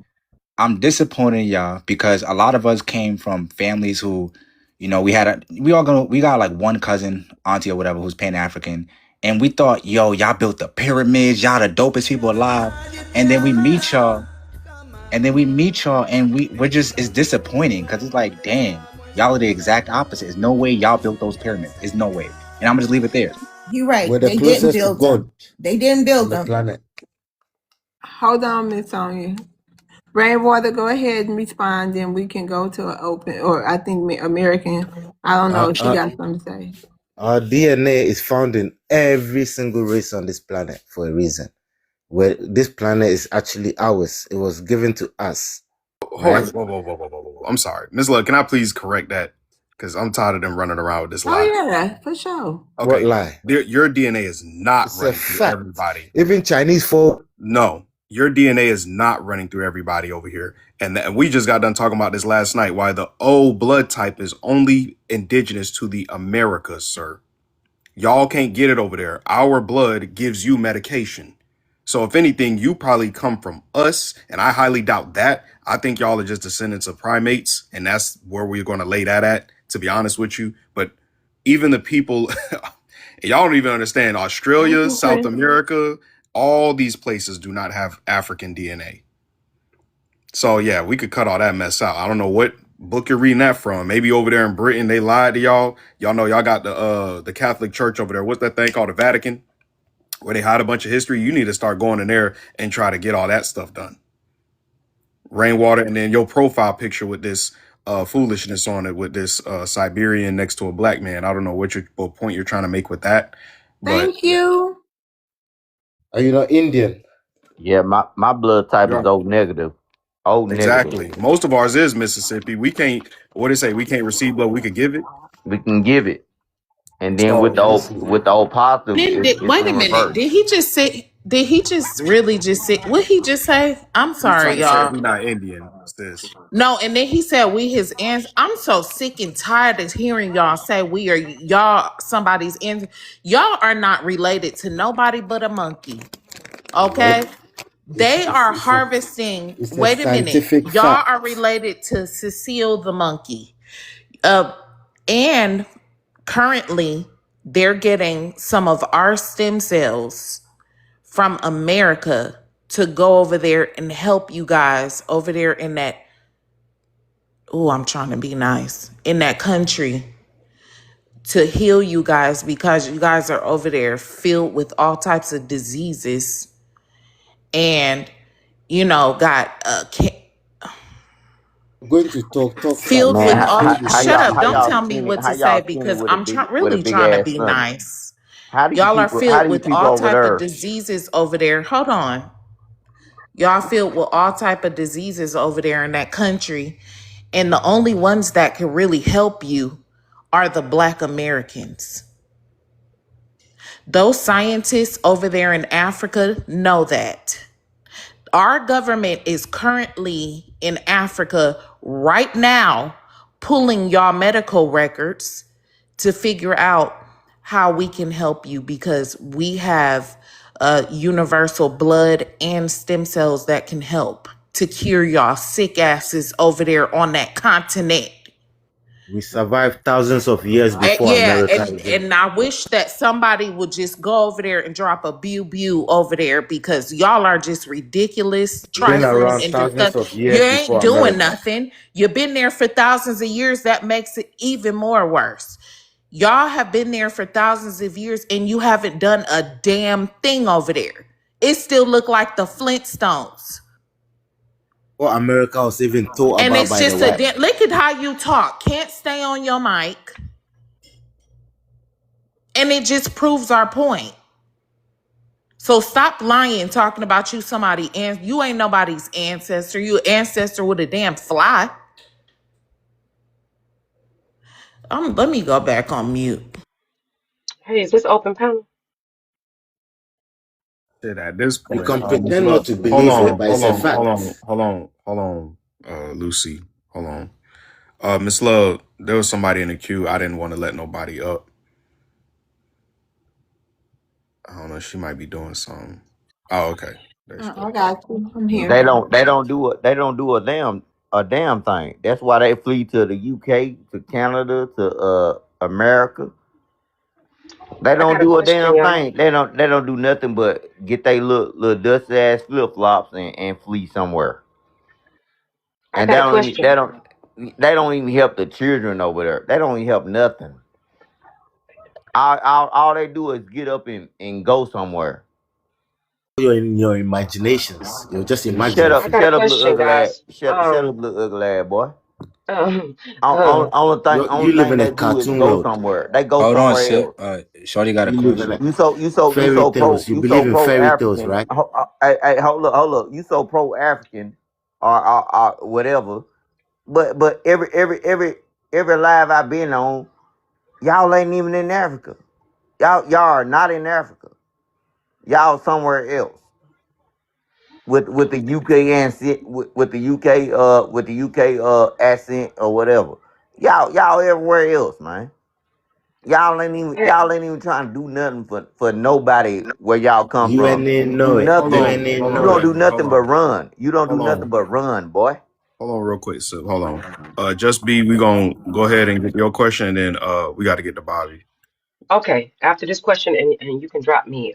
Speaker 19: I'm disappointed in y'all because a lot of us came from families who, we got like one cousin, auntie or whatever who's Pan African, and we thought, yo, y'all built the pyramids, y'all the dopest people alive, and then we meet y'all, and we're just it's disappointing because it's like, damn, y'all are the exact opposite. There's no way y'all built those pyramids. There's no way, and I'm gonna just leave it there.
Speaker 22: You're right.
Speaker 16: We're the
Speaker 22: They didn't
Speaker 16: closest to
Speaker 22: build them.
Speaker 16: God
Speaker 22: They didn't
Speaker 16: on
Speaker 22: build
Speaker 16: the
Speaker 22: them.
Speaker 16: planet.
Speaker 1: Hold on, Miss Sonia. Rainwater, go ahead and respond. Then we can go to an open, or I think American. I don't know
Speaker 16: Our,
Speaker 1: if she
Speaker 16: our,
Speaker 1: got something to say.
Speaker 16: our DNA is found in every single race on this planet for a reason. Where this planet is actually ours. It was given to us,
Speaker 8: Hold on.
Speaker 16: right?
Speaker 8: Whoa. I'm sorry. Miss Love, can I please correct that? Because I'm tired of them running around with this
Speaker 1: Oh
Speaker 8: lie.
Speaker 1: yeah, for sure.
Speaker 16: What
Speaker 8: Okay.
Speaker 16: lie?
Speaker 8: Your DNA is not
Speaker 16: It's a
Speaker 8: running through
Speaker 16: fact.
Speaker 8: everybody.
Speaker 16: Even Chinese folk.
Speaker 8: No, your DNA is not running through everybody over here. And we just got done talking about this last night, why the O blood type is only indigenous to the Americas, sir. Y'all can't get it over there. Our blood gives you medication. So if anything, you probably come from us, and I highly doubt that. I think y'all are just descendants of primates, and that's where we're going to lay that at, to be honest with you. But even the people, y'all don't even understand,
Speaker 1: Thank
Speaker 8: Australia,
Speaker 1: you,
Speaker 8: South
Speaker 1: Chris.
Speaker 8: America, all these places do not have African DNA. So yeah, we could cut all that mess out. I don't know what book you're reading that from. Maybe over there in Britain they lied to y'all. Y'all know y'all got the Catholic Church over there. What's that thing called, the Vatican, where they hide a bunch of history? You need to start going in there and try to get all that stuff done. Rainwater, and then your profile picture with this foolishness on it, with this Siberian next to a black man. I don't know what point you're trying to make with that, but
Speaker 1: Thank you.
Speaker 16: Are you not Indian?
Speaker 3: yeah, my blood type is
Speaker 8: yeah,
Speaker 3: O negative. O negative.
Speaker 8: exactly. Most of ours is Mississippi. We can't. What they say? We can't receive blood. We could give it.
Speaker 3: We can give it, and then
Speaker 8: So
Speaker 3: with the O positive,
Speaker 15: then
Speaker 3: it's
Speaker 15: wait a
Speaker 3: in
Speaker 15: minute.
Speaker 3: reverse.
Speaker 15: Did he just say? Did he just really just say what he just say? I'm
Speaker 8: He's
Speaker 15: sorry,
Speaker 8: trying to say
Speaker 15: y'all.
Speaker 8: we not Indian, sis.
Speaker 15: No, and then he said we his ends. I'm so sick and tired of hearing y'all say we are y'all somebody's ends. Y'all are not related to nobody but a monkey.
Speaker 16: Nope.
Speaker 15: Okay? They are harvesting.
Speaker 16: It's a
Speaker 15: Wait a minute.
Speaker 16: scientific
Speaker 15: Y'all are
Speaker 16: fact.
Speaker 15: related to Cecile the monkey. Uh, and currently, they're getting some of our stem cells from America to go over there and help you guys over there in that. Oh, I'm trying to be nice in that country to heal you guys because you guys are over there filled with all types of diseases and got
Speaker 16: I'm going to talk
Speaker 15: filled
Speaker 16: facts.
Speaker 15: with
Speaker 3: Man,
Speaker 16: I'm
Speaker 15: all.
Speaker 16: saying the
Speaker 15: Shut
Speaker 16: same
Speaker 15: up! Don't
Speaker 16: thing.
Speaker 15: tell me what
Speaker 3: how
Speaker 15: to say
Speaker 3: y'all skinny
Speaker 15: because
Speaker 3: with a
Speaker 15: I'm
Speaker 3: big
Speaker 15: really trying to
Speaker 3: ass
Speaker 15: be
Speaker 3: stomach?
Speaker 15: nice.
Speaker 3: How these
Speaker 15: Y'all are
Speaker 3: people how
Speaker 15: filled
Speaker 3: these
Speaker 15: with
Speaker 3: people
Speaker 15: all
Speaker 3: over
Speaker 15: type of
Speaker 3: there?
Speaker 15: diseases over there. Hold on, y'all filled with all type of diseases over there in that country, and the only ones that can really help you are the Black Americans. Those scientists over there in Africa know that. Our government is currently in Africa right now pulling y'all medical records to figure out how we can help you because we have universal blood and stem cells that can help to cure y'all sick asses over there on that continent.
Speaker 16: We survived thousands of years before
Speaker 15: Yeah,
Speaker 16: America
Speaker 15: and
Speaker 16: even.
Speaker 15: I wish that somebody would just go over there and drop a pew over there because y'all are just ridiculous,
Speaker 16: We've been
Speaker 15: trifling,
Speaker 16: around
Speaker 15: and
Speaker 16: thousands
Speaker 15: disgust.
Speaker 16: of
Speaker 15: You
Speaker 16: years
Speaker 15: ain't
Speaker 16: before
Speaker 15: doing
Speaker 16: America.
Speaker 15: nothing. You've been there for thousands of years. That makes it even more worse. Y'all have been there for thousands of years and you haven't done a damn thing over there. It still look like the Flintstones.
Speaker 16: What America was even thought
Speaker 15: And
Speaker 16: about
Speaker 15: it's
Speaker 16: by the
Speaker 15: just a
Speaker 16: white
Speaker 15: damn
Speaker 16: man.
Speaker 15: look at how you talk. Can't stay on your mic. And it just proves our point. So stop lying, talking about you somebody and you ain't nobody's ancestor. You ancestor with a damn fly. Let me go back on mute.
Speaker 5: Hey, is this open panel?
Speaker 8: Shit, at this
Speaker 16: You
Speaker 8: point,
Speaker 16: can
Speaker 8: Miss
Speaker 16: pretend not
Speaker 8: Love,
Speaker 16: to
Speaker 8: hold
Speaker 16: believe it,
Speaker 8: on,
Speaker 16: but
Speaker 8: hold
Speaker 16: it's a
Speaker 8: on, hold
Speaker 16: fact.
Speaker 8: on, hold on, hold on, Lucy, hold on. Miss Love, there was somebody in the queue. I didn't want to let nobody up. I don't know. She might be doing something. Oh, okay. There she
Speaker 1: I
Speaker 8: goes.
Speaker 1: got you. I'm here.
Speaker 3: They don't do a damn thing. That's why they flee to the UK, to Canada, to America. They
Speaker 5: I
Speaker 3: don't
Speaker 5: got a
Speaker 3: do a
Speaker 5: question,
Speaker 3: damn
Speaker 5: y'all.
Speaker 3: thing. They don't do nothing but get they little dust ass flip flops and flee somewhere.
Speaker 5: I
Speaker 3: And
Speaker 5: got a question.
Speaker 3: they don't even help the children over there. They don't even help nothing. All they do is get up and go somewhere.
Speaker 16: You're in your imaginations. You're just
Speaker 3: Shut
Speaker 16: imagining
Speaker 3: up,
Speaker 5: I got
Speaker 16: things.
Speaker 5: a
Speaker 3: shut up, little
Speaker 5: question,
Speaker 3: ugly ass.
Speaker 5: guys.
Speaker 3: Shut up, little ugly ass boy.
Speaker 5: Um, um,
Speaker 16: You
Speaker 3: Only
Speaker 16: live
Speaker 3: thing
Speaker 16: in a
Speaker 3: they do is
Speaker 16: cartoon
Speaker 3: go
Speaker 16: world.
Speaker 3: somewhere. They go
Speaker 19: Hold on,
Speaker 3: somewhere
Speaker 19: Sip.
Speaker 3: else.
Speaker 19: Shorty got a
Speaker 16: You live in
Speaker 19: question.
Speaker 16: a
Speaker 3: You
Speaker 16: fairy
Speaker 3: so pro
Speaker 16: tales. You believe in
Speaker 3: pro
Speaker 16: fairy tales,
Speaker 3: African.
Speaker 16: right?
Speaker 3: Hey, hold up. You so pro African or whatever. But every live I've been on, y'all ain't even in Africa. Y'all are not in Africa. Y'all somewhere else with the UK accent with the UK accent or whatever. Y'all everywhere else, man.
Speaker 5: eh,
Speaker 3: Y'all ain't even trying to do nothing for nobody where y'all come
Speaker 16: You
Speaker 3: from.
Speaker 16: ain't
Speaker 3: You do
Speaker 16: know it.
Speaker 8: Hold
Speaker 16: You
Speaker 3: nothing.
Speaker 8: on,
Speaker 16: ain't
Speaker 8: hold
Speaker 3: You
Speaker 8: on,
Speaker 16: know
Speaker 3: don't
Speaker 16: it.
Speaker 3: do
Speaker 8: Jackie. Hold
Speaker 3: nothing but
Speaker 8: on,
Speaker 3: run. You don't do
Speaker 8: hold
Speaker 3: nothing
Speaker 8: on,
Speaker 3: but run, boy.
Speaker 8: hold on, real quick, Sip. Hold on. Just be. We gonna go ahead and get your question, and then we got to get to Bobby.
Speaker 5: okay, after this question, and you can drop me.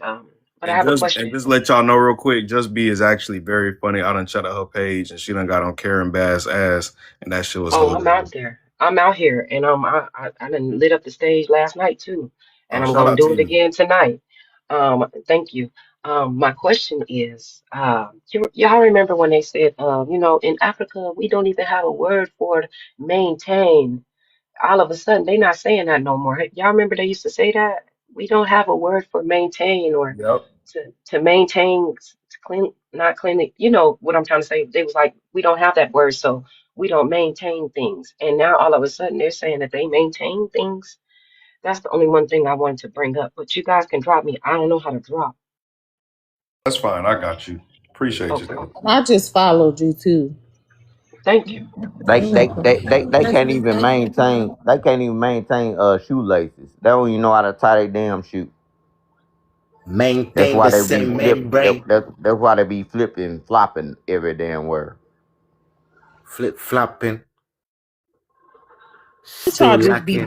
Speaker 5: But I have a
Speaker 8: And
Speaker 5: question.
Speaker 8: just let y'all know real quick, Just B is actually very funny. I done checked out her page and she done got on Karen Bass ass and that shit was
Speaker 5: Oh, I'm out
Speaker 8: hilarious.
Speaker 5: there. I'm out here, and I done lit up the stage last night too, and
Speaker 8: Oh,
Speaker 5: I'm
Speaker 8: shout
Speaker 5: gonna
Speaker 8: out to
Speaker 5: do it
Speaker 8: you.
Speaker 5: again tonight. Thank you. My question is, y'all remember when they said, in Africa we don't even have a word for maintain. All of a sudden they not saying that no more. Y'all remember they used to say that? We don't have a word for maintain or
Speaker 8: Yep.
Speaker 5: to maintain to clean not clean. You know what I'm trying to say? They was like, we don't have that word, so we don't maintain things. And now all of a sudden they're saying that they maintain things. That's the only one thing I wanted to bring up. But you guys can drop me. I don't know how to drop.
Speaker 8: That's fine. I got you. Appreciate you,
Speaker 5: Okay.
Speaker 8: though.
Speaker 15: I just followed you too.
Speaker 5: Thank you.
Speaker 3: They
Speaker 1: You're
Speaker 3: they
Speaker 1: welcome.
Speaker 3: they they, they
Speaker 1: Nice to
Speaker 3: can't
Speaker 1: meet
Speaker 3: even
Speaker 1: you.
Speaker 3: maintain shoelaces. They don't even know how to tie their damn shoe. That's
Speaker 16: Maintain
Speaker 3: why
Speaker 16: the
Speaker 3: they be
Speaker 16: same
Speaker 3: that,
Speaker 16: membrane.
Speaker 3: that's why they be flipping flopping every damn where.
Speaker 16: Flip flopping.
Speaker 15: What y'all just be
Speaker 16: Lacking.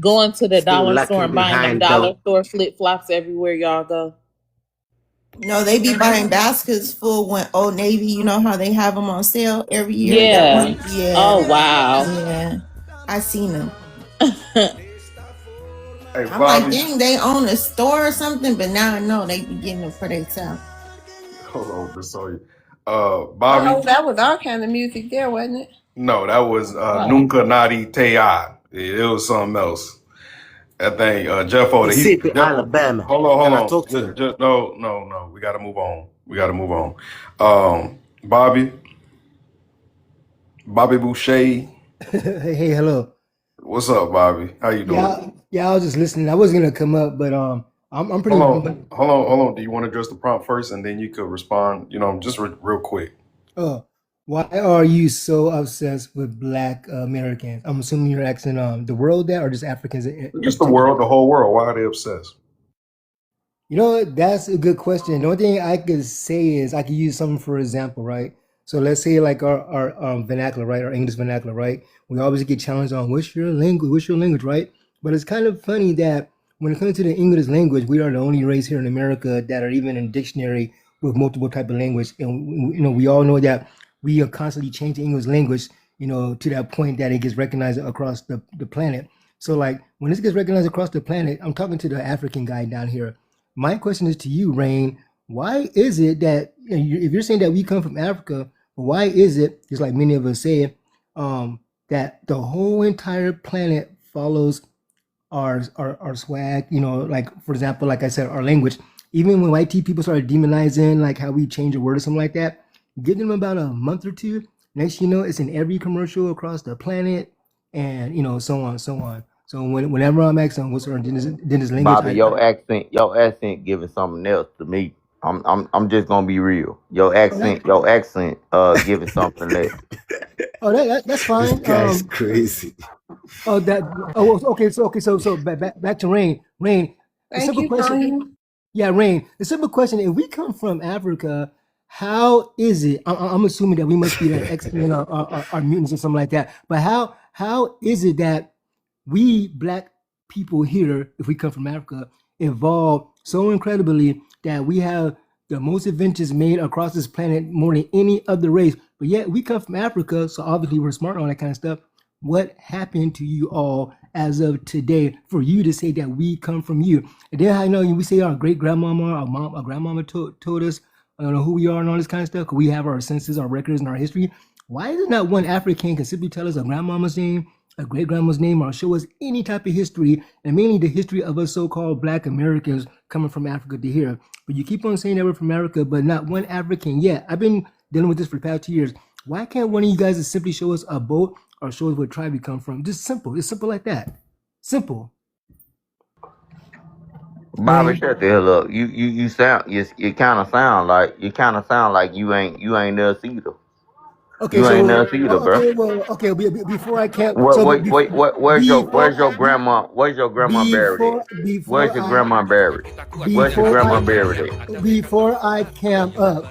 Speaker 15: going to the
Speaker 16: Still
Speaker 15: dollar store
Speaker 16: lacking
Speaker 15: and buying them
Speaker 16: behind
Speaker 15: dollar
Speaker 16: though.
Speaker 15: store flip flops everywhere y'all go.
Speaker 22: No, they be buying baskets full when Old Navy, you know how they have them on sale every year. That
Speaker 15: Yeah.
Speaker 22: one, yeah,
Speaker 15: Oh wow.
Speaker 22: yeah. I seen them.
Speaker 8: Hey,
Speaker 22: I'm like,
Speaker 8: Bobby.
Speaker 22: dang, they own a store or something, but now I know they be getting them for themselves.
Speaker 8: Hold on, just so you.
Speaker 1: Oh,
Speaker 8: Bobby.
Speaker 1: that was our kind of music there, wasn't it?
Speaker 8: No, that was
Speaker 1: Oh.
Speaker 8: Nunca Nadi Te It was something else. That thing, Jeff Oda.
Speaker 16: Mississippi, Alabama.
Speaker 8: Hold
Speaker 16: Can I
Speaker 8: on.
Speaker 16: talk to them?
Speaker 8: No. We got to move on. Bobby, Bobby Boucher.
Speaker 4: Hey, hello.
Speaker 8: What's up, Bobby? How you doing?
Speaker 4: Yeah, I was just listening. I was gonna come up, but I'm pretty.
Speaker 8: Hold on. Do you want to address the prompt first, and then you could respond? Just real quick.
Speaker 4: Oh, why are you so obsessed with Black Americans? I'm assuming you're asking the world that, or just Africans in
Speaker 8: Just the
Speaker 4: particular.
Speaker 8: world, the whole world. Why are they obsessed?
Speaker 4: You know what? That's a good question. The only thing I could say is I could use something for example, right? So let's say like our vernacular, right? Our English vernacular, right? We always get challenged on what's your language, right? But it's kind of funny that when it comes to the English language, we are the only race here in America that are even in dictionary with multiple type of language. And we all know that we are constantly changing English language, to that point that it gets recognized across the planet. So like when this gets recognized across the planet, I'm talking to the African guy down here. My question is to you, Rain. Why is it that if you're saying that we come from Africa, why is it, just like many of us say, that the whole entire planet follows our swag? Like for example, like I said, our language. Even when white people started demonizing like how we change a word or something like that, give them about a month or two. Next, it's in every commercial across the planet, and so on and so on. So whenever I'm asking what's our indigenous language,
Speaker 3: Bobby, your accent giving something else to me. I'm just gonna be real. Your accent giving something else.
Speaker 4: That's
Speaker 16: This
Speaker 4: fine.
Speaker 16: guy's crazy.
Speaker 4: Oh, that. Oh, well, okay. So back to Rain. Rain. The
Speaker 1: Thank
Speaker 4: simple
Speaker 1: you,
Speaker 4: question.
Speaker 1: Tanya.
Speaker 4: Yeah, Rain. The simple question: if we come from Africa, how is it? I'm assuming that we must be like X-Men or mutants or something like that. But how is it that we black people here, if we come from Africa, evolved so incredibly that we have the most adventures made across this planet more than any other race? But yet we come from Africa, so obviously we're smart and all that kind of stuff. What happened to you all as of today for you to say that we come from you? And then I know we say our great grandmama, our grandmama told us, I don't know who we are and all this kind of stuff, because we have our senses, our records, and our history. Why is it not one African can simply tell us a grandmama's name, a great grandma's name, or show us any type of history, and mainly the history of us so-called Black Americans coming from Africa to here? But you keep on saying that we're from America, but not one African yet. I've been dealing with this for the past 2 years. Why can't one of you guys just simply show us a boat or show us what tribe we come from? Just simple. It's simple like that. Simple.
Speaker 3: Bobby,
Speaker 4: Rain.
Speaker 3: shut the hell up. You kind of sound like you ain't there either.
Speaker 4: Okay,
Speaker 3: You ain't
Speaker 4: so
Speaker 3: there either, bro.
Speaker 4: okay, well, okay. Before I can't.
Speaker 3: What?
Speaker 4: So
Speaker 3: Wait, wait, what?
Speaker 4: before
Speaker 3: Where's your grandma? Where's your grandma buried at?
Speaker 4: before
Speaker 3: Where's
Speaker 4: before
Speaker 3: your
Speaker 4: I
Speaker 3: grandma buried? Where's your
Speaker 4: before
Speaker 3: grandma
Speaker 4: I
Speaker 3: buried at?
Speaker 4: before I camp up,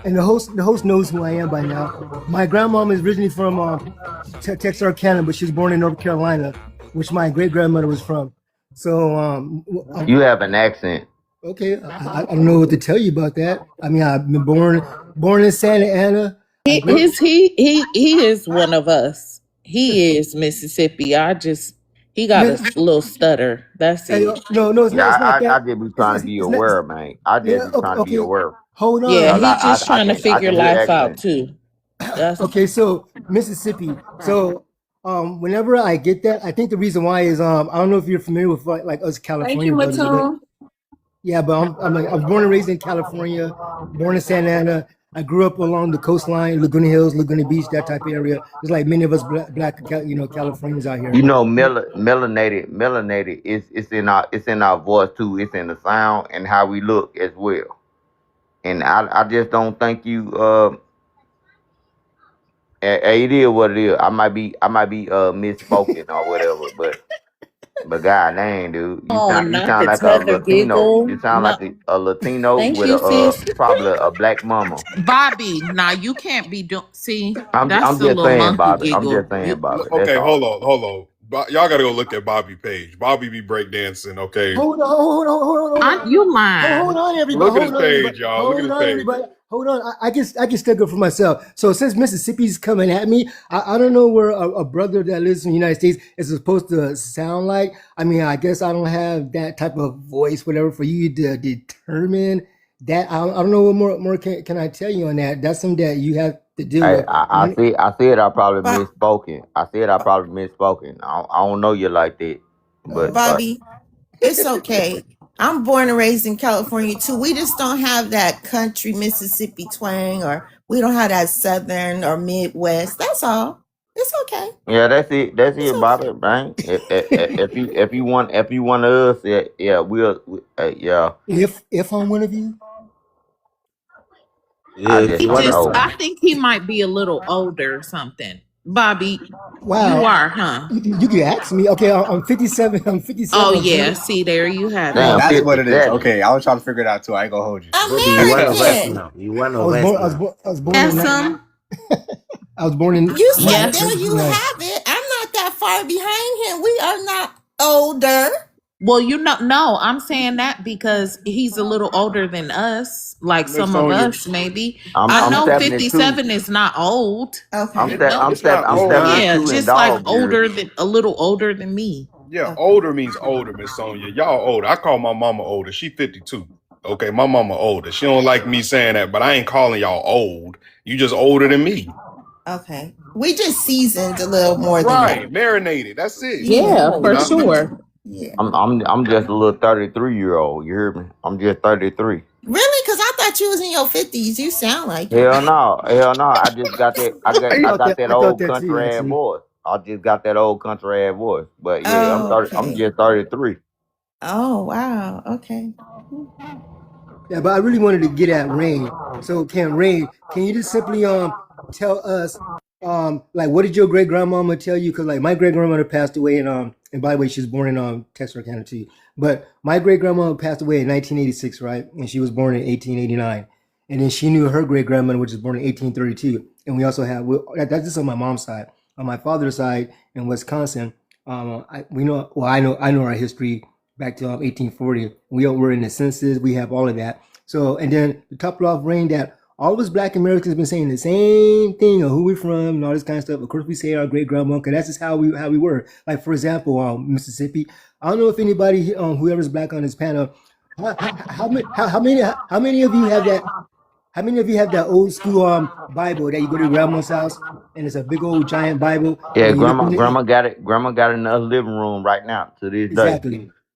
Speaker 4: and the host knows who I am by now. My grandmom is originally from Texarkana, but she was born in North Carolina, which my great grandmother was from. So
Speaker 3: You have an accent.
Speaker 4: okay, I don't know what to tell you about that. I mean, I've been born in Santa Ana. I
Speaker 15: He
Speaker 4: grew.
Speaker 15: his he is one of us. He is Mississippi. He got a little stutter. That's
Speaker 4: Hey,
Speaker 15: it.
Speaker 4: no, it's
Speaker 3: Yeah,
Speaker 4: not. It's not
Speaker 3: I
Speaker 4: that.
Speaker 3: just be trying to be
Speaker 4: It's not.
Speaker 3: aware, man. I just
Speaker 4: Yeah.
Speaker 3: be
Speaker 4: Okay.
Speaker 3: trying to be
Speaker 4: Okay.
Speaker 3: aware.
Speaker 4: Hold
Speaker 15: Yeah,
Speaker 4: on.
Speaker 15: he just trying to
Speaker 3: I
Speaker 15: figure
Speaker 3: can hear
Speaker 15: life out
Speaker 3: accent.
Speaker 15: too. That's
Speaker 4: Okay. So Mississippi. So whenever I get that, I think the reason why is I don't know if you're familiar with like us
Speaker 1: Thank you,
Speaker 4: California brothers, but
Speaker 1: Matone.
Speaker 4: yeah, but I'm like I was born and raised in California, born in Santa Ana. I grew up along the coastline, Laguna Hills, Laguna Beach, that type of area. Just like many of us black Californians out here.
Speaker 3: You know, melanated is it's in our voice too. It's in the sound and how we look as well. and I just don't think you. It is what it is. I might be misspoken or whatever, but god dang, dude, you
Speaker 15: Oh,
Speaker 3: sound you
Speaker 15: not
Speaker 3: sound
Speaker 15: the
Speaker 3: like a
Speaker 15: tether
Speaker 3: Latino. You
Speaker 15: giggle.
Speaker 3: sound
Speaker 15: No,
Speaker 3: like a Latino
Speaker 15: thank
Speaker 3: with
Speaker 15: you, sis.
Speaker 3: probably a black mama.
Speaker 15: Bobby, now you can't be doing. See, that's
Speaker 3: I'm
Speaker 15: the
Speaker 3: just
Speaker 15: little
Speaker 3: saying,
Speaker 15: monkey
Speaker 3: Bobby. I'm
Speaker 15: giggle.
Speaker 3: just saying, Bobby. That's
Speaker 21: Okay,
Speaker 3: all.
Speaker 21: hold on. Y'all got to go look at Bobby Page. Bobby be breakdancing. Okay,
Speaker 4: Hold on, hold on, hold on, hold on.
Speaker 15: You
Speaker 4: Hold
Speaker 15: lying?
Speaker 4: on, everybody.
Speaker 21: look at his
Speaker 4: Hold on, everybody.
Speaker 21: page, y'all. Look at
Speaker 4: Hold
Speaker 21: his
Speaker 4: on,
Speaker 21: page.
Speaker 4: everybody. Hold on. I can stick up for myself. So since Mississippi's coming at me, I don't know where a brother that lives in the United States is supposed to sound like. I mean, I guess I don't have that type of voice, whatever, for you to determine that. I don't know what more can I tell you on that. That's something that you have to deal
Speaker 3: I
Speaker 4: with.
Speaker 3: I, I said I said I probably
Speaker 22: But
Speaker 3: misspoken. I said I probably misspoken. I don't know you like that, but
Speaker 22: Bobby, it's okay. I'm born and raised in California too. We just don't have that country Mississippi twang, or we don't have that Southern or Midwest. That's all. It's okay.
Speaker 3: yeah, that's it. That's
Speaker 22: It's
Speaker 3: it,
Speaker 22: okay.
Speaker 3: Bobby. Man, if you want us, yeah, yeah.
Speaker 4: If I'm one of you,
Speaker 22: I
Speaker 3: I
Speaker 16: Yeah, if
Speaker 3: just
Speaker 16: you
Speaker 15: He
Speaker 3: don't
Speaker 16: wanna
Speaker 15: just,
Speaker 3: know.
Speaker 15: I think he might be a little older or something. Bobby, you
Speaker 4: wow,
Speaker 15: are, huh?
Speaker 4: you can ask me. Okay, I'm 57. I'm 57.
Speaker 15: Oh
Speaker 4: I'm born.
Speaker 15: yeah, see there you have it.
Speaker 3: Damn,
Speaker 4: Wow,
Speaker 19: That's what it is.
Speaker 3: 57.
Speaker 19: Okay, I was trying to figure it out too. I ain't gonna hold you.
Speaker 16: Bobby, you one of us
Speaker 22: American.
Speaker 16: now. You one
Speaker 4: I
Speaker 16: of
Speaker 4: was
Speaker 16: us
Speaker 4: born.
Speaker 16: now.
Speaker 4: I was born in.
Speaker 15: Yes,
Speaker 4: I was born in
Speaker 22: You said there
Speaker 15: yes.
Speaker 22: you
Speaker 4: 1969.
Speaker 22: have it. I'm not that far behind him. We are not older.
Speaker 15: Well, you know, no, I'm saying that because he's a little older than us, like
Speaker 21: Miss
Speaker 15: some of
Speaker 21: Sonia,
Speaker 15: us, maybe.
Speaker 3: I'm
Speaker 15: I
Speaker 3: I'm
Speaker 15: know
Speaker 22: Oh,
Speaker 3: 72.
Speaker 15: 57 is not old.
Speaker 22: okay.
Speaker 3: I'm
Speaker 21: it's not
Speaker 22: It's
Speaker 21: old.
Speaker 22: not.
Speaker 15: Yeah,
Speaker 3: 72 in
Speaker 15: just like
Speaker 3: dog years.
Speaker 15: older than a little older than me.
Speaker 21: Yeah,
Speaker 22: Okay.
Speaker 21: older means older, Miss Sonia. Y'all older. I call my mama older. She 52. Okay, my mama older. She don't like me saying that, but I ain't calling y'all old. You just older than me.
Speaker 22: Okay. We just seasoned a little more than
Speaker 21: Right,
Speaker 22: y'all.
Speaker 21: marinated. That's it.
Speaker 22: Yeah.
Speaker 21: Come
Speaker 15: Yeah,
Speaker 21: on
Speaker 15: for
Speaker 21: now.
Speaker 15: sure.
Speaker 22: Yeah.
Speaker 3: I'm just a little 33-year-old. You hear me? I'm just 33.
Speaker 22: Really? Because I thought you was in your 50s. You sound like it.
Speaker 3: Hell no, hell no. I just got that. I got that
Speaker 4: I thought
Speaker 3: old
Speaker 4: that too,
Speaker 3: country ass
Speaker 4: actually.
Speaker 3: voice. I just got that old country ass voice. But yeah, I'm 30. I'm
Speaker 22: Okay.
Speaker 3: just 33.
Speaker 22: Oh, wow. Okay.
Speaker 4: Yeah, but I really wanted to get at Rain. So can you just simply tell us like what did your great grandmama tell you? Because like my great grandmother passed away in and by the way she was born in Texarkana too. But my great grandmother passed away in 1986, right? And she was born in 1889. And then she knew her great grandmother, which was born in 1832. And we also have that's just on my mom's side. On my father's side in Wisconsin, I know our history back to 1840. We're in the census. We have all of that. So, and then to top it off, Rain, that all of us Black Americans have been saying the same thing of who we're from and all this kind of stuff. Of course, we say our great grandma, because that's just how we were. Like for example, Mississippi. I don't know if anybody, whoever's Black on this panel, how many of you have that? How many of you have that old school Bible that you go to your grandma's house and it's a big old giant Bible
Speaker 3: Yeah,
Speaker 4: and you look
Speaker 3: grandma,
Speaker 4: in it?
Speaker 3: grandma got it. Grandma got it in the living room right now to this day.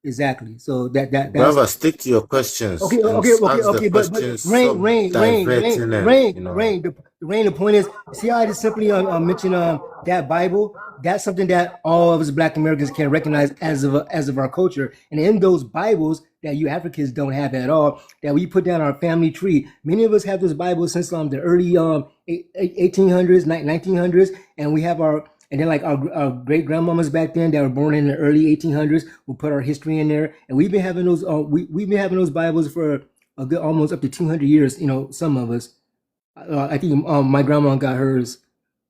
Speaker 4: Exactly. So that's
Speaker 16: Brother, stick to your questions
Speaker 4: okay,
Speaker 16: and ask the
Speaker 4: but
Speaker 16: questions.
Speaker 4: rain,
Speaker 16: Stop
Speaker 4: rain, rain, rain,
Speaker 16: diverting them,
Speaker 4: rain,
Speaker 16: you know.
Speaker 4: rain. The rain. The point is, see how I just simply mentioned that Bible. That's something that all of us Black Americans can recognize as of our culture. And in those Bibles that you Africans don't have at all, that we put down our family tree. Many of us have those Bibles since the early 1800s, 1900s, and we have our and then like our great grandmamas back then that were born in the early 1800s, we put our history in there, and we've been having those we've been having those Bibles for a good almost up to 200 years. You know, some of us. I think my grandma got hers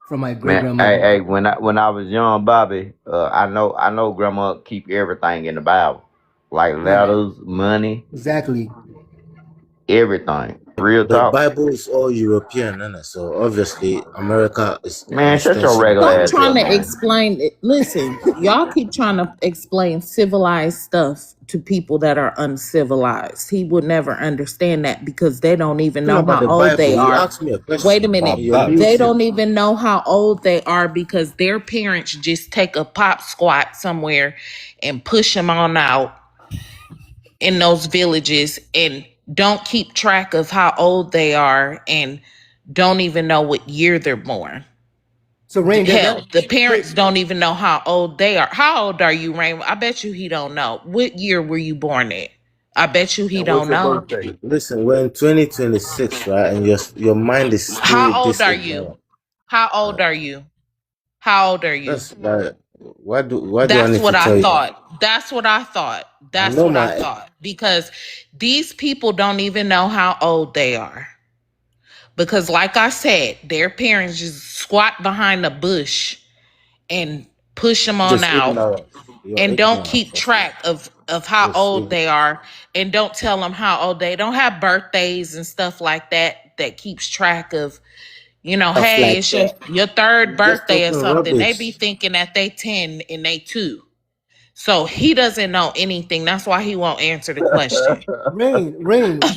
Speaker 4: from my great
Speaker 3: Man, hey,
Speaker 4: grandmother.
Speaker 3: hey, when I was young, Bobby, I know grandma keep everything in the Bible. Like
Speaker 4: Right.
Speaker 3: letters, money,
Speaker 4: Exactly.
Speaker 3: everything. Real
Speaker 16: The
Speaker 3: talk.
Speaker 16: Bible is all European, innit? So obviously America is an
Speaker 3: Man, shut your
Speaker 16: extension of
Speaker 3: regular
Speaker 15: Stop
Speaker 3: ass
Speaker 16: America.
Speaker 15: trying
Speaker 3: up,
Speaker 15: to
Speaker 3: man.
Speaker 15: explain it. Listen, y'all keep trying to explain civilized stuff to people that are uncivilized. He would never understand that because they don't even
Speaker 16: Talking
Speaker 15: know
Speaker 16: about
Speaker 15: how
Speaker 16: the
Speaker 15: old they
Speaker 16: Bible, you
Speaker 15: are.
Speaker 16: asked me a
Speaker 15: Wait a
Speaker 16: question
Speaker 15: minute.
Speaker 16: and you're
Speaker 19: Barbarians.
Speaker 15: They
Speaker 16: muting.
Speaker 15: don't even know how old they are because their parents just take a pop squat somewhere and push them on out in those villages and don't keep track of how old they are and don't even know what year they're born.
Speaker 4: So Rain,
Speaker 15: Hell, the
Speaker 4: so
Speaker 15: parents don't even know how old they are. How old are you, Rain? I bet you he don't know. What year were you born in? I bet you he
Speaker 21: And what's
Speaker 15: don't
Speaker 21: your
Speaker 15: know.
Speaker 21: birthday?
Speaker 16: Listen, we're in 2026, right? And your mind is still
Speaker 15: How old
Speaker 16: this
Speaker 15: are you?
Speaker 16: ignorant.
Speaker 15: How
Speaker 16: Right?
Speaker 15: old are you? How old are you?
Speaker 16: That's like, why do I
Speaker 15: That's
Speaker 16: need to
Speaker 15: what I
Speaker 16: tell you that?
Speaker 15: thought. That's what I thought.
Speaker 16: I
Speaker 15: That's
Speaker 16: know
Speaker 15: what I
Speaker 16: my
Speaker 15: thought. Because these people don't even know how old they are. Because, like I said, their parents just squat behind a bush and push them on
Speaker 16: just
Speaker 15: out
Speaker 16: ignorant. You're
Speaker 15: and don't
Speaker 16: ignorant.
Speaker 15: keep
Speaker 16: That's it.
Speaker 15: track of how
Speaker 16: Just
Speaker 15: old
Speaker 16: ignorant.
Speaker 15: they are and don't tell them how old they don't have birthdays and stuff like that keeps track of,
Speaker 16: Stuff
Speaker 15: hey,
Speaker 16: like
Speaker 15: it's
Speaker 16: that.
Speaker 15: your third
Speaker 16: You're just
Speaker 15: birthday or
Speaker 16: talking
Speaker 15: something. They
Speaker 16: rubbish.
Speaker 15: be thinking that they 10 and they 2. So he doesn't know anything. That's why he won't answer the question.
Speaker 4: Rain.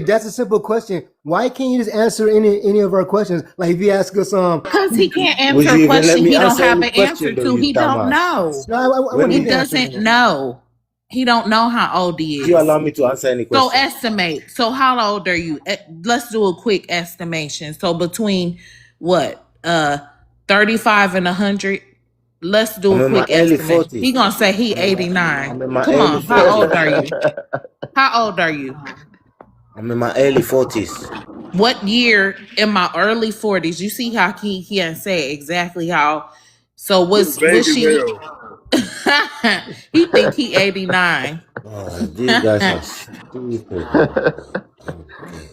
Speaker 4: That's a simple question. Why can't you just answer any of our questions? Like if you ask us,
Speaker 15: Because he can't
Speaker 16: Would
Speaker 15: answer a
Speaker 16: you even let
Speaker 15: question
Speaker 16: me
Speaker 15: he don't
Speaker 16: answer
Speaker 15: have
Speaker 16: any
Speaker 15: an answer
Speaker 16: question though,
Speaker 15: to.
Speaker 16: you
Speaker 15: He don't
Speaker 16: dumbass?
Speaker 15: know.
Speaker 4: no, I
Speaker 16: When
Speaker 4: want
Speaker 15: He
Speaker 4: you
Speaker 16: we
Speaker 4: to answer,
Speaker 15: doesn't
Speaker 4: man.
Speaker 15: know. He don't know how old he
Speaker 16: do you
Speaker 15: is.
Speaker 16: allow me to answer any
Speaker 15: So
Speaker 16: question?
Speaker 15: estimate. So how old are you? Let's do a quick estimation. So between what? 35 and 100. Let's do
Speaker 16: I'm
Speaker 15: a
Speaker 16: in my
Speaker 15: quick
Speaker 16: early
Speaker 15: estimation. He
Speaker 16: 40s.
Speaker 15: gonna say he
Speaker 16: I'm in my
Speaker 15: 89.
Speaker 16: I'm in my
Speaker 15: Come
Speaker 16: early
Speaker 15: on. How old
Speaker 16: 40s.
Speaker 15: are you? How old are you?
Speaker 16: I'm in my early 40s.
Speaker 15: What year in my early 40s? You see how he ain't say exactly how. So
Speaker 21: You're
Speaker 15: was
Speaker 21: vague as
Speaker 15: she
Speaker 21: hell.
Speaker 15: he think he 89.
Speaker 16: Oh, these guys are stupid, man. Okay.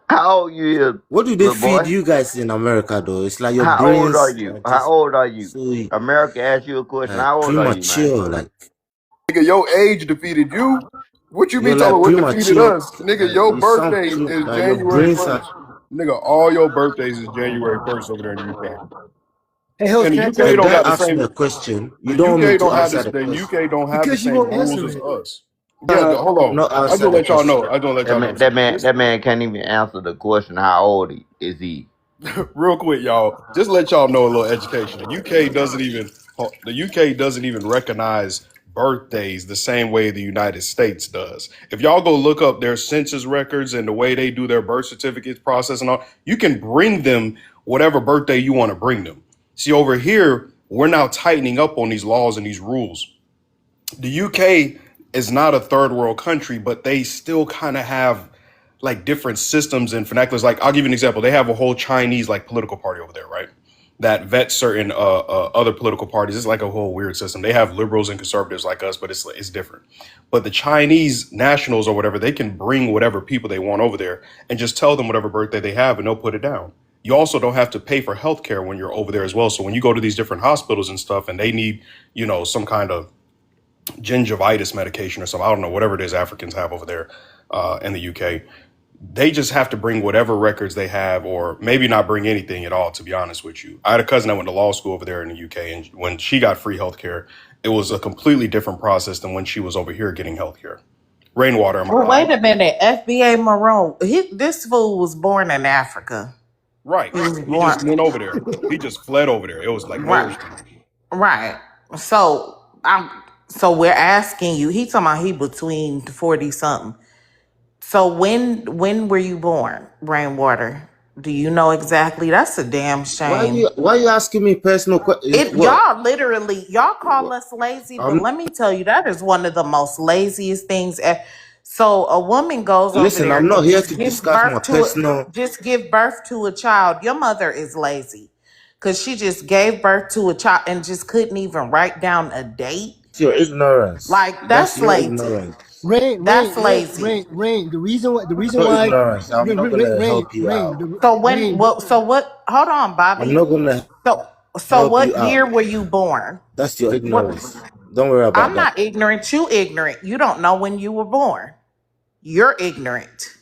Speaker 3: How old you is,
Speaker 16: What do they
Speaker 3: little
Speaker 16: feed
Speaker 3: boy?
Speaker 16: you guys in America though? It's like your
Speaker 3: How old are
Speaker 16: brains
Speaker 3: you?
Speaker 16: are
Speaker 3: How
Speaker 16: just
Speaker 3: old are you?
Speaker 16: so
Speaker 3: America asked you a question. How old are you, man?
Speaker 16: premature. Like
Speaker 21: Nigga, your age defeated you. What you
Speaker 16: you're
Speaker 21: mean talking
Speaker 16: like
Speaker 21: about what defeated
Speaker 16: premature.
Speaker 21: us? Nigga,
Speaker 16: Like
Speaker 21: your
Speaker 16: you sound
Speaker 21: birthday is
Speaker 16: like your
Speaker 21: January
Speaker 16: brains are.
Speaker 21: 1st. Nigga, all your birthdays is January 1st over there in the UK.
Speaker 4: Hey, host,
Speaker 21: And the
Speaker 4: can I
Speaker 21: UK
Speaker 4: tell
Speaker 16: The
Speaker 4: you?
Speaker 21: don't
Speaker 16: guy
Speaker 21: got the
Speaker 16: asked me
Speaker 21: same
Speaker 16: a question. You
Speaker 21: the
Speaker 16: don't want me
Speaker 21: UK
Speaker 16: to
Speaker 21: don't have
Speaker 16: answer
Speaker 21: this
Speaker 16: the
Speaker 21: the
Speaker 16: question.
Speaker 21: UK don't have the
Speaker 4: Because you
Speaker 21: same
Speaker 4: won't
Speaker 21: rules
Speaker 4: answer
Speaker 21: as
Speaker 4: it.
Speaker 21: us. Yeah, hold on.
Speaker 16: Not
Speaker 21: I
Speaker 16: answer
Speaker 21: just
Speaker 16: the
Speaker 21: let y'all know.
Speaker 16: question.
Speaker 21: I just let
Speaker 3: That
Speaker 21: y'all
Speaker 3: man,
Speaker 21: know.
Speaker 3: that man,
Speaker 21: This
Speaker 3: that man can't even answer the question. How old is he?
Speaker 21: real quick, y'all. Just let y'all know a little education. The UK doesn't even recognize birthdays the same way the United States does. If y'all go look up their census records and the way they do their birth certificates process and all, you can bring them whatever birthday you want to bring them. See, over here, we're now tightening up on these laws and these rules. The UK is not a third world country, but they still kind of have like different systems and vernaculars. Like I'll give you an example. They have a whole Chinese like political party over there, right? That vets certain other political parties. It's like a whole weird system. They have liberals and conservatives like us, but it's different. But the Chinese nationals or whatever, they can bring whatever people they want over there and just tell them whatever birthday they have, and they'll put it down. You also don't have to pay for healthcare when you're over there as well. So when you go to these different hospitals and stuff, and they need some kind of gingivitis medication or something. I don't know, whatever it is Africans have over there in the UK. They just have to bring whatever records they have, or maybe not bring anything at all, to be honest with you. I had a cousin that went to law school over there in the UK, and when she got free healthcare, it was a completely different process than when she was over here getting healthcare. Rainwater, am I
Speaker 15: Well, wait
Speaker 21: wrong?
Speaker 15: a minute. FBA Maroon. This fool was born in Africa.
Speaker 21: Right.
Speaker 15: He was
Speaker 21: He
Speaker 15: born
Speaker 21: just went over there. He just fled over there. It was like no
Speaker 15: right.
Speaker 21: restriction.
Speaker 15: Right. So we're asking you. He talking about he between 40 something. So when were you born, Rainwater? Do you know exactly? That's a damn shame.
Speaker 16: Why you asking me personal questions?
Speaker 15: It
Speaker 16: What?
Speaker 15: y'all call
Speaker 16: What?
Speaker 15: us lazy, but
Speaker 16: I'm
Speaker 15: let me tell you, that is one of the most laziest things. So a woman goes over
Speaker 16: listen.
Speaker 15: there
Speaker 16: I'm
Speaker 15: and
Speaker 16: not here
Speaker 15: just
Speaker 16: to discuss my personal.
Speaker 15: give birth to a child. Your mother is lazy because she just gave birth to a child and just couldn't even write down a date.
Speaker 16: It's your ignorance.
Speaker 15: Like
Speaker 16: That's
Speaker 15: that's
Speaker 16: your
Speaker 15: lazy.
Speaker 16: ignorance.
Speaker 15: That's lazy.
Speaker 4: The reason
Speaker 16: Your
Speaker 4: why,
Speaker 16: ignorance. I'm not gonna help you
Speaker 4: rain,
Speaker 16: out.
Speaker 4: the
Speaker 15: So when
Speaker 4: rain.
Speaker 15: well, so what? Hold on,
Speaker 16: I'm
Speaker 15: Bobby.
Speaker 16: not gonna
Speaker 15: So
Speaker 16: help you
Speaker 15: what
Speaker 16: out.
Speaker 15: year were you born?
Speaker 16: That's your
Speaker 15: What?
Speaker 16: ignorance. Don't worry about
Speaker 15: I'm
Speaker 16: that.
Speaker 15: not ignorant. You ignorant. You don't know when you were born. You're ignorant.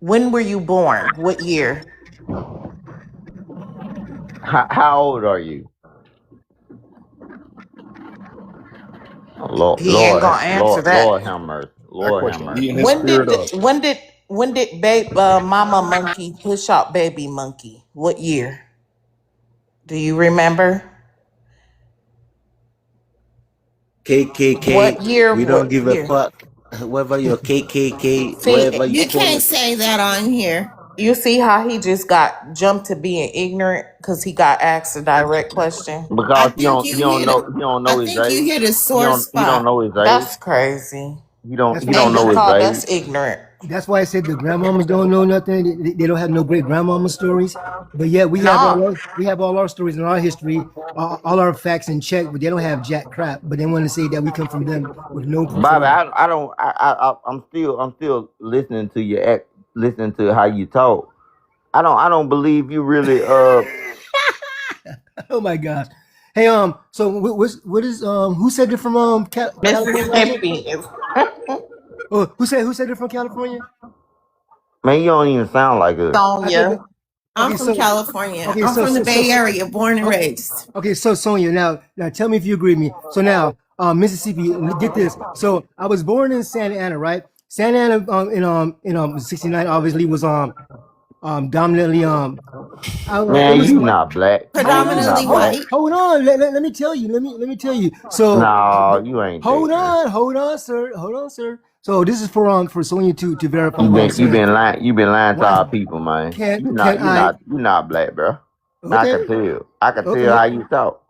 Speaker 15: When were you born? What year?
Speaker 3: How old are you? Lord,
Speaker 15: He ain't
Speaker 3: Lord,
Speaker 15: gonna answer
Speaker 3: Lord,
Speaker 15: that.
Speaker 3: Lord have mercy.
Speaker 21: That
Speaker 3: Lord have
Speaker 21: question
Speaker 3: mercy.
Speaker 21: eating his spirit up.
Speaker 15: When did Mama Monkey push out Baby Monkey? What year? Do you remember?
Speaker 16: KKK.
Speaker 15: What year?
Speaker 16: We don't
Speaker 15: What
Speaker 16: give a
Speaker 15: year?
Speaker 16: fuck. Whether you're KKK,
Speaker 15: See,
Speaker 16: whatever you
Speaker 22: You
Speaker 16: call
Speaker 22: can't
Speaker 16: it.
Speaker 22: say that on here.
Speaker 15: You see how he just got jumped to being ignorant because he got asked a direct question?
Speaker 22: I
Speaker 3: Because
Speaker 22: think you hit a,
Speaker 3: he don't
Speaker 22: I
Speaker 3: know his
Speaker 22: think you
Speaker 3: age.
Speaker 22: hit a sore
Speaker 3: He don't
Speaker 22: spot.
Speaker 3: know his age.
Speaker 15: That's crazy.
Speaker 4: That's
Speaker 3: He
Speaker 4: why I
Speaker 3: don't
Speaker 15: And
Speaker 4: said.
Speaker 15: he
Speaker 3: know his
Speaker 15: called
Speaker 3: age.
Speaker 15: us ignorant.
Speaker 4: That's why I said the grandmamas don't know nothing. They don't have no great grandmama stories. But yet
Speaker 15: No.
Speaker 4: we have all our stories and our history, all our facts in check. But they don't have jack crap. But they want to say that we come from them with no proof at
Speaker 3: Bobby,
Speaker 4: all.
Speaker 3: I don't I'm still listening to your act, listening to how you talk. I don't believe you really
Speaker 4: Oh my gosh. Hey, so what is who said it from California last night?
Speaker 15: Mississippi is
Speaker 4: Oh, who said it from California?
Speaker 3: man, you don't even sound like us.
Speaker 4: I said,
Speaker 15: Sonya.
Speaker 22: I'm
Speaker 4: okay,
Speaker 22: from
Speaker 4: so
Speaker 22: California.
Speaker 4: okay,
Speaker 22: I'm from the Bay Area, born and
Speaker 4: okay,
Speaker 22: raised.
Speaker 4: okay, so Sonia, now tell me if you agree with me. So now, Mississippi, get this. So I was born in Santa Ana, right? Santa Ana, in '69, obviously was dominantly I don't know. It
Speaker 3: Man,
Speaker 4: was.
Speaker 3: you not black. Man, you
Speaker 22: Predominantly
Speaker 3: not black.
Speaker 22: white.
Speaker 4: Hold on. Let me tell you. Let me tell you. So
Speaker 3: No, you ain't that, man.
Speaker 4: hold on, sir. Hold on, sir. So this is for Sonia to verify what I'm saying.
Speaker 3: You been lying to
Speaker 4: Why
Speaker 3: our people, man.
Speaker 4: can I?
Speaker 3: You not black, bro. I
Speaker 4: Okay,
Speaker 3: can tell. I can tell
Speaker 4: okay.
Speaker 3: how you talk.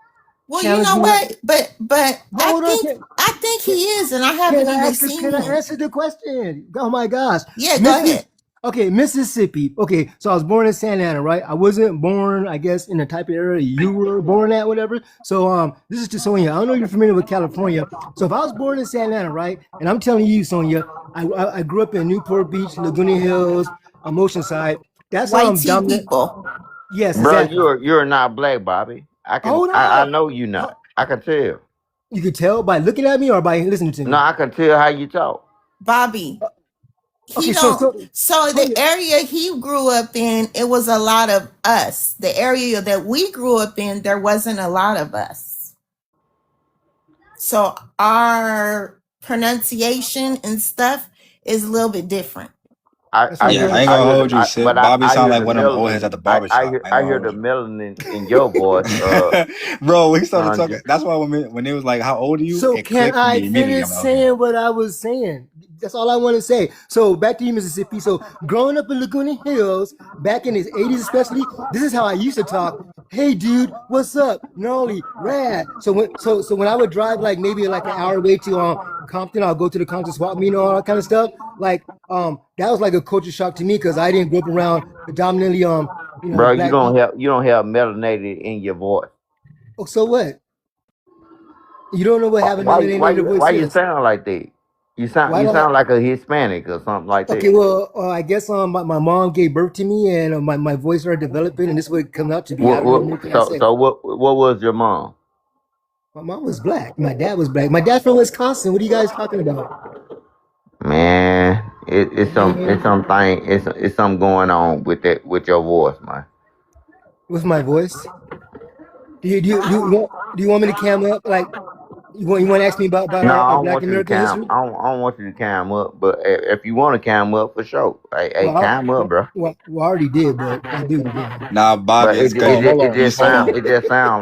Speaker 22: Well, you
Speaker 4: Challenge
Speaker 22: know
Speaker 4: me.
Speaker 22: what? But
Speaker 4: Hold on.
Speaker 22: I think
Speaker 4: Can,
Speaker 22: he is, and I
Speaker 4: can
Speaker 22: haven't
Speaker 4: I
Speaker 22: even
Speaker 4: ask this?
Speaker 22: seen
Speaker 4: Can I
Speaker 22: him.
Speaker 4: answer the question? Oh my gosh,
Speaker 22: Yeah, go
Speaker 4: Mrs.
Speaker 22: ahead.
Speaker 4: Okay, Mississippi. Okay, so I was born in Santa Ana, right? I wasn't born, I guess, in the type of area you were born at, whatever. So this is to Sonia. I don't know if you're familiar with California. So if I was born in Santa Ana, right, and I'm telling you, Sonia, I grew up in Newport Beach, Laguna Hills, Oceanside. That's
Speaker 22: White tea
Speaker 4: dominant.
Speaker 22: people.
Speaker 4: Yes,
Speaker 3: Bro,
Speaker 4: exactly.
Speaker 3: you're not black, Bobby.
Speaker 4: Hold
Speaker 3: I
Speaker 4: on.
Speaker 3: know you not. I can tell.
Speaker 4: You could tell by looking at me or by listening to
Speaker 3: No,
Speaker 4: me.
Speaker 3: I can tell how you talk.
Speaker 22: Bobby, he
Speaker 4: Okay,
Speaker 22: don't. So the
Speaker 4: Sonia.
Speaker 22: area he grew up in, it was a lot of us. The area that we grew up in, there wasn't a lot of us. So our pronunciation and stuff is a little bit different.
Speaker 4: That's what I'm
Speaker 19: Yeah, I
Speaker 4: saying.
Speaker 19: ain't gonna hold you, shit. Bobby
Speaker 3: I
Speaker 19: sound
Speaker 3: hear
Speaker 19: like
Speaker 3: the
Speaker 19: one of them old heads at
Speaker 3: melanin.
Speaker 19: the barbershop. I ain't
Speaker 3: I
Speaker 19: gonna
Speaker 3: hear
Speaker 19: hold
Speaker 3: the
Speaker 19: you.
Speaker 3: melanin in your voice,
Speaker 19: Bro, we started talking.
Speaker 3: Sandra.
Speaker 19: That's why when they was like, "How old are you?"
Speaker 4: So
Speaker 19: It
Speaker 4: can
Speaker 19: clicked for
Speaker 4: I
Speaker 19: me immediately.
Speaker 4: finish
Speaker 19: I'm like, "Okay."
Speaker 4: saying what I was saying? That's all I want to say. So back to you, Mississippi. So growing up in Laguna Hills, back in the 80s especially, this is how I used to talk. Hey dude, what's up? Gnarly, rad. So when I would drive like maybe like an hour away to Compton, I'll go to the Compton swap meet and all that kind of stuff. Like that was like a culture shock to me because I didn't grow up around predominantly
Speaker 3: Bro,
Speaker 4: black people.
Speaker 3: you don't have melanated in your voice.
Speaker 4: Oh, so what? You don't know what having melanated voice
Speaker 3: Why you
Speaker 4: is.
Speaker 3: sound like that?
Speaker 4: Why
Speaker 3: You
Speaker 4: do I?
Speaker 3: sound like a Hispanic or something like
Speaker 4: Okay,
Speaker 3: that.
Speaker 4: well, I guess my mom gave birth to me, and my voice started developing, and this would come out to be. I don't know what can I say.
Speaker 3: What was your mom?
Speaker 4: My mom was black. My dad was black. My dad's from Wisconsin. What are you guys talking about?
Speaker 3: Man,
Speaker 4: Man,
Speaker 3: it's something going on with that with your voice, man.
Speaker 4: with my voice. Do you want me to cam up? Like you want to ask me about
Speaker 3: No, I
Speaker 4: our
Speaker 3: don't
Speaker 4: Black
Speaker 3: want you to
Speaker 4: American
Speaker 3: cam.
Speaker 4: history?
Speaker 3: I don't want you to cam up. But if you want to cam up, for sure. Hey,
Speaker 4: Well,
Speaker 3: cam up, bro.
Speaker 4: I already did, but I'll do it again.
Speaker 19: Nah, Bobby,
Speaker 3: But
Speaker 19: it's good.
Speaker 21: Hold on, hold on,
Speaker 3: it just sound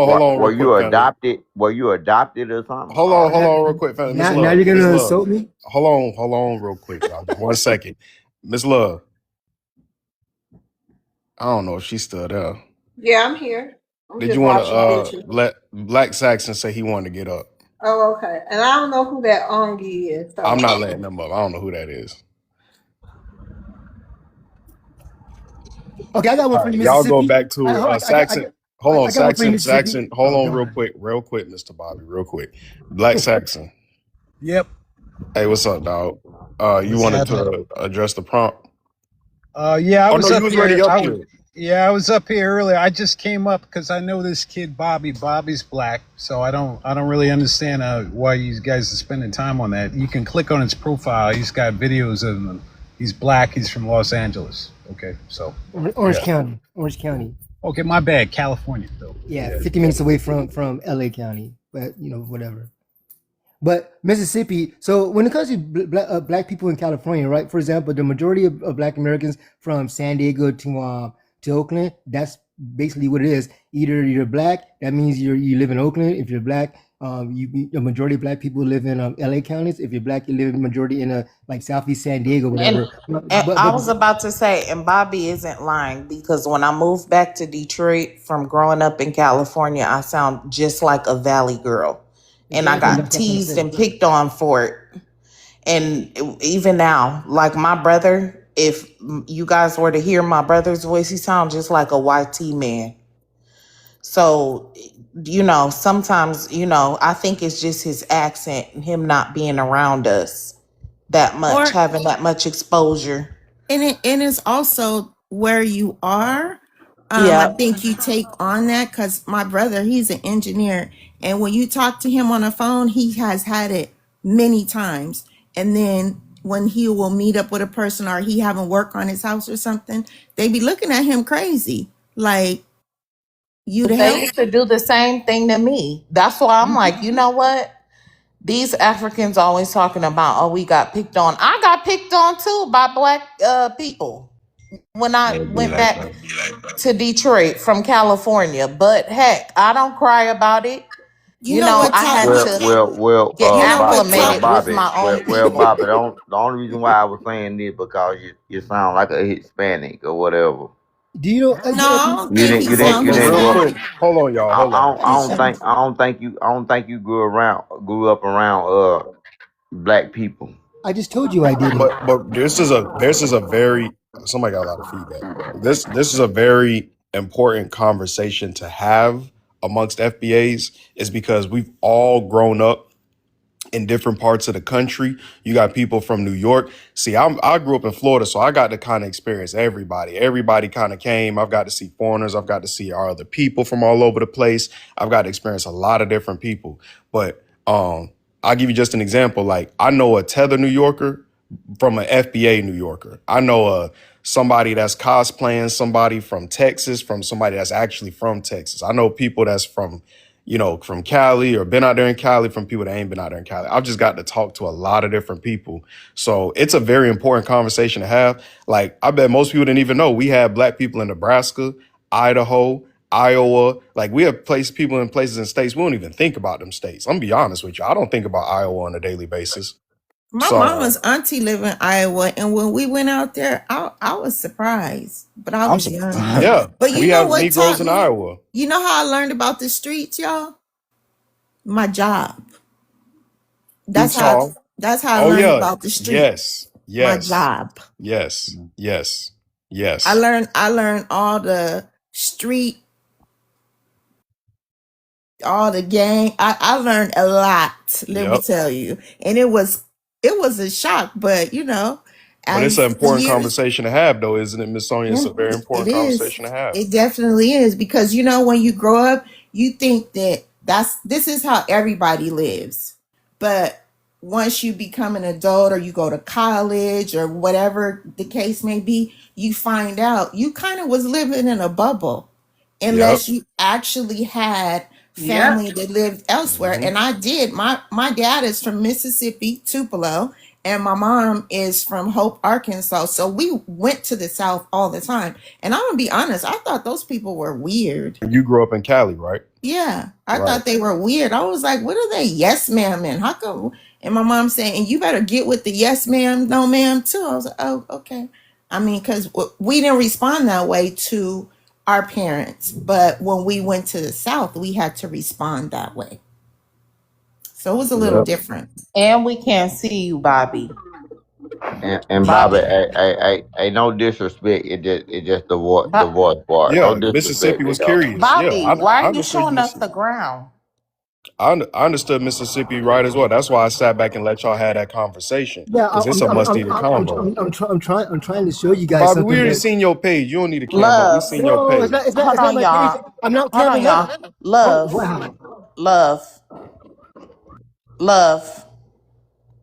Speaker 21: hold on, real
Speaker 3: were you
Speaker 21: quick, family.
Speaker 3: adopted? Were you adopted or something?
Speaker 21: Hold
Speaker 4: Now,
Speaker 21: on, real quick, family. Miss
Speaker 4: now
Speaker 21: Love,
Speaker 4: you're
Speaker 21: Miss
Speaker 4: gonna
Speaker 21: Love.
Speaker 4: insult me?
Speaker 21: Hold on, real quick, y'all. Just 1 second. Miss Love. I don't know if she's still there.
Speaker 1: Yeah, I'm here. I'm
Speaker 21: Did
Speaker 1: just
Speaker 21: you want to
Speaker 1: washing dishes.
Speaker 21: let Black Saxon say he wanted to get up?
Speaker 1: Oh, okay. And I don't know who that Ongi is.
Speaker 21: I'm
Speaker 1: So
Speaker 21: not letting them up. I don't know who that is.
Speaker 4: Okay, I got one
Speaker 21: All
Speaker 4: for
Speaker 21: right,
Speaker 4: you,
Speaker 21: y'all go
Speaker 4: Mississippi.
Speaker 21: back to Saxon. Hold on,
Speaker 4: I got one for you, Mississippi.
Speaker 21: Saxon. Hold
Speaker 4: Oh,
Speaker 21: on,
Speaker 4: go ahead.
Speaker 21: real quick, Mr. Bobby, real quick. Black Saxon.
Speaker 2: Yep.
Speaker 21: Hey, what's up, dog? You
Speaker 2: What's
Speaker 21: wanted
Speaker 2: happening?
Speaker 21: to address the prompt?
Speaker 2: Yeah, I
Speaker 21: Oh no,
Speaker 2: was
Speaker 21: you
Speaker 2: up
Speaker 21: was
Speaker 2: here.
Speaker 21: already up here.
Speaker 2: I was up here earlier. I just came up because I know this kid Bobby. Bobby's black, so I don't really understand why you guys are spending time on that. You can click on his profile. He's got videos of him. He's black. He's from Los Angeles. Okay, so
Speaker 4: Orange
Speaker 2: yeah.
Speaker 4: County. Orange County.
Speaker 2: Okay, my bad. California though.
Speaker 4: Yeah,
Speaker 2: Yeah.
Speaker 4: 50 minutes away from LA County, but whatever. But Mississippi. So when it comes to black people in California, right? For example, the majority of Black Americans from San Diego to Oakland, that's basically what it is. Either you're black, that means you live in Oakland. If you're black, The majority of black people live in LA counties. If you're black, you live in majority in like Southeast San Diego,
Speaker 15: And,
Speaker 4: whatever.
Speaker 15: and
Speaker 4: But
Speaker 15: I was about to say, and Bobby isn't lying because when I moved back to Detroit from growing up in California, I sound just like a Valley girl. And I
Speaker 4: exactly,
Speaker 15: got
Speaker 4: that's what I'm
Speaker 15: teased
Speaker 4: saying.
Speaker 15: and picked on for it. And even now, like my brother, if you guys were to hear my brother's voice, he sounds just like a YT man. So, sometimes, I think it's just his accent and him not being around us that much,
Speaker 22: Or
Speaker 15: having that much exposure.
Speaker 22: and it's also where you are. I
Speaker 15: Yeah.
Speaker 22: think you take on that because my brother, he's an engineer, and when you talk to him on the phone, he has had it many times. And then when he will meet up with a person or he having work on his house or something, they be looking at him crazy, like you the
Speaker 15: They
Speaker 22: hell.
Speaker 15: used to do the same thing to me. That's why I'm like, you know what? These Africans always talking about, oh, we got picked on. I got picked on too by black people when I
Speaker 3: It'd be
Speaker 15: went
Speaker 3: like
Speaker 15: back
Speaker 3: that.
Speaker 15: to Detroit from California. But heck, I don't cry about it.
Speaker 22: You know what
Speaker 15: I
Speaker 22: taught
Speaker 15: had
Speaker 22: me?
Speaker 15: to get
Speaker 22: You know what taught?
Speaker 15: acclimated with my own people.
Speaker 3: Bobby. The only reason why I was saying this because you sound like a Hispanic or whatever.
Speaker 4: Do you know?
Speaker 22: No, I don't
Speaker 3: You
Speaker 22: think
Speaker 3: didn't
Speaker 22: he
Speaker 3: you didn't
Speaker 22: sound
Speaker 3: you
Speaker 8: But
Speaker 3: didn't
Speaker 8: real
Speaker 3: grow up.
Speaker 8: quick,
Speaker 22: Hispanic.
Speaker 8: hold on, y'all. Hold on.
Speaker 3: I don't think you grew up around black people.
Speaker 4: I just told you I didn't.
Speaker 8: But this is a very somebody got a lot of feedback. This is a very important conversation to have amongst FBAs is because we've all grown up in different parts of the country. You got people from New York. See, I grew up in Florida, so I got to kind of experience everybody. Everybody kind of came. I've got to see foreigners. I've got to see our other people from all over the place. I've got to experience a lot of different people. But I'll give you just an example. Like I know a Tether New Yorker from an FBA New Yorker. I know somebody that's cosplaying, somebody from Texas, from somebody that's actually from Texas. I know people that's from Cali or been out there in Cali from people that ain't been out there in Cali. I've just got to talk to a lot of different people. So it's a very important conversation to have. Like, I bet most people didn't even know we have black people in Nebraska, Idaho, Iowa. Like, we have people in places and states we don't even think about them states. I'm gonna be honest with you. I don't think about Iowa on a daily basis.
Speaker 22: My
Speaker 8: So,
Speaker 22: mama's auntie live in Iowa, and when we went out there, I was surprised, but I
Speaker 19: I'm
Speaker 22: was
Speaker 19: so,
Speaker 22: young.
Speaker 8: yeah,
Speaker 22: But you
Speaker 8: we
Speaker 22: know
Speaker 8: have
Speaker 22: what
Speaker 8: Negroes
Speaker 22: taught
Speaker 8: in
Speaker 22: me?
Speaker 8: Iowa.
Speaker 22: You know how I learned about the streets, y'all? My job. That's how
Speaker 8: Utah.
Speaker 22: that's how I
Speaker 8: Oh,
Speaker 22: learned
Speaker 8: yeah.
Speaker 22: about the street.
Speaker 8: Yes.
Speaker 22: My
Speaker 8: Yes.
Speaker 22: job.
Speaker 8: Yes. Yes.
Speaker 22: I
Speaker 8: Yes.
Speaker 22: learned I learned all the street, all the gang. I learned a lot, let me
Speaker 8: Yep.
Speaker 22: tell you. And it was a shock, but
Speaker 8: But it's
Speaker 22: as
Speaker 8: an
Speaker 22: the
Speaker 8: important
Speaker 22: years.
Speaker 8: conversation to have, though, isn't it, Miss Sonia? It's
Speaker 22: Yeah,
Speaker 8: a very
Speaker 22: it
Speaker 8: important
Speaker 22: is.
Speaker 8: conversation to have.
Speaker 22: It definitely is because when you grow up, you think that this is how everybody lives. But once you become an adult or you go to college or whatever the case may be, you find out you kind of was living in a bubble
Speaker 8: Yep.
Speaker 22: unless you actually had
Speaker 1: Yep.
Speaker 22: family that lived elsewhere.
Speaker 8: Hmm.
Speaker 22: And I did. My dad is from Mississippi, Tupelo, and my mom is from Hope, Arkansas. So we went to the South all the time. And I'm gonna be honest, I thought those people were weird.
Speaker 8: You grew up in Cali, right?
Speaker 22: Yeah, I
Speaker 8: Right.
Speaker 22: thought they were weird. I was like, what are they yes ma'am in? How come? And my mom saying, and you better get with the yes ma'am, no ma'am too. I was like, oh, okay. I mean, because we didn't respond that way to our parents, but when we went to the South, we had to respond that way. So it was a little
Speaker 8: Yep.
Speaker 22: different.
Speaker 15: And we can't see you, Bobby.
Speaker 3: And Bobby,
Speaker 15: Bobby.
Speaker 3: no disrespect. It just the
Speaker 15: Bo-
Speaker 3: voice part. No
Speaker 8: Yeah. Mississippi
Speaker 3: disrespect,
Speaker 8: was
Speaker 3: though.
Speaker 8: curious. Yeah.
Speaker 15: Bobby, why
Speaker 8: I
Speaker 15: are you
Speaker 8: understood
Speaker 15: showing
Speaker 8: you.
Speaker 15: us the ground?
Speaker 8: I understood Mississippi right as well. That's why I sat back and let y'all have that conversation
Speaker 4: Yeah,
Speaker 8: because it's a must needed convo.
Speaker 4: I'm trying to show you guys
Speaker 8: Bobby, we
Speaker 4: something
Speaker 8: already
Speaker 4: that.
Speaker 8: seen your page. You don't need to cam up. We
Speaker 15: Love.
Speaker 8: seen your
Speaker 4: No,
Speaker 8: page.
Speaker 15: Hold
Speaker 4: it's not
Speaker 15: on,
Speaker 4: my page.
Speaker 15: y'all.
Speaker 4: I'm not
Speaker 15: Hold on,
Speaker 4: camming up.
Speaker 15: y'all.
Speaker 4: Oh
Speaker 15: Love.
Speaker 4: wow.
Speaker 15: Love. Love.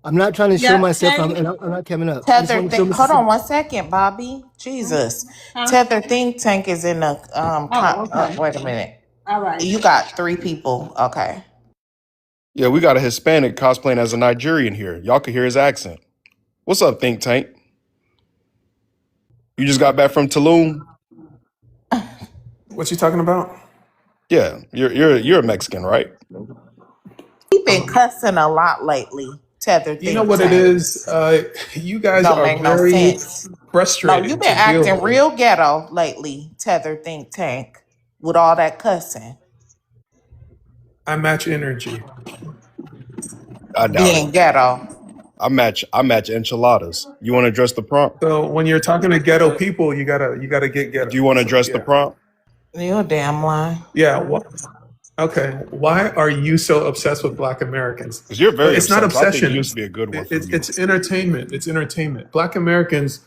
Speaker 4: I'm not trying to show
Speaker 1: Yep.
Speaker 4: myself.
Speaker 1: Hey.
Speaker 4: I'm not coming up. I just
Speaker 15: Tether
Speaker 4: want to show
Speaker 15: think. Hold
Speaker 4: Mississippi.
Speaker 15: on 1 second, Bobby.
Speaker 1: Huh?
Speaker 15: Jesus.
Speaker 1: Huh?
Speaker 15: Tether think tank is in the
Speaker 1: Oh, okay.
Speaker 15: wait a minute.
Speaker 1: All right.
Speaker 15: You got 3 people. Okay.
Speaker 8: Yeah, we got a Hispanic cosplaying as a Nigerian here. Y'all can hear his accent. What's up, Think Tank? You just got back from Tulum?
Speaker 14: What you talking about?
Speaker 8: Yeah, you're a Mexican, right?
Speaker 15: You've been cussing a lot lately, Tether
Speaker 14: You know
Speaker 15: Think
Speaker 14: what it
Speaker 15: Tank.
Speaker 14: is? You guys
Speaker 15: Don't
Speaker 14: are
Speaker 15: make no
Speaker 14: very
Speaker 15: sense. No, you've
Speaker 14: frustrating
Speaker 15: been
Speaker 14: to deal
Speaker 15: acting
Speaker 14: with.
Speaker 15: real ghetto lately, Tether Think Tank, with all that cussing,
Speaker 14: I match energy.
Speaker 8: I doubt it.
Speaker 15: being ghetto.
Speaker 8: I match enchiladas. You want to address the prompt?
Speaker 14: So when you're talking to ghetto people, you gotta get
Speaker 8: Do
Speaker 14: ghetto.
Speaker 8: you want to
Speaker 14: So
Speaker 8: address the
Speaker 14: yeah,
Speaker 8: prompt?
Speaker 15: You're a damn lie.
Speaker 14: yeah. Okay. Why are you so obsessed with Black Americans?
Speaker 8: Because you're very
Speaker 14: It's not
Speaker 8: obsessed. I think it used
Speaker 14: obsession.
Speaker 8: to be a good one from you.
Speaker 14: It's entertainment. It's entertainment. Black Americans,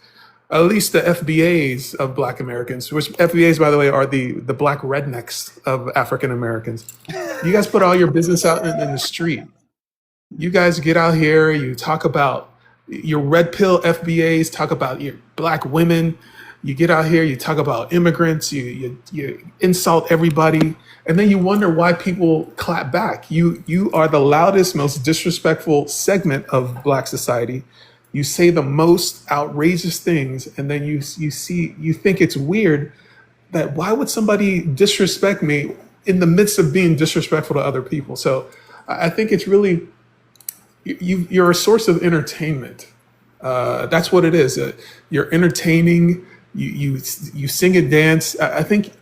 Speaker 14: at least the FBAs of Black Americans, which FBAs, by the way, are the Black rednecks of African Americans. You guys put all your business out in the street. You guys get out here, you talk about your red pill FBAs, talk about your Black women. You get out here, you talk about immigrants, you insult everybody, and then you wonder why people clap back. You are the loudest, most disrespectful segment of Black society. You say the most outrageous things, and then you think it's weird that why would somebody disrespect me in the midst of being disrespectful to other people. So I think it's really you're a source of entertainment. That's what it is. You're entertaining. You sing and dance. I think,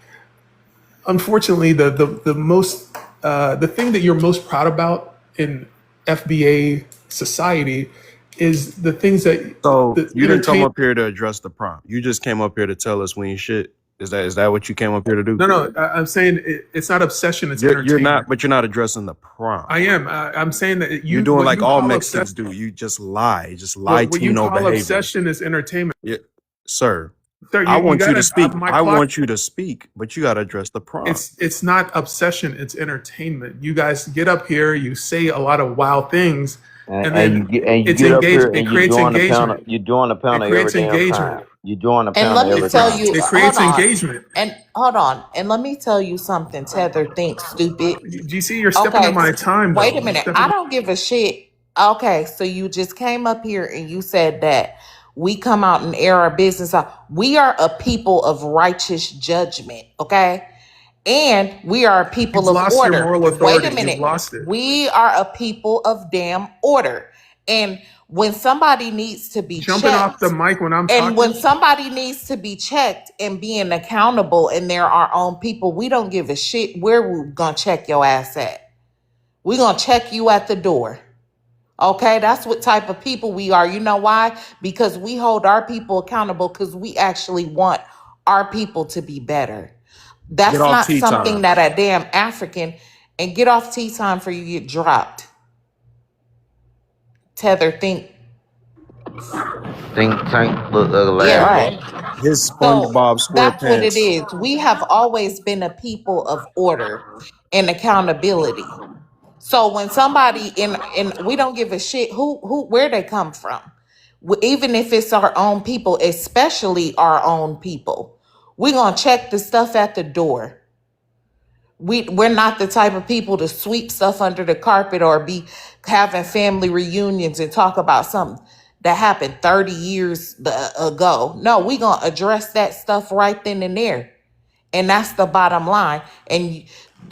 Speaker 14: unfortunately, the thing that you're most proud about in FBA society is the things that
Speaker 8: So
Speaker 14: the
Speaker 8: you didn't come
Speaker 14: entertain.
Speaker 8: up here to address the prompt. You just came up here to tell us we ain't shit. Is that what you came up here to do?
Speaker 14: No, I'm saying it's not obsession. It's
Speaker 8: You're not,
Speaker 14: entertainment.
Speaker 8: but you're not addressing the prompt.
Speaker 14: I am. I'm saying that
Speaker 8: You're
Speaker 14: you
Speaker 8: doing
Speaker 14: what
Speaker 8: like
Speaker 14: you
Speaker 8: all
Speaker 14: call obsession.
Speaker 8: Mexicans do. You just lie, just
Speaker 14: What you
Speaker 8: Latino
Speaker 14: call
Speaker 8: behavior.
Speaker 14: obsession is entertainment.
Speaker 8: Yeah, sir.
Speaker 14: Sir,
Speaker 8: I
Speaker 14: you
Speaker 8: want you
Speaker 14: got
Speaker 8: to
Speaker 14: to
Speaker 8: speak.
Speaker 14: my
Speaker 8: I
Speaker 14: clock.
Speaker 8: want you to speak, but you got to address the prompt.
Speaker 14: It's not obsession. It's entertainment. You guys get up here. You say a lot of wild things, and then
Speaker 3: And you
Speaker 14: it's
Speaker 3: get up here
Speaker 14: engaged. It
Speaker 3: and you
Speaker 14: creates
Speaker 3: join the panel.
Speaker 14: engagement.
Speaker 3: You join the
Speaker 14: It
Speaker 3: panel every
Speaker 14: creates
Speaker 3: damn time.
Speaker 14: engagement.
Speaker 3: You join the
Speaker 15: And
Speaker 3: panel
Speaker 15: let me
Speaker 3: every
Speaker 15: tell
Speaker 3: time.
Speaker 15: you,
Speaker 14: It
Speaker 15: hold
Speaker 14: creates
Speaker 15: on,
Speaker 14: engagement.
Speaker 15: and let me tell you something, Tether Think Stupid.
Speaker 14: Do you see? You're stepping on
Speaker 15: Okay,
Speaker 14: my time,
Speaker 15: wait
Speaker 14: though.
Speaker 15: a
Speaker 14: You're
Speaker 15: minute.
Speaker 14: stepping
Speaker 15: I
Speaker 14: on.
Speaker 15: don't give a shit. Okay, so you just came up here and you said that we come out and air our business out. We are a people of righteous judgment, okay? And we are a people
Speaker 14: You've
Speaker 15: of
Speaker 14: lost your
Speaker 15: order.
Speaker 14: moral
Speaker 15: Wait a
Speaker 14: authority. You've
Speaker 15: minute.
Speaker 14: lost it.
Speaker 15: We are a people of damn order. And when somebody needs to be
Speaker 14: Jumping off the
Speaker 15: checked,
Speaker 14: mic when I'm
Speaker 15: and when
Speaker 14: talking.
Speaker 15: somebody needs to be checked and being accountable and they're our own people, we don't give a shit where we're gonna check your ass at. We're gonna check you at the door. Okay, that's what type of people we are. You know why? Because we hold our people accountable because we actually want our people to be better.
Speaker 8: Get
Speaker 15: That's
Speaker 8: off
Speaker 15: not
Speaker 8: tea
Speaker 15: something
Speaker 8: time.
Speaker 15: that a damn African and get off tea time for you get dropped. Tether think,
Speaker 3: Think tank look
Speaker 15: yeah,
Speaker 3: last
Speaker 15: right.
Speaker 3: one.
Speaker 8: His
Speaker 15: So
Speaker 8: SpongeBob
Speaker 15: that's what it
Speaker 8: SquarePants.
Speaker 15: is. We have always been a people of order and accountability. So when somebody in we don't give a shit who where they come from, even if it's our own people, especially our own people, we're gonna check the stuff at the door. We're not the type of people to sweep stuff under the carpet or be having family reunions and talk about something that happened 30 years ago. No, we gonna address that stuff right then and there. And that's the bottom line. And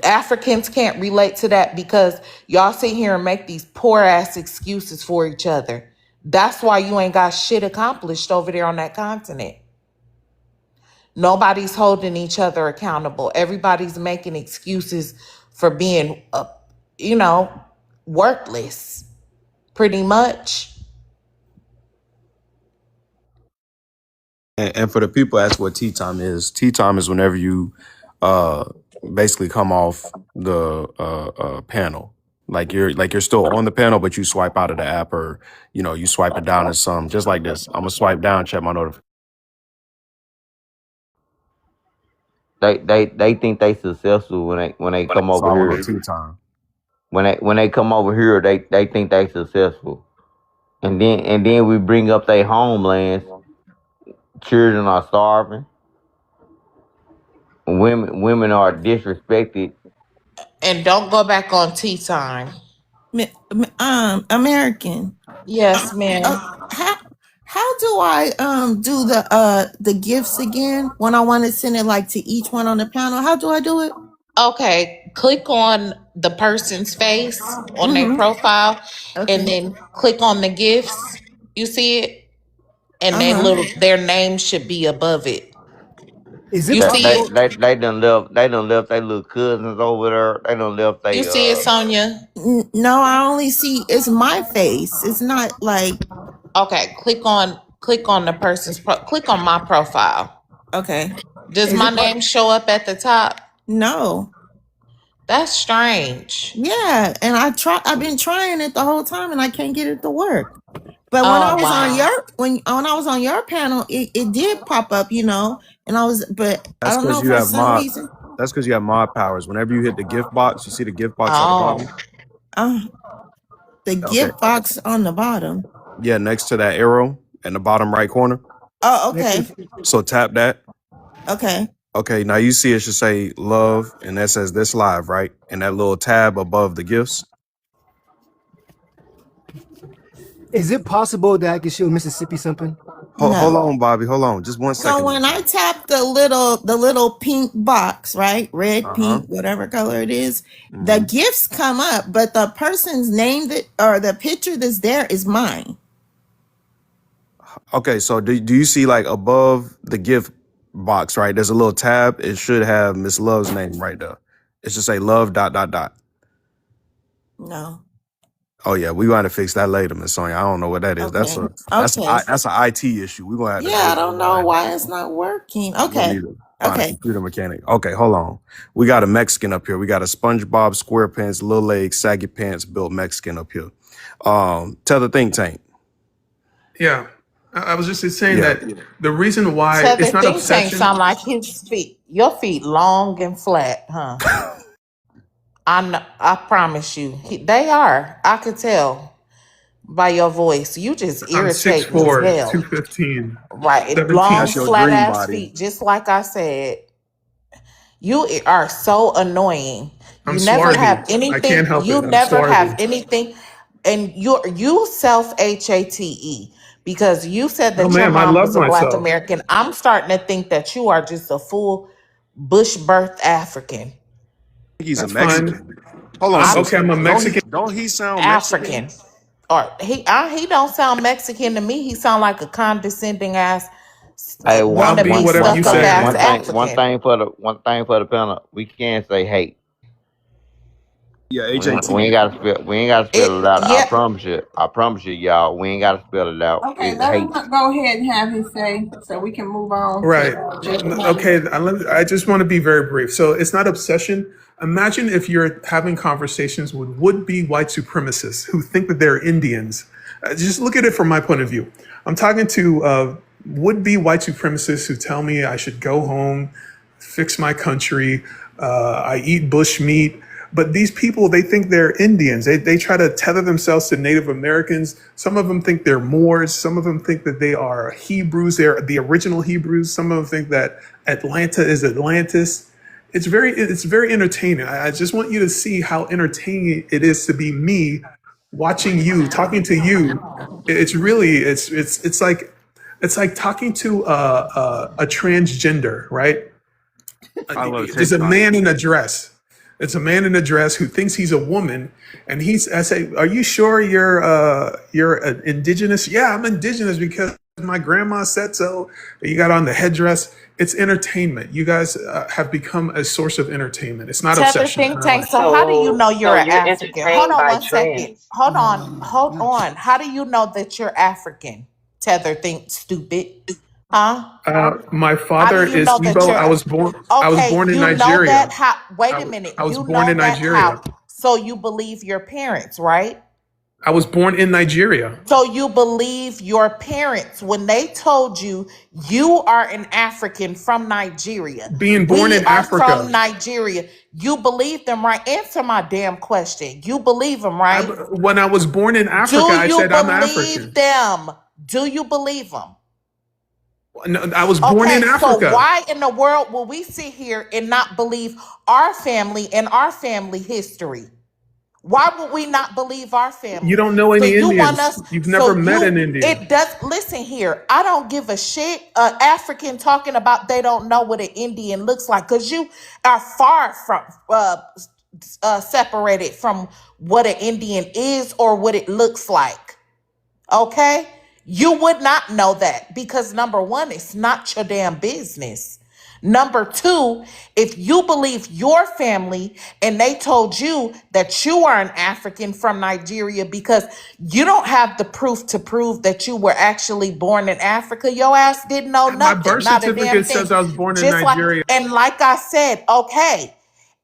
Speaker 15: Africans can't relate to that because y'all sit here and make these poor ass excuses for each other. That's why you ain't got shit accomplished over there on that continent. Nobody's holding each other accountable. Everybody's making excuses for being, you know, worthless, pretty much.
Speaker 8: And for the people, that's what tea time is. Tea time is whenever you uh basically come off the panel. Like you're still on the panel, but you swipe out of the app, or you swipe it down to some, just like this. I'm gonna swipe down, check my notification.
Speaker 3: They think they successful when they come
Speaker 8: So
Speaker 3: over
Speaker 8: I want no
Speaker 3: here.
Speaker 8: tea time.
Speaker 3: When they come over here, they think they successful. And then we bring up their homelands. Children are starving. Women are disrespected.
Speaker 15: And don't go back on tea time.
Speaker 22: American.
Speaker 15: Yes, ma'am.
Speaker 22: How do I do the gifts again when I want to send it like to each one on the panel? How do I do it?
Speaker 15: Okay, click on the person's face on their
Speaker 22: Mm-hmm.
Speaker 15: profile and
Speaker 22: Okay.
Speaker 15: then click on the gifts. You see it? And they
Speaker 22: Uh-huh.
Speaker 15: little their name should be above it.
Speaker 4: Is it
Speaker 15: You
Speaker 3: That
Speaker 15: see
Speaker 3: they
Speaker 15: it?
Speaker 4: possible?
Speaker 3: they they done left. They done left their little cousins over there. They done left
Speaker 15: You
Speaker 3: they
Speaker 15: see it, Sonia?
Speaker 22: No, I only see it's my face. It's not like
Speaker 15: Okay, click on the click on my profile.
Speaker 22: okay.
Speaker 15: Does
Speaker 22: Is
Speaker 15: my
Speaker 22: it
Speaker 15: name show up at the top?
Speaker 22: no?
Speaker 15: That's strange.
Speaker 22: Yeah, and I've been trying it the whole time, and I can't get it to work. But when I
Speaker 15: Oh
Speaker 22: was on
Speaker 15: wow.
Speaker 22: your when I was on your panel, it did pop up, and I was, but I
Speaker 8: That's
Speaker 22: don't
Speaker 8: because
Speaker 22: know
Speaker 8: you
Speaker 22: for
Speaker 8: have
Speaker 22: some
Speaker 8: mod.
Speaker 22: reason.
Speaker 8: That's because you have mod powers. Whenever you hit the gift box, you see the gift box at the
Speaker 15: Oh.
Speaker 8: bottom.
Speaker 22: Uh, the
Speaker 8: Okay.
Speaker 22: gift box on the bottom.
Speaker 8: Yeah, next to that arrow in the bottom right corner.
Speaker 22: Oh,
Speaker 4: Next to
Speaker 22: okay,
Speaker 4: the,
Speaker 8: So tap that.
Speaker 22: okay.
Speaker 8: Okay, now you see it should say love, and that says this live, right? And that little tab above the gifts.
Speaker 4: is it possible that I can show Mississippi something?
Speaker 8: Hold
Speaker 22: No.
Speaker 8: on, Bobby. Hold on. Just one
Speaker 22: So
Speaker 8: second.
Speaker 22: when I tap the little pink box, right? Red,
Speaker 8: Uh huh.
Speaker 22: pink, whatever color it is, the
Speaker 8: Hmm.
Speaker 22: gifts come up, but the person's name that or the picture that's there is mine.
Speaker 8: Okay, so do you see like above the gift box, right? There's a little tab. It should have Miss Love's name right there. It should say love dot dot dot.
Speaker 22: No.
Speaker 8: Oh yeah, we gotta fix that later, Miss Sonya. I don't know what that is.
Speaker 22: Okay.
Speaker 8: That's
Speaker 22: Okay.
Speaker 8: that's an IT issue. We're gonna have to
Speaker 22: Yeah, I
Speaker 8: dig
Speaker 22: don't know why it's not working.
Speaker 8: we're gonna need
Speaker 22: Okay.
Speaker 8: to find a
Speaker 22: Okay.
Speaker 8: computer mechanic. Okay, hold on. We got a Mexican up here. We got a SpongeBob SquarePants, little legs, saggy pants built Mexican up here. Tell the think tank.
Speaker 14: Yeah. I was just saying
Speaker 8: Yeah.
Speaker 14: that the reason why
Speaker 15: So the
Speaker 14: it's not
Speaker 15: think tank
Speaker 14: obsession.
Speaker 15: sound like his feet. Your feet long and flat, huh? I promise you. They are. I could tell by your voice. You just
Speaker 14: I'm
Speaker 15: irritating as
Speaker 14: 6'4",
Speaker 15: hell.
Speaker 14: 215,
Speaker 15: Right.
Speaker 14: 17.
Speaker 15: Long,
Speaker 8: That's your
Speaker 15: flat
Speaker 8: dream
Speaker 15: ass
Speaker 8: body.
Speaker 15: feet, just like I said. You are so annoying.
Speaker 14: I'm
Speaker 15: You never
Speaker 14: swarthy.
Speaker 15: have
Speaker 14: I can't
Speaker 15: anything.
Speaker 14: help
Speaker 15: You
Speaker 14: it. I'm
Speaker 15: never have
Speaker 14: swarthy.
Speaker 15: anything. And you self HATE because you said
Speaker 14: Oh,
Speaker 15: that your
Speaker 14: ma'am, I
Speaker 15: mom
Speaker 14: love
Speaker 15: was a black
Speaker 14: myself.
Speaker 15: American. I'm starting to think that you are just a full bush birth African.
Speaker 8: think he's a
Speaker 14: That's fine.
Speaker 8: Mexican. Hold on, sis.
Speaker 14: Okay, I'm a Mexican.
Speaker 8: Don't he sound Mexican?
Speaker 15: African. Or he don't sound Mexican to me. He sound like a condescending ass
Speaker 3: Hey,
Speaker 14: I'll be
Speaker 15: wannabe
Speaker 14: whatever
Speaker 3: one
Speaker 14: you
Speaker 15: stuck up
Speaker 14: say,
Speaker 3: thing,
Speaker 15: ass
Speaker 14: ma'am.
Speaker 15: African.
Speaker 3: one thing for the panel. We can't say hate.
Speaker 8: Yeah,
Speaker 3: We
Speaker 8: HAT.
Speaker 3: ain't gotta spell. We ain't gotta spell it
Speaker 15: It
Speaker 3: out.
Speaker 15: yep.
Speaker 3: I promise you, y'all. We ain't gotta spell it out.
Speaker 1: Okay,
Speaker 3: It's
Speaker 1: let him
Speaker 3: hate.
Speaker 1: go ahead and have his say so we can move on to
Speaker 14: Right.
Speaker 1: just
Speaker 14: Okay. I just want to be very brief. So it's not obsession. Imagine if you're having conversations with would-be white supremacists who think that they're Indians. Just look at it from my point of view. I'm talking to would-be white supremacists who tell me I should go home, fix my country. I eat bush meat. But these people, they think they're Indians. They try to tether themselves to Native Americans. Some of them think they're Moors. Some of them think that they are Hebrews. They're the original Hebrews. Some of them think that Atlanta is Atlantis. It's very entertaining. I just want you to see how entertaining it is to be me watching you, talking to you. It's really it's like talking to a transgender, right?
Speaker 8: I love
Speaker 14: There's a
Speaker 8: TikTok.
Speaker 14: man in a dress. It's a man in a dress who thinks he's a woman, and I say, "Are you sure you're indigenous?" Yeah, I'm indigenous because my grandma said so. You got on the headdress. It's entertainment. You guys have become a source of entertainment. It's not
Speaker 15: Tether
Speaker 14: obsession.
Speaker 15: think tank. So how do you
Speaker 5: So
Speaker 15: know
Speaker 5: so
Speaker 15: you're an
Speaker 5: you're
Speaker 15: African? Hold
Speaker 5: entertained
Speaker 15: on
Speaker 5: by
Speaker 15: one second.
Speaker 5: trends.
Speaker 15: Hold on. Hold on. How do you know that you're African? Tether think stupid. Huh?
Speaker 14: My
Speaker 15: How do
Speaker 14: father
Speaker 15: you
Speaker 14: is
Speaker 15: know that
Speaker 14: Igbo.
Speaker 15: you're
Speaker 14: I was
Speaker 15: okay?
Speaker 14: born in
Speaker 15: You know that
Speaker 14: Nigeria.
Speaker 15: how wait a minute.
Speaker 14: I was
Speaker 15: You
Speaker 14: born
Speaker 15: know
Speaker 14: in
Speaker 15: that how
Speaker 14: Nigeria.
Speaker 15: so you believe your parents, right?
Speaker 14: I was born in Nigeria.
Speaker 15: So you believe your parents when they told you you are an African from Nigeria.
Speaker 14: Being born
Speaker 15: We
Speaker 14: in
Speaker 15: are from
Speaker 14: Africa.
Speaker 15: Nigeria. You believe them, right? Answer my damn question. You believe them, right?
Speaker 14: When I was born in Africa,
Speaker 15: Do
Speaker 14: I
Speaker 15: you
Speaker 14: said I'm
Speaker 15: believe
Speaker 14: African.
Speaker 15: them? Do you believe them?
Speaker 14: No, I was born in
Speaker 15: Okay, so
Speaker 14: Africa.
Speaker 15: why in the world will we sit here and not believe our family and our family history? Why would we not believe our
Speaker 14: You
Speaker 15: family?
Speaker 14: don't know
Speaker 15: So
Speaker 14: any
Speaker 15: you want
Speaker 14: Indians.
Speaker 15: us,
Speaker 14: You've never
Speaker 15: so
Speaker 14: met
Speaker 15: you,
Speaker 14: an Indian.
Speaker 15: it does, listen here, I don't give a shit, African talking about they don't know what an Indian looks like, because you are far from, separated from what an Indian is or what it looks like. Okay? You would not know that because number one, it's not your damn business. Number two, if you believe your family and they told you that you are an African from Nigeria because you don't have the proof to prove that you were actually born in Africa, your ass didn't know
Speaker 14: My
Speaker 15: nothing,
Speaker 14: birth
Speaker 15: not a damn
Speaker 14: certificate
Speaker 15: thing.
Speaker 14: says I was born in
Speaker 15: Just like,
Speaker 14: Nigeria.
Speaker 15: and like I said, okay,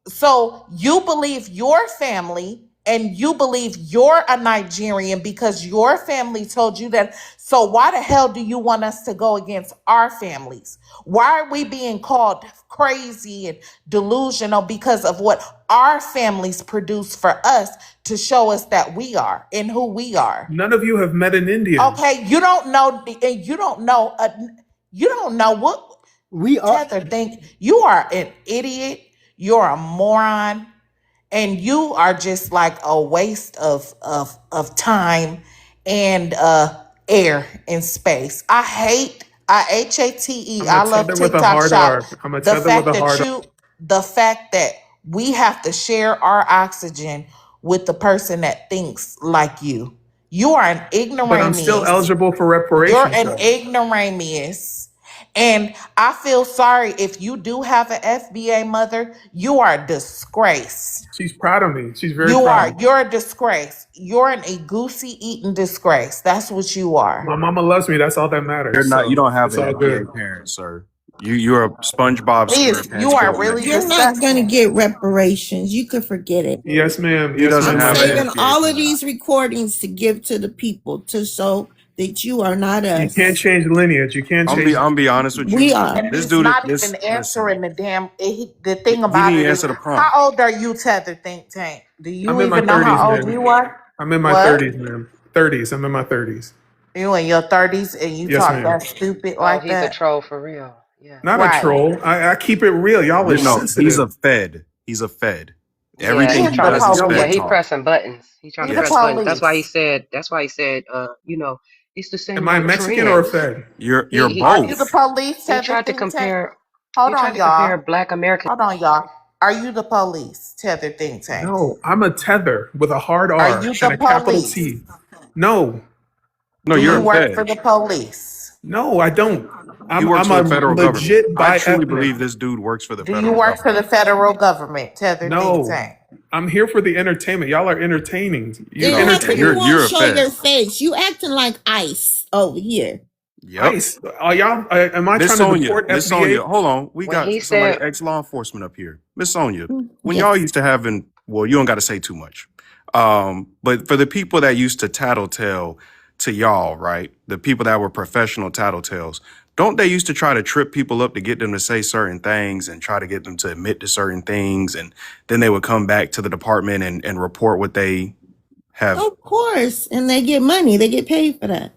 Speaker 15: so you believe your family and you believe you're a Nigerian because your family told you that. So why the hell do you want us to go against our families? Why are we being called crazy and delusional because of what our families produce for us to show us that we are and who we are?
Speaker 14: None of you have met an Indian.
Speaker 15: Okay, you don't know, and you don't know what
Speaker 4: We are.
Speaker 15: Tether think. You are an idiot. You're a moron, and you are just like a waste of time and air and space. I
Speaker 14: I'm a
Speaker 15: love
Speaker 14: tether with a
Speaker 15: TikTok
Speaker 14: hard
Speaker 15: shop.
Speaker 14: R. I'm a
Speaker 15: The
Speaker 14: tether with
Speaker 15: fact
Speaker 14: a
Speaker 15: that
Speaker 14: hard R.
Speaker 15: we have to share our oxygen with the person that thinks like you. You are an
Speaker 14: But I'm still
Speaker 15: ignoramus.
Speaker 14: eligible for
Speaker 15: You're
Speaker 14: reparations,
Speaker 15: an
Speaker 14: though.
Speaker 15: ignoramus. And I feel sorry if you do have an FBA mother, you are a disgrace.
Speaker 14: She's proud of me. She's very proud of me.
Speaker 15: You're a disgrace. You're an a goosey eating disgrace. That's what you are.
Speaker 14: My mama loves me. That's all that
Speaker 8: You're
Speaker 14: matters.
Speaker 8: not. You
Speaker 14: So
Speaker 8: don't have
Speaker 14: it's
Speaker 8: an
Speaker 14: all good.
Speaker 8: FBA parent, sir. You're a SpongeBob
Speaker 15: You
Speaker 8: SquarePants
Speaker 15: are
Speaker 8: built
Speaker 15: really
Speaker 8: Mexican.
Speaker 22: You're not going to
Speaker 15: disgusting.
Speaker 22: get reparations. You could forget it.
Speaker 14: Yes, ma'am.
Speaker 8: He
Speaker 14: Yes,
Speaker 8: doesn't
Speaker 14: ma'am.
Speaker 22: I'm
Speaker 14: I
Speaker 8: have an
Speaker 22: saving
Speaker 14: am.
Speaker 8: FBA
Speaker 22: all of
Speaker 8: parent.
Speaker 22: these recordings to give to the people to so that you are not
Speaker 14: You can't
Speaker 22: us.
Speaker 14: change lineage. You can't change.
Speaker 8: I'm be honest with
Speaker 22: We
Speaker 8: you.
Speaker 22: are.
Speaker 15: And
Speaker 8: This
Speaker 15: he's
Speaker 8: dude,
Speaker 15: not
Speaker 8: this
Speaker 15: even
Speaker 8: listen.
Speaker 15: answering the thing
Speaker 8: He
Speaker 15: about
Speaker 8: didn't
Speaker 15: it is,
Speaker 8: answer the prompt.
Speaker 15: how old are you, Tether Think Tank? Do
Speaker 14: I'm
Speaker 15: you
Speaker 14: in my
Speaker 15: even know
Speaker 14: 30s,
Speaker 15: how old
Speaker 14: ma'am.
Speaker 15: you are?
Speaker 14: I'm in my
Speaker 15: What?
Speaker 14: 30s, ma'am. 30s. I'm in my 30s.
Speaker 15: You in your 30s and you
Speaker 14: Yes,
Speaker 15: talk
Speaker 14: ma'am.
Speaker 15: that stupid
Speaker 5: Oh,
Speaker 15: like
Speaker 5: he's a
Speaker 15: that?
Speaker 5: troll for real. Yeah.
Speaker 14: Not a
Speaker 15: Right.
Speaker 14: troll. I keep it real. Y'all are
Speaker 8: You know, he's
Speaker 14: sensitive.
Speaker 8: a Fed. He's a Fed.
Speaker 5: Yeah,
Speaker 8: Everything
Speaker 5: he's
Speaker 8: he
Speaker 15: He's
Speaker 5: trying
Speaker 15: the
Speaker 5: to
Speaker 8: does is
Speaker 14: Y'all,
Speaker 5: yeah,
Speaker 8: Fed
Speaker 15: police.
Speaker 5: he
Speaker 8: talk.
Speaker 5: pressing buttons. He's trying to
Speaker 15: He's the
Speaker 5: press
Speaker 8: Yes.
Speaker 5: buttons.
Speaker 15: police.
Speaker 5: That's why he said, it's the same
Speaker 14: am I
Speaker 5: like
Speaker 14: Mexican or a
Speaker 5: trends.
Speaker 14: Fed?
Speaker 8: You're
Speaker 5: He
Speaker 15: Are you the
Speaker 8: both.
Speaker 15: police,
Speaker 5: he
Speaker 15: Tether
Speaker 5: tried to
Speaker 15: Think Tank?
Speaker 5: compare
Speaker 15: Hold
Speaker 5: he tried
Speaker 15: on,
Speaker 5: to compare
Speaker 15: y'all.
Speaker 5: black American.
Speaker 15: Hold on, y'all. Are you the police, Tether Think Tank?
Speaker 14: No, I'm a tether with a hard
Speaker 15: Are
Speaker 14: R
Speaker 15: you
Speaker 14: and
Speaker 15: the
Speaker 14: a capital
Speaker 15: police?
Speaker 14: T. No,
Speaker 8: No,
Speaker 15: Do
Speaker 8: you're
Speaker 15: you
Speaker 8: a
Speaker 15: work for
Speaker 8: Fed.
Speaker 15: the police?
Speaker 14: no, I don't.
Speaker 8: He works
Speaker 14: I'm
Speaker 8: for
Speaker 14: a
Speaker 8: the federal government.
Speaker 14: legit
Speaker 8: I
Speaker 14: bi
Speaker 8: truly
Speaker 14: ethnic.
Speaker 8: believe this dude works for the
Speaker 15: Do you
Speaker 8: federal
Speaker 15: work for
Speaker 8: government.
Speaker 15: the federal government, Tether Think
Speaker 14: No,
Speaker 15: Tank?
Speaker 14: I'm here for the entertainment. Y'all are entertaining. You
Speaker 22: Then
Speaker 8: No,
Speaker 22: how come
Speaker 14: entertain
Speaker 22: you won't
Speaker 8: you're a
Speaker 22: show your
Speaker 8: Fed.
Speaker 22: face? You acting like ice over here.
Speaker 8: Yep.
Speaker 14: ICE. Are y'all? Am I
Speaker 8: Miss
Speaker 14: trying to
Speaker 8: Sonia,
Speaker 14: deport
Speaker 8: Miss Sonia,
Speaker 14: FBA?
Speaker 8: hold on. We
Speaker 5: When
Speaker 8: got
Speaker 5: he
Speaker 8: somebody
Speaker 5: said
Speaker 8: ex law enforcement up here. Miss Sonia, when y'all
Speaker 22: Yes.
Speaker 8: used to having, well, you don't got to say too much. But for the people that used to tattletale to y'all, right? The people that were professional tattletales, don't they used to try to trip people up to get them to say certain things and try to get them to admit to certain things, and then they would come back to the department and report what they have.
Speaker 22: Of course. And they get money. They get paid for that.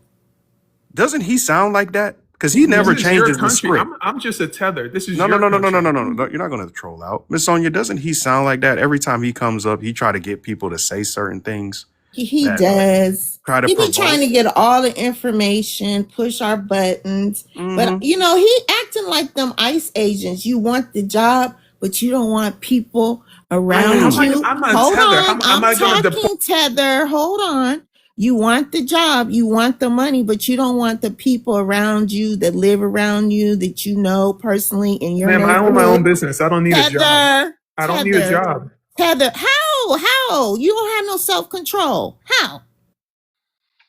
Speaker 8: Doesn't he sound like that? Because he
Speaker 14: This
Speaker 8: never
Speaker 14: is your
Speaker 8: changes the
Speaker 14: country.
Speaker 8: script.
Speaker 14: I'm just a tether. This is
Speaker 8: No, no,
Speaker 14: your
Speaker 8: no, no, no, no, no,
Speaker 14: country.
Speaker 8: no, no. You're not going to troll out. Miss Sonia, doesn't he sound like that? Every time he comes up, he try to get people to say certain things
Speaker 22: He
Speaker 8: that
Speaker 22: does.
Speaker 8: try to
Speaker 22: He be trying
Speaker 8: provoke.
Speaker 22: to get all the information, push our buttons. But
Speaker 8: Mm-hmm.
Speaker 22: he acting like them ICE agents. You want the job, but you don't want people around you.
Speaker 14: I'm a
Speaker 22: Hold
Speaker 14: tether.
Speaker 22: on.
Speaker 14: Am
Speaker 22: I'm
Speaker 14: I going to deport?
Speaker 22: talking, Tether. Hold on. You want the job, you want the money, but you don't want the people around you that live around you that you know personally in your
Speaker 14: Ma'am, I own my own
Speaker 22: neighborhood.
Speaker 14: business. I don't need a job.
Speaker 22: Tether.
Speaker 14: I don't need a
Speaker 22: Tether.
Speaker 14: job.
Speaker 22: Tether. How? You don't have no self-control. How?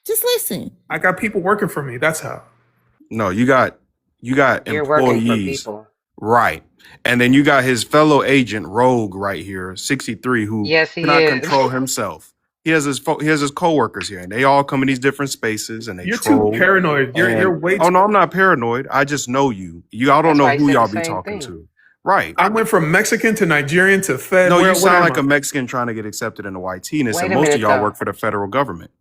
Speaker 22: Just listen.
Speaker 14: I got people working for me. That's how.
Speaker 8: No, you got
Speaker 5: you're working for
Speaker 8: employees,
Speaker 5: people.
Speaker 8: right? And then you got his fellow agent Rogue right here, 63, who
Speaker 5: Yes, he
Speaker 8: cannot
Speaker 5: is.
Speaker 8: control himself. He has his coworkers here, and they all come in these different spaces and they
Speaker 14: You're too
Speaker 8: troll.
Speaker 14: paranoid. You're way
Speaker 8: Oh
Speaker 14: too.
Speaker 8: no, I'm not paranoid. I just know you. I don't
Speaker 5: That's
Speaker 8: know
Speaker 5: why he
Speaker 8: who
Speaker 5: said the
Speaker 8: y'all be
Speaker 5: same
Speaker 8: talking
Speaker 5: thing.
Speaker 8: to. Right.
Speaker 14: I went from Mexican to Nigerian to Fed.
Speaker 8: No, you
Speaker 14: What
Speaker 8: sound
Speaker 14: am
Speaker 8: like
Speaker 14: I?
Speaker 8: a Mexican trying to get accepted into YT, and
Speaker 5: Wait
Speaker 8: said
Speaker 5: a
Speaker 8: most of
Speaker 5: minute
Speaker 8: y'all
Speaker 5: though.
Speaker 8: work for the federal government.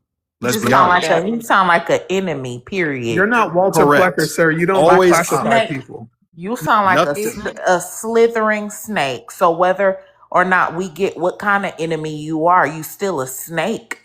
Speaker 15: You
Speaker 8: Let's
Speaker 15: just
Speaker 8: be
Speaker 5: When he
Speaker 8: honest.
Speaker 15: you
Speaker 5: said
Speaker 15: sound like an enemy, period.
Speaker 14: You're not Walter Plecker,
Speaker 8: Correct.
Speaker 14: sir. You don't
Speaker 8: Always
Speaker 14: classify
Speaker 15: Snake.
Speaker 14: people.
Speaker 15: You sound like
Speaker 8: nothing.
Speaker 15: a slithering snake. So whether or not we get what kind of enemy you are, you still a snake.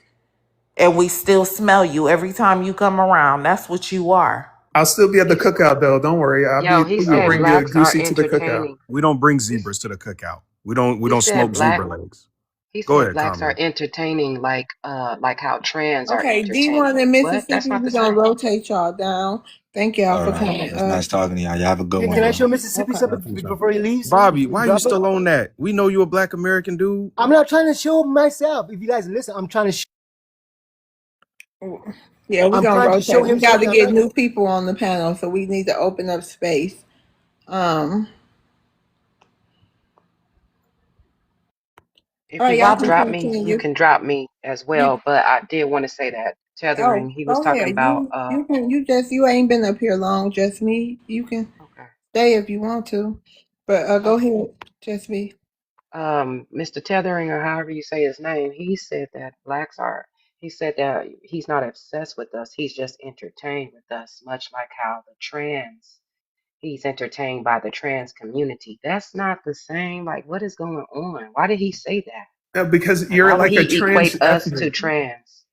Speaker 15: And we still smell you every time you come around. That's what you are.
Speaker 14: I'll still be at the
Speaker 5: he
Speaker 14: cookout though. Don't worry.
Speaker 5: he
Speaker 14: I'll
Speaker 5: said
Speaker 14: bring you
Speaker 5: blacks are
Speaker 14: Goosey to the cookout.
Speaker 5: entertaining.
Speaker 8: We don't bring
Speaker 5: This
Speaker 8: zebras to the cookout. We
Speaker 5: He
Speaker 8: don't
Speaker 5: said
Speaker 8: smoke zebra
Speaker 5: black.
Speaker 8: legs.
Speaker 5: He
Speaker 8: Go
Speaker 5: said
Speaker 8: ahead,
Speaker 5: blacks are
Speaker 8: Kamala.
Speaker 5: entertaining like how trans are
Speaker 1: Okay, D1
Speaker 5: entertaining.
Speaker 1: in
Speaker 5: What? That's
Speaker 1: Mississippi,
Speaker 5: not
Speaker 1: we're
Speaker 5: the
Speaker 1: gonna
Speaker 5: same.
Speaker 1: rotate y'all down. Thank y'all
Speaker 19: All
Speaker 1: for
Speaker 19: right.
Speaker 1: coming
Speaker 19: It's
Speaker 1: up.
Speaker 19: nice talking to y'all. Y'all have a good
Speaker 4: Hey,
Speaker 19: one,
Speaker 4: can I show
Speaker 19: bro.
Speaker 4: Mississippi
Speaker 1: Okay.
Speaker 4: something before he leaves, sir?
Speaker 8: Bobby,
Speaker 4: Before you
Speaker 8: why you
Speaker 4: drop it?
Speaker 8: still on that? We know you a black American dude.
Speaker 4: I'm not trying to show myself. If you guys listen,
Speaker 1: Yeah, we're
Speaker 4: I'm
Speaker 1: gonna
Speaker 4: trying to show
Speaker 1: rotate. We
Speaker 4: him
Speaker 1: got to
Speaker 4: something. I'm
Speaker 1: get
Speaker 4: not.
Speaker 1: new people on the panel, so we need to open up space. Um,
Speaker 5: If
Speaker 1: all
Speaker 5: you
Speaker 1: right, y'all
Speaker 5: want to
Speaker 1: can
Speaker 5: drop me, you
Speaker 1: continue.
Speaker 5: can drop me as
Speaker 1: You
Speaker 5: well. But I did want to say that tethering.
Speaker 1: oh,
Speaker 5: He was
Speaker 1: go
Speaker 5: talking
Speaker 1: ahead.
Speaker 5: about
Speaker 1: You ain't been up here long, just me. You can
Speaker 5: okay.
Speaker 1: stay if you want to, but go
Speaker 5: Okay.
Speaker 1: ahead, just me.
Speaker 5: Mr. Tethering, or however you say his name, he said that blacks are. He said that he's not obsessed with us. He's just entertained with us, much like how the trans. He's entertained by the trans community. That's not the same. Like, what is going on? Why did he say that?
Speaker 14: Because
Speaker 5: Like,
Speaker 14: you're
Speaker 5: why would
Speaker 14: like a
Speaker 5: he
Speaker 14: trans
Speaker 5: equate us
Speaker 14: ethnic.
Speaker 5: to trans?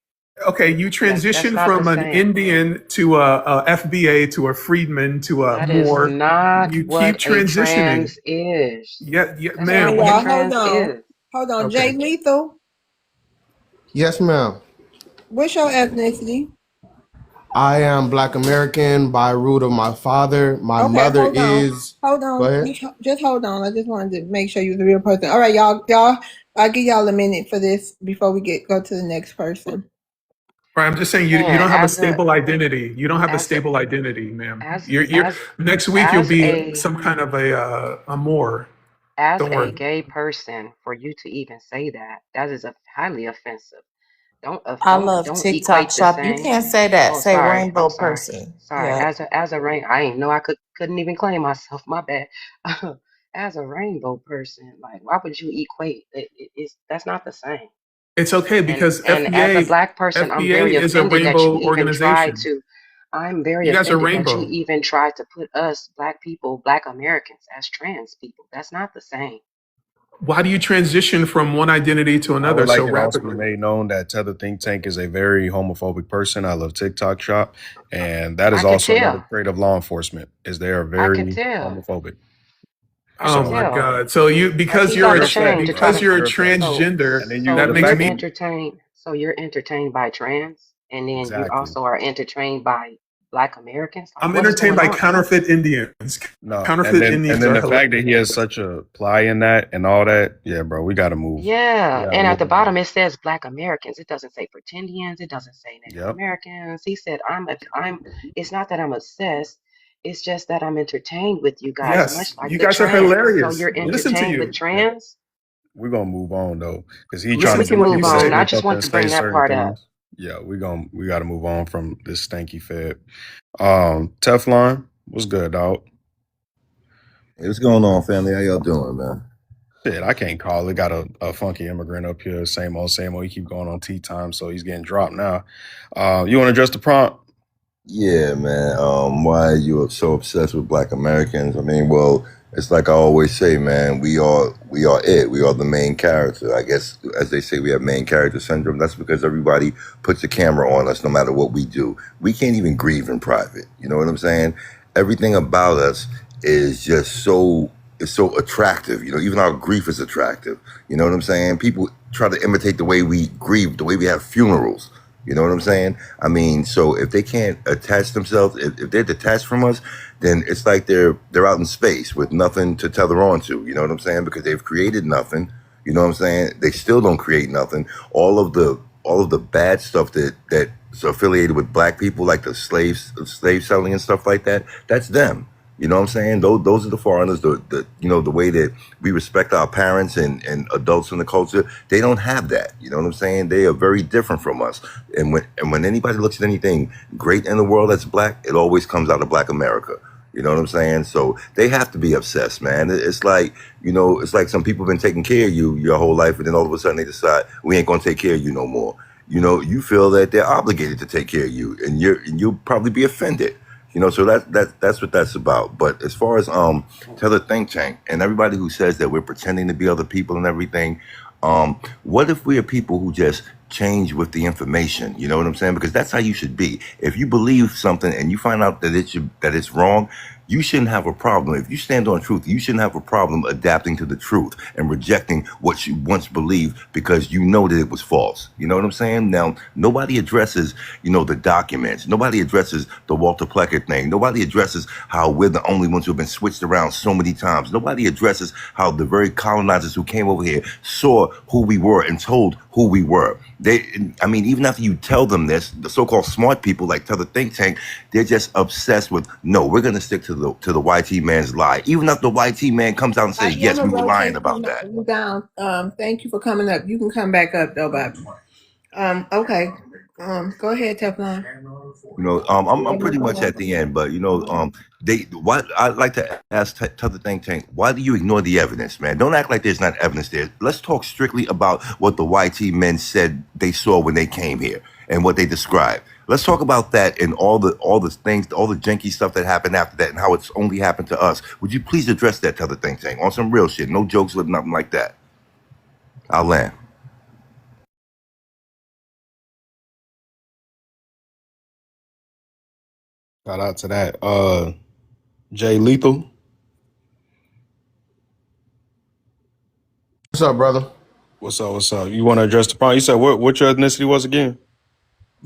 Speaker 14: Okay, you
Speaker 5: That's
Speaker 14: transition
Speaker 5: not the
Speaker 14: from an
Speaker 5: same.
Speaker 14: Indian to a FBA to a freedman to a
Speaker 5: That is
Speaker 14: Moor.
Speaker 5: not
Speaker 14: You keep
Speaker 5: what a
Speaker 14: transitioning.
Speaker 5: trans is.
Speaker 14: Yeah, yeah,
Speaker 5: That's
Speaker 1: Hold on,
Speaker 5: not what a
Speaker 14: ma'am.
Speaker 1: y'all.
Speaker 14: You
Speaker 1: Hold
Speaker 5: trans
Speaker 1: on.
Speaker 5: is.
Speaker 1: Hold on. Jay
Speaker 14: okay?
Speaker 1: Lethal,
Speaker 7: Yes, ma'am.
Speaker 1: what's your ethnicity?
Speaker 7: I am Black American by root of my father. My
Speaker 1: Okay,
Speaker 7: mother
Speaker 1: hold on.
Speaker 7: is.
Speaker 1: Hold
Speaker 7: Go
Speaker 1: on.
Speaker 7: ahead.
Speaker 1: Just hold on. I just wanted to make sure you was a real person. All right, y'all, I'll give y'all a minute for this before we go to the next person.
Speaker 14: Right, I'm just saying you
Speaker 5: Saying
Speaker 14: don't have a stable identity. You don't have a
Speaker 5: as a
Speaker 14: stable identity, ma'am.
Speaker 5: as
Speaker 14: You're
Speaker 5: as
Speaker 14: next week you'll
Speaker 5: as
Speaker 14: be
Speaker 5: a
Speaker 14: some kind of a Moor.
Speaker 5: as
Speaker 14: Don't
Speaker 5: a
Speaker 14: worry.
Speaker 5: gay person, for you to even say that, that is a highly offensive. Don't
Speaker 15: I love
Speaker 5: don't
Speaker 15: TikTok
Speaker 5: equate the
Speaker 15: shop. You
Speaker 5: same.
Speaker 15: can't say that.
Speaker 5: Oh,
Speaker 15: Say
Speaker 5: sorry. I'm
Speaker 15: rainbow
Speaker 5: sorry.
Speaker 15: person.
Speaker 5: Sorry.
Speaker 15: Yeah.
Speaker 5: As a rain, I ain't know I couldn't even claim myself. My bad. As a rainbow person, like why would you equate? It's that's not the same.
Speaker 14: It's okay because
Speaker 5: And as a black person, I'm very
Speaker 14: is a
Speaker 5: offended that you
Speaker 14: rainbow
Speaker 5: even tried
Speaker 14: organization.
Speaker 5: to. I'm very
Speaker 14: You guys are
Speaker 5: offended that you
Speaker 14: rainbow.
Speaker 5: even tried to put us black people, black Americans, as trans people. That's not the same.
Speaker 14: Why do you transition from one identity to
Speaker 8: I would
Speaker 14: another so
Speaker 8: like it also be
Speaker 14: rapidly?
Speaker 8: made known that Tether Think Tank is a very homophobic person. I love TikTok Shop, and that
Speaker 5: I
Speaker 8: is
Speaker 5: can
Speaker 8: also another
Speaker 5: tell.
Speaker 8: trait of law enforcement is they are
Speaker 5: I can
Speaker 8: very
Speaker 5: tell.
Speaker 8: homophobic.
Speaker 5: I can
Speaker 14: Oh
Speaker 8: So
Speaker 14: my
Speaker 5: tell.
Speaker 14: God! So you
Speaker 5: Like
Speaker 14: because
Speaker 5: he
Speaker 14: you're
Speaker 5: got
Speaker 14: a
Speaker 5: the
Speaker 8: you're
Speaker 5: shame
Speaker 8: petty,
Speaker 5: to try
Speaker 14: because
Speaker 8: bro.
Speaker 5: to.
Speaker 14: you're a
Speaker 8: You're petty,
Speaker 14: transgender.
Speaker 8: and then
Speaker 5: So
Speaker 8: you
Speaker 14: That
Speaker 8: the
Speaker 14: makes
Speaker 5: you're
Speaker 8: fact that
Speaker 14: me.
Speaker 5: entertained. So you're entertained by trans, and then you
Speaker 8: exactly
Speaker 5: also are entertained by Black Americans. Like,
Speaker 14: I'm
Speaker 5: what is
Speaker 14: entertained
Speaker 5: going
Speaker 14: by
Speaker 5: on here?
Speaker 14: counterfeit Indians.
Speaker 8: no,
Speaker 14: Counterfeit
Speaker 8: and
Speaker 14: Indians
Speaker 8: then
Speaker 14: are
Speaker 8: the
Speaker 14: hilarious.
Speaker 8: fact that he has such a ply in that and all that, yeah, bro, we
Speaker 5: Yeah,
Speaker 8: gotta
Speaker 5: and at
Speaker 8: move
Speaker 5: the
Speaker 8: on.
Speaker 5: bottom it says Black Americans. It doesn't say pretendians. It doesn't say Native
Speaker 8: Yep.
Speaker 5: Americans. He said, I'm. It's not that I'm obsessed. It's just that I'm entertained with you guys, much
Speaker 14: Yes,
Speaker 5: like
Speaker 14: you
Speaker 5: the
Speaker 14: guys are
Speaker 5: trans. So
Speaker 14: hilarious.
Speaker 5: you're
Speaker 14: Listen to
Speaker 5: entertained with
Speaker 14: you.
Speaker 8: Yeah.
Speaker 5: trans.
Speaker 8: We're gonna move on though, because he trying
Speaker 14: Listen
Speaker 8: to
Speaker 5: We
Speaker 14: to
Speaker 5: can
Speaker 8: get
Speaker 14: what you
Speaker 5: move
Speaker 8: people to
Speaker 5: on.
Speaker 14: say.
Speaker 5: I
Speaker 8: speak
Speaker 5: just
Speaker 8: up
Speaker 5: want
Speaker 8: and
Speaker 5: to
Speaker 8: say
Speaker 5: bring that
Speaker 8: certain
Speaker 5: part up.
Speaker 8: things. Yeah, we gotta move on from this stanky fed. Teflon, what's good, dog?
Speaker 18: Hey, what's going on, family? How y'all doing, man?
Speaker 8: Shit, I can't call it. Got a funky immigrant up here. Same old, same old. He keep going on tea time, so he's getting dropped now. You want to address the prompt?
Speaker 18: Yeah, man. Why are you so obsessed with Black Americans? I mean, well, it's like I always say, man. We are it. We are the main character. I guess, as they say, we have main character syndrome. That's because everybody puts the camera on us, no matter what we do. We can't even grieve in private. You know what I'm saying? Everything about us is just so it's so attractive. You know, even our grief is attractive. You know what I'm saying? People try to imitate the way we grieve, the way we have funerals. You know what I'm saying? I mean, so if they can't attach themselves, if they're detached from us, then it's like they're out in space with nothing to tether on to. You know what I'm saying? Because they've created nothing. You know what I'm saying? They still don't create nothing. All of the bad stuff that's affiliated with black people, like the slave selling and stuff like that, that's them. You know what I'm saying? Those are the foreigners. The way that we respect our parents and adults in the culture, they don't have that. You know what I'm saying? They are very different from us. And when anybody looks at anything great in the world that's black, it always comes out of Black America. You know what I'm saying? So they have to be obsessed, man. It's like, it's like some people have been taking care of you your whole life, and then all of a sudden they decide we ain't gonna take care of you no more. You feel that they're obligated to take care of you, and you'll probably be offended. So that's what that's about. But as far as Tether Think Tank and everybody who says that we're pretending to be other people and everything, what if we are people who just change with the information? You know what I'm saying? Because that's how you should be. If you believe something and you find out that it's wrong, you shouldn't have a problem. If you stand on truth, you shouldn't have a problem adapting to the truth and rejecting what you once believed because you know that it was false. You know what I'm saying? Now, nobody addresses, the documents. Nobody addresses the Walter Plecker thing. Nobody addresses how we're the only ones who have been switched around so many times. Nobody addresses how the very colonizers who came over here saw who we were and told who we were. Even after you tell them this, the so-called smart people like tell the think tank, they're just obsessed with, no, we're going to stick to the YT man's lie. Even if the YT man comes out and says, yes, we were lying about that.
Speaker 1: You down. Thank you for coming up. You can come back up though, Bobby. Okay. Go ahead, Teflon.
Speaker 18: I'm pretty much at the end, but what I'd like to ask tell the think tank, why do you ignore the evidence, man? Don't act like there's not evidence there. Let's talk strictly about what the YT men said they saw when they came here and what they described. Let's talk about that and all the things, all the janky stuff that happened after that and how it's only happened to us. Would you please address that, tell the think tank, on some real shit? No jokes, nothing like that. I'll land.
Speaker 8: Shout out to that. Jay Lethal.
Speaker 7: What's up, brother?
Speaker 8: What's up? What's up? You want to address the point? You said what your ethnicity was again?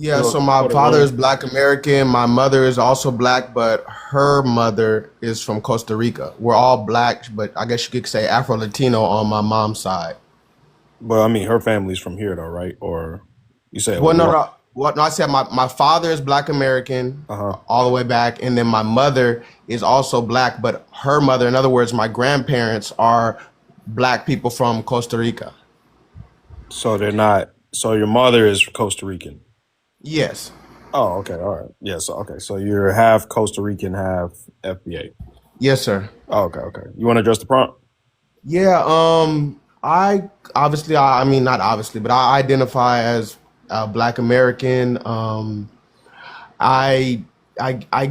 Speaker 7: Yeah, so my father is Black American. My mother is also Black, but her mother is from Costa Rica. We're all Black, but I guess you could say Afro-Latino on my mom's side.
Speaker 8: But I mean, her family's from here, though, right? Or you said
Speaker 7: Well, no. Well, no, I said my father is Black American all the way back, and then my mother is also Black, but her mother, in other words, my grandparents are Black people from Costa Rica.
Speaker 8: So they're not. So your mother is Costa Rican.
Speaker 7: Yes.
Speaker 8: Oh, okay, all right. Yeah, so you're half Costa Rican, half FBA.
Speaker 7: Yes, sir.
Speaker 8: Oh, okay. You want to address the prompt?
Speaker 7: Yeah. I obviously, I mean, not obviously, but I identify as Black American. I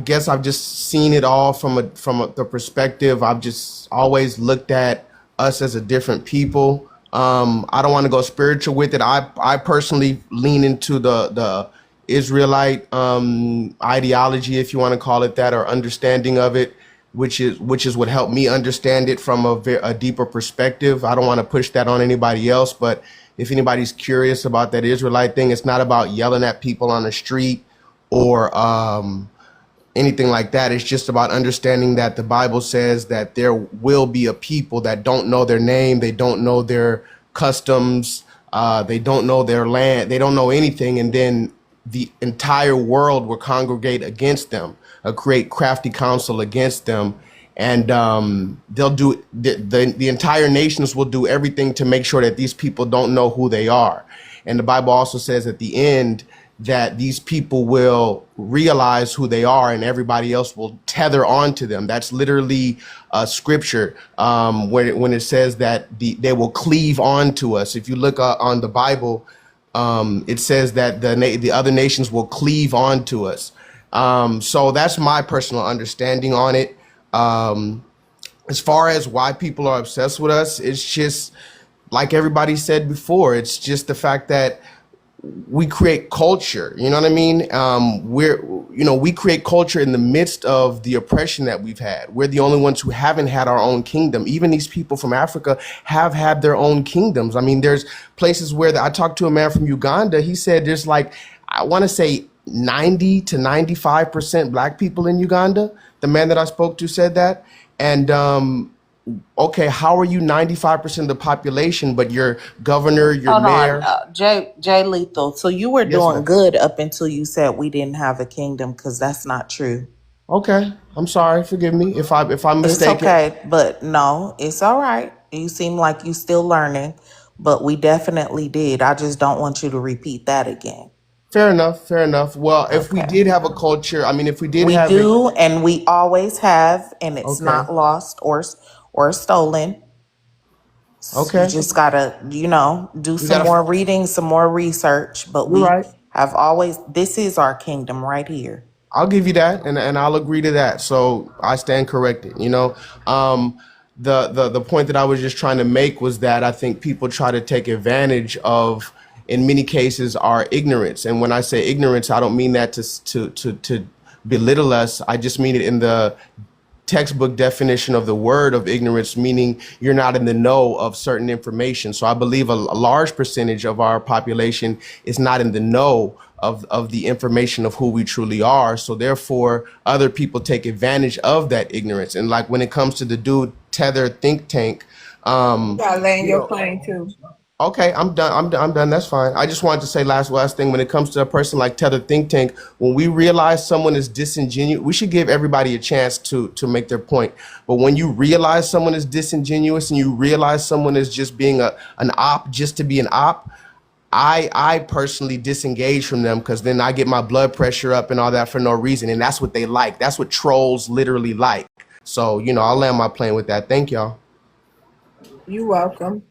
Speaker 7: guess I've just seen it all from the perspective. I've just always looked at us as a different people. I don't want to go spiritual with it. I personally lean into the Israelite ideology, if you want to call it that, or understanding of it, which is what helped me understand it from a deeper perspective. I don't want to push that on anybody else, but if anybody's curious about that Israelite thing, it's not about yelling at people on the street or anything like that. It's just about understanding that the Bible says that there will be a people that don't know their name, they don't know their customs, they don't know their land, they don't know anything, and then the entire world will congregate against them, create crafty counsel against them, and they'll do the entire nations will do everything to make sure that these people don't know who they are. And the Bible also says at the end that these people will realize who they are and everybody else will tether onto them. That's literally scripture when it says that they will cleave onto us. If you look on the Bible, it says that the other nations will cleave onto us. So that's my personal understanding on it. As far as why people are obsessed with us, it's just like everybody said before. It's just the fact that we create culture, you know what I mean? We create culture in the midst of the oppression that we've had. We're the only ones who haven't had our own kingdom. Even these people from Africa have had their own kingdoms. I mean, there's places where I talked to a man from Uganda. He said there's like, I want to say 90 to 95% Black people in Uganda. The man that I spoke to said that. And okay, how are you 95% of the population, but your governor, your
Speaker 15: Hold
Speaker 7: mayor?
Speaker 15: on, Jay Lethal. So you were doing
Speaker 7: ma'am.
Speaker 15: good up until you said we didn't have a kingdom, because that's not true.
Speaker 7: Okay, I'm sorry. Forgive me if I'm mistaken.
Speaker 15: It's okay, but no, it's all right. You seem like you still learning, but we definitely did. I just don't want you to repeat that again.
Speaker 7: Fair enough. Well, if we did have a culture, I mean, if we did
Speaker 15: We
Speaker 7: have
Speaker 15: do, and we always have, and it's
Speaker 7: Okay.
Speaker 15: not lost or stolen.
Speaker 7: Okay.
Speaker 15: You just gotta, do some
Speaker 7: gotta-
Speaker 15: more reading, some more research. But we
Speaker 7: You're right.
Speaker 15: have always, this is our kingdom right here.
Speaker 7: I'll give you that, and I'll agree to that. So I stand corrected. The point that I was just trying to make was that I think people try to take advantage of, in many cases, our ignorance. And when I say ignorance, I don't mean that to belittle us. I just mean it in the textbook definition of the word of ignorance, meaning you're not in the know of certain information. So I believe a large percentage of our population is not in the know of the information of who we truly are. So therefore, other people take advantage of that ignorance. And like when it comes to the dude Tether think tank,
Speaker 1: You gotta land
Speaker 7: you
Speaker 1: your
Speaker 7: know,
Speaker 1: plane too.
Speaker 7: okay, I'm done. I'm done. That's fine. I just wanted to say last thing when it comes to a person like Tether Think Tank, when we realize someone is disingenuous, we should give everybody a chance to make their point. But when you realize someone is disingenuous and you realize someone is just being an op just to be an op, I personally disengage from them because then I get my blood pressure up and all that for no reason. And that's what they like. That's what trolls literally like. So, I'll land my plane with that. Thank y'all.
Speaker 1: You welcome.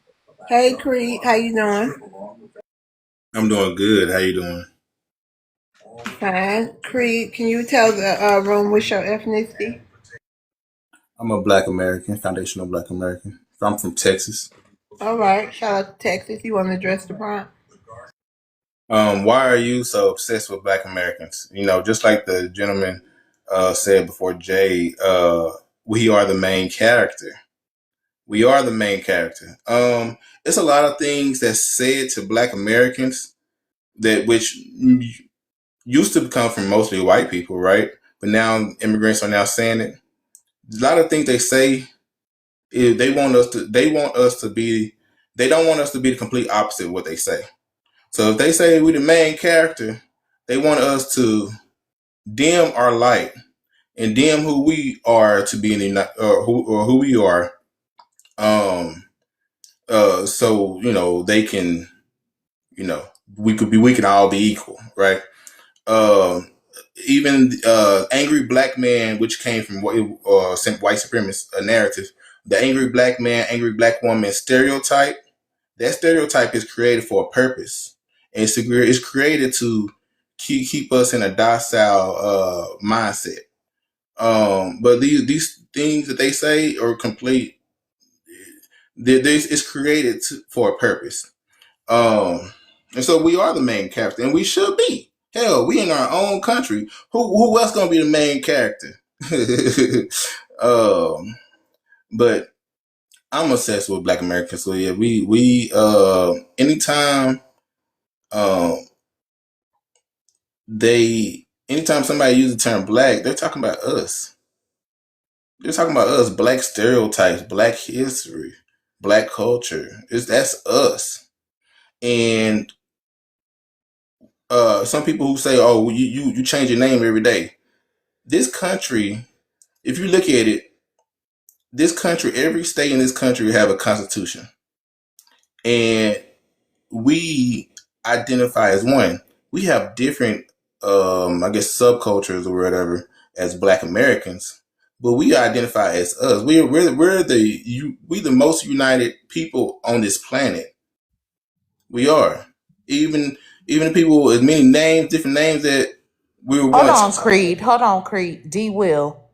Speaker 1: Hey Creed, how you doing?
Speaker 6: I'm doing good. How you doing?
Speaker 1: Fine. Creed, can you tell the room what's your ethnicity?
Speaker 6: I'm a Black American, foundational Black American. I'm from Texas.
Speaker 1: All right. Shout out to Texas. You want to address the prompt?
Speaker 6: Why are you so obsessed with Black Americans? Just like the gentleman said before, Jay, we are the main character. We are the main character. It's a lot of things that's said to Black Americans that which used to come from mostly white people, right? But now immigrants are now saying it. A lot of things they say they want us to be they don't want us to be the complete opposite of what they say. So if they say we're the main character, they want us to dim our light and dim who we are to be in the who we are. So they can we can all be equal, right? Um, Even angry black man, which came from white supremacist narrative, the angry black man, angry black woman stereotype. That stereotype is created for a purpose, and it's created to keep us in a docile mindset. But these things that they say are complete. It's created for a purpose. And so we are the main character, and we should be. Hell, we in our own country. Who else gonna be the main character? But I'm obsessed with Black Americans. So yeah, we anytime um anytime somebody uses the term black, they're talking about us. They're talking about us, black stereotypes, black history, black culture. That's us. And some people who say, "Oh, you change your name every day." This country, if you look at it, this country, every state in this country have a constitution, and we identify as one. We have different, I guess, subcultures or whatever as Black Americans, but we identify as us. We the most united people on this planet. We are. Even people with many names, different names that we were
Speaker 15: Hold
Speaker 6: once.
Speaker 15: on, Creed. Hold on, Creed. D Will.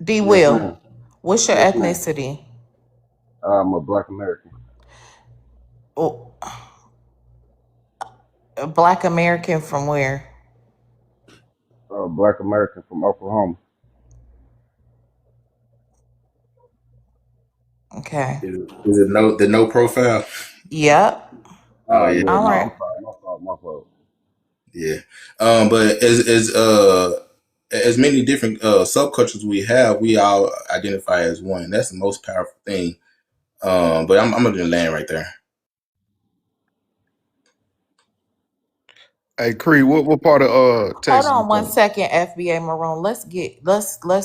Speaker 15: D
Speaker 13: Yes,
Speaker 15: Will.
Speaker 13: ma'am.
Speaker 15: What's your
Speaker 13: Yes, ma'am.
Speaker 15: ethnicity?
Speaker 13: I'm a Black American.
Speaker 15: Oh, a Black American from where?
Speaker 13: Black American from Oklahoma.
Speaker 15: Okay.
Speaker 6: Is it the no profile?
Speaker 15: Yep.
Speaker 6: Oh yeah,
Speaker 13: Yeah,
Speaker 15: All
Speaker 13: no,
Speaker 15: right.
Speaker 13: I'm sorry. My fault. My fault.
Speaker 6: yeah. But as many different subcultures we have, we all identify as one. That's the most powerful thing. But I'm gonna just land right there.
Speaker 8: Hey, Cree, what part of
Speaker 15: Hold
Speaker 8: Texas you
Speaker 15: on one
Speaker 8: from?
Speaker 15: second, FBA Maroon. Let's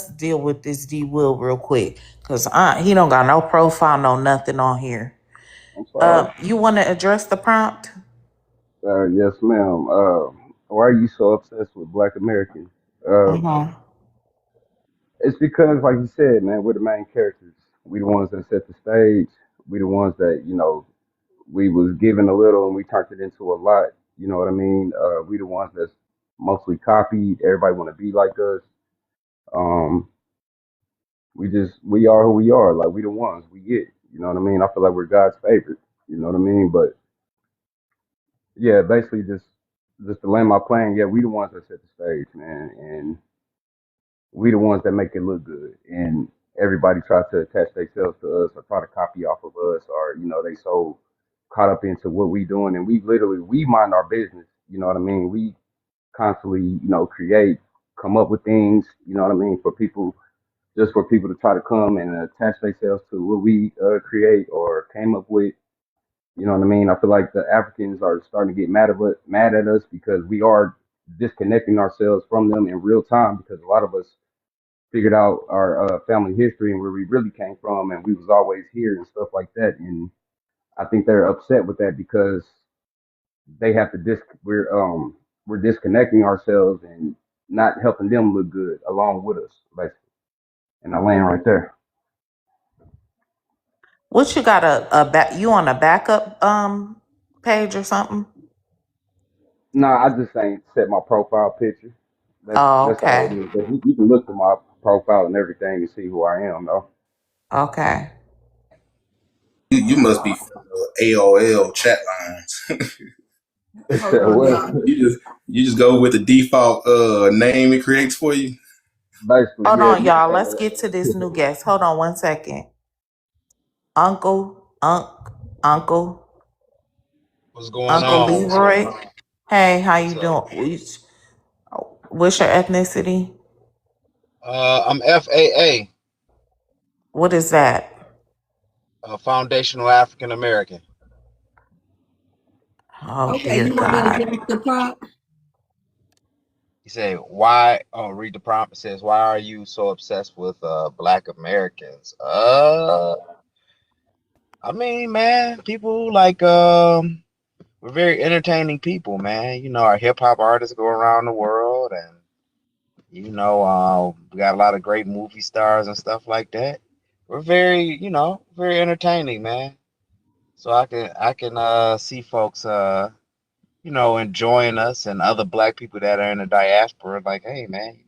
Speaker 15: deal with this D Will real quick. Cause he don't got no profile, no nothing on here.
Speaker 13: I'm sorry.
Speaker 15: You wanna address the prompt?
Speaker 13: Yes, ma'am. Why are you so obsessed with Black Americans? Uh,
Speaker 15: Mm-hmm.
Speaker 13: it's because, like you said, man, we're the main characters. We the ones that set the stage. We the ones that we was given a little and we turned it into a lot. You know what I mean? We the ones that's mostly copied. Everybody want to be like us. Um, we are who we are. Like we the ones we get. You know what I mean? I feel like we're God's favorite. You know what I mean? But yeah, basically just to land my plane. Yeah, we the ones that set the stage, man. And we the ones that make it look good, and everybody tries to attach themselves to us or try to copy off of us, or they so caught up into what we doing, and we mind our business. You know what I mean? We constantly create, come up with things. You know what I mean? For people, just for people to try to come and attach themselves to what we create or came up with. You know what I mean? I feel like the Africans are starting to get mad at us because we are disconnecting ourselves from them in real time, because a lot of us figured out our family history and where we really came from, and we was always here and stuff like that. And I think they're upset with that because they have to we're disconnecting ourselves and not helping them look good along with us, basically. And I land right there.
Speaker 15: What you got a back? You on a backup page or something?
Speaker 13: Nah, I just ain't set my profile picture. That's
Speaker 15: Oh,
Speaker 13: that's all it
Speaker 15: okay,
Speaker 13: is. But you can look at my profile and everything and see who I am, though.
Speaker 15: okay.
Speaker 6: You must be from the AOL chat lines.
Speaker 1: Hold on,
Speaker 13: Well,
Speaker 1: y'all.
Speaker 6: You just go with the default name it creates for you.
Speaker 13: basically,
Speaker 15: Hold
Speaker 13: yeah.
Speaker 15: on, y'all. Let's get to this new guest. Hold on one second. Uncle,
Speaker 2: What's going
Speaker 15: Uncle
Speaker 2: on? What's going
Speaker 15: Leroy.
Speaker 2: on?
Speaker 15: Hey, how you
Speaker 2: What's up?
Speaker 15: doing? What's your ethnicity?
Speaker 2: I'm FAA,
Speaker 15: What is that?
Speaker 2: Foundational African American.
Speaker 15: Oh
Speaker 1: Okay,
Speaker 15: dear
Speaker 1: you want to
Speaker 15: God.
Speaker 1: address the prompt?
Speaker 2: He said, "Why?" Oh, read the prompt. It says, "Why are you so obsessed with Black Americans?" I mean, man, people like we're very entertaining people, man. Our hip hop artists go around the world, and we got a lot of great movie stars and stuff like that. We're very entertaining, man. So I can see folks enjoying us, and other black people that are in the diaspora, like, hey man,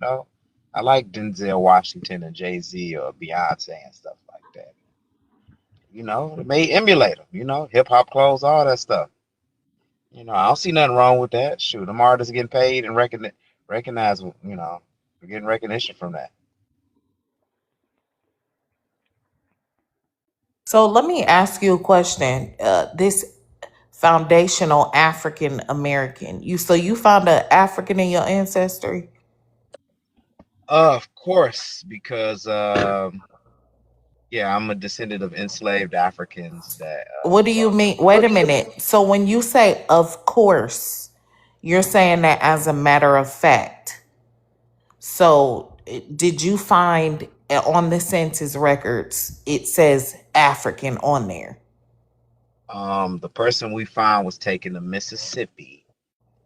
Speaker 2: I like Denzel Washington and Jay-Z or Beyonce and stuff like that. It may emulate them, hip hop clothes, all that stuff. I don't see nothing wrong with that. Shoot, them artists getting paid and recognized, we're getting recognition from that.
Speaker 15: So let me ask you a question. This foundational African American. You found an African in your ancestry?
Speaker 2: Of course, because yeah, I'm a descendant of enslaved Africans that
Speaker 15: What do you mean? Wait a minute. So when you say of course, you're saying that as a matter of fact. So did you find on the census records it says African on there?
Speaker 2: the person we found was taken to Mississippi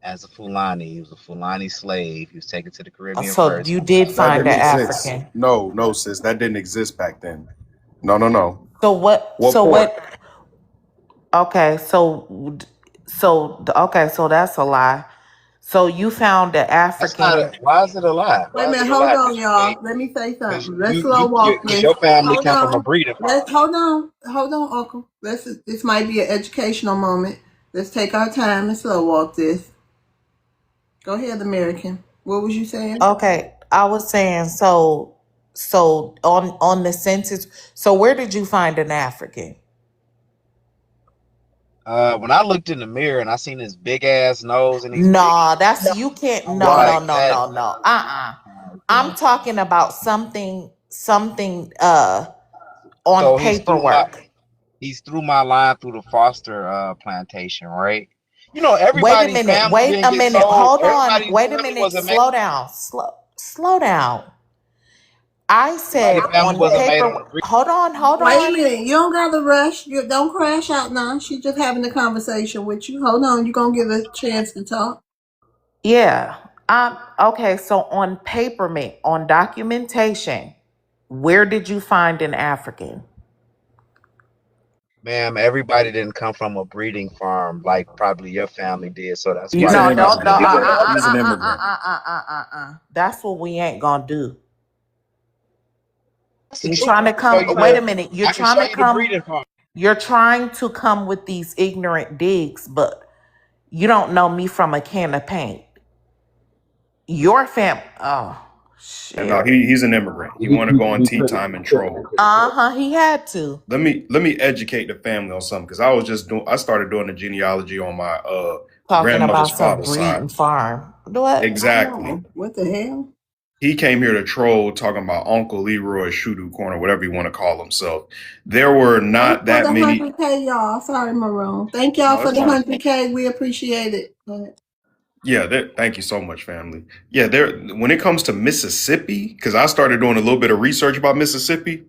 Speaker 2: as a Fulani. He was a Fulani slave. He was taken to the Caribbean
Speaker 15: So
Speaker 2: first.
Speaker 15: you did
Speaker 8: That
Speaker 15: find
Speaker 8: didn't
Speaker 15: an
Speaker 8: exist.
Speaker 15: African.
Speaker 8: No, sis, that didn't exist back then. No.
Speaker 15: So what?
Speaker 8: What
Speaker 15: So
Speaker 8: part?
Speaker 15: what? Okay, so that's a lie. So you found the
Speaker 2: That's not.
Speaker 15: African.
Speaker 2: Why is it a lie?
Speaker 1: Wait a
Speaker 2: Why is it
Speaker 1: minute,
Speaker 2: a
Speaker 1: hold
Speaker 2: lie?
Speaker 1: on,
Speaker 2: Because
Speaker 1: y'all. Let me say
Speaker 2: because
Speaker 1: something. Let's
Speaker 2: you
Speaker 1: slow walk
Speaker 2: because
Speaker 1: this.
Speaker 2: your family
Speaker 1: Hold
Speaker 2: come from a
Speaker 1: on.
Speaker 2: breeding
Speaker 1: Let's
Speaker 2: farm.
Speaker 1: hold on, Uncle. This might be an educational moment. Let's take our time and slow walk this. Go ahead, American. What was you saying?
Speaker 15: Okay, I was saying on the census. So where did you find an African?
Speaker 2: When I looked in the mirror and I seen his big ass nose and these big
Speaker 15: No, that's
Speaker 2: ears,
Speaker 15: you can't.
Speaker 2: I was
Speaker 15: No, no,
Speaker 2: like,
Speaker 8: Right.
Speaker 15: no,
Speaker 2: that
Speaker 15: no, no. I'm
Speaker 2: okay.
Speaker 15: talking about something on
Speaker 2: So
Speaker 15: paperwork.
Speaker 2: he's through my line through the Foster plantation, right? Everybody's family
Speaker 15: Wait
Speaker 2: didn't
Speaker 15: a
Speaker 2: get
Speaker 15: minute.
Speaker 2: sold.
Speaker 15: Hold on.
Speaker 2: Everybody's
Speaker 15: Wait a
Speaker 2: family
Speaker 15: minute.
Speaker 2: wasn't made.
Speaker 15: Slow down. Slow down. I said
Speaker 2: Everybody's family
Speaker 15: on
Speaker 2: wasn't made on
Speaker 15: paper.
Speaker 2: the breeding
Speaker 15: Hold on, hold
Speaker 1: Wait a
Speaker 15: on.
Speaker 1: minute. You don't gotta rush. You don't crash out now. She's just having a conversation with you. Hold on. You're gonna give a chance to talk.
Speaker 15: Yeah. Okay, so on paperment, on documentation, where did you find an African?
Speaker 2: Ma'am, everybody didn't come from a breeding farm like probably your family did, so that's
Speaker 8: He's
Speaker 2: why
Speaker 8: an
Speaker 15: No,
Speaker 2: you
Speaker 15: don't
Speaker 2: probably
Speaker 15: no
Speaker 8: immigrant.
Speaker 2: didn't get.
Speaker 8: He's an immigrant.
Speaker 15: That's what we ain't gonna do.
Speaker 2: That's the
Speaker 15: You're
Speaker 2: truth.
Speaker 15: trying to come wait a minute.
Speaker 2: I can show you the breeding farm.
Speaker 15: You're trying to come with these ignorant digs, but you don't know me from a can of paint. Your fam oh.
Speaker 8: And no,
Speaker 15: Shit.
Speaker 8: he's an immigrant. He want to go on tea time and troll.
Speaker 15: He had to.
Speaker 8: Let me educate the family on something because I started doing the genealogy on my
Speaker 15: Talking about
Speaker 8: grandmother's
Speaker 15: some
Speaker 8: father's side.
Speaker 15: breeding farm. What?
Speaker 8: Exactly.
Speaker 1: What the hell?
Speaker 8: He came here to troll, talking about Uncle Leroy Shudu Corner, whatever you want to call himself. There were
Speaker 1: Thanks
Speaker 8: not
Speaker 1: for
Speaker 8: that
Speaker 1: the
Speaker 8: many.
Speaker 1: 100K, y'all. Sorry, Maroon. Thank y'all
Speaker 8: No,
Speaker 1: for
Speaker 8: it's
Speaker 1: the
Speaker 8: fine.
Speaker 1: 100K. We appreciate it. But
Speaker 8: Yeah, thank you so much, family. Yeah, there. When it comes to Mississippi, because I started doing a little bit of research about Mississippi,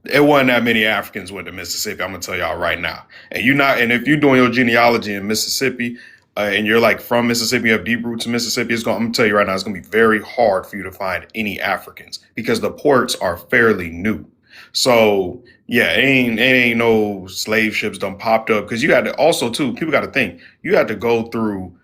Speaker 8: it wasn't that many Africans went to Mississippi. I'm gonna tell y'all right now. And if you're doing your genealogy in Mississippi, and you're like from Mississippi, you have deep roots in Mississippi, I'm gonna tell you right now, it's gonna be very hard for you to find any Africans because the ports are fairly new. So yeah, it ain't no slave ships done popped up because you got to also too. People got to think you had to go through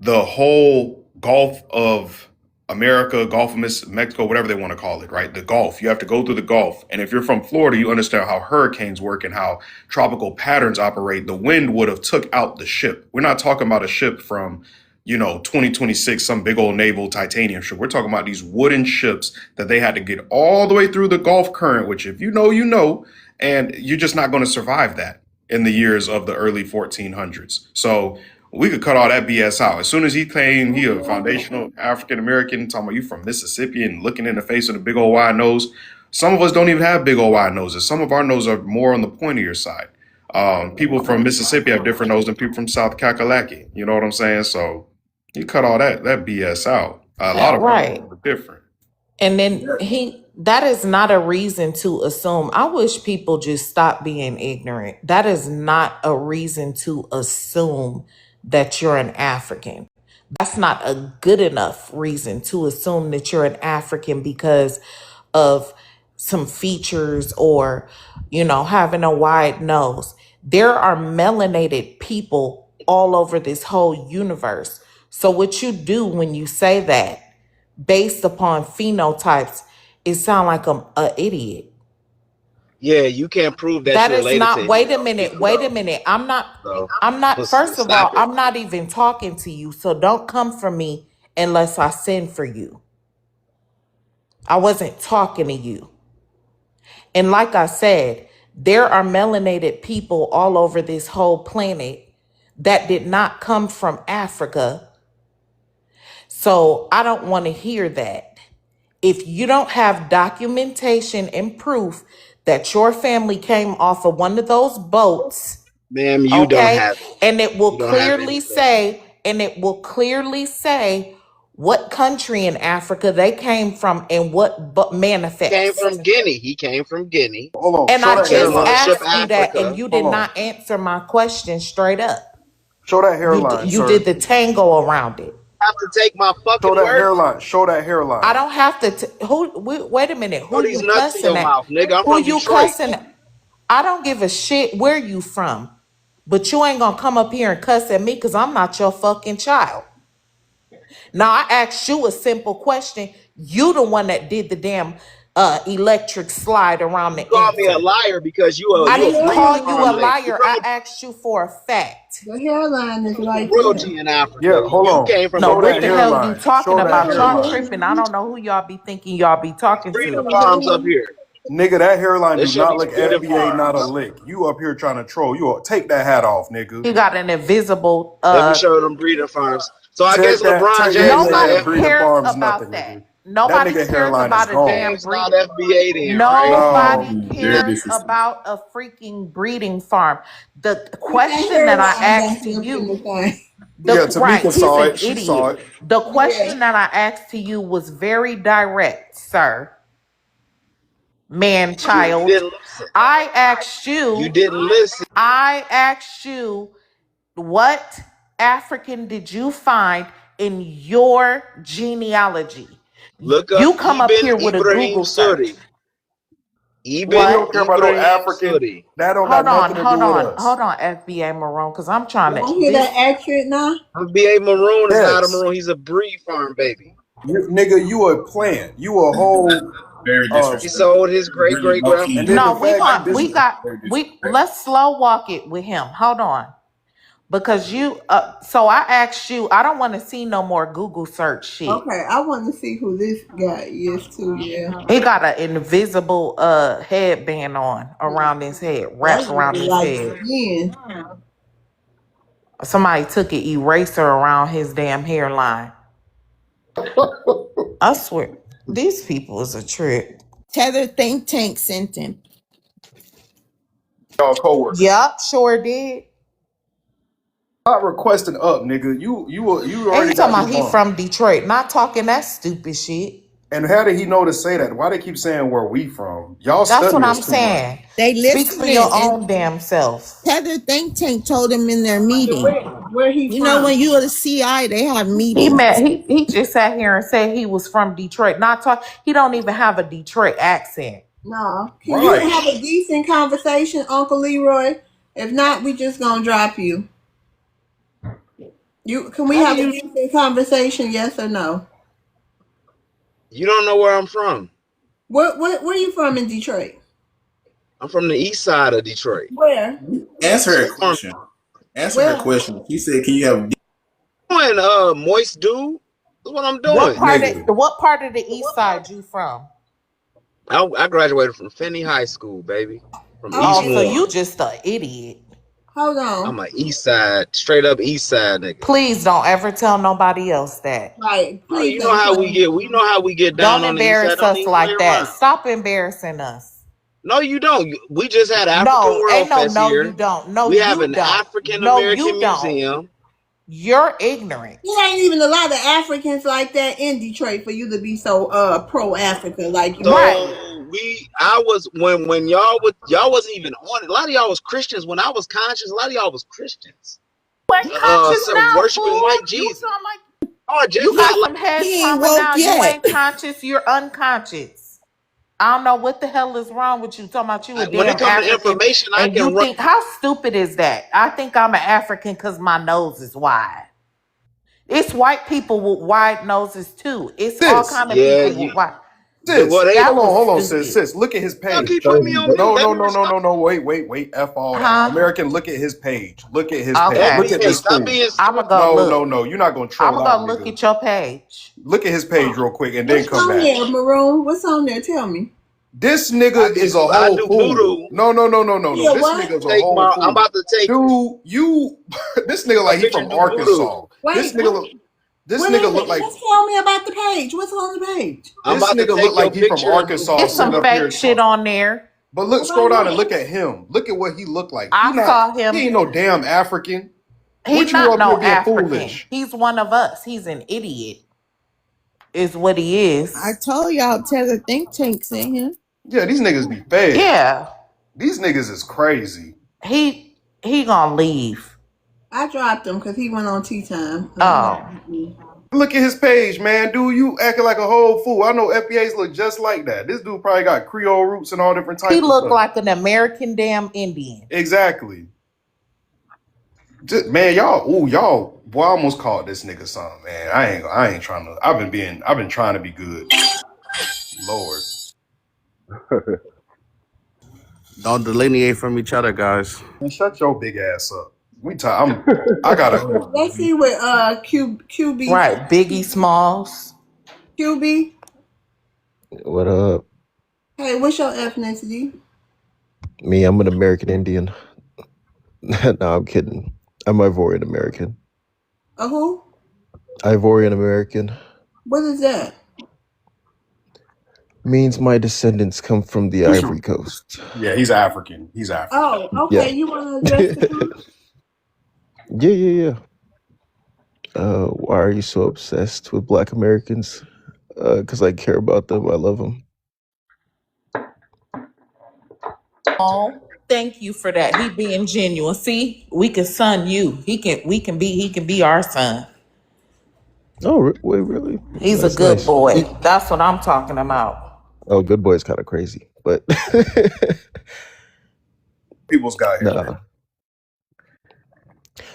Speaker 8: the whole Gulf of America, Gulf of Mexico, whatever they want to call it, right? The Gulf. You have to go through the Gulf. And if you're from Florida, you understand how hurricanes work and how tropical patterns operate. The wind would have took out the ship. We're not talking about a ship from, 2026, some big old naval titanium ship. We're talking about these wooden ships that they had to get all the way through the Gulf current, which if you know, you know, and you're just not going to survive that in the years of the early 1400s. So we could cut all that BS out. As soon as he claimed he a foundational African American, talking about you from Mississippi and looking in the face of the big old wide nose. Some of us don't even have big old wide noses. Some of our noses are more on the pointier side. People from Mississippi have different noses than people from South Kakalaki. You know what I'm saying? So you cut all that BS out. A lot of
Speaker 15: Right.
Speaker 8: people are different.
Speaker 15: And then that is not a reason to assume. I wish people just stop being ignorant. That is not a reason to assume that you're an African. That's not a good enough reason to assume that you're an African because of some features or, having a wide nose. There are melanated people all over this whole universe. So what you do when you say that based upon phenotypes, it sound like I'm an idiot.
Speaker 10: Yeah, you can't prove that
Speaker 15: That
Speaker 10: you're
Speaker 15: is
Speaker 10: related to
Speaker 15: not,
Speaker 10: any
Speaker 15: wait
Speaker 10: of
Speaker 15: a
Speaker 10: those
Speaker 15: minute,
Speaker 10: people,
Speaker 15: wait a
Speaker 10: though.
Speaker 15: minute.
Speaker 10: So
Speaker 15: I'm not, first of all,
Speaker 10: stop it.
Speaker 15: I'm not even talking to you. So don't come for me unless I send for you. I wasn't talking to you. And like I said, there are melanated people all over this whole planet that did not come from Africa. So I don't want to hear that. If you don't have documentation and proof that your family came off of one of those boats,
Speaker 10: Ma'am, you don't
Speaker 15: okay,
Speaker 10: have it.
Speaker 15: and it will
Speaker 10: You don't have
Speaker 15: clearly
Speaker 10: anything.
Speaker 15: say what country in Africa they came from and what
Speaker 10: Came from
Speaker 15: manifest.
Speaker 10: Guinea. He came from Guinea.
Speaker 8: Hold on,
Speaker 15: And
Speaker 8: show
Speaker 15: I
Speaker 8: that
Speaker 10: He didn't
Speaker 15: just
Speaker 8: hairline.
Speaker 10: worship
Speaker 15: asked you that and
Speaker 10: Africa.
Speaker 15: you did
Speaker 8: Hold on,
Speaker 15: not answer my question straight up.
Speaker 8: show that
Speaker 15: You
Speaker 8: hairline,
Speaker 15: you did
Speaker 8: sir.
Speaker 15: the tango around it.
Speaker 10: Have to take my
Speaker 8: Show
Speaker 10: fucking
Speaker 8: that
Speaker 10: word for
Speaker 8: hairline. Show that
Speaker 15: I
Speaker 8: hairline.
Speaker 15: don't have to. Wait a minute.
Speaker 10: it. Throw
Speaker 15: Who
Speaker 10: these
Speaker 15: you
Speaker 10: nuts in
Speaker 15: cussing
Speaker 10: your
Speaker 15: at?
Speaker 10: mouth, nigga. I'm
Speaker 15: Who
Speaker 10: from
Speaker 15: you
Speaker 10: Detroit.
Speaker 15: cussing at? I don't give a shit where you from, but you ain't gonna come up here and cuss at me because I'm not your fucking child. Now I asked you a simple question. You the one that did the damn electric slide around
Speaker 10: You
Speaker 15: the
Speaker 10: call me a
Speaker 15: answer.
Speaker 10: liar because
Speaker 1: but
Speaker 15: I
Speaker 10: you a
Speaker 15: didn't
Speaker 1: the
Speaker 10: breeding
Speaker 15: call you
Speaker 10: farm
Speaker 15: a
Speaker 1: hairline,
Speaker 10: lady.
Speaker 15: liar. I asked you for a fact.
Speaker 1: the hairline is right there.
Speaker 10: Royalty in Africa.
Speaker 8: Yeah, hold
Speaker 10: You
Speaker 8: on.
Speaker 10: came from
Speaker 15: No,
Speaker 10: a
Speaker 8: Show
Speaker 15: what
Speaker 8: that
Speaker 15: the
Speaker 10: breeding
Speaker 15: hell
Speaker 10: farm.
Speaker 15: you
Speaker 8: hairline.
Speaker 15: talking
Speaker 8: Show that
Speaker 15: about? Y'all
Speaker 8: hairline.
Speaker 15: tripping. I don't know who y'all be thinking y'all be talking
Speaker 10: Breeding
Speaker 15: to.
Speaker 10: farms up here.
Speaker 8: Nigga, that hairline
Speaker 10: There
Speaker 8: do
Speaker 10: should
Speaker 8: not
Speaker 10: be
Speaker 8: look
Speaker 10: breeding
Speaker 8: FBA, not a
Speaker 10: farms.
Speaker 8: lick. You up here trying to troll. Take that hat off, nigga.
Speaker 15: You got an invisible
Speaker 10: Let me show them breeding farms. So I guess
Speaker 8: Take that.
Speaker 10: LeBron
Speaker 8: Yeah,
Speaker 10: James
Speaker 8: yeah,
Speaker 10: not
Speaker 8: yeah.
Speaker 15: Nobody
Speaker 8: Breeding
Speaker 15: cares
Speaker 10: FBA.
Speaker 8: farms,
Speaker 15: about
Speaker 8: nothing,
Speaker 15: that.
Speaker 8: nigga. That
Speaker 15: Nobody
Speaker 8: nigga
Speaker 15: cares
Speaker 8: hairline is
Speaker 15: about a
Speaker 8: gone.
Speaker 15: damn
Speaker 10: James not
Speaker 15: breeding.
Speaker 10: FBA then, right?
Speaker 15: Nobody
Speaker 8: No.
Speaker 18: Very
Speaker 15: cares
Speaker 18: disrespectful.
Speaker 15: about a freaking breeding farm. The
Speaker 1: Put that
Speaker 15: question that I
Speaker 1: hairline back
Speaker 15: asked to
Speaker 1: up in the
Speaker 15: you,
Speaker 1: thing.
Speaker 8: Yeah,
Speaker 15: right,
Speaker 8: Tamika
Speaker 15: he's
Speaker 8: saw
Speaker 15: an
Speaker 8: it. She saw
Speaker 15: idiot.
Speaker 8: it.
Speaker 15: The
Speaker 1: Yeah.
Speaker 15: question that I asked to you was very direct, sir, man,
Speaker 10: You
Speaker 15: child.
Speaker 10: didn't listen.
Speaker 15: I asked
Speaker 10: You
Speaker 15: you,
Speaker 10: didn't listen.
Speaker 15: I asked you, what African did you find in your genealogy?
Speaker 10: Look up
Speaker 15: You come up
Speaker 10: Ibn
Speaker 15: here with a
Speaker 10: Ibrahim
Speaker 15: Google search.
Speaker 10: Suri.
Speaker 8: We
Speaker 10: Ibn
Speaker 15: What?
Speaker 8: don't care about no
Speaker 10: Ibrahim
Speaker 8: African.
Speaker 10: Suri.
Speaker 8: That don't got nothing to do with us.
Speaker 15: Hold on, FBA Marone, because I'm trying to
Speaker 1: Y'all hear that
Speaker 15: this.
Speaker 1: accurate now?
Speaker 10: FBA Maroon is not a
Speaker 8: Yes.
Speaker 10: maroon. He's a breed farm baby.
Speaker 8: Nigga, you a plant. You a whole
Speaker 18: Very
Speaker 10: He
Speaker 18: disrespectful.
Speaker 10: sold his great
Speaker 18: Really
Speaker 10: great
Speaker 18: low
Speaker 8: and
Speaker 18: key.
Speaker 8: then
Speaker 10: grandfather.
Speaker 8: the
Speaker 15: No,
Speaker 8: fact that this
Speaker 15: we got
Speaker 18: Very
Speaker 15: we
Speaker 18: disrespectful.
Speaker 15: let's slow walk it with him. Hold on. Because so I asked you, I don't want to see no more Google search shit.
Speaker 1: Okay, I want to see who this guy is too. Yeah,
Speaker 15: He got an invisible headband on around his head,
Speaker 1: that
Speaker 15: wrapped around
Speaker 1: looks
Speaker 15: his
Speaker 1: like
Speaker 15: head.
Speaker 1: skin.
Speaker 15: Somebody took an eraser around his damn hairline. I swear, these people is a trick.
Speaker 22: Tether think tank sent him.
Speaker 8: Y'all coworker.
Speaker 15: Yup, sure did.
Speaker 8: Not requesting up, nigga. You
Speaker 15: And he
Speaker 8: already
Speaker 15: talking
Speaker 8: got
Speaker 15: about
Speaker 8: his
Speaker 15: he
Speaker 8: bond.
Speaker 15: from Detroit, not talking that stupid shit.
Speaker 8: And how did he know to say that? Why they keep saying where we from? Y'all
Speaker 15: That's
Speaker 8: study
Speaker 15: what
Speaker 8: us
Speaker 15: I'm
Speaker 8: too much.
Speaker 15: saying.
Speaker 22: They
Speaker 15: Speak for your
Speaker 22: listening, and
Speaker 15: own damn self.
Speaker 22: Tether think tank told him in their meeting.
Speaker 1: Where he
Speaker 22: You know,
Speaker 1: from?
Speaker 22: when you go to CI, they have
Speaker 15: He met
Speaker 22: meetings.
Speaker 15: he just sat here and said he was from Detroit. Not talk. He don't even have a Detroit accent.
Speaker 1: No. Can you
Speaker 8: Right.
Speaker 1: have a decent conversation, Uncle Leroy? If not, we just gonna drop you. Can we
Speaker 10: How do
Speaker 1: have a
Speaker 10: you
Speaker 1: decent conversation? Yes or no?
Speaker 10: you don't know where I'm from?
Speaker 1: Where you from in Detroit?
Speaker 10: I'm from the east side of Detroit.
Speaker 1: Where?
Speaker 6: Answer her
Speaker 10: Storm.
Speaker 6: question. Answer her
Speaker 1: Where?
Speaker 6: question. She said, "Can you have
Speaker 10: Doing moist dude? That's what I'm
Speaker 15: What
Speaker 10: doing.
Speaker 15: part
Speaker 6: nigga?"
Speaker 15: of the east side you from?
Speaker 10: I graduated from Finney High School, baby. From East
Speaker 15: Oh, so
Speaker 1: Okay.
Speaker 10: Warren.
Speaker 15: you just a idiot.
Speaker 1: Hold
Speaker 10: I'm
Speaker 1: on.
Speaker 10: a east side, straight up east side nigga.
Speaker 15: Please don't ever tell nobody else that.
Speaker 1: Right.
Speaker 10: Oh,
Speaker 1: Please
Speaker 10: you know
Speaker 1: don't
Speaker 10: how
Speaker 1: tell
Speaker 10: we
Speaker 1: me.
Speaker 10: get. We know how we get
Speaker 15: Don't
Speaker 10: down on the east side.
Speaker 15: embarrass
Speaker 10: Don't
Speaker 15: us
Speaker 10: even play
Speaker 15: like that.
Speaker 10: around.
Speaker 15: Stop embarrassing us.
Speaker 10: No, you don't. We just had African
Speaker 15: No,
Speaker 10: World
Speaker 15: ain't
Speaker 10: Fest
Speaker 15: no, you
Speaker 10: here.
Speaker 15: don't. No,
Speaker 10: We have
Speaker 15: you
Speaker 10: an
Speaker 15: don't.
Speaker 10: African
Speaker 15: No, you
Speaker 10: American
Speaker 15: don't.
Speaker 10: museum.
Speaker 15: You're ignorant.
Speaker 1: There ain't even a lot of Africans like that in Detroit for you to be so pro Africa like you
Speaker 10: So
Speaker 15: Right.
Speaker 1: are.
Speaker 10: I was when y'all wasn't even on it. A lot of y'all was Christians. When I was conscious, a lot of y'all was Christians.
Speaker 15: You ain't conscious
Speaker 10: So
Speaker 15: now,
Speaker 10: worshiping
Speaker 15: fool.
Speaker 10: white
Speaker 15: You
Speaker 10: Jesus.
Speaker 15: sound like
Speaker 10: Oh, just
Speaker 15: you
Speaker 10: not
Speaker 15: got
Speaker 10: like
Speaker 15: some head
Speaker 22: He ain't
Speaker 15: trauma
Speaker 22: woke
Speaker 15: now. You
Speaker 22: yet.
Speaker 15: ain't conscious. You're unconscious. I don't know what the hell is wrong with you. Talking about you a
Speaker 10: when it
Speaker 15: damn
Speaker 10: comes to
Speaker 15: African,
Speaker 10: information, I
Speaker 15: and you
Speaker 10: can run.
Speaker 15: think how stupid is that? I think I'm an African because my nose is wide. It's white people with wide noses too. It's all
Speaker 8: Sis,
Speaker 15: kind of
Speaker 10: Yeah,
Speaker 15: people
Speaker 10: you.
Speaker 15: with wide.
Speaker 10: Well,
Speaker 8: sis.
Speaker 10: they
Speaker 15: That
Speaker 8: Hold on,
Speaker 15: was
Speaker 8: hold on, sis,
Speaker 15: stupid.
Speaker 8: sis. Look at his
Speaker 10: y'all
Speaker 8: page.
Speaker 10: keep putting me on mute.
Speaker 8: No,
Speaker 10: Let
Speaker 8: no,
Speaker 10: me
Speaker 8: no, no,
Speaker 10: respond.
Speaker 8: no, no. Wait. F all that.
Speaker 15: Huh?
Speaker 8: American, look at his page. Look at his page.
Speaker 15: Okay.
Speaker 8: Look at
Speaker 10: Hey,
Speaker 8: this
Speaker 10: stop
Speaker 8: fool.
Speaker 10: being
Speaker 15: I'ma
Speaker 10: silly.
Speaker 15: go
Speaker 8: No, no,
Speaker 15: look.
Speaker 8: no. You're not gonna troll
Speaker 15: I'ma
Speaker 8: out,
Speaker 15: go look
Speaker 8: nigga.
Speaker 15: at your page.
Speaker 8: Look at his page real quick and then
Speaker 1: What's
Speaker 8: come
Speaker 1: on
Speaker 8: back.
Speaker 1: there, Maroon? What's on there? Tell me.
Speaker 8: This nigga is a
Speaker 10: I
Speaker 8: whole
Speaker 10: do
Speaker 8: fool.
Speaker 10: voodoo.
Speaker 8: No, no, no, no, no,
Speaker 1: He
Speaker 8: no.
Speaker 1: a
Speaker 8: This
Speaker 1: what?
Speaker 8: nigga's a whole
Speaker 10: I'm
Speaker 8: fool.
Speaker 10: about to take
Speaker 8: Dude, you this nigga
Speaker 10: a
Speaker 8: like he
Speaker 10: picture
Speaker 8: from
Speaker 10: and do voodoo.
Speaker 8: Arkansas. This
Speaker 1: Wait,
Speaker 8: nigga
Speaker 1: what?
Speaker 8: look this
Speaker 1: What
Speaker 8: nigga
Speaker 1: is
Speaker 8: look
Speaker 1: it?
Speaker 8: like
Speaker 1: Just tell me about the page. What's on the page?
Speaker 10: I'm
Speaker 8: this
Speaker 10: about to
Speaker 8: nigga look
Speaker 10: take your
Speaker 8: like he from
Speaker 10: picture and do
Speaker 8: Arkansas
Speaker 15: It's
Speaker 8: sitting
Speaker 15: some
Speaker 10: voodoo.
Speaker 8: up here
Speaker 15: fake shit
Speaker 8: talking.
Speaker 15: on there.
Speaker 8: But look,
Speaker 1: Nobody
Speaker 8: scroll down
Speaker 1: know
Speaker 8: and look
Speaker 1: that.
Speaker 8: at him. Look at what he look like.
Speaker 15: I saw
Speaker 8: He
Speaker 15: him.
Speaker 8: ain't no damn African.
Speaker 15: He
Speaker 8: What you
Speaker 15: not
Speaker 8: up here
Speaker 15: no
Speaker 8: being
Speaker 15: African.
Speaker 8: foolish?
Speaker 15: He's one of us. He's an idiot. Is what he
Speaker 22: I
Speaker 15: is.
Speaker 22: told y'all Tether think tank sent him.
Speaker 8: Yeah, these niggas be fed.
Speaker 15: Yeah.
Speaker 8: These niggas is crazy.
Speaker 15: He gonna leave.
Speaker 1: I dropped him because he went on tea time.
Speaker 15: Oh.
Speaker 8: Look at his page, man. Dude, you acting like a whole fool. I know FBAs look just like that. This dude probably got Creole roots and all different
Speaker 15: He
Speaker 8: type of
Speaker 15: looked
Speaker 8: stuff.
Speaker 15: like an American damn Indian.
Speaker 8: Exactly. Just, man, y'all, boy, I almost called this nigga something, man. I ain't trying to. I've been trying to be good. Lord.
Speaker 7: Don't delineate from each other, guys.
Speaker 8: Man, shut your big ass up. I gotta.
Speaker 1: Let's see what QB
Speaker 15: Right. Biggie Smalls.
Speaker 1: QB.
Speaker 9: What up?
Speaker 1: Hey, what's your ethnicity?
Speaker 9: Me, I'm an American Indian. No, I'm kidding. I'm Ivorian American.
Speaker 1: A who?
Speaker 9: Ivorian American
Speaker 1: What is that?
Speaker 9: means my descendants come from the Ivory Coast.
Speaker 8: Yeah, he's African. He's African.
Speaker 1: Oh, okay.
Speaker 9: Yeah.
Speaker 1: You want to address the group?
Speaker 9: Yeah. Why are you so obsessed with Black Americans? Because I care about them. I love them.
Speaker 15: Oh, thank you for that. He being genuine. See, we can son you. He can be our son.
Speaker 9: Oh, wait, really?
Speaker 15: He's a
Speaker 9: That's
Speaker 15: good
Speaker 9: nice.
Speaker 15: boy. That's what I'm talking about.
Speaker 9: Oh, good boy is kind of crazy, but
Speaker 8: People's got here, man.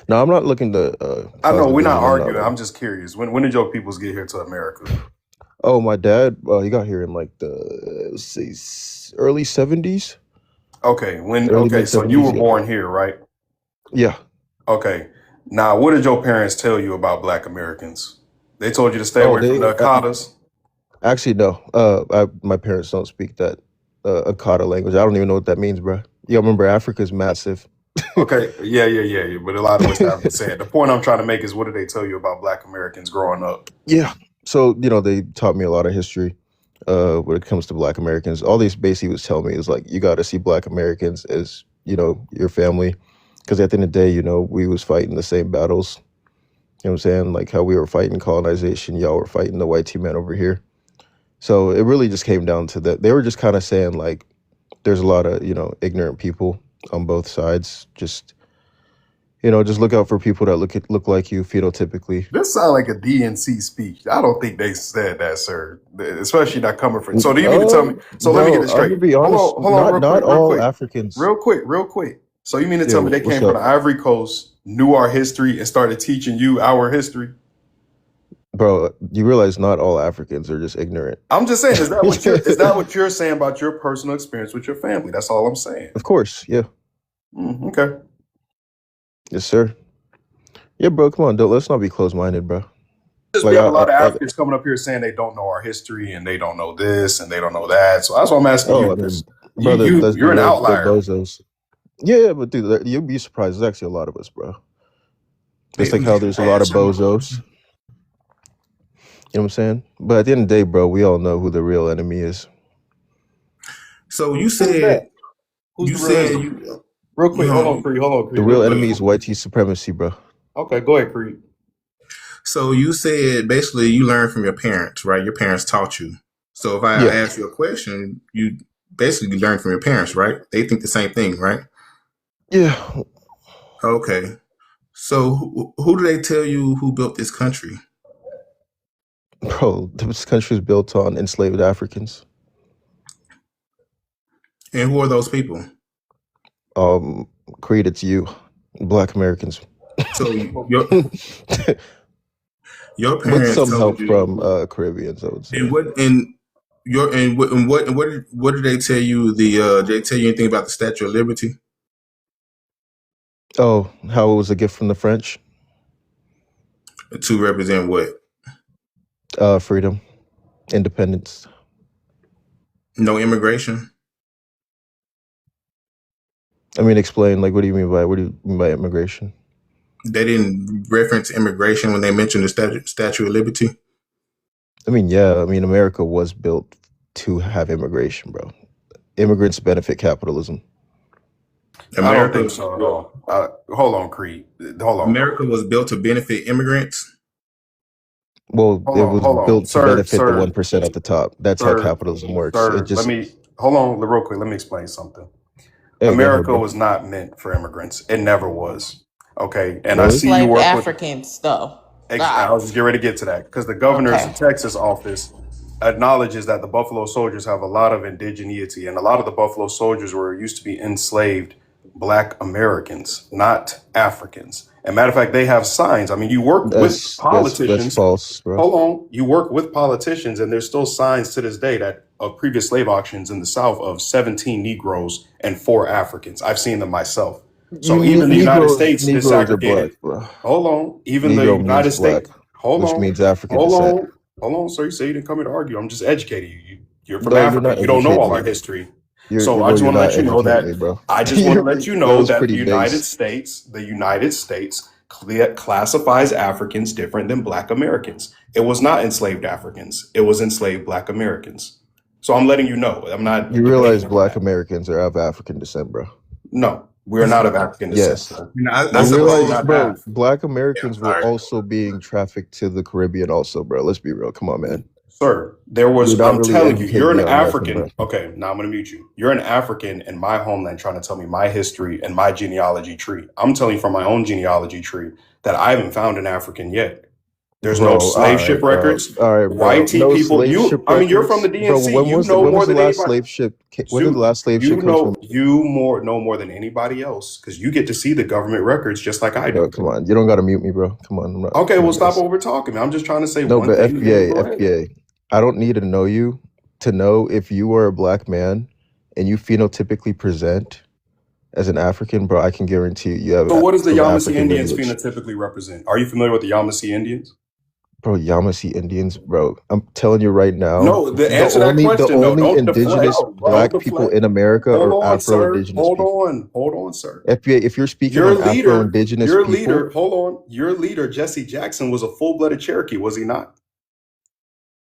Speaker 9: No, I'm not looking to.
Speaker 8: I know
Speaker 9: cause
Speaker 8: we're not
Speaker 9: division.
Speaker 8: arguing. I'm just curious. When did your peoples get here to America?
Speaker 9: Oh, my dad. He got here in like the let's say early '70s.
Speaker 8: Okay,
Speaker 9: Early
Speaker 8: okay,
Speaker 9: mid
Speaker 8: so you were
Speaker 9: '70s.
Speaker 8: born here, right?
Speaker 9: Yeah.
Speaker 8: Okay. Now, what did your parents tell you about Black Americans? They told you to stay
Speaker 9: Oh,
Speaker 8: away from
Speaker 9: they
Speaker 8: the Akatas.
Speaker 9: actually no. My parents don't speak that Akata language. I don't even know what that means, bro. You remember Africa's massive.
Speaker 8: Okay, yeah. But a lot of West Africans say it. The point I'm trying to make is, what did they tell you about Black Americans growing up?
Speaker 9: Yeah. So they taught me a lot of history. When it comes to Black Americans, all these basically was telling me is like you got to see Black Americans as your family, because at the end of the day, we was fighting the same battles. You know what I'm saying? Like how we were fighting colonization, y'all were fighting the white team man over here. So it really just came down to that. They were just kind of saying like, there's a lot of ignorant people on both sides. Just look out for people that look like you phenotypically.
Speaker 8: This sounds like a DNC speech. I don't think they said that, sir. Especially not coming from. So do you mean to tell me? So let me get
Speaker 9: Bro,
Speaker 8: this
Speaker 9: I'm
Speaker 8: straight.
Speaker 9: gonna be honest.
Speaker 8: Hold on,
Speaker 9: Not all Africans.
Speaker 8: real quick. So you mean to
Speaker 9: Yeah,
Speaker 8: tell me they
Speaker 9: what's
Speaker 8: came from
Speaker 9: up,
Speaker 8: the Ivory Coast, knew our history, and started teaching you our history?
Speaker 9: bro? You realize not all Africans are just ignorant.
Speaker 8: I'm just saying, is that what you're saying about your personal experience with your family? That's all I'm saying.
Speaker 9: Of course, yeah.
Speaker 8: Okay.
Speaker 9: Yes, sir. Yeah, bro. Come on, let's not be closed-minded, bro.
Speaker 8: Just
Speaker 9: Like
Speaker 8: we have a lot of Africans coming up here saying they don't know our history and they don't know this and they don't know that. So that's why I'm asking you.
Speaker 9: I mean, brother,
Speaker 8: You're an
Speaker 9: they're
Speaker 8: outlier.
Speaker 9: bozos. Yeah, but dude, you'd be surprised. There's actually a lot of us, bro. Just like how there's a lot of bozos. You know what I'm saying? But at the end of the day, bro, we all know who the real enemy is.
Speaker 6: So you said
Speaker 8: real quick. Hold on, Creed.
Speaker 9: The real enemy is white supremacy, bro.
Speaker 8: Okay, go ahead, Creed.
Speaker 6: So you said basically you learned from your parents, right? Your parents taught you. So if I ask you a question, you basically learned from your parents, right? They think the same thing, right?
Speaker 9: Yeah.
Speaker 6: Okay. So who do they tell you who built this country?
Speaker 9: Bro, this country is built on enslaved Africans.
Speaker 6: And who are those people?
Speaker 9: Creed, it's you, Black Americans.
Speaker 6: So your parents
Speaker 9: with some
Speaker 6: told
Speaker 9: help
Speaker 6: you,
Speaker 9: from Caribbeans, I would say.
Speaker 6: And what did they tell you? Did they tell you anything about the Statue of Liberty?
Speaker 9: Oh, how it was a gift from the French
Speaker 6: to represent what?
Speaker 9: Freedom, independence.
Speaker 6: No immigration.
Speaker 9: I mean, explain. Like, what do you mean by immigration?
Speaker 6: They didn't reference immigration when they mentioned the Statue of Liberty.
Speaker 9: I mean, yeah. I mean, America was built to have immigration, bro. Immigrants benefit capitalism.
Speaker 8: I don't think so at all. Hold on, Creed. Hold on.
Speaker 6: America was built to benefit immigrants.
Speaker 9: Well, it was built to benefit the 1% at the top. That's how capitalism works.
Speaker 8: Hold on real quick. Let me explain something.
Speaker 9: Hey,
Speaker 8: America was not meant for immigrants. It never was. Okay, and
Speaker 15: really?
Speaker 8: I see you work
Speaker 15: Africans, though.
Speaker 8: I was just getting ready to get to that because the governor's Texas office acknowledges that the Buffalo Soldiers have a lot of indigeneity, and a lot of the Buffalo Soldiers used to be enslaved Black Americans, not Africans. And matter of fact, they have signs. I mean, you work with politicians.
Speaker 9: That's false, bro.
Speaker 8: Hold on. You work with politicians, and there's still signs to this day that of previous slave auctions in the South of 17 Negroes and 4 Africans. I've seen them myself. So even the United States is segregated. Hold on. Even the United States. Hold on.
Speaker 9: Which means African descent.
Speaker 8: Hold on, sir. You say you didn't come here to argue. I'm just educating you. You're from Africa. You don't know all our history. So I just want to let you know that. I just want to let you know that the United States classifies Africans different than Black Americans. It was not enslaved Africans. It was enslaved Black Americans. So I'm letting you know. I'm not.
Speaker 9: You realize Black Americans are of African descent, bro?
Speaker 8: No, we're not of African descent.
Speaker 9: Yes. You realize, bro, Black Americans were also being trafficked to the Caribbean also, bro. Let's be real. Come on, man.
Speaker 8: Sir, I'm telling you, you're an African. Okay, now I'm going to mute you. You're an African in my homeland trying to tell me my history and my genealogy tree. I'm telling you from my own genealogy tree that I haven't found an African yet. There's no slave ship records.
Speaker 9: All right, bro.
Speaker 8: White people. You're from the DNC.
Speaker 9: Bro, when was the last slave ship? When did the last slave ship come from?
Speaker 8: You know more than anybody else because you get to see the government records just like I do.
Speaker 9: Bro, come on, you don't got to mute me, bro. Come on.
Speaker 8: Okay, well, stop over talking me. I'm just trying to say one thing.
Speaker 9: FBA. I don't need to know you to know if you are a Black man and you phenotypically present as an African, bro, I can guarantee you have
Speaker 8: So what does the
Speaker 9: some
Speaker 8: Yamasee
Speaker 9: African
Speaker 8: Indians
Speaker 9: lineage.
Speaker 8: phenotypically represent? Are you familiar with the Yamasee Indians?
Speaker 9: Bro, Yamasee Indians, bro. I'm telling you right now,
Speaker 8: No, the
Speaker 9: the
Speaker 8: answer that
Speaker 9: the
Speaker 8: question. No,
Speaker 9: only
Speaker 8: don't deflect.
Speaker 9: indigenous
Speaker 8: Don't
Speaker 9: black people
Speaker 8: deflect.
Speaker 9: in America
Speaker 8: Hold
Speaker 9: are
Speaker 8: on, sir.
Speaker 9: Afro-Indigenous people.
Speaker 8: Hold on, sir.
Speaker 9: FBA, if you're speaking
Speaker 8: Your
Speaker 9: on
Speaker 8: leader,
Speaker 9: Afro-Indigenous people,
Speaker 8: hold on. Your leader, Jesse Jackson, was a full-blooded Cherokee, was he not?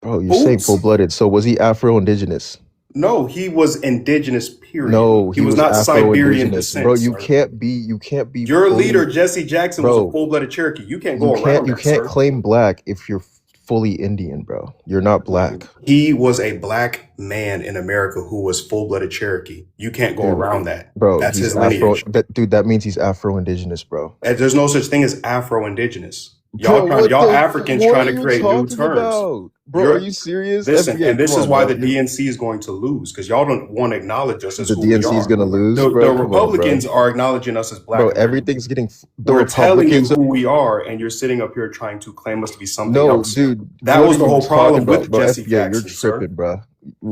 Speaker 9: bro, you're saying
Speaker 8: Oops.
Speaker 9: full-blooded. So was he Afro-Indigenous?
Speaker 8: No, he was indigenous, period.
Speaker 9: No,
Speaker 8: He
Speaker 9: he
Speaker 8: was
Speaker 9: was
Speaker 8: not Siberian
Speaker 9: Afro-Indigenous. Bro,
Speaker 8: descent,
Speaker 9: you
Speaker 8: sir.
Speaker 9: can't be
Speaker 8: Your leader,
Speaker 9: fully,
Speaker 8: Jesse Jackson, was a
Speaker 9: bro,
Speaker 8: full-blooded Cherokee. You can't go
Speaker 9: you
Speaker 8: around that,
Speaker 9: can't
Speaker 8: sir.
Speaker 9: claim black if you're fully Indian, bro. You're not black.
Speaker 8: He was a black man in America who was full-blooded Cherokee. You can't go
Speaker 9: Dude,
Speaker 8: around that.
Speaker 9: bro,
Speaker 8: That's
Speaker 9: he's
Speaker 8: his lineage.
Speaker 9: that means he's Afro-Indigenous, bro.
Speaker 8: And there's no such thing as Afro-Indigenous.
Speaker 9: Bro,
Speaker 8: Y'all Africans
Speaker 9: what
Speaker 8: trying
Speaker 9: are
Speaker 8: to
Speaker 9: you
Speaker 8: create new
Speaker 9: talking
Speaker 8: terms.
Speaker 9: about? Bro, are you serious?
Speaker 8: Listen,
Speaker 9: FBA,
Speaker 8: and
Speaker 9: come
Speaker 8: this is
Speaker 9: on,
Speaker 8: why
Speaker 9: bro.
Speaker 8: the DNC is going to lose, because y'all don't want to acknowledge us as
Speaker 9: The
Speaker 8: who we
Speaker 9: DNC is
Speaker 8: are.
Speaker 9: gonna lose,
Speaker 8: The
Speaker 9: bro. Come on, bro.
Speaker 8: Republicans are acknowledging us as black
Speaker 9: Bro,
Speaker 8: Americans.
Speaker 9: everything's getting the
Speaker 8: We're telling you
Speaker 9: Republicans.
Speaker 8: who we are, and you're sitting up here trying to claim us to be something
Speaker 9: No,
Speaker 8: else.
Speaker 9: dude,
Speaker 8: That
Speaker 9: what
Speaker 8: was
Speaker 9: are
Speaker 8: the
Speaker 9: you
Speaker 8: whole
Speaker 9: talking
Speaker 8: problem
Speaker 9: about,
Speaker 8: with
Speaker 9: bro?
Speaker 8: Jesse
Speaker 9: FBA, you're
Speaker 8: Jackson, sir.
Speaker 9: tripping, bro.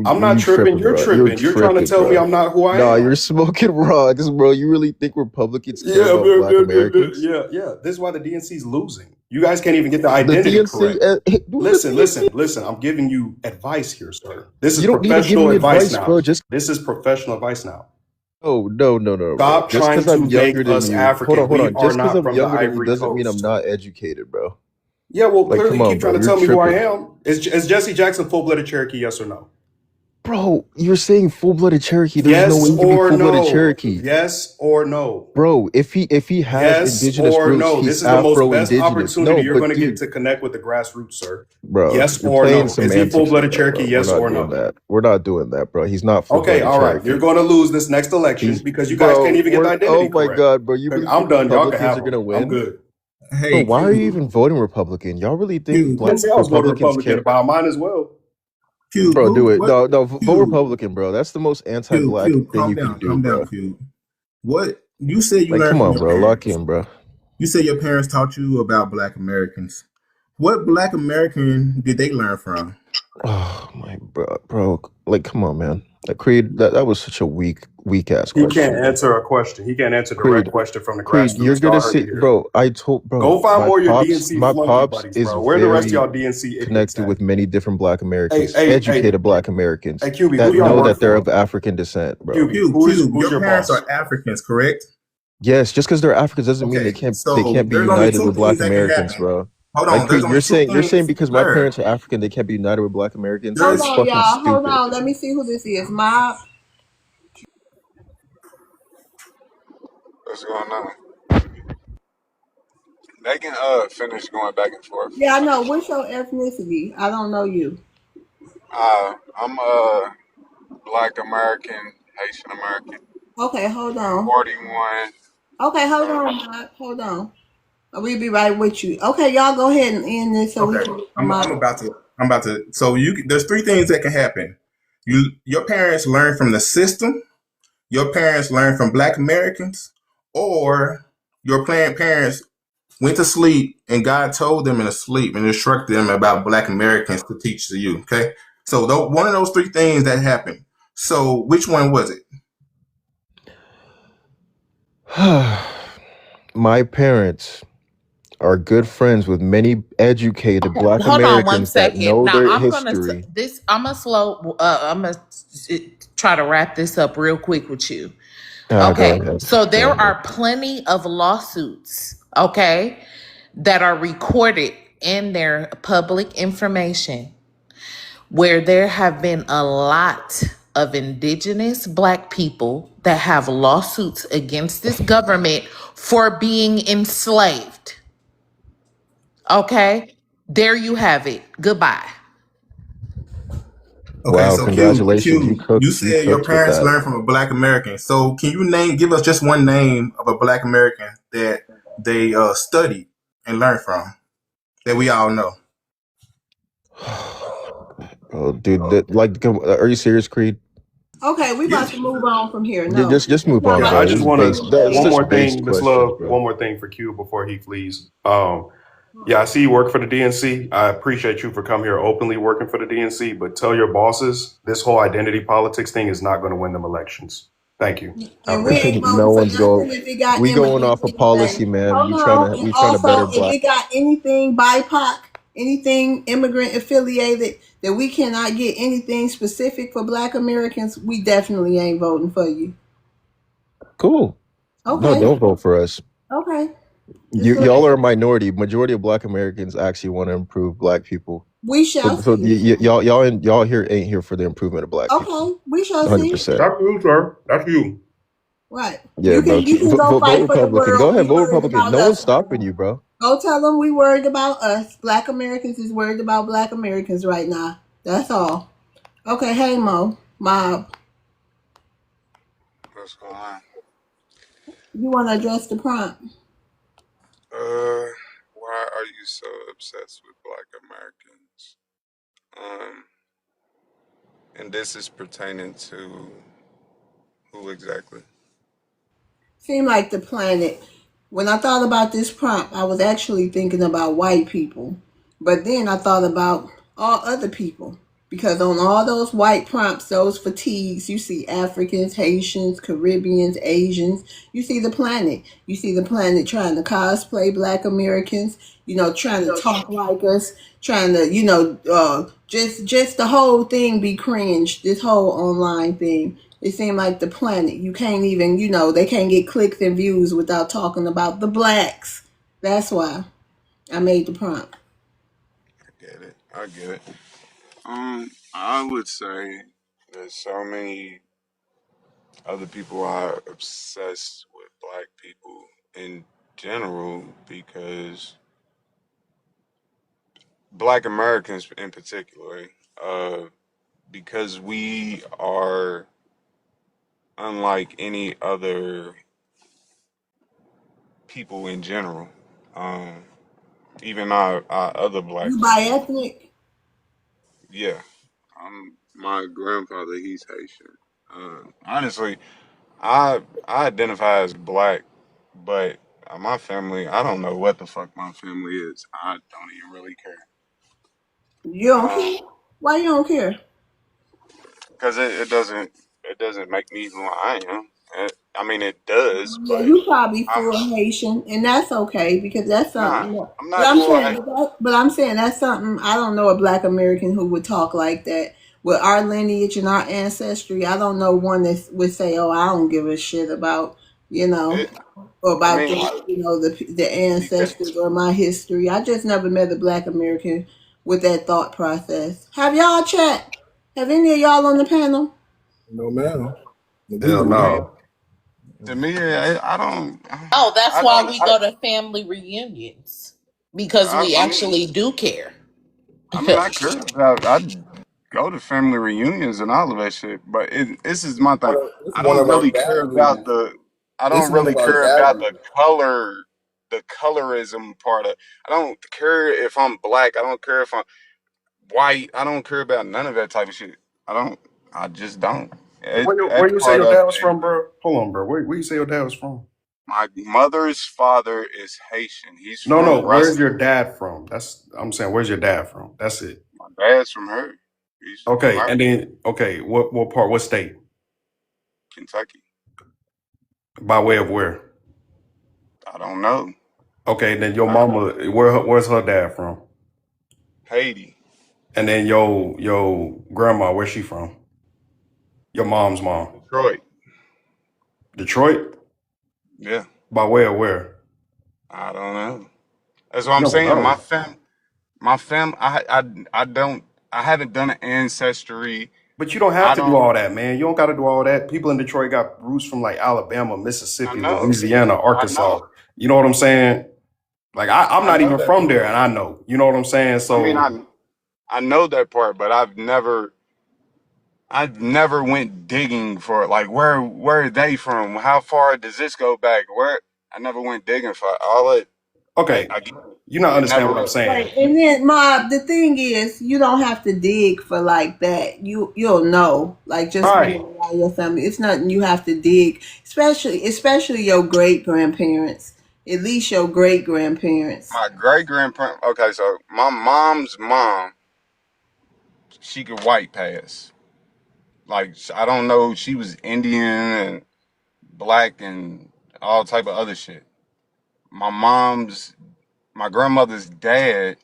Speaker 8: I'm not
Speaker 9: You
Speaker 8: tripping. You're
Speaker 9: bro.
Speaker 8: tripping. You're trying to tell me
Speaker 9: bro.
Speaker 8: I'm not who I
Speaker 9: Nah,
Speaker 8: am.
Speaker 9: you're smoking rocks, bro. You really think Republicans care
Speaker 8: Yeah,
Speaker 9: about black Americans?
Speaker 8: yeah. This is why the DNC is losing. You guys can't even get the
Speaker 9: The
Speaker 8: identity
Speaker 9: DNC,
Speaker 8: correct.
Speaker 9: the DNC.
Speaker 8: Listen. I'm giving you advice here, sir. This is
Speaker 9: You don't need to give
Speaker 8: professional
Speaker 9: me
Speaker 8: advice
Speaker 9: advice,
Speaker 8: now.
Speaker 9: bro. Just
Speaker 8: This is professional advice now.
Speaker 9: no, bro.
Speaker 8: Stop
Speaker 9: Just
Speaker 8: trying
Speaker 9: because
Speaker 8: to
Speaker 9: I'm younger
Speaker 8: make
Speaker 9: than
Speaker 8: us
Speaker 9: you.
Speaker 8: African.
Speaker 9: Hold
Speaker 8: We
Speaker 9: on.
Speaker 8: are
Speaker 9: Just because
Speaker 8: not
Speaker 9: I'm
Speaker 8: from the
Speaker 9: younger than you
Speaker 8: Ivory
Speaker 9: doesn't mean I'm
Speaker 8: Coast.
Speaker 9: not educated, bro.
Speaker 8: Yeah, well,
Speaker 9: Like,
Speaker 8: clearly
Speaker 9: come on,
Speaker 8: keep trying
Speaker 9: bro.
Speaker 8: to
Speaker 9: You're
Speaker 8: tell me who I
Speaker 9: tripping.
Speaker 8: am. Is Jesse Jackson full-blooded Cherokee, yes or no?
Speaker 9: Bro, you're saying full-blooded Cherokee. There's no way
Speaker 8: Yes
Speaker 9: he can be
Speaker 8: or
Speaker 9: full-blooded
Speaker 8: no?
Speaker 9: Cherokee.
Speaker 8: Yes or no?
Speaker 9: Bro, if he has
Speaker 8: Yes
Speaker 9: indigenous
Speaker 8: or
Speaker 9: roots,
Speaker 8: no? This
Speaker 9: he's
Speaker 8: is the most best
Speaker 9: Afro-Indigenous.
Speaker 8: opportunity
Speaker 9: No,
Speaker 8: you're going
Speaker 9: but
Speaker 8: to get
Speaker 9: dude,
Speaker 8: to connect with the grassroots, sir.
Speaker 9: bro,
Speaker 8: Yes
Speaker 9: you're
Speaker 8: or
Speaker 9: playing
Speaker 8: no? Is he
Speaker 9: semantics right
Speaker 8: full-blooded
Speaker 9: now,
Speaker 8: Cherokee?
Speaker 9: bro. We're
Speaker 8: Yes
Speaker 9: not
Speaker 8: or
Speaker 9: doing
Speaker 8: no?
Speaker 9: that. We're not doing that, bro. He's not
Speaker 8: Okay,
Speaker 9: full-blooded
Speaker 8: all right. You're
Speaker 9: Cherokee.
Speaker 8: going to lose this next election
Speaker 9: He's
Speaker 8: because you guys can't
Speaker 9: bro.
Speaker 8: even get the identity
Speaker 9: Oh my
Speaker 8: correct.
Speaker 9: god, bro. You
Speaker 8: Okay,
Speaker 9: really
Speaker 8: I'm
Speaker 9: think
Speaker 8: done. Y'all can
Speaker 9: Republicans
Speaker 8: have
Speaker 9: are
Speaker 8: them.
Speaker 9: gonna
Speaker 8: I'm
Speaker 9: win?
Speaker 8: good.
Speaker 9: Bro,
Speaker 12: Hey,
Speaker 9: why are you
Speaker 12: Q,
Speaker 9: even voting Republican? Y'all really think
Speaker 12: Q,
Speaker 8: I didn't
Speaker 9: black
Speaker 8: say I was voting
Speaker 9: Republicans
Speaker 8: Republican,
Speaker 9: care?
Speaker 8: but I might as well.
Speaker 12: Q,
Speaker 9: Bro, do
Speaker 12: who,
Speaker 9: it.
Speaker 12: what,
Speaker 9: No, vote
Speaker 12: Q,
Speaker 9: Republican, bro. That's the most
Speaker 12: Q,
Speaker 9: anti-black
Speaker 12: Q,
Speaker 9: thing you can do,
Speaker 12: calm down,
Speaker 9: bro.
Speaker 12: Q. What, you said you
Speaker 9: Like,
Speaker 12: learned
Speaker 9: come
Speaker 12: from
Speaker 9: on,
Speaker 12: your
Speaker 9: bro. Lock
Speaker 12: parents.
Speaker 9: in, bro.
Speaker 12: You said your parents taught you about Black Americans. What Black American did they learn from?
Speaker 9: Oh my bro. Like, come on, man. Like, Creed, that was such a weak ass
Speaker 8: He
Speaker 9: question,
Speaker 8: can't
Speaker 9: bro.
Speaker 8: answer a question. He can't answer a direct question from the
Speaker 9: Creed, you're
Speaker 8: grassroots. Y'all
Speaker 9: gonna
Speaker 8: heard
Speaker 9: see,
Speaker 8: it here.
Speaker 9: bro. I told, bro.
Speaker 8: Go find more of your
Speaker 9: My
Speaker 8: DNC flunky
Speaker 9: pops
Speaker 8: buddies,
Speaker 9: is
Speaker 8: bro. Where are the rest of
Speaker 9: very
Speaker 8: y'all DNC idiots
Speaker 9: connected
Speaker 8: at?
Speaker 9: with many different Black Americans,
Speaker 8: Hey,
Speaker 9: educated Black Americans
Speaker 8: QB,
Speaker 9: that
Speaker 8: who y'all
Speaker 9: know
Speaker 8: work
Speaker 9: that they're
Speaker 8: for?
Speaker 9: of African descent, bro.
Speaker 8: QB,
Speaker 12: Q,
Speaker 8: who's
Speaker 12: your
Speaker 8: your
Speaker 12: parents
Speaker 8: boss?
Speaker 12: are Africans, correct?
Speaker 9: Yes, just because they're Africans doesn't mean
Speaker 12: Okay,
Speaker 9: they
Speaker 12: so
Speaker 9: can't be
Speaker 12: there's only
Speaker 9: united
Speaker 12: two
Speaker 9: with
Speaker 12: things
Speaker 9: Black
Speaker 12: that can
Speaker 9: Americans,
Speaker 12: happen.
Speaker 9: bro.
Speaker 12: Hold
Speaker 9: Like,
Speaker 12: on, there's
Speaker 9: Creed,
Speaker 12: only two
Speaker 9: you're saying
Speaker 12: things,
Speaker 9: because my
Speaker 12: sir.
Speaker 9: parents are African, they can't be united with Black Americans?
Speaker 12: There's
Speaker 9: That's
Speaker 1: Hold on,
Speaker 9: fucking
Speaker 1: y'all. Hold
Speaker 9: stupid.
Speaker 1: on. Let me see who this is. Mob.
Speaker 17: What's going on? They can finish going back and forth.
Speaker 1: Yeah, I know. What's your ethnicity? I don't know you.
Speaker 17: I'm Black American, Haitian American,
Speaker 1: Okay, hold on.
Speaker 17: 41.
Speaker 1: Okay, hold on, Mob. Hold on. We'll be right with you. Okay, y'all go ahead and end this so we
Speaker 12: Okay,
Speaker 1: can get
Speaker 12: I'm,
Speaker 1: some
Speaker 12: I'm about to. I'm about to. So there's three things that can happen. Your parents learn from the system. Your parents learn from Black Americans, or your parents went to sleep and God told them in a sleep and instructed them about Black Americans to teach to you. Okay, so one of those three things that happened. So which one was it?
Speaker 9: My parents are good friends with many educated Black
Speaker 15: Hold on one
Speaker 9: Americans that
Speaker 15: second.
Speaker 9: know
Speaker 15: Now
Speaker 9: their
Speaker 15: I'm gonna
Speaker 9: history.
Speaker 15: I'm gonna try to wrap this up real quick with you.
Speaker 9: Go
Speaker 15: Okay,
Speaker 9: ahead.
Speaker 15: so there
Speaker 9: Go ahead.
Speaker 15: are plenty of lawsuits, okay, that are recorded in their public information where there have been a lot of indigenous Black people that have lawsuits against this government for being enslaved. Okay, there you have it. Goodbye.
Speaker 12: Okay,
Speaker 9: Wow,
Speaker 12: so Q,
Speaker 9: congratulations. You
Speaker 12: said your
Speaker 9: cooked with
Speaker 12: parents
Speaker 9: that.
Speaker 12: learned from a Black American. So can you give us just one name of a Black American that they studied and learned from that we all know?
Speaker 9: Oh, dude, are you serious, Creed?
Speaker 1: Okay, we about to move on from here. No.
Speaker 9: Just move
Speaker 1: Not
Speaker 9: on,
Speaker 1: about
Speaker 8: I
Speaker 9: bro.
Speaker 1: to
Speaker 8: just
Speaker 9: This is
Speaker 8: want
Speaker 9: base.
Speaker 8: to
Speaker 9: That's
Speaker 8: one
Speaker 9: such
Speaker 8: more
Speaker 9: based
Speaker 8: thing, Miss
Speaker 9: questions,
Speaker 8: Love.
Speaker 9: bro.
Speaker 8: One more thing for Q before he flees. Yeah, I see you work for the DNC. I appreciate you for coming here openly working for the DNC, but tell your bosses this whole identity politics thing is not going to win them elections. Thank you. I
Speaker 1: And we
Speaker 8: appreciate
Speaker 1: ain't
Speaker 8: it.
Speaker 1: voting
Speaker 9: No
Speaker 1: for
Speaker 9: one's
Speaker 1: nothing
Speaker 9: go.
Speaker 1: if it got
Speaker 9: We going
Speaker 1: immigrants
Speaker 9: off of
Speaker 1: anything.
Speaker 9: policy, man.
Speaker 1: Hold on. And
Speaker 9: We trying to better
Speaker 1: also, if
Speaker 9: black.
Speaker 1: it got anything BIPOC, anything immigrant affiliated, that we cannot get anything specific for Black Americans, we definitely ain't voting for you.
Speaker 9: Cool. No,
Speaker 1: Okay.
Speaker 9: don't vote for us.
Speaker 1: Okay. Just
Speaker 9: You
Speaker 1: let
Speaker 9: y'all are a minority. Majority of Black Americans actually want to improve Black people.
Speaker 1: we
Speaker 9: So
Speaker 1: shall
Speaker 9: so
Speaker 1: see.
Speaker 9: y'all here ain't here for the improvement of Black people.
Speaker 1: Okay. We shall see.
Speaker 9: 100%.
Speaker 8: That's you, sir. That's you.
Speaker 1: Right.
Speaker 9: Yeah, bro.
Speaker 1: You can go
Speaker 9: Vote
Speaker 1: fight for the
Speaker 9: Republican. Go
Speaker 1: world.
Speaker 9: ahead,
Speaker 1: We
Speaker 9: vote
Speaker 1: worried
Speaker 9: Republican.
Speaker 1: about
Speaker 9: No one's
Speaker 1: us.
Speaker 9: stopping you, bro.
Speaker 1: Go tell them we worried about us. Black Americans is worried about Black Americans right now. That's all. Okay. Hey Mo, Mob,
Speaker 17: What's going on?
Speaker 1: you want to address the prompt?
Speaker 17: Why are you so obsessed with Black Americans? Um, and this is pertaining to who exactly?
Speaker 1: Seem like the planet. When I thought about this prompt, I was actually thinking about white people. But then I thought about all other people. Because on all those white prompts, those fatigues, you see Africans, Haitians, Caribbeans, Asians. You see the planet. You see the planet trying to cosplay Black Americans, trying to talk like us, trying to, just the whole thing be cringe, this whole online thing. It seemed like the planet. You can't even, they can't get clicks and views without talking about the blacks. That's why I made the prompt.
Speaker 17: I get it. I get it. I would say that so many other people are obsessed with Black people in general because Black Americans in particular, uh, because we are unlike any other people in general. Um, even our other black
Speaker 1: You
Speaker 17: family.
Speaker 1: bi-ethnic?
Speaker 17: Yeah, my grandfather. He's Haitian. Honestly, I identify as black, but my family. I don't know what the fuck my family is. I don't even really care.
Speaker 1: You don't care? Why you don't care?
Speaker 17: Because it doesn't make me who I am. I mean, it does,
Speaker 1: Yeah,
Speaker 17: but
Speaker 1: you probably
Speaker 17: I'm
Speaker 1: full Haitian, and that's okay because that's
Speaker 17: nah.
Speaker 1: something.
Speaker 17: I'm
Speaker 1: But
Speaker 17: not
Speaker 1: I'm
Speaker 17: full.
Speaker 1: saying, but I'm saying that's something. I don't know a Black American who would talk like that with our lineage and our ancestry. I don't know one that would say, "Oh, I don't give a shit about you know
Speaker 17: It,
Speaker 1: or
Speaker 17: I
Speaker 1: about
Speaker 17: mean, like
Speaker 1: the
Speaker 17: you can.
Speaker 1: ancestors or my history." I just never met a Black American with that thought process. Have y'all chat? Have any of y'all on the panel?
Speaker 6: No, ma'am. We
Speaker 8: Hell
Speaker 6: do
Speaker 17: I
Speaker 6: not.
Speaker 17: mean,
Speaker 8: no.
Speaker 17: to me, I don't.
Speaker 15: Oh, that's
Speaker 17: I
Speaker 15: why
Speaker 17: don't.
Speaker 15: we go to family reunions because we
Speaker 17: I mean,
Speaker 15: actually do care.
Speaker 17: I care about. I go to family reunions and all of that shit. But this is my thing.
Speaker 6: It's
Speaker 17: I
Speaker 6: one
Speaker 17: don't
Speaker 6: of our
Speaker 17: really care about
Speaker 6: values.
Speaker 17: the. I
Speaker 6: It's
Speaker 17: don't
Speaker 6: one
Speaker 17: really
Speaker 6: of our
Speaker 17: care about
Speaker 6: values.
Speaker 17: the color, the colorism part of. I don't care if I'm black. I don't care if I'm white. I don't care about none of that type of shit. I don't. I just don't.
Speaker 8: Where
Speaker 17: That's
Speaker 8: you say
Speaker 17: part
Speaker 8: your
Speaker 17: of
Speaker 8: dad was from, bro? Hold on, bro. Where you say your dad was from?
Speaker 17: my mother's father is Haitian. He's
Speaker 8: No, no.
Speaker 17: from
Speaker 8: Where's
Speaker 17: Russia.
Speaker 8: your dad from? I'm saying, where's your dad from? That's it.
Speaker 17: My dad's from her. He's
Speaker 8: Okay, and
Speaker 17: American,
Speaker 8: then okay, what part? What state?
Speaker 17: Kentucky.
Speaker 8: By way of where?
Speaker 17: I don't know.
Speaker 8: Okay, then your
Speaker 17: I,
Speaker 8: mama, where's her dad from?
Speaker 17: Haiti,
Speaker 8: And then your grandma, where's she from? Your mom's mom.
Speaker 17: Detroit.
Speaker 8: Detroit?
Speaker 17: Yeah,
Speaker 8: By way of where?
Speaker 17: I don't know. That's what I'm
Speaker 8: You don't
Speaker 17: saying.
Speaker 8: know.
Speaker 17: My fam. I don't. I haven't done an ancestry.
Speaker 8: But you don't have
Speaker 17: I
Speaker 8: to do
Speaker 17: don't.
Speaker 8: all that, man. You don't got to do all that. People in Detroit got roots from like Alabama,
Speaker 17: I
Speaker 8: Mississippi,
Speaker 17: know.
Speaker 8: Louisiana,
Speaker 17: I
Speaker 8: Arkansas.
Speaker 17: know.
Speaker 8: You know what I'm saying? Like I'm
Speaker 17: I
Speaker 8: not
Speaker 17: know
Speaker 8: even
Speaker 17: that
Speaker 8: from there,
Speaker 17: part.
Speaker 8: and I know. You know what I'm saying?
Speaker 17: I mean,
Speaker 8: So
Speaker 17: I know that part, but I've never went digging for it. Like where are they from? How far does this go back? Where I never went digging for all it.
Speaker 8: okay,
Speaker 17: I get
Speaker 8: you not
Speaker 17: it.
Speaker 8: understand what
Speaker 17: Never.
Speaker 8: I'm saying.
Speaker 1: Right, and then Mob, the thing is, you don't have to dig for like that. You'll know, like just being
Speaker 8: Right.
Speaker 1: around your family. It's nothing you have to dig, especially your great grandparents. At least your great grandparents.
Speaker 17: My great grandparent. Okay, so my mom's mom, she could white pass. Like I don't know, she was Indian, and black and all type of other shit. My grandmother's dad,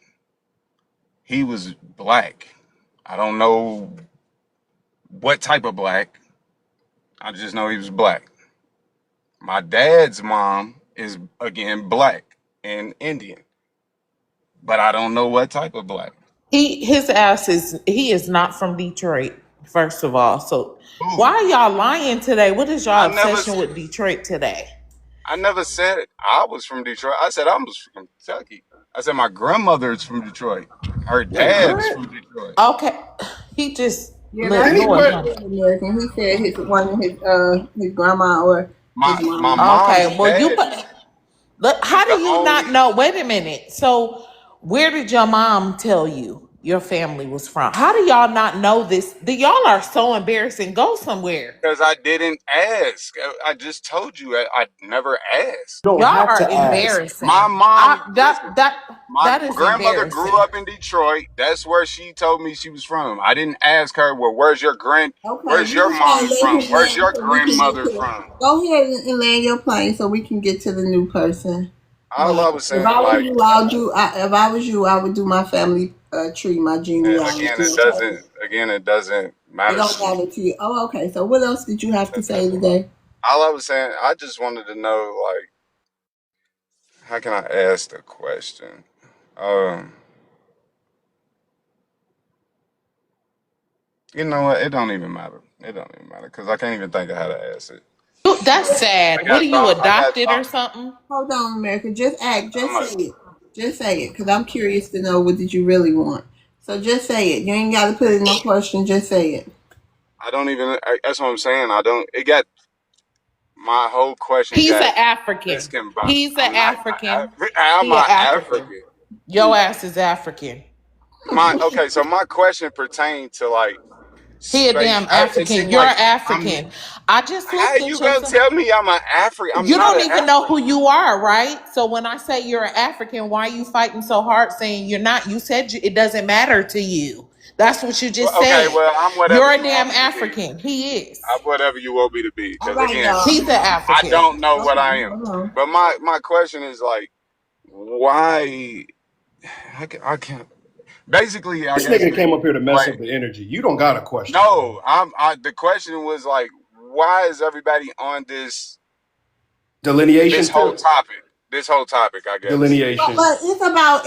Speaker 17: he was black. I don't know what type of black. I just know he was black. My dad's mom is again black and Indian, but I don't know what type of black.
Speaker 15: He is not from Detroit, first of all. So why
Speaker 17: Ooh,
Speaker 15: are y'all lying today? What is
Speaker 17: I
Speaker 15: y'all
Speaker 17: never,
Speaker 15: obsession with Detroit today?
Speaker 17: I never said I was from Detroit. I said I was from Kentucky. I said my grandmother's from Detroit. Her
Speaker 8: Wait,
Speaker 17: dad's
Speaker 8: what?
Speaker 17: from Detroit.
Speaker 15: Okay. He just
Speaker 1: Yeah,
Speaker 15: look
Speaker 1: that's
Speaker 8: Did he?
Speaker 15: Lord.
Speaker 8: What?
Speaker 1: Native American. He said his grandma or his
Speaker 17: My
Speaker 1: mama.
Speaker 17: mom's
Speaker 15: Okay, well
Speaker 17: dad,
Speaker 15: look,
Speaker 17: he's
Speaker 15: how do
Speaker 17: the
Speaker 15: you not
Speaker 17: only
Speaker 15: know? Wait a minute. So where did your mom tell you your family was from? How do y'all not know this? Y'all are so embarrassing. Go somewhere.
Speaker 17: because I didn't ask. I just told you I never asked.
Speaker 11: You don't
Speaker 15: Y'all
Speaker 11: have
Speaker 15: are
Speaker 11: to ask.
Speaker 17: My
Speaker 15: embarrassing.
Speaker 17: mom,
Speaker 15: I
Speaker 17: listen, my
Speaker 15: that is
Speaker 17: grandmother grew
Speaker 15: embarrassing.
Speaker 17: up in Detroit. That's where she told me she was from. I didn't ask her, well,
Speaker 1: Okay,
Speaker 17: where's your
Speaker 1: we're gonna
Speaker 17: mom
Speaker 1: let
Speaker 17: from?
Speaker 1: him
Speaker 17: Where's
Speaker 1: land
Speaker 17: your
Speaker 1: so we can get
Speaker 17: grandmother
Speaker 1: to the.
Speaker 17: from?
Speaker 1: Go ahead and land your plane so we can get to the new person.
Speaker 17: All
Speaker 1: But
Speaker 17: I was
Speaker 1: if
Speaker 17: saying,
Speaker 1: I was
Speaker 17: like,
Speaker 1: you, if I was you, I would do my family tree, my genealogy. Okay,
Speaker 17: again, it doesn't
Speaker 1: it
Speaker 17: matter
Speaker 1: don't
Speaker 17: to me.
Speaker 1: matter to you. Oh, okay. So what else did you have to say today?
Speaker 17: All I was saying, I just wanted to know, like, how can I ask the question? Um, you know what? It don't even matter. It don't even matter because I can't even think of how to ask it.
Speaker 15: That's
Speaker 17: I
Speaker 15: sad. What
Speaker 17: got
Speaker 15: are you
Speaker 17: thought. I got
Speaker 15: adopted or
Speaker 17: thought.
Speaker 15: something?
Speaker 1: Hold on, America. Just act.
Speaker 17: I'm
Speaker 1: Just
Speaker 17: a,
Speaker 1: say it. Just say it, because I'm curious to know what did you really want. So just say it. You ain't got to put in no question. Just say it.
Speaker 17: I don't even. That's what I'm saying. I don't. It got my whole question
Speaker 15: He's
Speaker 17: got
Speaker 15: an African.
Speaker 17: discombobulated.
Speaker 15: He's an
Speaker 17: I'm not.
Speaker 15: African.
Speaker 17: How am
Speaker 15: He an
Speaker 17: I
Speaker 15: African.
Speaker 17: African?
Speaker 15: Your ass is African.
Speaker 17: My okay. So my question pertained to like
Speaker 15: He a
Speaker 17: space.
Speaker 15: damn
Speaker 17: It
Speaker 15: African.
Speaker 17: seemed
Speaker 15: You're
Speaker 17: like
Speaker 15: African.
Speaker 17: I'm.
Speaker 15: I just
Speaker 17: How
Speaker 15: looked at
Speaker 17: you
Speaker 15: your.
Speaker 17: gonna tell me I'm an African? I'm
Speaker 15: You
Speaker 17: not
Speaker 15: don't
Speaker 17: an
Speaker 15: even know who
Speaker 17: African.
Speaker 15: you are, right? So when I say you're an African, why are you fighting so hard saying you're not? You said it doesn't matter to you. That's what you just
Speaker 17: Okay.
Speaker 15: said.
Speaker 17: Well, I'm whatever
Speaker 15: You're a
Speaker 17: you want
Speaker 15: damn
Speaker 17: me to be.
Speaker 15: African. He is.
Speaker 17: I'm whatever you want me to be.
Speaker 1: All
Speaker 17: Because
Speaker 1: right,
Speaker 17: again,
Speaker 1: y'all.
Speaker 15: He's an
Speaker 17: I
Speaker 15: African.
Speaker 17: don't know what
Speaker 1: Okay,
Speaker 17: I am.
Speaker 1: hold on.
Speaker 17: But my question is like, why? I can't. Basically, I
Speaker 8: This
Speaker 17: guess
Speaker 8: nigga came up here to mess
Speaker 17: like
Speaker 8: up the energy. You don't got a question, bro.
Speaker 17: no, the question was like, why is everybody on
Speaker 8: Delineation tip.
Speaker 17: This whole topic, I guess.
Speaker 8: Delineation.
Speaker 1: But it's about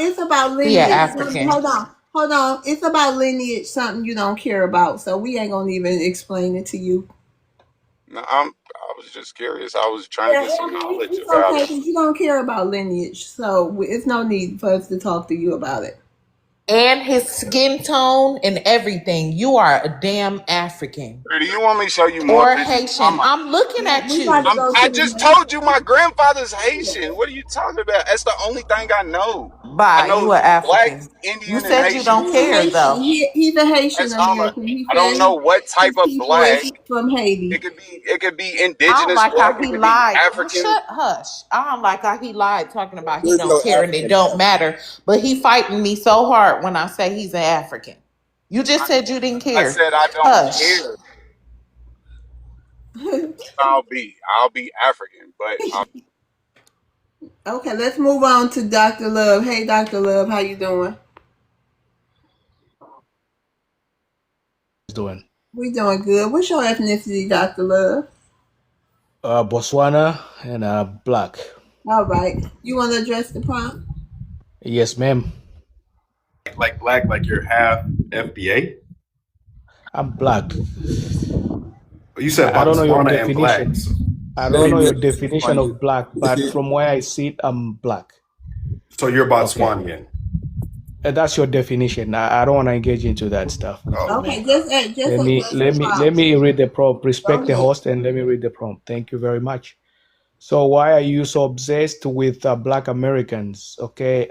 Speaker 15: He an
Speaker 1: lineage.
Speaker 15: African.
Speaker 1: Hold on. It's about lineage. Something you don't care about. So we ain't gonna even explain it to you.
Speaker 17: No, I was just curious. I was trying to
Speaker 1: Yeah,
Speaker 17: get some
Speaker 1: I mean
Speaker 17: knowledge
Speaker 1: it's
Speaker 17: about
Speaker 1: okay
Speaker 17: it.
Speaker 1: because you don't care about lineage. So it's no need for us to talk to you about it.
Speaker 15: And his skin tone and everything. You are a damn African.
Speaker 17: Do you want me to show you more
Speaker 15: Or
Speaker 17: pictures?
Speaker 15: Haitian. I'm looking at
Speaker 1: We got to
Speaker 15: you.
Speaker 1: go
Speaker 17: I
Speaker 1: to
Speaker 17: just
Speaker 1: the
Speaker 17: told you my grandfather's Haitian. What are you talking about? That's the only thing I know. I
Speaker 15: Bye,
Speaker 17: know
Speaker 15: you are
Speaker 17: black,
Speaker 15: African. You
Speaker 17: Indian, and
Speaker 15: said you
Speaker 17: Haitian.
Speaker 15: don't
Speaker 1: He's a
Speaker 15: care
Speaker 1: Haitian.
Speaker 15: though.
Speaker 1: He's a Haitian
Speaker 17: That's all
Speaker 1: American. He
Speaker 17: I
Speaker 1: said
Speaker 17: don't know what
Speaker 1: his
Speaker 17: type of
Speaker 1: people is
Speaker 17: black.
Speaker 1: from Haiti.
Speaker 17: It could be
Speaker 15: I don't
Speaker 17: indigenous
Speaker 15: like how
Speaker 17: black. It
Speaker 15: he
Speaker 17: could be
Speaker 15: lied.
Speaker 17: African.
Speaker 15: Shut hush. I don't like how he lied talking about he
Speaker 17: There's
Speaker 15: don't
Speaker 17: no
Speaker 15: care and it
Speaker 17: African
Speaker 15: don't
Speaker 17: black.
Speaker 15: matter. But he fighting me so hard when I say he's an African. You just
Speaker 17: I,
Speaker 15: said you didn't
Speaker 17: I
Speaker 15: care.
Speaker 17: said I don't
Speaker 15: Hush.
Speaker 17: care. I'll be African, but
Speaker 1: Okay, let's move on to Dr. Love. Hey, Dr. Love, how you doing?
Speaker 11: Doing
Speaker 1: We doing good. What's your ethnicity, Dr. Love?
Speaker 11: Botswana and black.
Speaker 1: All right. You want to address the prompt?
Speaker 11: Yes, ma'am.
Speaker 8: Like black, like you're half FBA.
Speaker 11: I'm black.
Speaker 8: You said
Speaker 11: I don't know your
Speaker 8: Botswana and black.
Speaker 11: definition. I
Speaker 8: Let
Speaker 11: don't
Speaker 8: me
Speaker 11: know your
Speaker 8: look this
Speaker 11: definition
Speaker 8: on you.
Speaker 11: of black, but from where I see it, I'm black.
Speaker 8: So you're
Speaker 11: Okay.
Speaker 8: Botswanian.
Speaker 11: And that's your definition. I don't want to engage into that stuff with you,
Speaker 8: Oh.
Speaker 1: Okay,
Speaker 11: man.
Speaker 1: just
Speaker 11: Let me
Speaker 1: address the
Speaker 11: let me let
Speaker 1: prompt.
Speaker 11: me read the prompt.
Speaker 1: Go
Speaker 11: Respect the
Speaker 1: ahead.
Speaker 11: host and let me read the prompt. Thank you very much. So why are you so obsessed with Black Americans? Okay,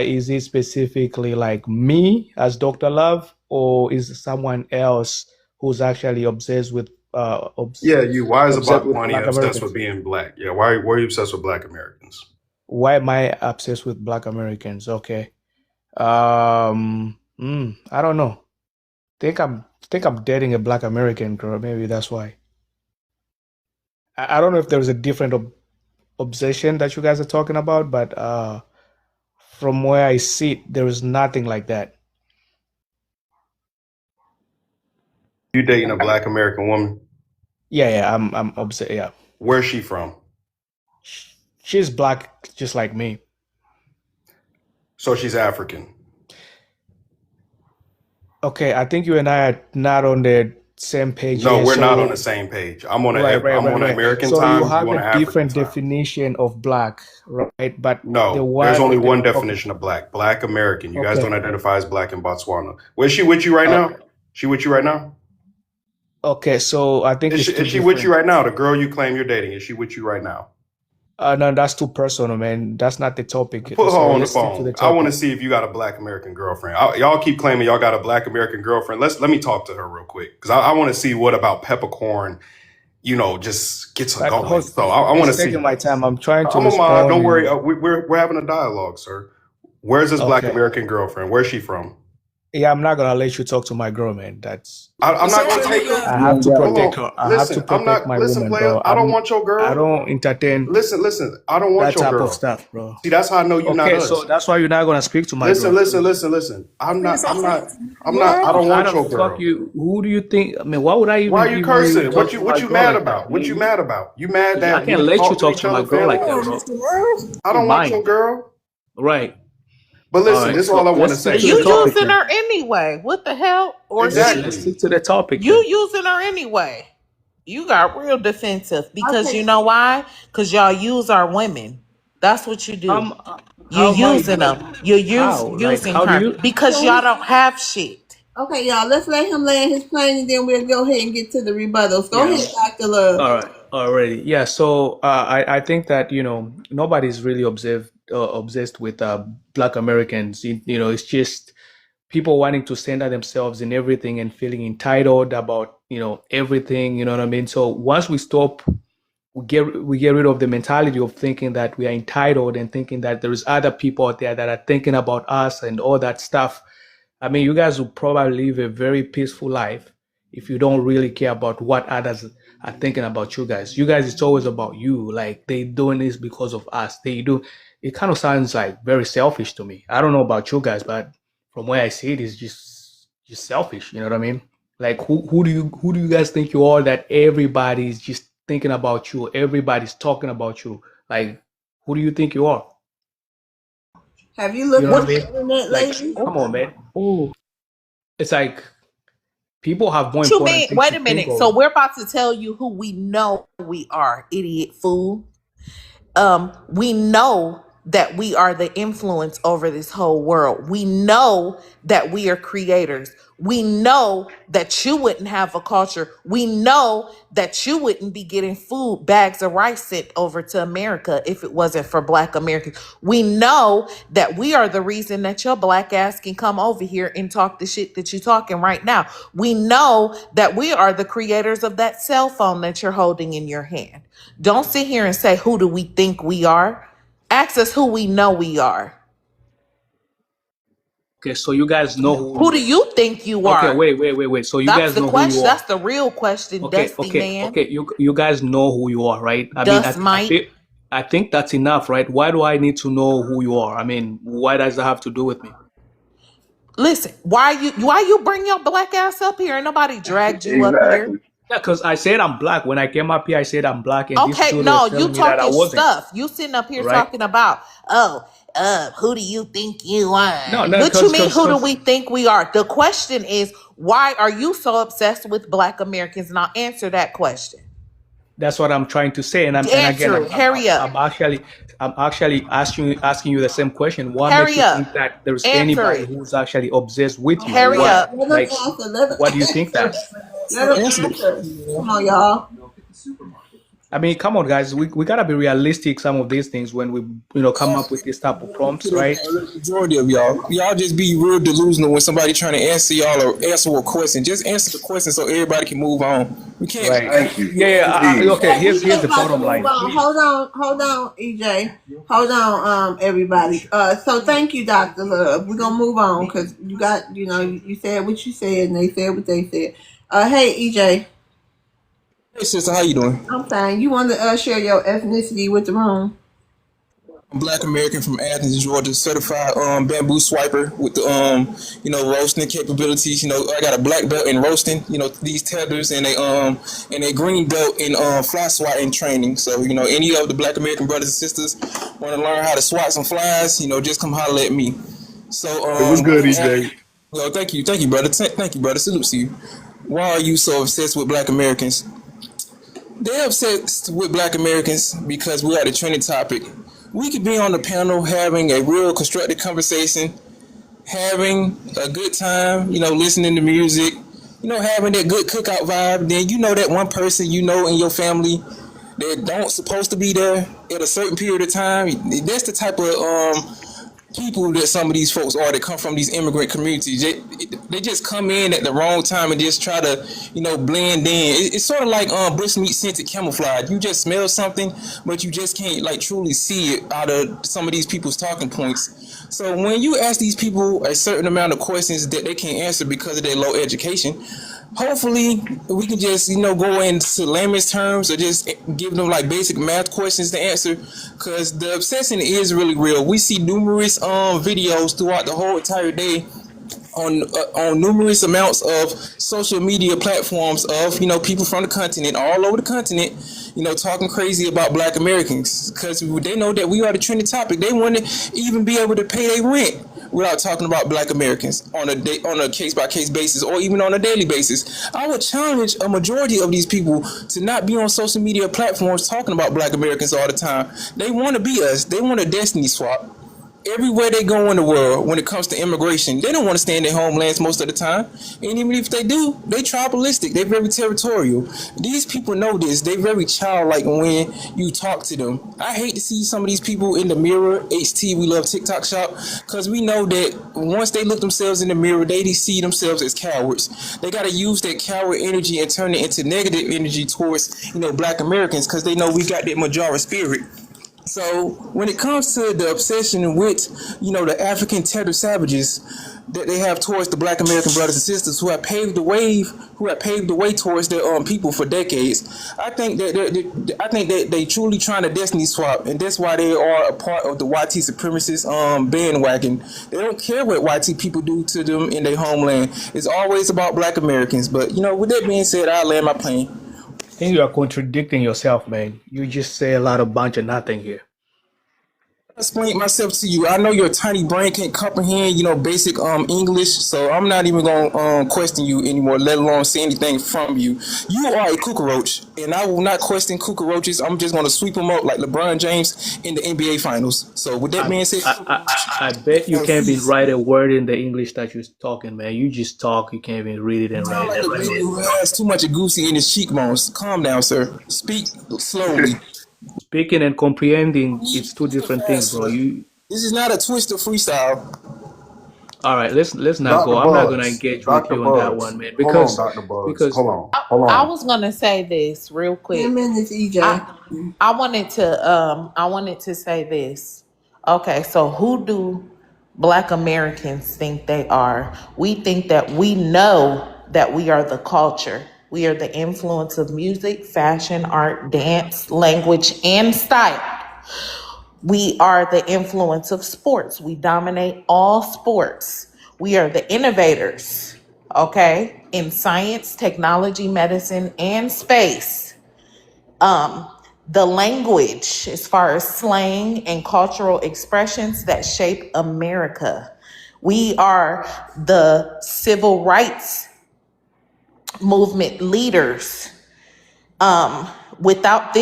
Speaker 11: is it specifically like me as Dr. Love, or is it someone else who's actually obsessed with
Speaker 8: Yeah, you. Why is a
Speaker 11: obsessed with
Speaker 8: Botswanian
Speaker 11: Black
Speaker 8: obsessed with
Speaker 11: Americans?
Speaker 8: being black? Yeah, why are you obsessed with black Americans?
Speaker 11: Why am I obsessed with Black Americans? Okay, I don't know. Think I'm dating a Black American girl. Maybe that's why. I don't know if there's a different obsession that you guys are talking about, but from where I sit, there is nothing like that.
Speaker 8: You dating a black American woman?
Speaker 11: Yeah, I'm obsessed. Yeah,
Speaker 8: Where's she from?
Speaker 11: she's black, just like me.
Speaker 8: So she's African.
Speaker 11: Okay, I think you and I are not on the same page
Speaker 8: No,
Speaker 11: here.
Speaker 8: we're not on
Speaker 11: So
Speaker 8: the same page. I'm on
Speaker 11: right.
Speaker 8: American
Speaker 11: So you
Speaker 8: time. You
Speaker 11: have
Speaker 8: on
Speaker 11: a
Speaker 8: African
Speaker 11: different
Speaker 8: time.
Speaker 11: definition of black, right? But the
Speaker 8: No, there's
Speaker 11: one,
Speaker 8: only one
Speaker 11: okay,
Speaker 8: definition of black. Black American. You guys don't
Speaker 11: okay,
Speaker 8: identify as black in Botswana. Where's she with you right now? She with you right now?
Speaker 11: okay. So I think it's two
Speaker 8: Is she with you
Speaker 11: different.
Speaker 8: right now? The girl you claim you're dating, is she with you right now?
Speaker 11: No, that's too personal, man. That's not the topic.
Speaker 8: Put her
Speaker 11: So
Speaker 8: on the
Speaker 11: let's stick to the
Speaker 8: phone. I want to
Speaker 11: topic.
Speaker 8: see if you got a black American girlfriend. Y'all keep claiming y'all got a black American girlfriend. Let me talk to her real quick because I want to see what about peppercorn, just gets her
Speaker 11: But
Speaker 8: going. So I want to
Speaker 11: it's
Speaker 8: see.
Speaker 11: taking my time. I'm trying to
Speaker 8: I'm a mod.
Speaker 11: respond.
Speaker 8: Don't worry.
Speaker 11: And
Speaker 8: We're having a dialogue, sir. Where's this black
Speaker 11: okay,
Speaker 8: American girlfriend? Where's she from?
Speaker 11: yeah, I'm not gonna let you talk to my girl, man.
Speaker 8: I'm not going to take her.
Speaker 11: I have to
Speaker 8: Hold
Speaker 11: protect
Speaker 8: on.
Speaker 11: her. I have to
Speaker 8: Listen, I'm
Speaker 11: protect
Speaker 8: not.
Speaker 11: my
Speaker 8: Listen,
Speaker 11: woman,
Speaker 8: player.
Speaker 11: bro.
Speaker 8: I don't want your
Speaker 11: I
Speaker 8: girl.
Speaker 11: don't entertain
Speaker 8: Listen. I don't want
Speaker 11: that
Speaker 8: your
Speaker 11: type of
Speaker 8: girl.
Speaker 11: stuff, bro.
Speaker 8: See, that's how I know you're not
Speaker 11: Okay, so
Speaker 8: us.
Speaker 11: that's why you're not gonna speak to my girl.
Speaker 8: Listen. I'm not. I don't
Speaker 11: How
Speaker 8: want
Speaker 11: the
Speaker 8: your
Speaker 11: fuck
Speaker 8: girl.
Speaker 11: you? Who do you think? I mean, why would I
Speaker 8: Why
Speaker 11: even
Speaker 8: are you
Speaker 11: be wanting to
Speaker 8: cursing?
Speaker 11: talk to
Speaker 8: What
Speaker 11: my
Speaker 8: you
Speaker 11: girl
Speaker 8: mad
Speaker 11: like that,
Speaker 8: about? What you
Speaker 11: man?
Speaker 8: mad about? You mad
Speaker 11: I
Speaker 8: that we
Speaker 11: can't
Speaker 8: don't
Speaker 11: let you
Speaker 8: talk to
Speaker 11: talk
Speaker 8: each
Speaker 11: to my
Speaker 8: other
Speaker 11: girl like
Speaker 8: fairly?
Speaker 11: that, bro.
Speaker 8: I don't want your
Speaker 11: Mine,
Speaker 8: girl.
Speaker 11: right?
Speaker 8: But
Speaker 11: All
Speaker 8: listen,
Speaker 11: right.
Speaker 8: this is all
Speaker 11: So
Speaker 8: I want
Speaker 11: let's
Speaker 8: to
Speaker 11: stick
Speaker 8: say.
Speaker 11: to the
Speaker 15: You
Speaker 11: topic
Speaker 15: using
Speaker 11: then.
Speaker 15: her anyway. What the hell? Or
Speaker 11: Let's
Speaker 15: she?
Speaker 8: Exactly.
Speaker 11: stick to the topic
Speaker 15: You
Speaker 11: then.
Speaker 15: using her anyway. You got real defensive because you
Speaker 1: Okay.
Speaker 15: know why? Because y'all use our women. That's what you do.
Speaker 11: Um,
Speaker 15: You
Speaker 11: how am I?
Speaker 15: using them. You
Speaker 11: How? Like,
Speaker 15: using
Speaker 11: how do
Speaker 15: her
Speaker 11: you?
Speaker 15: because y'all don't have shit.
Speaker 1: Okay, y'all, let's let him land his plane and then we'll go ahead and get to the rebuttals. Go
Speaker 11: Yeah.
Speaker 1: ahead, Dr. Love.
Speaker 11: All right. Already. Yeah. So I think that nobody's really obsessed with Black Americans. It's just people wanting to center themselves in everything and feeling entitled about everything. You know what I mean? So once we stop, we get rid of the mentality of thinking that we are entitled and thinking that there is other people out there that are thinking about us and all that stuff. I mean, you guys will probably live a very peaceful life if you don't really care about what others are thinking about you guys. You guys, it's always about you. Like they doing this because of us. They do. It kind of sounds like very selfish to me. I don't know about you guys, but from where I see it, it's just selfish. You know what I mean? Like who do you guys think you are that everybody's just thinking about you? Everybody's talking about you. Like who do you think you are?
Speaker 1: Have you
Speaker 11: You
Speaker 1: looked
Speaker 11: know what
Speaker 1: at
Speaker 11: I
Speaker 1: the
Speaker 11: mean?
Speaker 1: internet
Speaker 11: Like
Speaker 1: lately?
Speaker 11: come on, man. It's like people have more
Speaker 15: What you
Speaker 11: important
Speaker 15: mean?
Speaker 11: things
Speaker 15: Wait
Speaker 11: to
Speaker 15: a
Speaker 11: think
Speaker 15: minute. So
Speaker 11: of.
Speaker 15: we're about to tell you who we know we are, idiot fool. We know that we are the influence over this whole world. We know that we are creators. We know that you wouldn't have a culture. We know that you wouldn't be getting food, bags of rice sent over to America if it wasn't for Black Americans. We know that we are the reason that your black ass can come over here and talk the shit that you're talking right now. We know that we are the creators of that cell phone that you're holding in your hand. Don't sit here and say, who do we think we are? Ask us who we know we are.
Speaker 11: Okay, so you guys know who
Speaker 15: Who
Speaker 11: you
Speaker 15: do
Speaker 11: are.
Speaker 15: you think you
Speaker 11: Okay,
Speaker 15: are?
Speaker 11: wait. So you
Speaker 15: That's
Speaker 11: guys
Speaker 15: the
Speaker 11: know who
Speaker 15: question.
Speaker 11: you
Speaker 15: That's
Speaker 11: are.
Speaker 15: the real question, Dusty man.
Speaker 11: Okay. You guys know who you are, right? I mean,
Speaker 15: Dust Mite.
Speaker 11: I think that's enough, right? Why do I need to know who you are? I mean, why does that have to do with me?
Speaker 15: Listen, why you bring your black ass up here and nobody dragged you up here?
Speaker 13: Exactly.
Speaker 11: Yeah, because I said I'm black. When I came up here, I said I'm black, and this
Speaker 15: Okay,
Speaker 11: dude
Speaker 15: no,
Speaker 11: was
Speaker 15: you
Speaker 11: telling me that I
Speaker 15: talking
Speaker 11: wasn't,
Speaker 15: stuff. You sitting up here
Speaker 11: right?
Speaker 15: talking about, who do you think you are?
Speaker 11: No,
Speaker 15: What you
Speaker 11: because
Speaker 15: mean, who do
Speaker 11: because
Speaker 15: we think we are? The question is, why are you so obsessed with Black Americans? And I'll answer that question.
Speaker 11: that's what I'm trying to say. And again,
Speaker 15: Answer it. Hurry up.
Speaker 11: I'm actually asking you the same question. What makes
Speaker 15: Hurry
Speaker 11: you
Speaker 15: up.
Speaker 11: think that there's
Speaker 15: Answer
Speaker 11: anybody
Speaker 15: it.
Speaker 11: who's actually obsessed with you?
Speaker 15: Hurry
Speaker 11: What
Speaker 15: up.
Speaker 1: Let him
Speaker 11: like
Speaker 1: answer. Let him
Speaker 11: what do you think
Speaker 1: answer.
Speaker 11: that?
Speaker 1: Let him answer. Come on, y'all.
Speaker 11: I mean, come on, guys. We gotta be realistic. Some of these things when we come up with this type of prompts, right?
Speaker 16: Majority of y'all just be real delusional when somebody trying to answer y'all or answer a question. Just answer the question so everybody can move on. We can't.
Speaker 11: Right.
Speaker 13: Thank you.
Speaker 11: Yeah.
Speaker 13: Please.
Speaker 11: Okay.
Speaker 1: We
Speaker 11: Here's
Speaker 1: just
Speaker 11: the
Speaker 1: about to
Speaker 11: bottom
Speaker 1: move
Speaker 11: line.
Speaker 1: on. Hold on, EJ. Hold on, everybody. So thank you, Dr. Love. We're gonna move on because you got, you said what you said and they said what they said. Hey, EJ.
Speaker 16: Hey sister, how you doing?
Speaker 1: I'm fine. You want to share your ethnicity with the room?
Speaker 16: I'm Black American from Athens, Georgia, certified bamboo swiper with the roasting capabilities. I got a black belt in roasting. These tethers and a green belt in fly swatting training. So any of the Black American brothers and sisters want to learn how to swat some flies, just come holler at me. So
Speaker 8: It was good, EJ.
Speaker 16: well, thank you, brother. Thank you, brother. Salute to you. Why are you so obsessed with Black Americans? They're obsessed with Black Americans because we are the trending topic. We could be on the panel having a real constructive conversation, having a good time, listening to music, having that good cookout vibe. Then that one person in your family that don't supposed to be there at a certain period of time. That's the type of people that some of these folks are that come from these immigrant communities. They just come in at the wrong time and just try to, blend in. It's sort of like bush meat scented camouflage. You just smell something, but you just can't like truly see it out of some of these people's talking points. So when you ask these people a certain amount of questions that they can't answer because of their low education, hopefully we can just go into layman's terms or just give them like basic math questions to answer, because the obsession is really real. We see numerous videos throughout the whole entire day on numerous amounts of social media platforms of people from the continent, all over the continent, talking crazy about Black Americans because they know that we are the trending topic. They want to even be able to pay their rent without talking about Black Americans on a case by case basis or even on a daily basis. I would challenge a majority of these people to not be on social media platforms talking about Black Americans all the time. They want to be us. They want a destiny swap everywhere they go in the world. When it comes to immigration, they don't want to stay in their homelands most of the time, and even if they do, they tribalistic, they very territorial. These people know this. They very childlike when you talk to them. I hate to see some of these people in the mirror. HT, we love TikTok shop, because we know that once they look themselves in the mirror, they see themselves as cowards. They got to use that coward energy and turn it into negative energy towards Black Americans, because they know we got that Majara spirit. So when it comes to the obsession with, the African tether savages that they have towards the Black American brothers and sisters who have paved the way towards their people for decades, I think that they truly trying to destiny swap, and that's why they are a part of the YT supremacist bandwagon. They don't care what YT people do to them in their homeland. It's always about Black Americans. But with that being said, I land my plane.
Speaker 11: I think you are contradicting yourself, man. You just say a lot of bunch of nothing here.
Speaker 16: Explain myself to you. I know your tiny brain can't comprehend, basic English, so I'm not even gonna question you anymore, let alone say anything from you. You are a cockroach, and I will not question cockroaches. I'm just gonna sweep them up like LeBron James in the NBA Finals. So with that being said,
Speaker 11: I bet you can't even write a word in the English that you're talking, man. You just talk. You can't even read it and write
Speaker 16: sound
Speaker 11: it
Speaker 16: like
Speaker 11: at
Speaker 16: a
Speaker 11: the
Speaker 16: baby
Speaker 11: same
Speaker 16: who
Speaker 11: time.
Speaker 16: has too much goosey in his cheekbones. Calm down, sir. Speak slowly.
Speaker 11: Speaking and comprehending, it's two
Speaker 16: Too
Speaker 11: different things,
Speaker 16: fast,
Speaker 11: bro.
Speaker 16: sir.
Speaker 11: You
Speaker 16: This is not a twister freestyle.
Speaker 11: all right? Let's not
Speaker 8: Dr.
Speaker 11: go. I'm not gonna
Speaker 8: Bugs.
Speaker 11: engage with
Speaker 8: Dr.
Speaker 11: you on that one,
Speaker 8: Bugs.
Speaker 11: man,
Speaker 8: Hold on,
Speaker 11: because
Speaker 8: Dr. Bugs.
Speaker 11: because
Speaker 8: Hold on.
Speaker 15: I,
Speaker 8: Hold
Speaker 15: I
Speaker 8: on.
Speaker 15: was gonna say this real
Speaker 1: 10
Speaker 15: quick.
Speaker 1: minutes, EJ.
Speaker 15: I wanted to say this. Okay, so who do Black Americans think they are? We think that we know that we are the culture. We are the influence of music, fashion, art, dance, language, and style. We are the influence of sports. We dominate all sports. We are the innovators, okay, in science, technology, medicine, and space. Um, the language, as far as slang and cultural expressions that shape America. We are the civil rights movement leaders. Um, without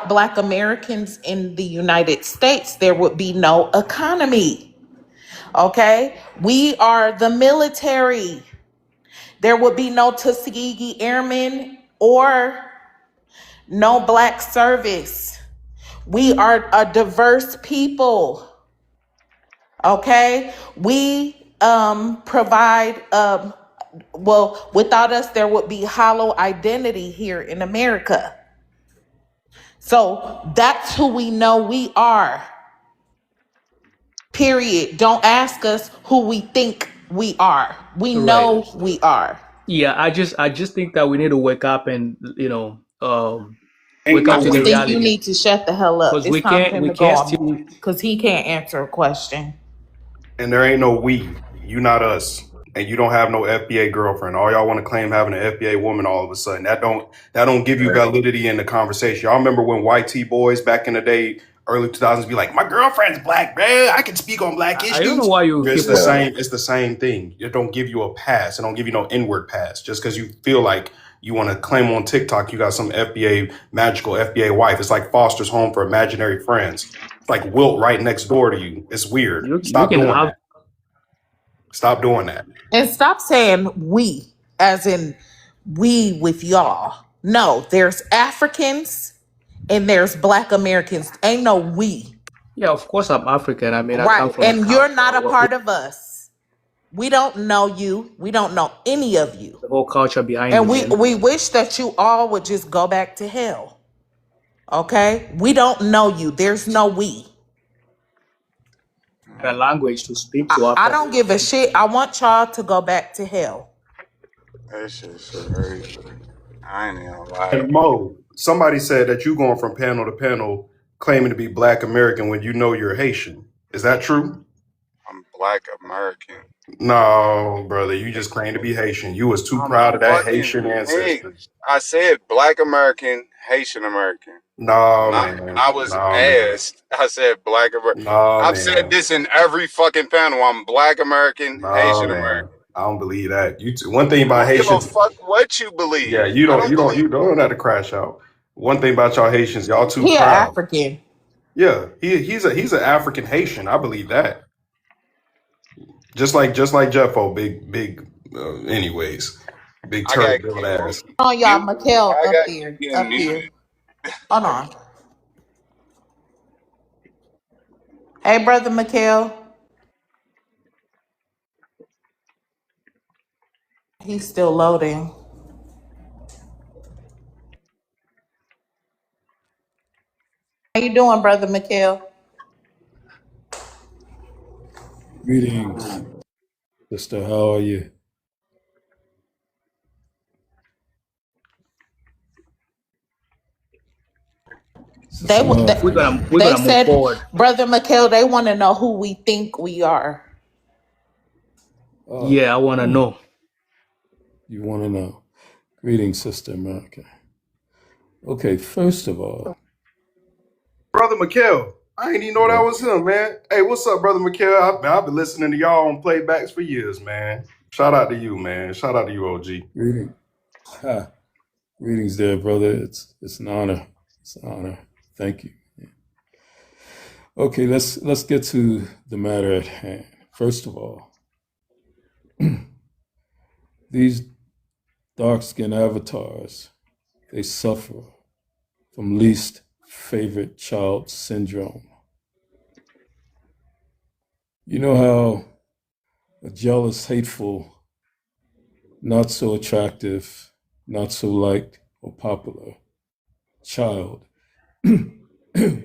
Speaker 15: Black Americans in the United States, there would be no economy. Okay, we are the military. There would be no Tuskegee Airmen or no Black service. We are a diverse people. Okay, we provide. Well, without us, there would be hollow identity here in America. So that's who we know we are. Period. Don't ask us who we think we are. We
Speaker 11: right.
Speaker 15: know we are.
Speaker 11: Yeah, I just think that we need to wake up and
Speaker 8: Ain't
Speaker 11: wake
Speaker 15: I
Speaker 11: up
Speaker 8: no
Speaker 11: to the
Speaker 15: just
Speaker 8: we.
Speaker 15: think you
Speaker 11: reality
Speaker 15: need to shut the hell up.
Speaker 11: because
Speaker 15: It's
Speaker 11: we
Speaker 15: time for
Speaker 11: can't
Speaker 15: him
Speaker 11: we
Speaker 15: to go
Speaker 11: can't
Speaker 15: on
Speaker 11: still.
Speaker 15: mute because he can't answer a question.
Speaker 8: And there ain't no we. You not us. And you don't have no FBA girlfriend. All y'all want to claim having an FBA woman all of a sudden. That don't give you validity in the conversation. Y'all remember when YT boys back in the day, early 2000s, be like, my girlfriend's black, man. I can speak on black
Speaker 11: I don't know
Speaker 8: issues.
Speaker 11: why you
Speaker 8: It's
Speaker 11: keep
Speaker 8: the
Speaker 11: on.
Speaker 8: same. It's the same thing. It don't give you a pass. It don't give you no inward pass. Just because you feel like you want to claim on TikTok you got some FBA magical FBA wife. It's like Foster's home for imaginary friends. It's like Wilt right next door to you. It's weird.
Speaker 11: You
Speaker 8: Stop
Speaker 11: can
Speaker 8: doing
Speaker 11: have.
Speaker 8: that. Stop doing that.
Speaker 15: And stop saying we, as in we with y'all. No, there's Africans and there's Black Americans. Ain't no we.
Speaker 11: Yeah, of course I'm African. I mean, I come
Speaker 15: Right.
Speaker 11: from a
Speaker 15: And you're
Speaker 11: culture.
Speaker 15: not a part of us. We don't know you. We don't know any of you.
Speaker 11: The whole culture behind
Speaker 15: And
Speaker 11: me,
Speaker 15: we,
Speaker 11: man.
Speaker 15: we wish that you all would just go back to hell. Okay? We don't know you. There's no we.
Speaker 11: The language to speak to
Speaker 15: I
Speaker 11: after.
Speaker 15: don't give a shit. I want y'all to go back to hell.
Speaker 17: That shit's crazy. I ain't even gonna lie.
Speaker 8: And Mo, somebody said that you going from panel to panel claiming to be Black American when you know you're Haitian. Is that true?
Speaker 17: I'm Black American.
Speaker 8: No, brother. You just claim to be Haitian. You was too
Speaker 17: I'm
Speaker 8: proud of that
Speaker 17: fucking
Speaker 8: Haitian ancestry.
Speaker 17: mixed. I said Black American, Haitian American.
Speaker 8: No,
Speaker 17: Not,
Speaker 8: man.
Speaker 17: I was
Speaker 8: No, man.
Speaker 17: asked. I said Black American.
Speaker 8: No,
Speaker 17: I've said
Speaker 8: man.
Speaker 17: this in every fucking panel. I'm Black American,
Speaker 8: No,
Speaker 17: Haitian
Speaker 8: man.
Speaker 17: American.
Speaker 8: I don't believe that. One thing
Speaker 17: I
Speaker 8: about
Speaker 17: don't give a
Speaker 8: Haitians,
Speaker 17: fuck what you
Speaker 8: yeah,
Speaker 17: believe.
Speaker 8: you
Speaker 17: I
Speaker 8: don't,
Speaker 17: don't
Speaker 8: you don't,
Speaker 17: believe.
Speaker 8: you don't have to crash out. One thing about y'all Haitians, y'all too
Speaker 15: He an
Speaker 8: proud.
Speaker 15: African.
Speaker 8: Yeah, he's an African Haitian. I believe that. Just like Jeffo, big. Anyways, big
Speaker 17: I
Speaker 8: turtle
Speaker 17: got
Speaker 8: built
Speaker 17: Q
Speaker 8: ass.
Speaker 15: Hold on, y'all.
Speaker 17: muted.
Speaker 15: Mikhail
Speaker 17: I
Speaker 15: up
Speaker 17: got
Speaker 15: here.
Speaker 17: Q
Speaker 15: Up
Speaker 17: muted.
Speaker 15: here. Hold on. Hey, brother Mikhail. He's still loading. How you doing, brother Mikhail?
Speaker 20: Greetings, sister. How are you?
Speaker 15: They
Speaker 20: Sister
Speaker 15: w-
Speaker 11: We're
Speaker 20: Mafia.
Speaker 11: gonna we're
Speaker 15: they
Speaker 11: gonna move
Speaker 15: said,
Speaker 11: forward.
Speaker 15: brother Mikhail, they want to know who we think we are.
Speaker 20: Oh,
Speaker 11: Yeah, I wanna know.
Speaker 20: you want to know? Greetings, Sister America. Okay, first of all,
Speaker 8: Brother Mikhail, I ain't even know that
Speaker 20: yeah,
Speaker 8: was him, man. Hey, what's up, brother Mikhail? I've been listening to y'all on playbacks for years, man. Shout out to you, man. Shout out to you, OG.
Speaker 20: greeting. Ha, greetings, there, brother. It's an honor. It's an honor. Thank you. Okay, let's get to the matter at hand. First of all, these dark-skinned avatars, they suffer from least favorite child syndrome. You know how a jealous, hateful, not so attractive, not so liked or popular child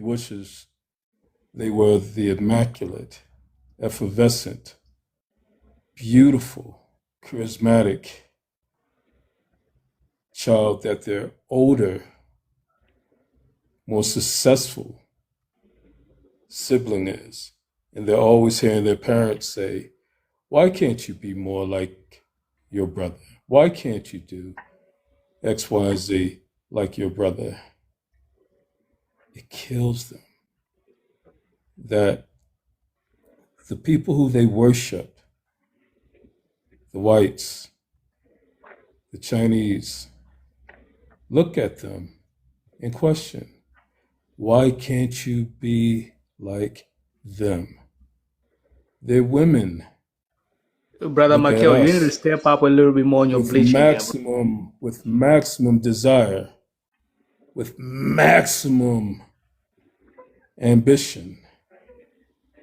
Speaker 20: wishes they were the immaculate, effervescent, beautiful, charismatic child that their older, more successful sibling is. And they're always hearing their parents say, why can't you be more like your brother? Why can't you do X, Y, Z like your brother? It kills them that the people who they worship, the whites, the Chinese, look at them and question, why can't you be like them? Their women
Speaker 11: Brother
Speaker 20: look at
Speaker 11: Mikhail, you need to
Speaker 20: us
Speaker 11: step up a little bit more on your bleaching game, bro.
Speaker 20: with maximum desire, with maximum ambition.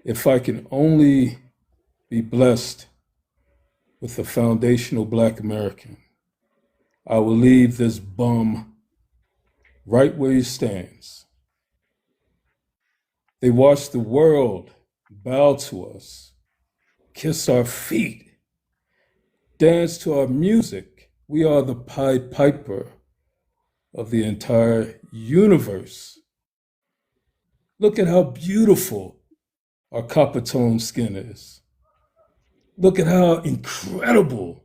Speaker 20: If I can only be blessed with a foundational Black American, I will leave this bum right where he stands. They watch the world bow to us, kiss our feet, dance to our music, We are the Pied Piper of the entire universe. Look at how beautiful our copper tone skin is. Look at how incredible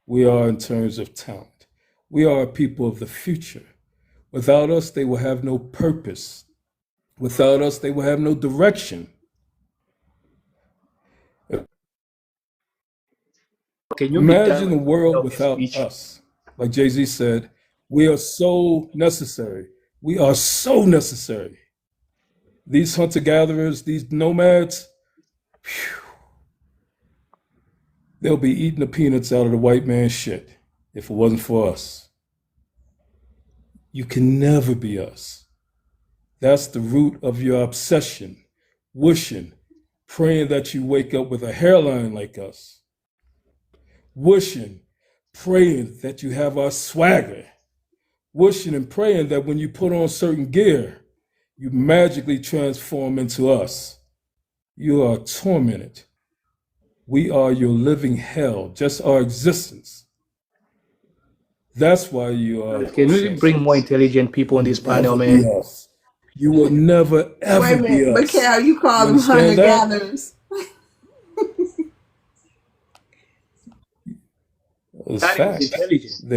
Speaker 20: we are in terms of talent. We are a people of the future. Without us, they will have no purpose. Without us, they will have no direction.
Speaker 11: Can you be done
Speaker 20: Imagine a
Speaker 11: with
Speaker 20: world
Speaker 11: this
Speaker 20: without
Speaker 11: speech?
Speaker 20: us. Like Jay-Z said, we are so necessary. We are so necessary. These hunter-gatherers, these nomads, they'll be eating the peanuts out of the white man's shit if it wasn't for us. You can never be us. That's the root of your obsession, wishing, praying that you wake up with a hairline like us. Wishing, praying that you have our swagger. Wishing and praying that when you put on certain gear, you magically transform into us. You are tormented. We are your living hell, just our existence. That's why you are
Speaker 11: Can we
Speaker 20: obsessed.
Speaker 11: bring more intelligent people on this panel,
Speaker 20: Never be
Speaker 11: man?
Speaker 20: us. You will never,
Speaker 1: Wait
Speaker 20: ever
Speaker 1: a
Speaker 20: be
Speaker 1: minute,
Speaker 20: us.
Speaker 1: Mikhail, you call
Speaker 20: You
Speaker 1: them hunter
Speaker 20: understand that?
Speaker 1: gatherers.
Speaker 20: It's
Speaker 11: That is
Speaker 20: fact.
Speaker 11: intelligent.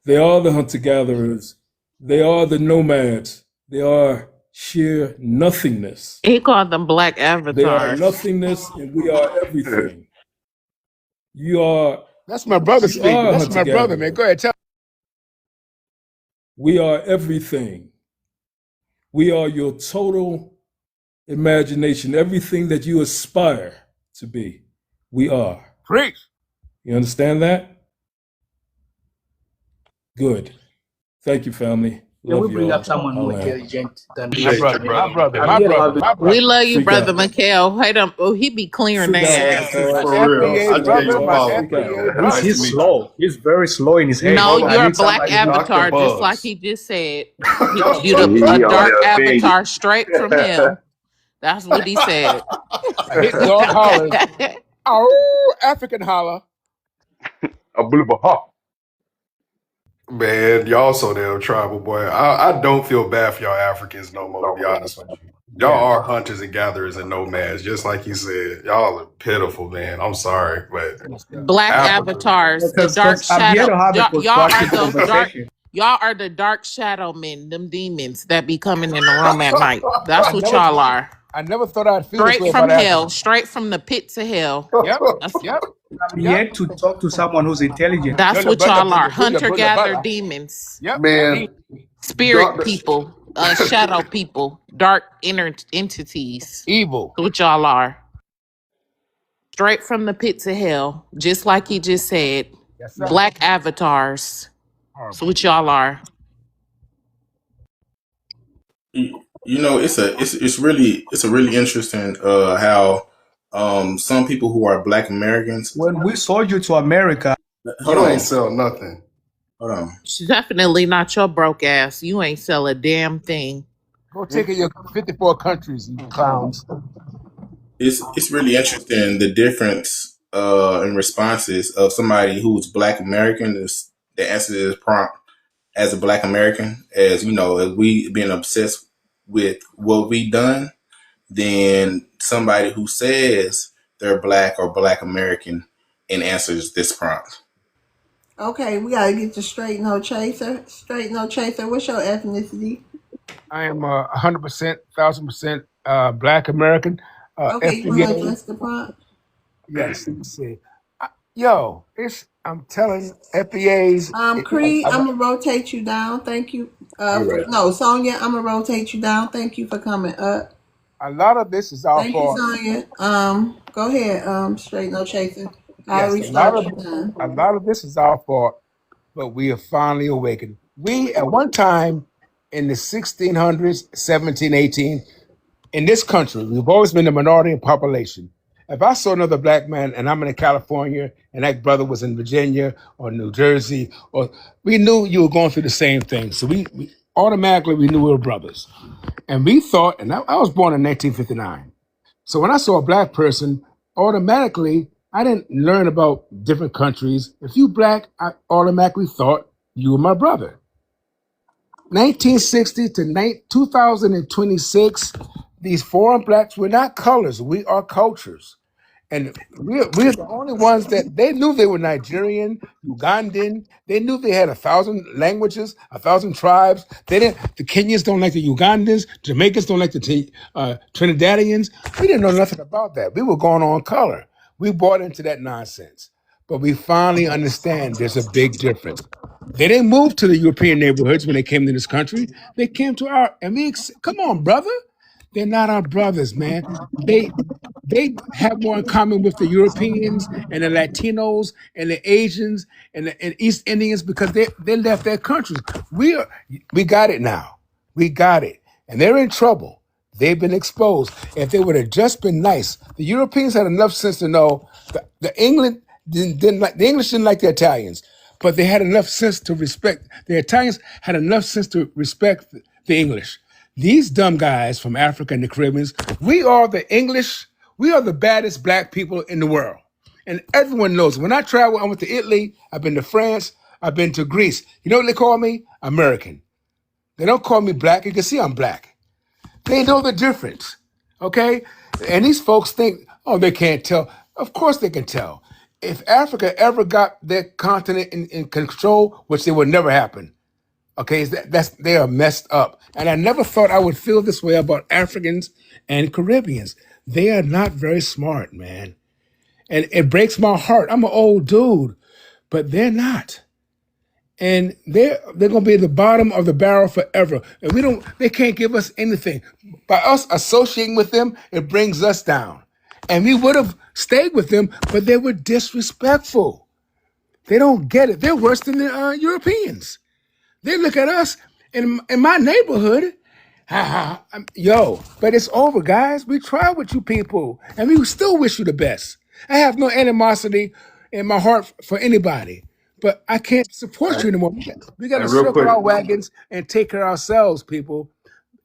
Speaker 20: They are the hunter gatherers. They are the nomads. They are sheer nothingness.
Speaker 15: He called them black
Speaker 20: They are
Speaker 15: avatars.
Speaker 20: nothingness, and we are everything. You are.
Speaker 3: That's my brother
Speaker 20: You
Speaker 3: speaking.
Speaker 20: are a
Speaker 3: That's
Speaker 20: hunter
Speaker 3: my brother, man.
Speaker 20: gatherer.
Speaker 3: Go ahead, tell.
Speaker 20: We are everything. We are your total imagination. Everything that you aspire to be, we are.
Speaker 3: Preach.
Speaker 20: You understand that? Good. Thank you, family.
Speaker 11: Can we
Speaker 20: Love
Speaker 11: bring
Speaker 20: y'all.
Speaker 11: up someone
Speaker 20: I'll
Speaker 11: more
Speaker 20: land.
Speaker 11: intelligent than
Speaker 3: My
Speaker 11: this?
Speaker 20: Appreciate
Speaker 11: I
Speaker 20: you,
Speaker 3: brother,
Speaker 11: mean,
Speaker 3: my
Speaker 20: brother.
Speaker 3: brother,
Speaker 11: I'm
Speaker 3: my
Speaker 11: here
Speaker 3: brother,
Speaker 11: loving.
Speaker 3: my
Speaker 15: We
Speaker 3: brother.
Speaker 15: love you,
Speaker 20: Freak
Speaker 15: brother
Speaker 20: out.
Speaker 15: Mikhail. Wait up. Oh, he be clearing
Speaker 20: Freak out,
Speaker 15: names.
Speaker 20: Africans.
Speaker 3: My
Speaker 6: For real. I
Speaker 3: FBA
Speaker 20: Freak
Speaker 6: just gave
Speaker 20: out,
Speaker 6: you
Speaker 3: brother,
Speaker 6: a
Speaker 3: my
Speaker 20: y'all.
Speaker 6: follow.
Speaker 20: Freak out.
Speaker 3: FBA
Speaker 11: He's
Speaker 6: Nice
Speaker 3: brother.
Speaker 6: to
Speaker 11: he's
Speaker 6: meet you.
Speaker 11: slow. He's very slow in his head.
Speaker 15: No,
Speaker 6: Hold on.
Speaker 15: you're
Speaker 11: I
Speaker 15: a
Speaker 11: need
Speaker 15: black
Speaker 11: somebody who's
Speaker 6: Dr.
Speaker 15: avatar, just like
Speaker 6: Bugs.
Speaker 15: he just said.
Speaker 11: just
Speaker 15: You
Speaker 11: slow.
Speaker 15: a
Speaker 21: He on
Speaker 15: dark
Speaker 21: there offended.
Speaker 15: avatar straight from hell. That's what he said.
Speaker 3: A hit dog hollers. Oh, African holler.
Speaker 21: A blue hawk.
Speaker 8: Man, y'all so damn tribal, boy. I don't feel bad for y'all Africans no more, to be honest with you.
Speaker 3: Yeah.
Speaker 8: Y'all are hunters and gatherers and nomads, just like you said. Y'all are pitiful, man. I'm sorry, but
Speaker 3: Yes, sir.
Speaker 15: Black
Speaker 8: Africa.
Speaker 15: avatars, the dark
Speaker 11: Because I'm here
Speaker 15: shadow.
Speaker 11: to have a
Speaker 15: Y'all are
Speaker 11: constructive
Speaker 15: the dark.
Speaker 11: conversation.
Speaker 15: Y'all are the dark shadow men, them demons that be coming in the room at night. That's
Speaker 3: I
Speaker 15: what
Speaker 3: never,
Speaker 15: y'all are.
Speaker 3: I never thought I'd feel this
Speaker 15: Straight
Speaker 3: way about
Speaker 15: from hell,
Speaker 3: Africa.
Speaker 15: straight from the pits of hell.
Speaker 3: Yep,
Speaker 15: That's
Speaker 3: yep,
Speaker 11: I'm
Speaker 3: yep.
Speaker 11: here to talk to someone who's intelligent.
Speaker 15: that's
Speaker 3: Bulla,
Speaker 15: what
Speaker 3: bulla,
Speaker 15: y'all are.
Speaker 3: bulla, bulla,
Speaker 15: Hunter
Speaker 3: bulla,
Speaker 15: gatherer
Speaker 3: bulla.
Speaker 15: demons,
Speaker 3: Yep.
Speaker 8: Man,
Speaker 15: spirit
Speaker 8: Doctor
Speaker 15: people, shadow people, dark inner entities.
Speaker 3: Evil.
Speaker 15: That's what y'all are. Straight from the pits of hell, just like he just said.
Speaker 3: Yes, sir.
Speaker 15: Black avatars. That's
Speaker 3: Horrible.
Speaker 15: what y'all are.
Speaker 6: It's a really interesting how some people who are Black Americans.
Speaker 11: When we sold you to America,
Speaker 6: Hold
Speaker 8: you ain't
Speaker 6: on,
Speaker 8: sell nothing.
Speaker 6: hold on.
Speaker 15: It's definitely not your broke ass. You ain't sell a damn thing.
Speaker 3: Go take it your 54 countries, you clowns.
Speaker 6: It's really interesting the difference in responses of somebody who's Black American is the answer to this prompt as a Black American, as you know, as we being obsessed with what we done, than somebody who says they're Black or Black American and answers this prompt.
Speaker 1: Okay, we gotta get to straight no chaser. Straight no chaser. What's your ethnicity?
Speaker 3: I am 100%, 1,000% Black American.
Speaker 1: Okay, you wanna
Speaker 3: FBA.
Speaker 1: address the prompt?
Speaker 3: Yes. Let's see. Yo, I'm telling FBA's.
Speaker 1: Creed, I'm gonna rotate you down. Thank you.
Speaker 3: You're right.
Speaker 1: No, Sonia, I'm gonna rotate you down. Thank you for coming up.
Speaker 3: A lot of this is our
Speaker 1: Thank you,
Speaker 3: fault.
Speaker 1: Sonia. Go ahead. Straight no chaser. I'll
Speaker 3: Yes,
Speaker 1: restart your time.
Speaker 3: a lot of this is our fault, but we have finally awakened. We at one time in the 1600s, 17, 18, in this country, we've always been the minority in population. If I saw another black man and I'm in California and that brother was in Virginia or New Jersey, or we knew you were going through the same thing. So we automatically we knew we were brothers. And we thought, and I was born in 1959. So when I saw a black person, automatically I didn't learn about different countries. If you black, I automatically thought you were my brother. 1960 to 2026, these foreign blacks were not colors. We are cultures. And we're the only ones that they knew they were Nigerian, Ugandan. They knew they had 1,000 languages, 1,000 tribes. They didn't. The Kenyans don't like the Ugandans. Jamaicans don't like the Trinidadians. We didn't know nothing about that. We were going on color. We bought into that nonsense. But we finally understand there's a big difference. They didn't move to the European neighborhoods when they came to this country. They came to our and come on, brother. They're not our brothers, man. They have more in common with the Europeans and the Latinos and the Asians and the East Indians because they left their countries. We got it now. We got it. And they're in trouble. They've been exposed. If they would have just been nice, the Europeans had enough sense to know the England didn't like the English didn't like the Italians, but they had enough sense to respect the Italians had enough sense to respect the English. These dumb guys from Africa and the Caribbean, we are the English, we are the baddest black people in the world. And everyone knows. When I travel, I went to Italy, I've been to France, I've been to Greece. You know what they call me? American. They don't call me black. You can see I'm black. They know the difference. Okay? And these folks think, oh, they can't tell. Of course they can tell. If Africa ever got their continent in control, which it would never happen, okay, they are messed up. And I never thought I would feel this way about Africans and Caribbeans. They are not very smart, man. And it breaks my heart. I'm an old dude, but they're not. And they're gonna be at the bottom of the barrel forever. And they can't give us anything. By us associating with them, it brings us down. And we would have stayed with them, but they were disrespectful. They don't get it. They're worse than the Europeans. They look at us in my neighborhood. Yo, but it's over, guys. We tried with you people, and we still wish you the best. I have no animosity in my heart for anybody, but I can't support you anymore. We got to
Speaker 6: And real
Speaker 3: circle
Speaker 6: quick,
Speaker 3: our wagons and take care of ourselves, people.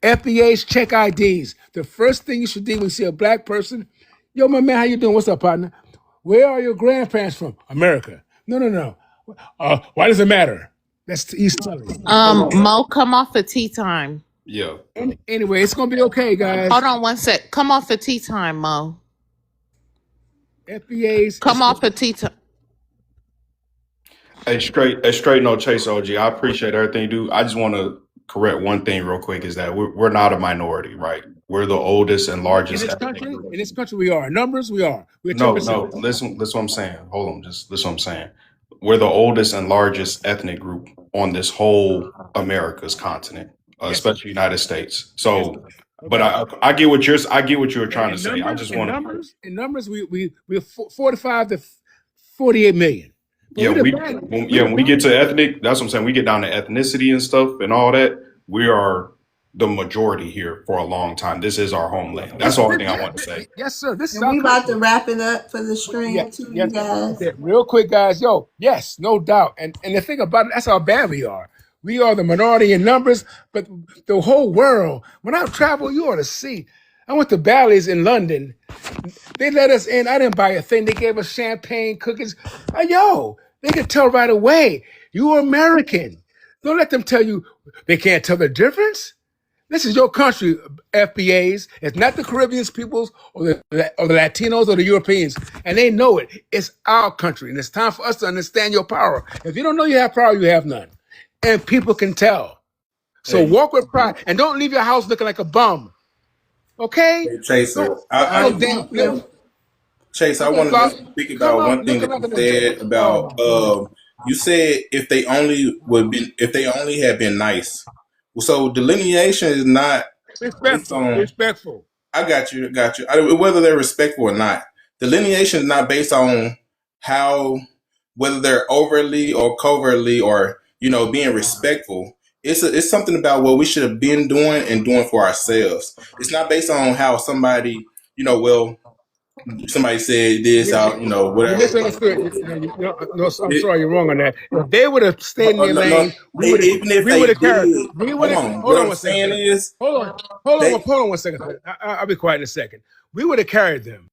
Speaker 3: FBA's check IDs. The first thing you should do when you see a black person, yo, my man, how you doing? What's up, partner? Where are your grandparents from? America. No. Why does it matter? He's telling you.
Speaker 15: Mo, come off for tea time.
Speaker 8: Yeah.
Speaker 3: Anyway, it's gonna be okay, guys.
Speaker 15: Hold on one sec. Come off for tea time, Mo.
Speaker 3: FBA's.
Speaker 15: Come off for tea time.
Speaker 8: Straight no chase, OG. I appreciate everything you do. I just want to correct one thing real quick is that we're not a minority, right? We're the oldest and largest ethnic group.
Speaker 3: In this country, we are. Numbers, we are. We're
Speaker 8: No,
Speaker 3: 10%.
Speaker 8: listen what I'm saying. Hold on, just listen what I'm saying. We're the oldest and largest ethnic group on this whole America's continent,
Speaker 3: Yes.
Speaker 8: especially United States.
Speaker 3: Yes.
Speaker 8: So, but
Speaker 3: Okay.
Speaker 8: I get what you were trying to say. I just want to.
Speaker 3: In numbers, we're 45 to 48 million. But
Speaker 8: Yeah,
Speaker 3: we're the bad-
Speaker 8: when we get to ethnic, that's what I'm saying. We get down to ethnicity and stuff and all that. We are the majority here for a long time. This is our homeland. That's the only thing I want to say.
Speaker 3: Yes, sir. This is
Speaker 1: And
Speaker 3: our
Speaker 1: we about
Speaker 3: country.
Speaker 1: to wrap it up for the stream too, you guys.
Speaker 3: Yeah, real quick, guys. Yo, yes, no doubt. And the thing about it, that's how bad we are. We are the minority in numbers, but the whole world. When I travel, you ought to see. I went to Bally's in London. They let us in. I didn't buy a thing. They gave us champagne, cookies. Yo, they could tell right away. You're American. Don't let them tell you they can't tell the difference. This is your country, FBAs. It's not the Caribbean peoples or the Latinos or the Europeans. And they know it. It's our country. And it's time for us to understand your power. If you don't know you have power, you have none. And people can tell. So
Speaker 6: Hey.
Speaker 3: walk with pride. And don't leave your house looking like a bum. Okay?
Speaker 6: Chaser, Chase, I wanted to speak about one thing that you said about you said if they only had been nice. So delineation is not based on
Speaker 3: Respectful.
Speaker 6: I got you. Whether they're respectful or not, delineation is not based on whether they're overtly or covertly or being respectful. It's something about what we should have been doing and doing for ourselves. It's not based on how somebody somebody said this out whatever.
Speaker 3: You misunderstood. No, I'm sorry, you're wrong on that. If they would have stayed in their lane,
Speaker 6: even if they did,
Speaker 3: hold on one second. Hold on one second. I'll be quiet in a second. We would have carried them.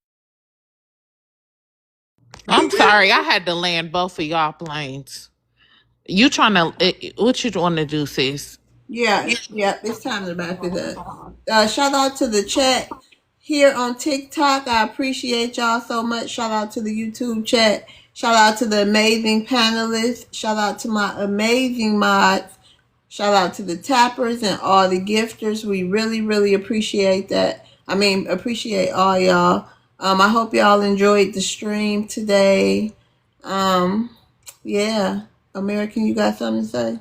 Speaker 15: I'm sorry, I had to land both of y'all planes. You trying to? What you want to do, sis?
Speaker 1: Yeah, yeah, it's time to wrap it up. Shout out to the chat here on TikTok. I appreciate y'all so much. Shout out to the YouTube chat. Shout out to the amazing panelists. Shout out to my amazing mods. Shout out to the tappers and all the gifters. We really, really appreciate that. I mean, appreciate all y'all. I hope y'all enjoyed the stream today. Yeah. American, you got something to say?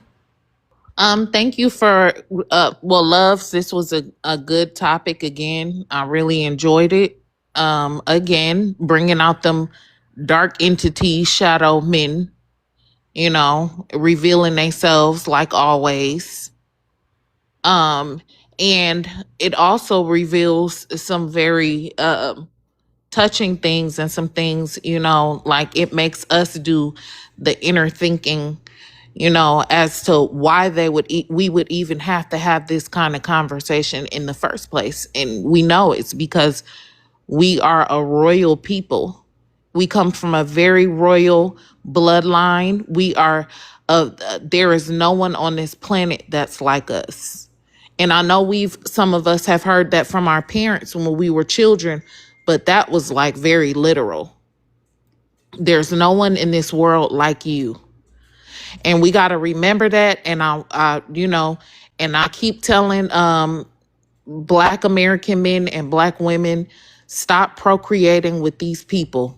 Speaker 15: Thank you for well, loves. This was a good topic again. I really enjoyed it. Again, bringing out them dark entities, shadow men. Revealing themselves like always. Um, and it also reveals some very touching things and some things, like it makes us do the inner thinking, as to why we would even have to have this kind of conversation in the first place. And we know it's because we are a royal people. We come from a very royal bloodline. There is no one on this planet that's like us. And I know some of us have heard that from our parents when we were children, but that was like very literal. There's no one in this world like you. And we got to remember that. And I keep telling Black American men and Black women, stop procreating with these people.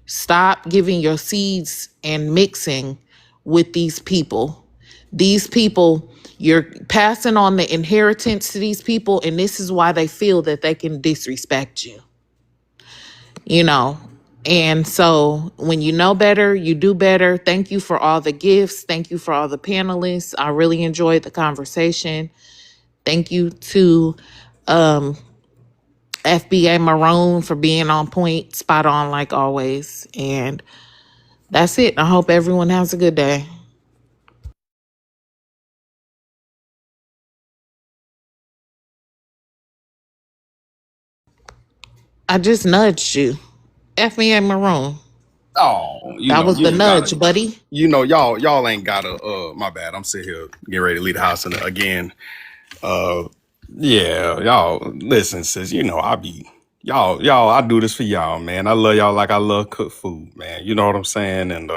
Speaker 15: Stop giving your seeds and mixing with these people. These people, you're passing on the inheritance to these people, and this is why they feel that they can disrespect you. And so when you know better, you do better. Thank you for all the gifts. Thank you for all the panelists. I really enjoyed the conversation. Thank you to FBA Maroon for being on point, spot on like always. And that's it. I hope everyone has a good day. I just nudged you. FBA Maroon.
Speaker 8: Oh,
Speaker 15: That was
Speaker 8: you
Speaker 15: the
Speaker 8: ain't gotta.
Speaker 15: nudge, buddy.
Speaker 8: Y'all ain't gotta. My bad. I'm sitting here getting ready to leave the house and again. Uh, yeah, y'all listen, sis. I be y'all. I do this for y'all, man. I love y'all like I love cooked food, man. You know what I'm saying? And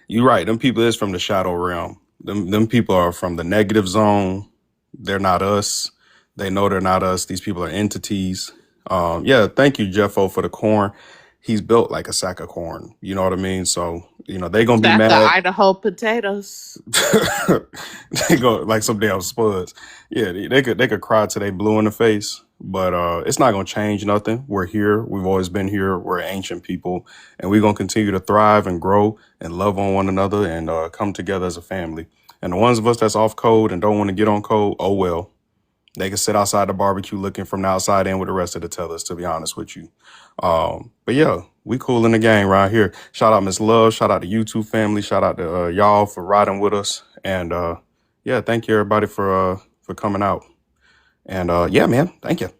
Speaker 8: you right. Them people is from the shadow realm. Them people are from the negative zone. They're not us. They know they're not us. These people are entities. Yeah, thank you, Jeffo, for the corn. He's built like a sack of corn. You know what I mean? So, they gonna be
Speaker 15: Stack of
Speaker 8: mad.
Speaker 15: Idaho potatoes.
Speaker 8: They go like some damn spuds. Yeah, they could cry till they blue in the face, but it's not gonna change nothing. We're here. We've always been here. We're ancient people, and we're gonna continue to thrive and grow and love on one another and come together as a family. And the ones of us that's off code and don't want to get on code, oh well. They can sit outside the barbecue looking from the outside in with the rest of the tellers, to be honest with you. But yeah, we cool in the gang right here. Shout out Miss Love. Shout out to YouTube family. Shout out to y'all for riding with us. And yeah, thank you everybody for coming out. And yeah, man, thank you.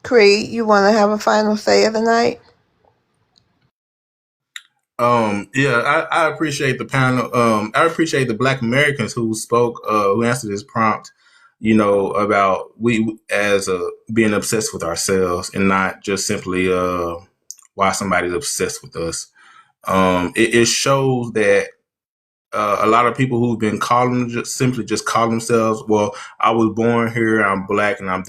Speaker 1: Creed, you want to have a final say of the night?
Speaker 12: Yeah, I appreciate the panel. I appreciate the Black Americans who spoke, who answered this prompt, about we as being obsessed with ourselves and not just simply why somebody's obsessed with us. It shows that a lot of people who've been calling just call themselves, well, I was born here, I'm Black, and I'm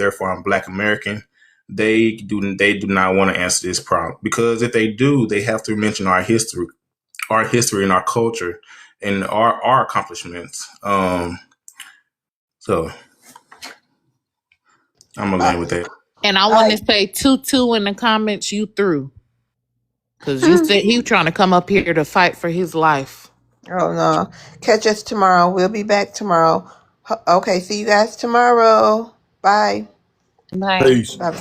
Speaker 12: Black American. They do not want to answer this prompt, because if they do, they have to mention our history and our culture and our accomplishments. So I'm gonna land with that.
Speaker 15: And I want to say 2-2 in the comments, you through. Because you said he was trying to come up here to fight for his life.
Speaker 1: Oh no. Catch us tomorrow. We'll be back tomorrow. Okay, see you guys tomorrow. Bye.
Speaker 15: Bye.
Speaker 8: Peace.
Speaker 1: Bye.